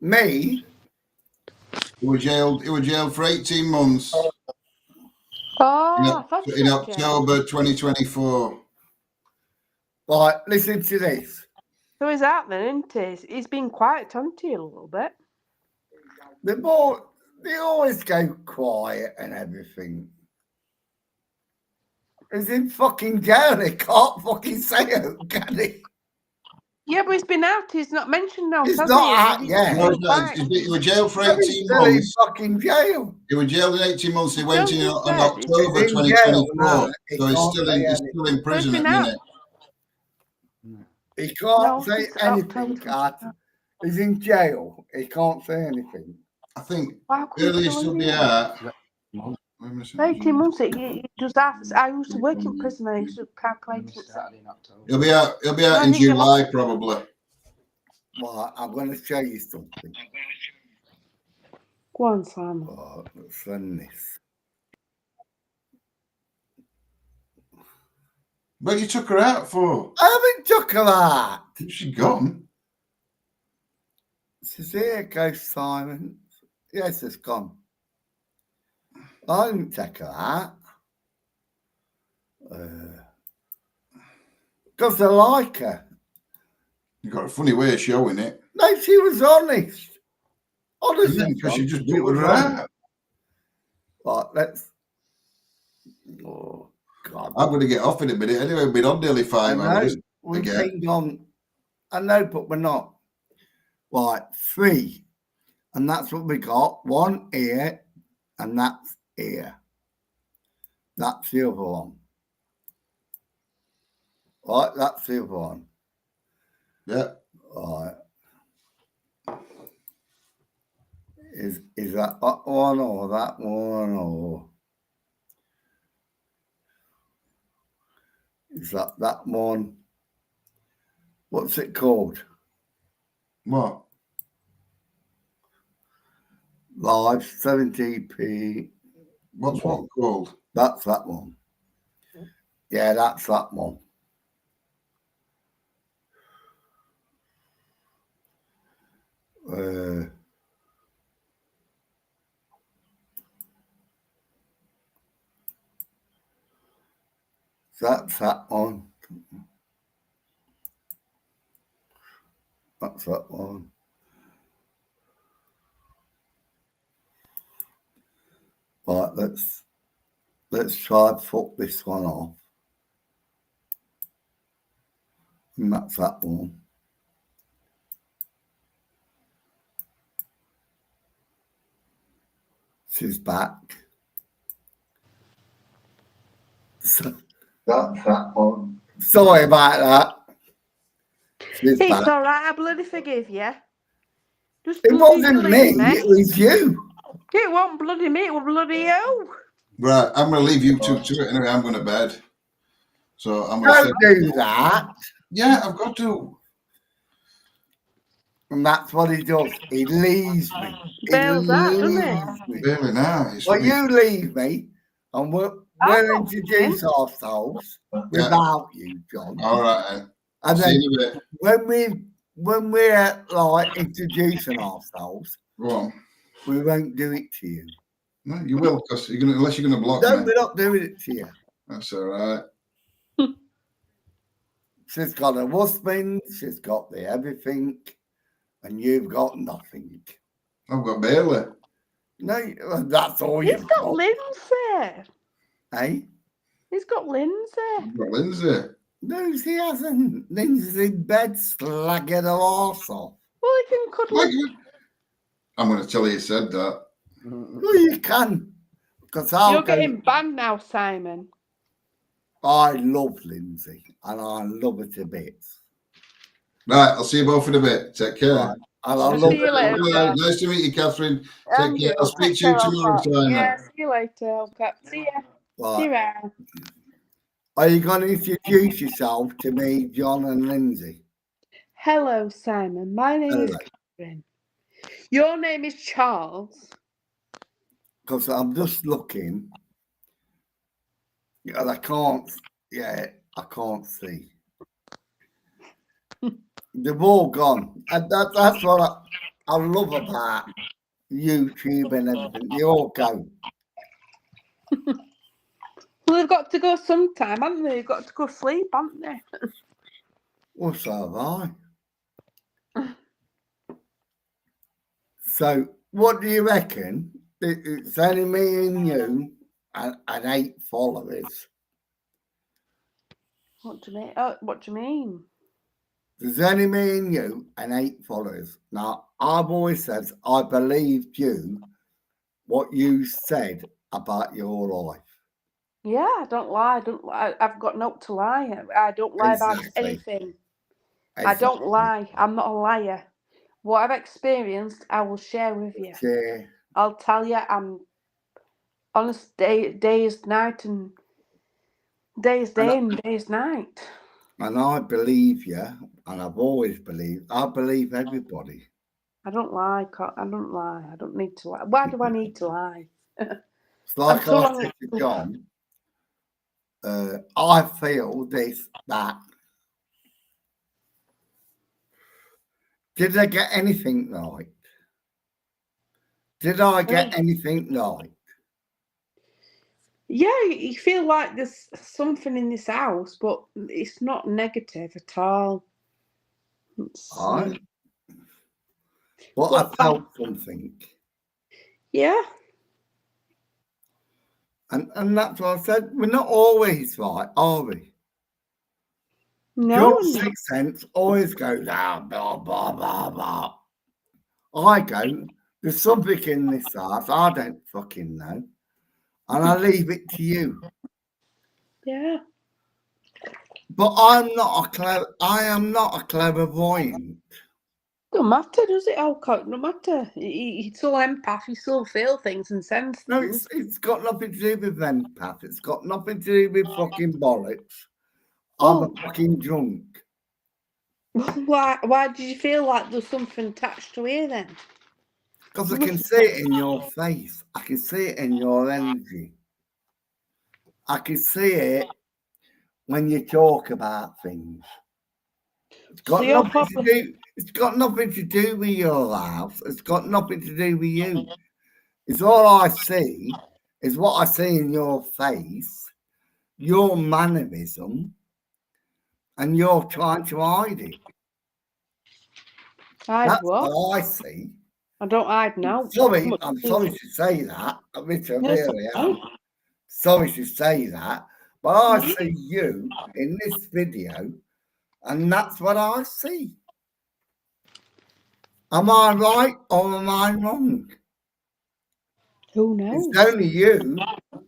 Me, He was jailed for 18 months Oh, I thought in he was jail. October 2024. right, listen to this. So he's out then, isn't he? He's been quiet, hasn't he, a little bit? They always go quiet and everything. He's in fucking jail. He can't fucking say it, can he? Yeah, but he's been out. He's not mentioned now. He's has not he? out yet. No, he was jailed for 18 He's still in months. fucking jail. He was jailed in 18 months. He went in on He's October in jail 2024. now. So He he's can't still say in prison at been the out. minute. He can't No, say he's anything, October. Kat. He's in jail. He can't say anything. I think How come he's earliest still he'll in be there? out. 18 months. He does that. I used to work in prison. I used to calculate it. He'll be out I in think you're July lucky. probably. Well, I'm going to show you something. Go on, Simon. Oh, let's send this. But you took her out for. I haven't took her out. She's gone. Says, here goes Simon. Yes, it's gone. I didn't take her out. Because I like her. You got a funny way of showing it. No, she was honest. Honestly. Because you just she put was her honest. out. Right, let's. Oh, God. I'm going to get off in a minute. Anyway, we've been on nearly 5 hours. We've again. been on. I know, but we're not. Right, 3. And that's what we got. 1 here, and that's here. That's the other one. Right, that's the other one. Yeah. Right. Is that one or that one or is that one? What's it called? What? Live 70p. What's what called? That's that one. Yeah, that's that one. That's that one. That's that one. Right, let's try and fuck this one off. And that's that one. She's back. So that's that one. Sorry about that. She's It's back. all right. I bloody forgive you. Just It bloody wasn't believe me, it was you. It wasn't bloody me. It was bloody you. Right, I'm going to leave you two to it. Anyway, I'm going to bed. So I'm going to Don't do that. Yeah, I've got to. And that's what he does. He leaves me. Bails out, doesn't he? Me. Really nice. Well, you leave me, and we'll introduce ourselves without you, John. All right. And See then you in a bit. when we're like introducing ourselves, Go on. we won't do it to you. No, you will, because unless you're going to block No, me. we're not doing it to you. That's all right. She's got her husband, she's got the everything, and you've got nothing. I've got Bailey. No, that's all He's you've got got. Lindsay. Eh? He's got Lindsay. I've got Lindsay. No, she hasn't. Lindsay's in bed slagging her arse off. Well, he can cuddle. I'm going to tell you said that. Well, you can. Because You're getting banned now, Simon. I love Lindsay, and I love her to bits. Right, I'll see you both in a bit. Take care. Right. And I I'll love see you later. Hello. Nice to meet you, Catherine. Take care. I'll speak to you tomorrow, Simon. Yeah, see you later. Okay. See ya. Right. See you around. Are you going to introduce yourself to me, John and Lindsay? Hello, Simon. My name is Catherine. Your name is Charles. Because I'm just looking. And I can't see. They've all gone. And that's what I love about YouTube and everything. They all go. Well, they've got to go sometime, haven't they? They've got to go sleep, haven't they? Well, so have I. So, what do you reckon? It's only me and you and 8 followers. What do you mean? Oh, what do you mean? There's only me and you and 8 followers. Now, I've always said I believed you, what you said about your life. Yeah, I don't lie. I've got no to lie. I don't lie about anything. I don't lie. I'm not a liar. What I've experienced, I will share with you. Yeah. I'll tell you, I'm honest. Day is night, and day is day, and day is night. And I believe you, and I've always believed. I believe everybody. I don't lie. I don't lie. I don't need to lie. Why do I need to lie? It's like I said to John. I feel this, that. Did they get anything right? Did I get anything right? Yeah, you feel like there's something in this house, but it's not negative at all. It's, Right? But What I felt something. yeah, And that's what I said. We're not always right, are we? no, Your sixth sense always goes, blah, blah, blah, blah. I go, there's something in this house I don't fucking know. And I leave it to you. yeah. But I am not a clairvoyant. Don't matter, does it, Alcock? No matter. It's all empath. You still feel things and sense No, things. it's got nothing to do with empath. It's got nothing to do with fucking bollocks. I'm Oh. a fucking drunk. Why did you feel like there's something attached to here then? Because I can see it in your face. I can see it in your energy. I can see it when you talk about things. It's got So nothing to do. It's got nothing to do with your house. It's got nothing to do with you. It's all I see is what I see in your face, your mannerism, and you're trying to hide it. That's what I see. I don't hide now. I'm sorry to say that, which I really am. Sorry to say that, but I see you in this video, and that's what I see. Am I right or am I wrong? Who knows? It's only you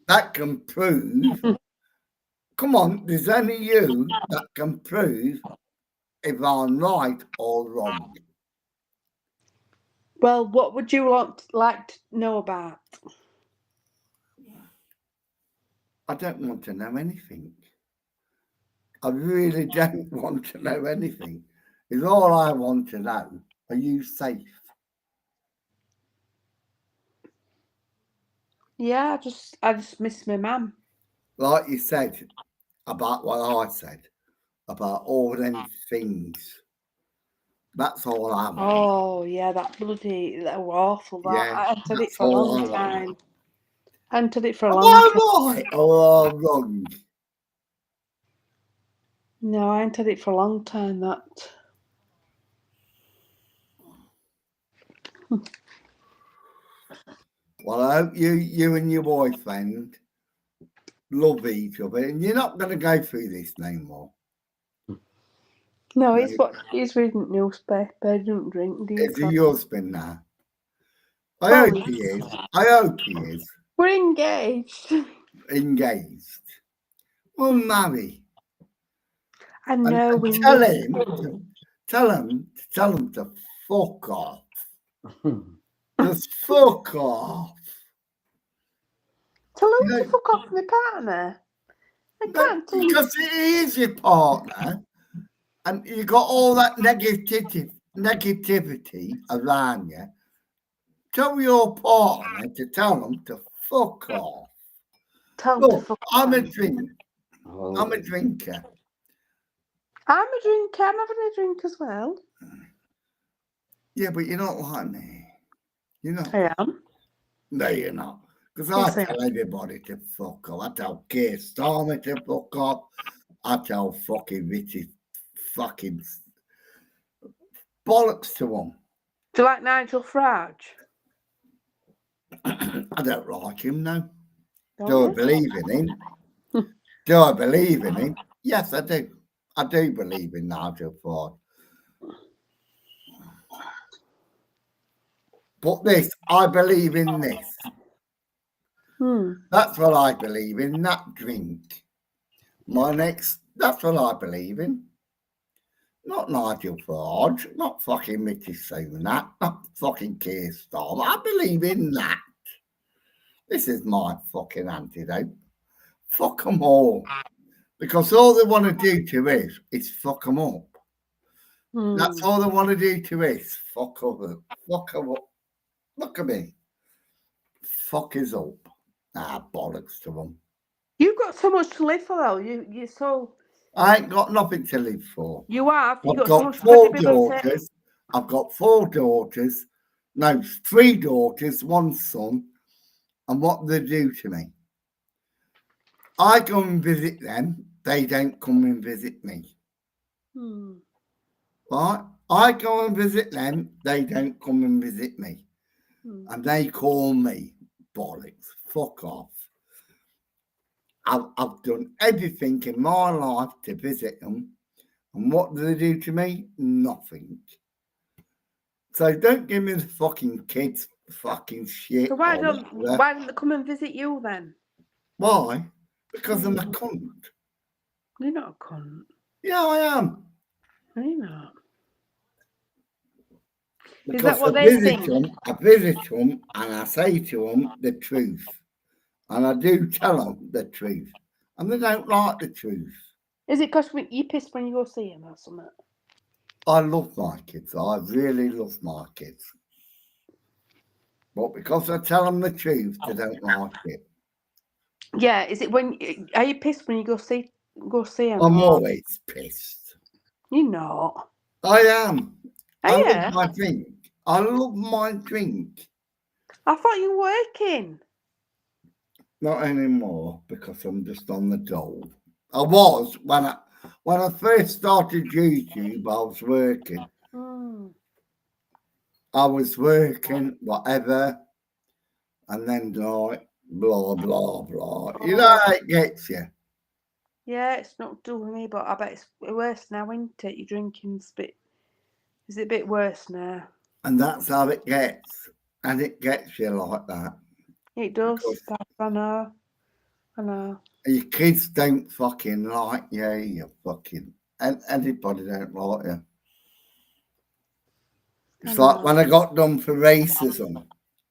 that can prove. Come on, there's only you that can prove if I'm right or wrong. Well, what would you like to know about? I don't want to know anything. I really don't want to know anything. It's all I want to know. Are you safe? Yeah, I just miss my mum. Like you said about what I said about all them things. That's all I want. Oh yeah, that was awful. That Yeah, I entered it that's for a all long I want. time. Entered it for a Am long time. I right or wrong? No, I entered it for a long time. That. Well, I hope you and your boyfriend love each other, and you're not going to go through this no more. No, he's reading newspaper. He doesn't drink. Do you? Is he your husband now? I hope he is. I hope he is. We're engaged. Engaged. Well, marry. I know. And tell him to fuck off. Just fuck off. Tell him to fuck off my partner. I can't tell him. Because he is your partner, and you got all that negativity around you. Tell your partner to tell him to fuck off. Tell him Look, to fuck I'm off. a drinker. I'm a drinker. I'm a drinker. I'm having a drink as well. Yeah, but you're not like me. You're not. I am. No, you're not. Because Yes, I I tell everybody to fuck off. I tell Keir Starmer to fuck off. I tell fucking Richard fucking bollocks to them. Do you like Nigel Farage? I don't like him, no. Don't Do I you? believe in him? Do I believe in him? Yes, I do. I do believe in Nigel Farage. But this, I believe in this. That's what I believe in, that drink. That's what I believe in. Not Nigel Farage, not fucking Mickey Sunak, not fucking Keir Starmer. I believe in that. This is my fucking antidote. Fuck them all. Because all they want to do to us is fuck them up. That's all they want to do to us. Fuck them up. Look at me. Fuck us up. Ah, bollocks to them. You've got so much to live for, though. You're so. I ain't got nothing to live for. You have. You've I've got so got much 4 credibility. daughters. I've got 4 daughters. No, 3 daughters, 1 son. And what they do to me? I go and visit them. They don't come and visit me. Hmm. Right? I go and visit them. They don't come and visit me. Hmm. And they call me bollocks. Fuck off. I've done everything in my life to visit them. And what do they do to me? Nothing. So don't give me the fucking kids fucking shit. So why don't they come and visit you then? Why? Because I'm a cunt. You're not a cunt. Yeah, I am. No, you're not. Because Is that what I they visit think? them, and I say to them the truth. And I do tell them the truth. And they don't like the truth. Is it because you pissed when you go see him or something? I love my kids. I really love my kids. But because I tell them the truth, they don't like it. Yeah. Is it when? Are you pissed when you go see him? I'm always pissed. You're not. I am. Oh, I yeah. love my drink. I love my drink. I thought you were working. Not anymore because I'm just on the dole. I was when I first started YouTube. I was working. I was working whatever, and then like blah blah blah. You know how it gets you. Yeah, it's not doing me, but I bet it's worse now, isn't it? Your drinking's is it a bit worse now? And that's how it gets, and it gets you like that. It does. Because I know. I know. your kids don't fucking like you. You fucking and anybody don't like you. It's like when I got done for racism.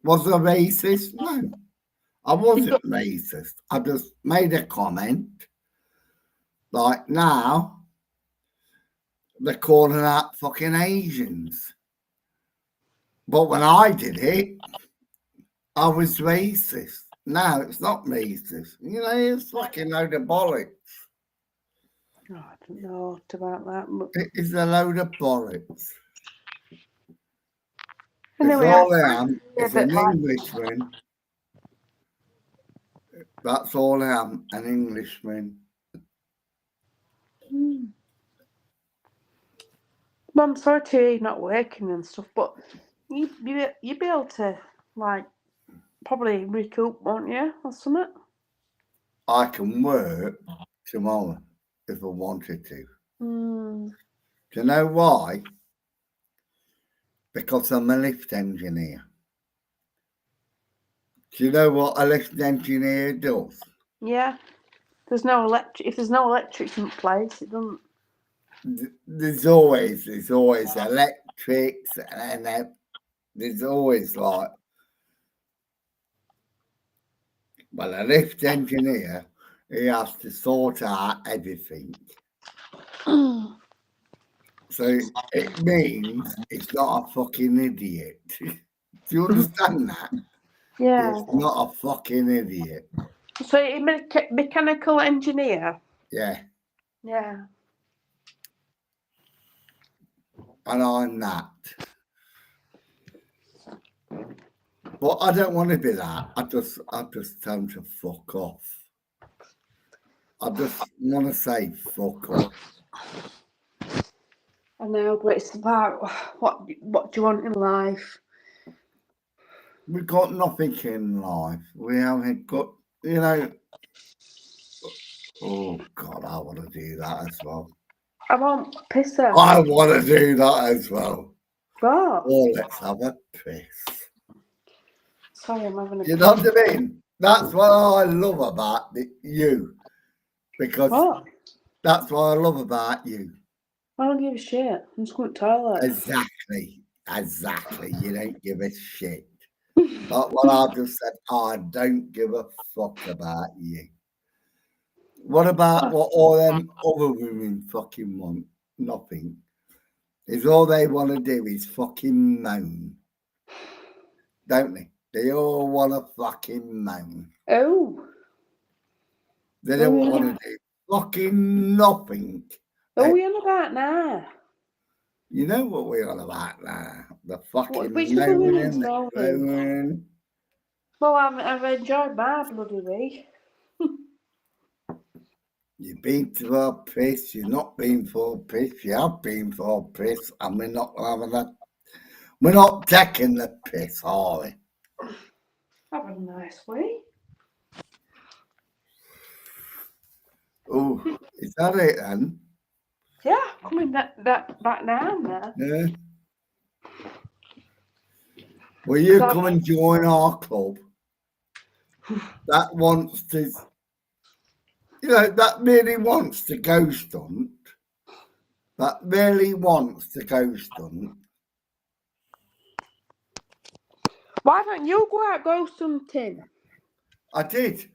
Was I racist? No, I wasn't racist. I just made a comment. Like now, they're calling out fucking Asians. But when I did it, I was racist. Now it's not racist. You know, it's fucking load of bollocks. Oh, I don't know about that. But It is a load of bollocks. anyway, It's all I am. It's an Englishman. That's all I am, an Englishman. Well, I'm sorry to hear you're not working and stuff, but you'd be able to, like, probably recoup, won't you, or something? I can work tomorrow if I wanted to. Do you know why? Because I'm a lift engineer. Do you know what a lift engineer does? Yeah. There's no electric. If there's no electric in place, it doesn't. There's always electrics, and then there's always like, well, a lift engineer, he has to sort out everything. So it means it's not a fucking idiot. Do you understand that? Yeah. It's not a fucking idiot. So you're a mechanical engineer. Yeah. Yeah. And I'm that. But I don't want to be that. I just tell them to fuck off. I just want to say fuck off. I know, but it's about what do you want in life? We've got nothing in life. We haven't got, you know. Oh God, I want to do that as well. I won't piss her. I want to do that as well. What? Oh, let's have a piss. Sorry, I'm having a You know what I mean? That's what I love about you. Because that's what I love about you. I don't give a shit. I'm just going to toilet. Exactly. You don't give a shit. But what I just said, I don't give a fuck about you. What about what all them other women fucking want? Nothing. Is all they want to do is fucking moan. Don't they? They all want to fucking moan. Oh. They don't want to do fucking nothing. Who are we on about now? You know what we're on about now? The fucking which moaning women's and moaning? groaning. Well, I've enjoyed my bloody week. You've been to a piss, you've not been for a piss, you have been for a piss, and we're not having that. We're not taking the piss, are we? Have a nice week. Oh, is that it then? Yeah, coming that back down there. Yeah. Will you come and join our club? That wants to, that really wants to go stunt. That really wants to go stunt. Why don't you go out go hunting? I did.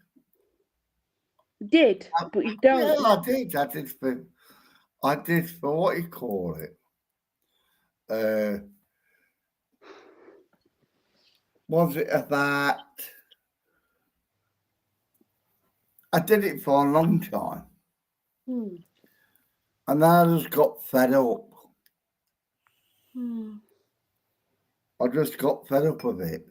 Did, but you don't. Yeah, I did. I did for what you call it. Was it about? I did it for a long time, and then I just got fed up. I just got fed up with it.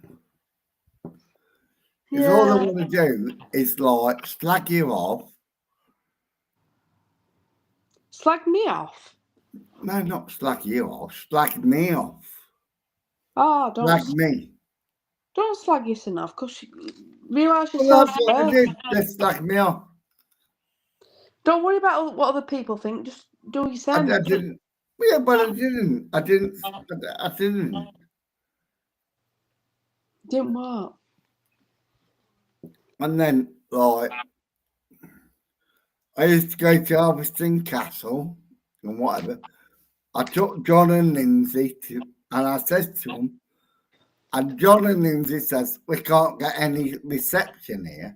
Because all I want to do is like slag you off. Slag me off? No, not slag you off. Slag me off. Oh, Slag me. Don't slag yourself off, because you realise Well, yourself. that's what I did. Just slag me off. Don't worry about what other people think. Just do yourself. I didn't. Yeah, but I didn't. I didn't. Didn't what? And then, like, I used to go to Harvesting Castle and whatever. I took John and Lindsay to, and I said to them, and John and Lindsay says, we can't get any reception here.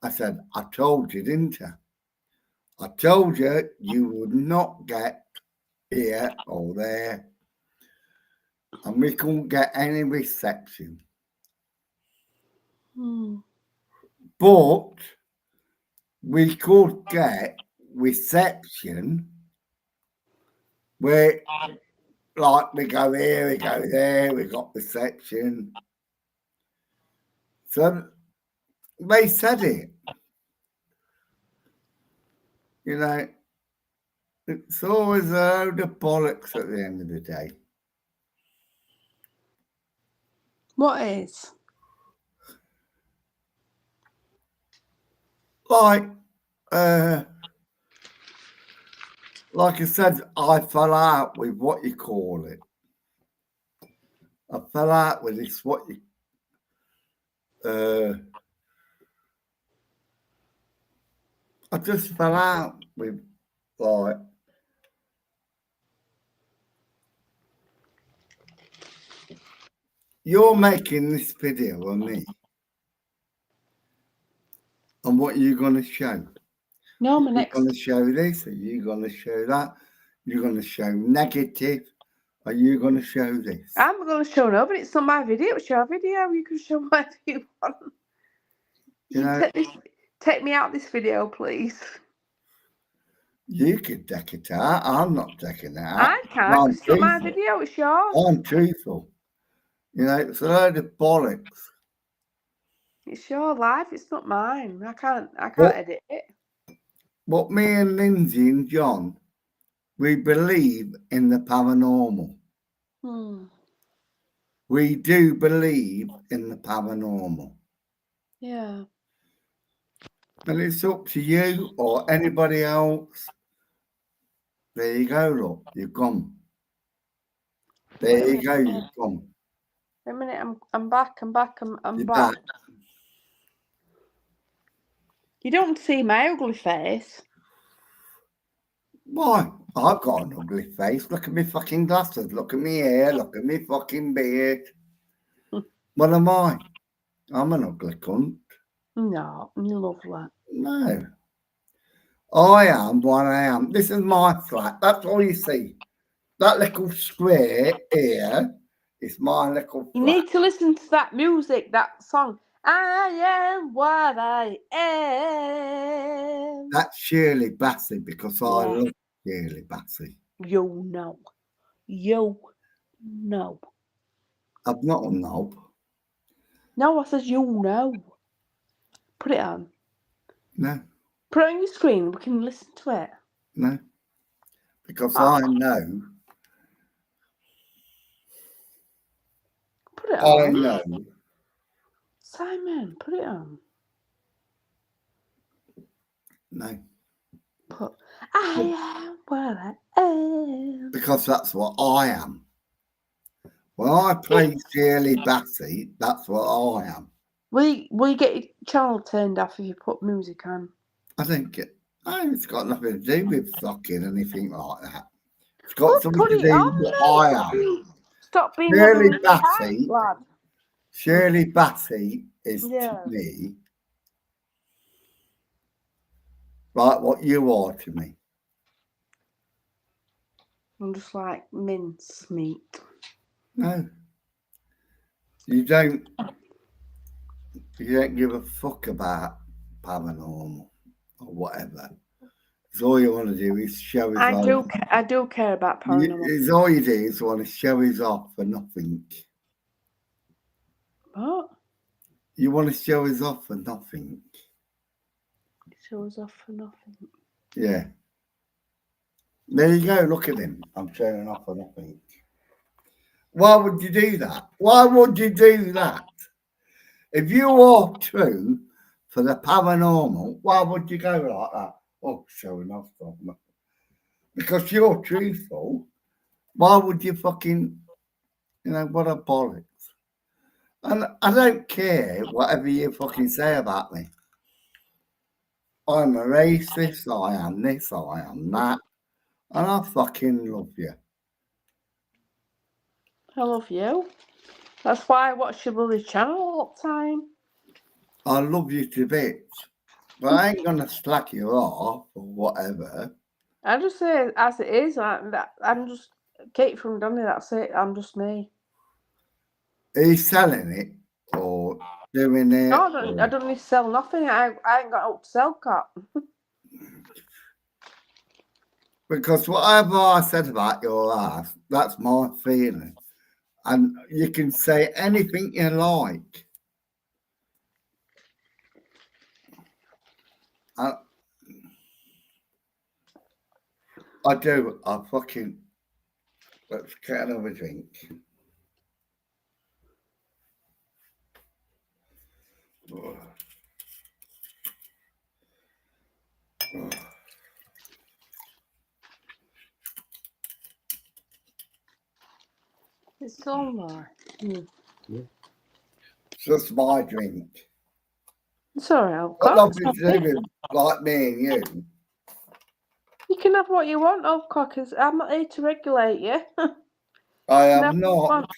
I said, I told you, didn't I? I told you you would not get here or there. And we couldn't get any reception. But we could get reception where, like, we go here, we go there, we got reception. So they said it. It's always a load of bollocks at the end of the day. What is? Like I said, I fell out with what you call it. I fell out with this, what you, I just fell out with, like, you're making this video of me. And what are you going to show? No, my You're next. going to show this? Are you going to show that? You're going to show negative? Are you going to show this? I'm going to show no, but it's not my video. It's your video. You can show whatever you want. Take me out this video, please. You could deck it out. I'm not decking it out. I can't. It's not my video. It's yours. I'm truthful. It's a load of bollocks. It's your life. It's not mine. I can't edit it. But me and Lindsay and John, we believe in the paranormal. We do believe in the paranormal. Yeah. And it's up to you or anybody else. There you go, look. You've gone. There you go, you've gone. A minute, I'm back. I'm back. I'm You're back. back. You don't see my ugly face. Why? I've got an ugly face. Look at me fucking glasses. Look at me hair. Look at me fucking beard. What am I? I'm an ugly cunt. No, you lovely. No. I am what I am. This is my flat. That's all you see. That little square here is my little flat. You need to listen to that music, that song. I am what I am. That's Shirley Bassey because I Yeah. love Shirley Bassey. You know. You know. I'm not a knob. No, I says you know. Put it on. No, Put it on your screen. We can listen to it. no. Because Oh. I know. Put it I on. know. Simon, put it on. No. Put I am what I am. Because that's what I am. When I play Shirley Bassey, that's what I am. Will you get your channel turned off if you put music on? I think it's got nothing to do with fucking anything like that. It's got Well, something put to it do on, with what mate. I am. Stop being Shirley a Bassey. tight lad. Shirley Bassey is Yeah. to me like what you are to me. I'm just like mince meat. No. You don't give a fuck about paranormal or whatever. It's all you want to do is show his off. I do care about paranormal. It's all you do is want to show his off for nothing. What? You want to show his off for nothing. Shows off for nothing. Yeah. There you go. Look at him. I'm showing off for nothing. Why would you do that? Why would you do that? If you are true for the paranormal, why would you go like that? Oh, showing off for nothing. Because you're truthful. Why would you fucking, what a bollocks. And I don't care whatever you fucking say about me. I'm a racist, I am this, I am that. And I fucking love you. I love you. That's why I watch your bloody channel all the time. I love you to bits. But I ain't going to slack you off or whatever. I just say it as it is. I'm just Kate from Dunny, that's it. I'm just me. Are you selling it or doing it? No, I don't need to sell nothing. I ain't got out to sell, cat. Because whatever I said about your ass, that's my feeling. And you can say anything you like. I do. Let's get another drink. Oh. Oh. It's all right. It's just my drink. It's all right. Got nothing to do with like me and you. You can have what you want, Cock, because I'm not here to regulate you. I am not.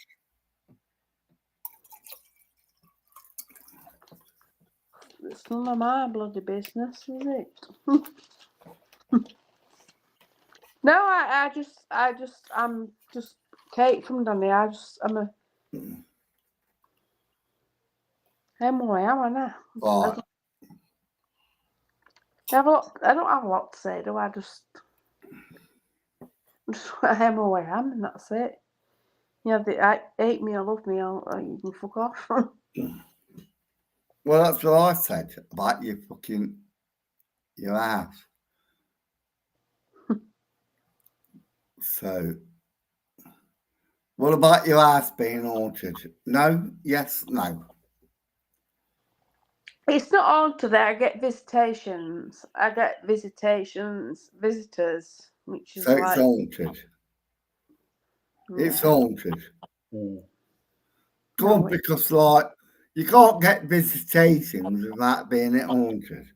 It's none of my bloody business, is it? No, I'm just Kate from Dunny. I'm who I am, aren't I? Right. I don't have a lot to say, do I? I am who I am, and that's it. I hate me or love me, or you can fuck off. Well, that's what I said about your ass. So, what about your ass being haunted? No, yes, no. It's not haunted. I get visitations. Visitors, which is So like it's haunted. Yeah. It's haunted. Mm. Go on, because you can't get visitations without being haunted.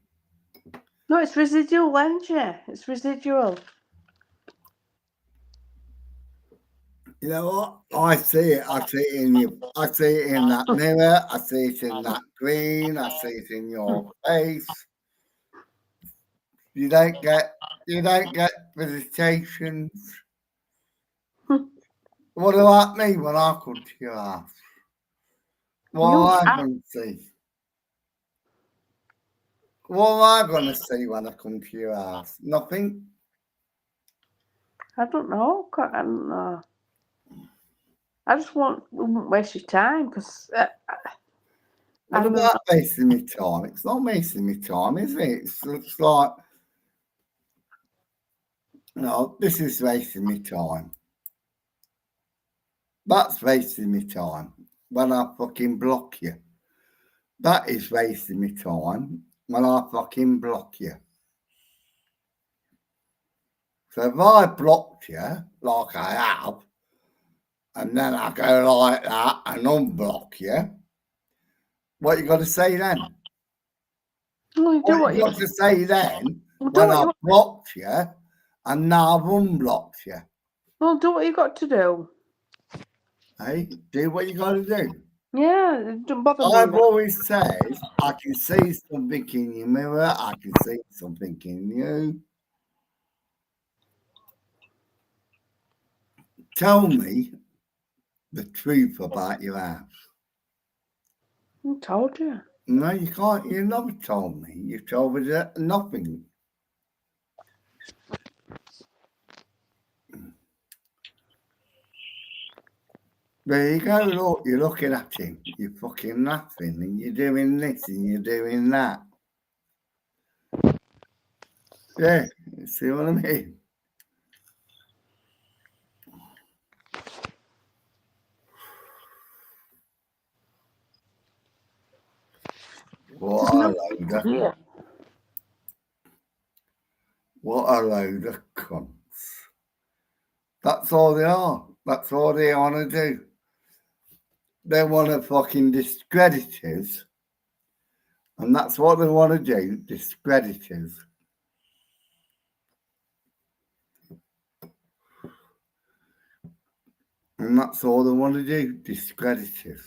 No, it's residual energy. It's residual. You know what? I see it. I see it in you. I see it in that mirror. I see it in that green. I see it in your face. You don't get visitations. What about me when I come to your house? Well, I can see. What am I going to see when I come to your house? Nothing. I don't know. I don't know. I just wouldn't waste your time because What I'm about wasting my time? It's not wasting my time, is it? It's like, no, this is wasting my time. That's wasting my time when I fucking block you. That is wasting my time when I fucking block you. So if I blocked you, like I have, and then I go like that and unblock you, what you got to say then? well, you do What what you you got to say then well, do when what I you blocked you and now I've unblocked you? well do what you got to do. Hey, do what you got to do. Yeah, it don't bother me. I've always said I can see something in your mirror, I can see something in you. Tell me the truth about your house. I told you. No, you can't. You never told me. You told me that nothing. There you go. Look, you're looking at him. You're fucking laughing, and you're doing this, and you're doing that. Yeah, you see what I mean? There's no point to hear. What a load of cunts. That's all they are. That's all they want to do. They want to fucking discredit us. And that's what they want to do, discredit us. And that's all they want to do, discredit us.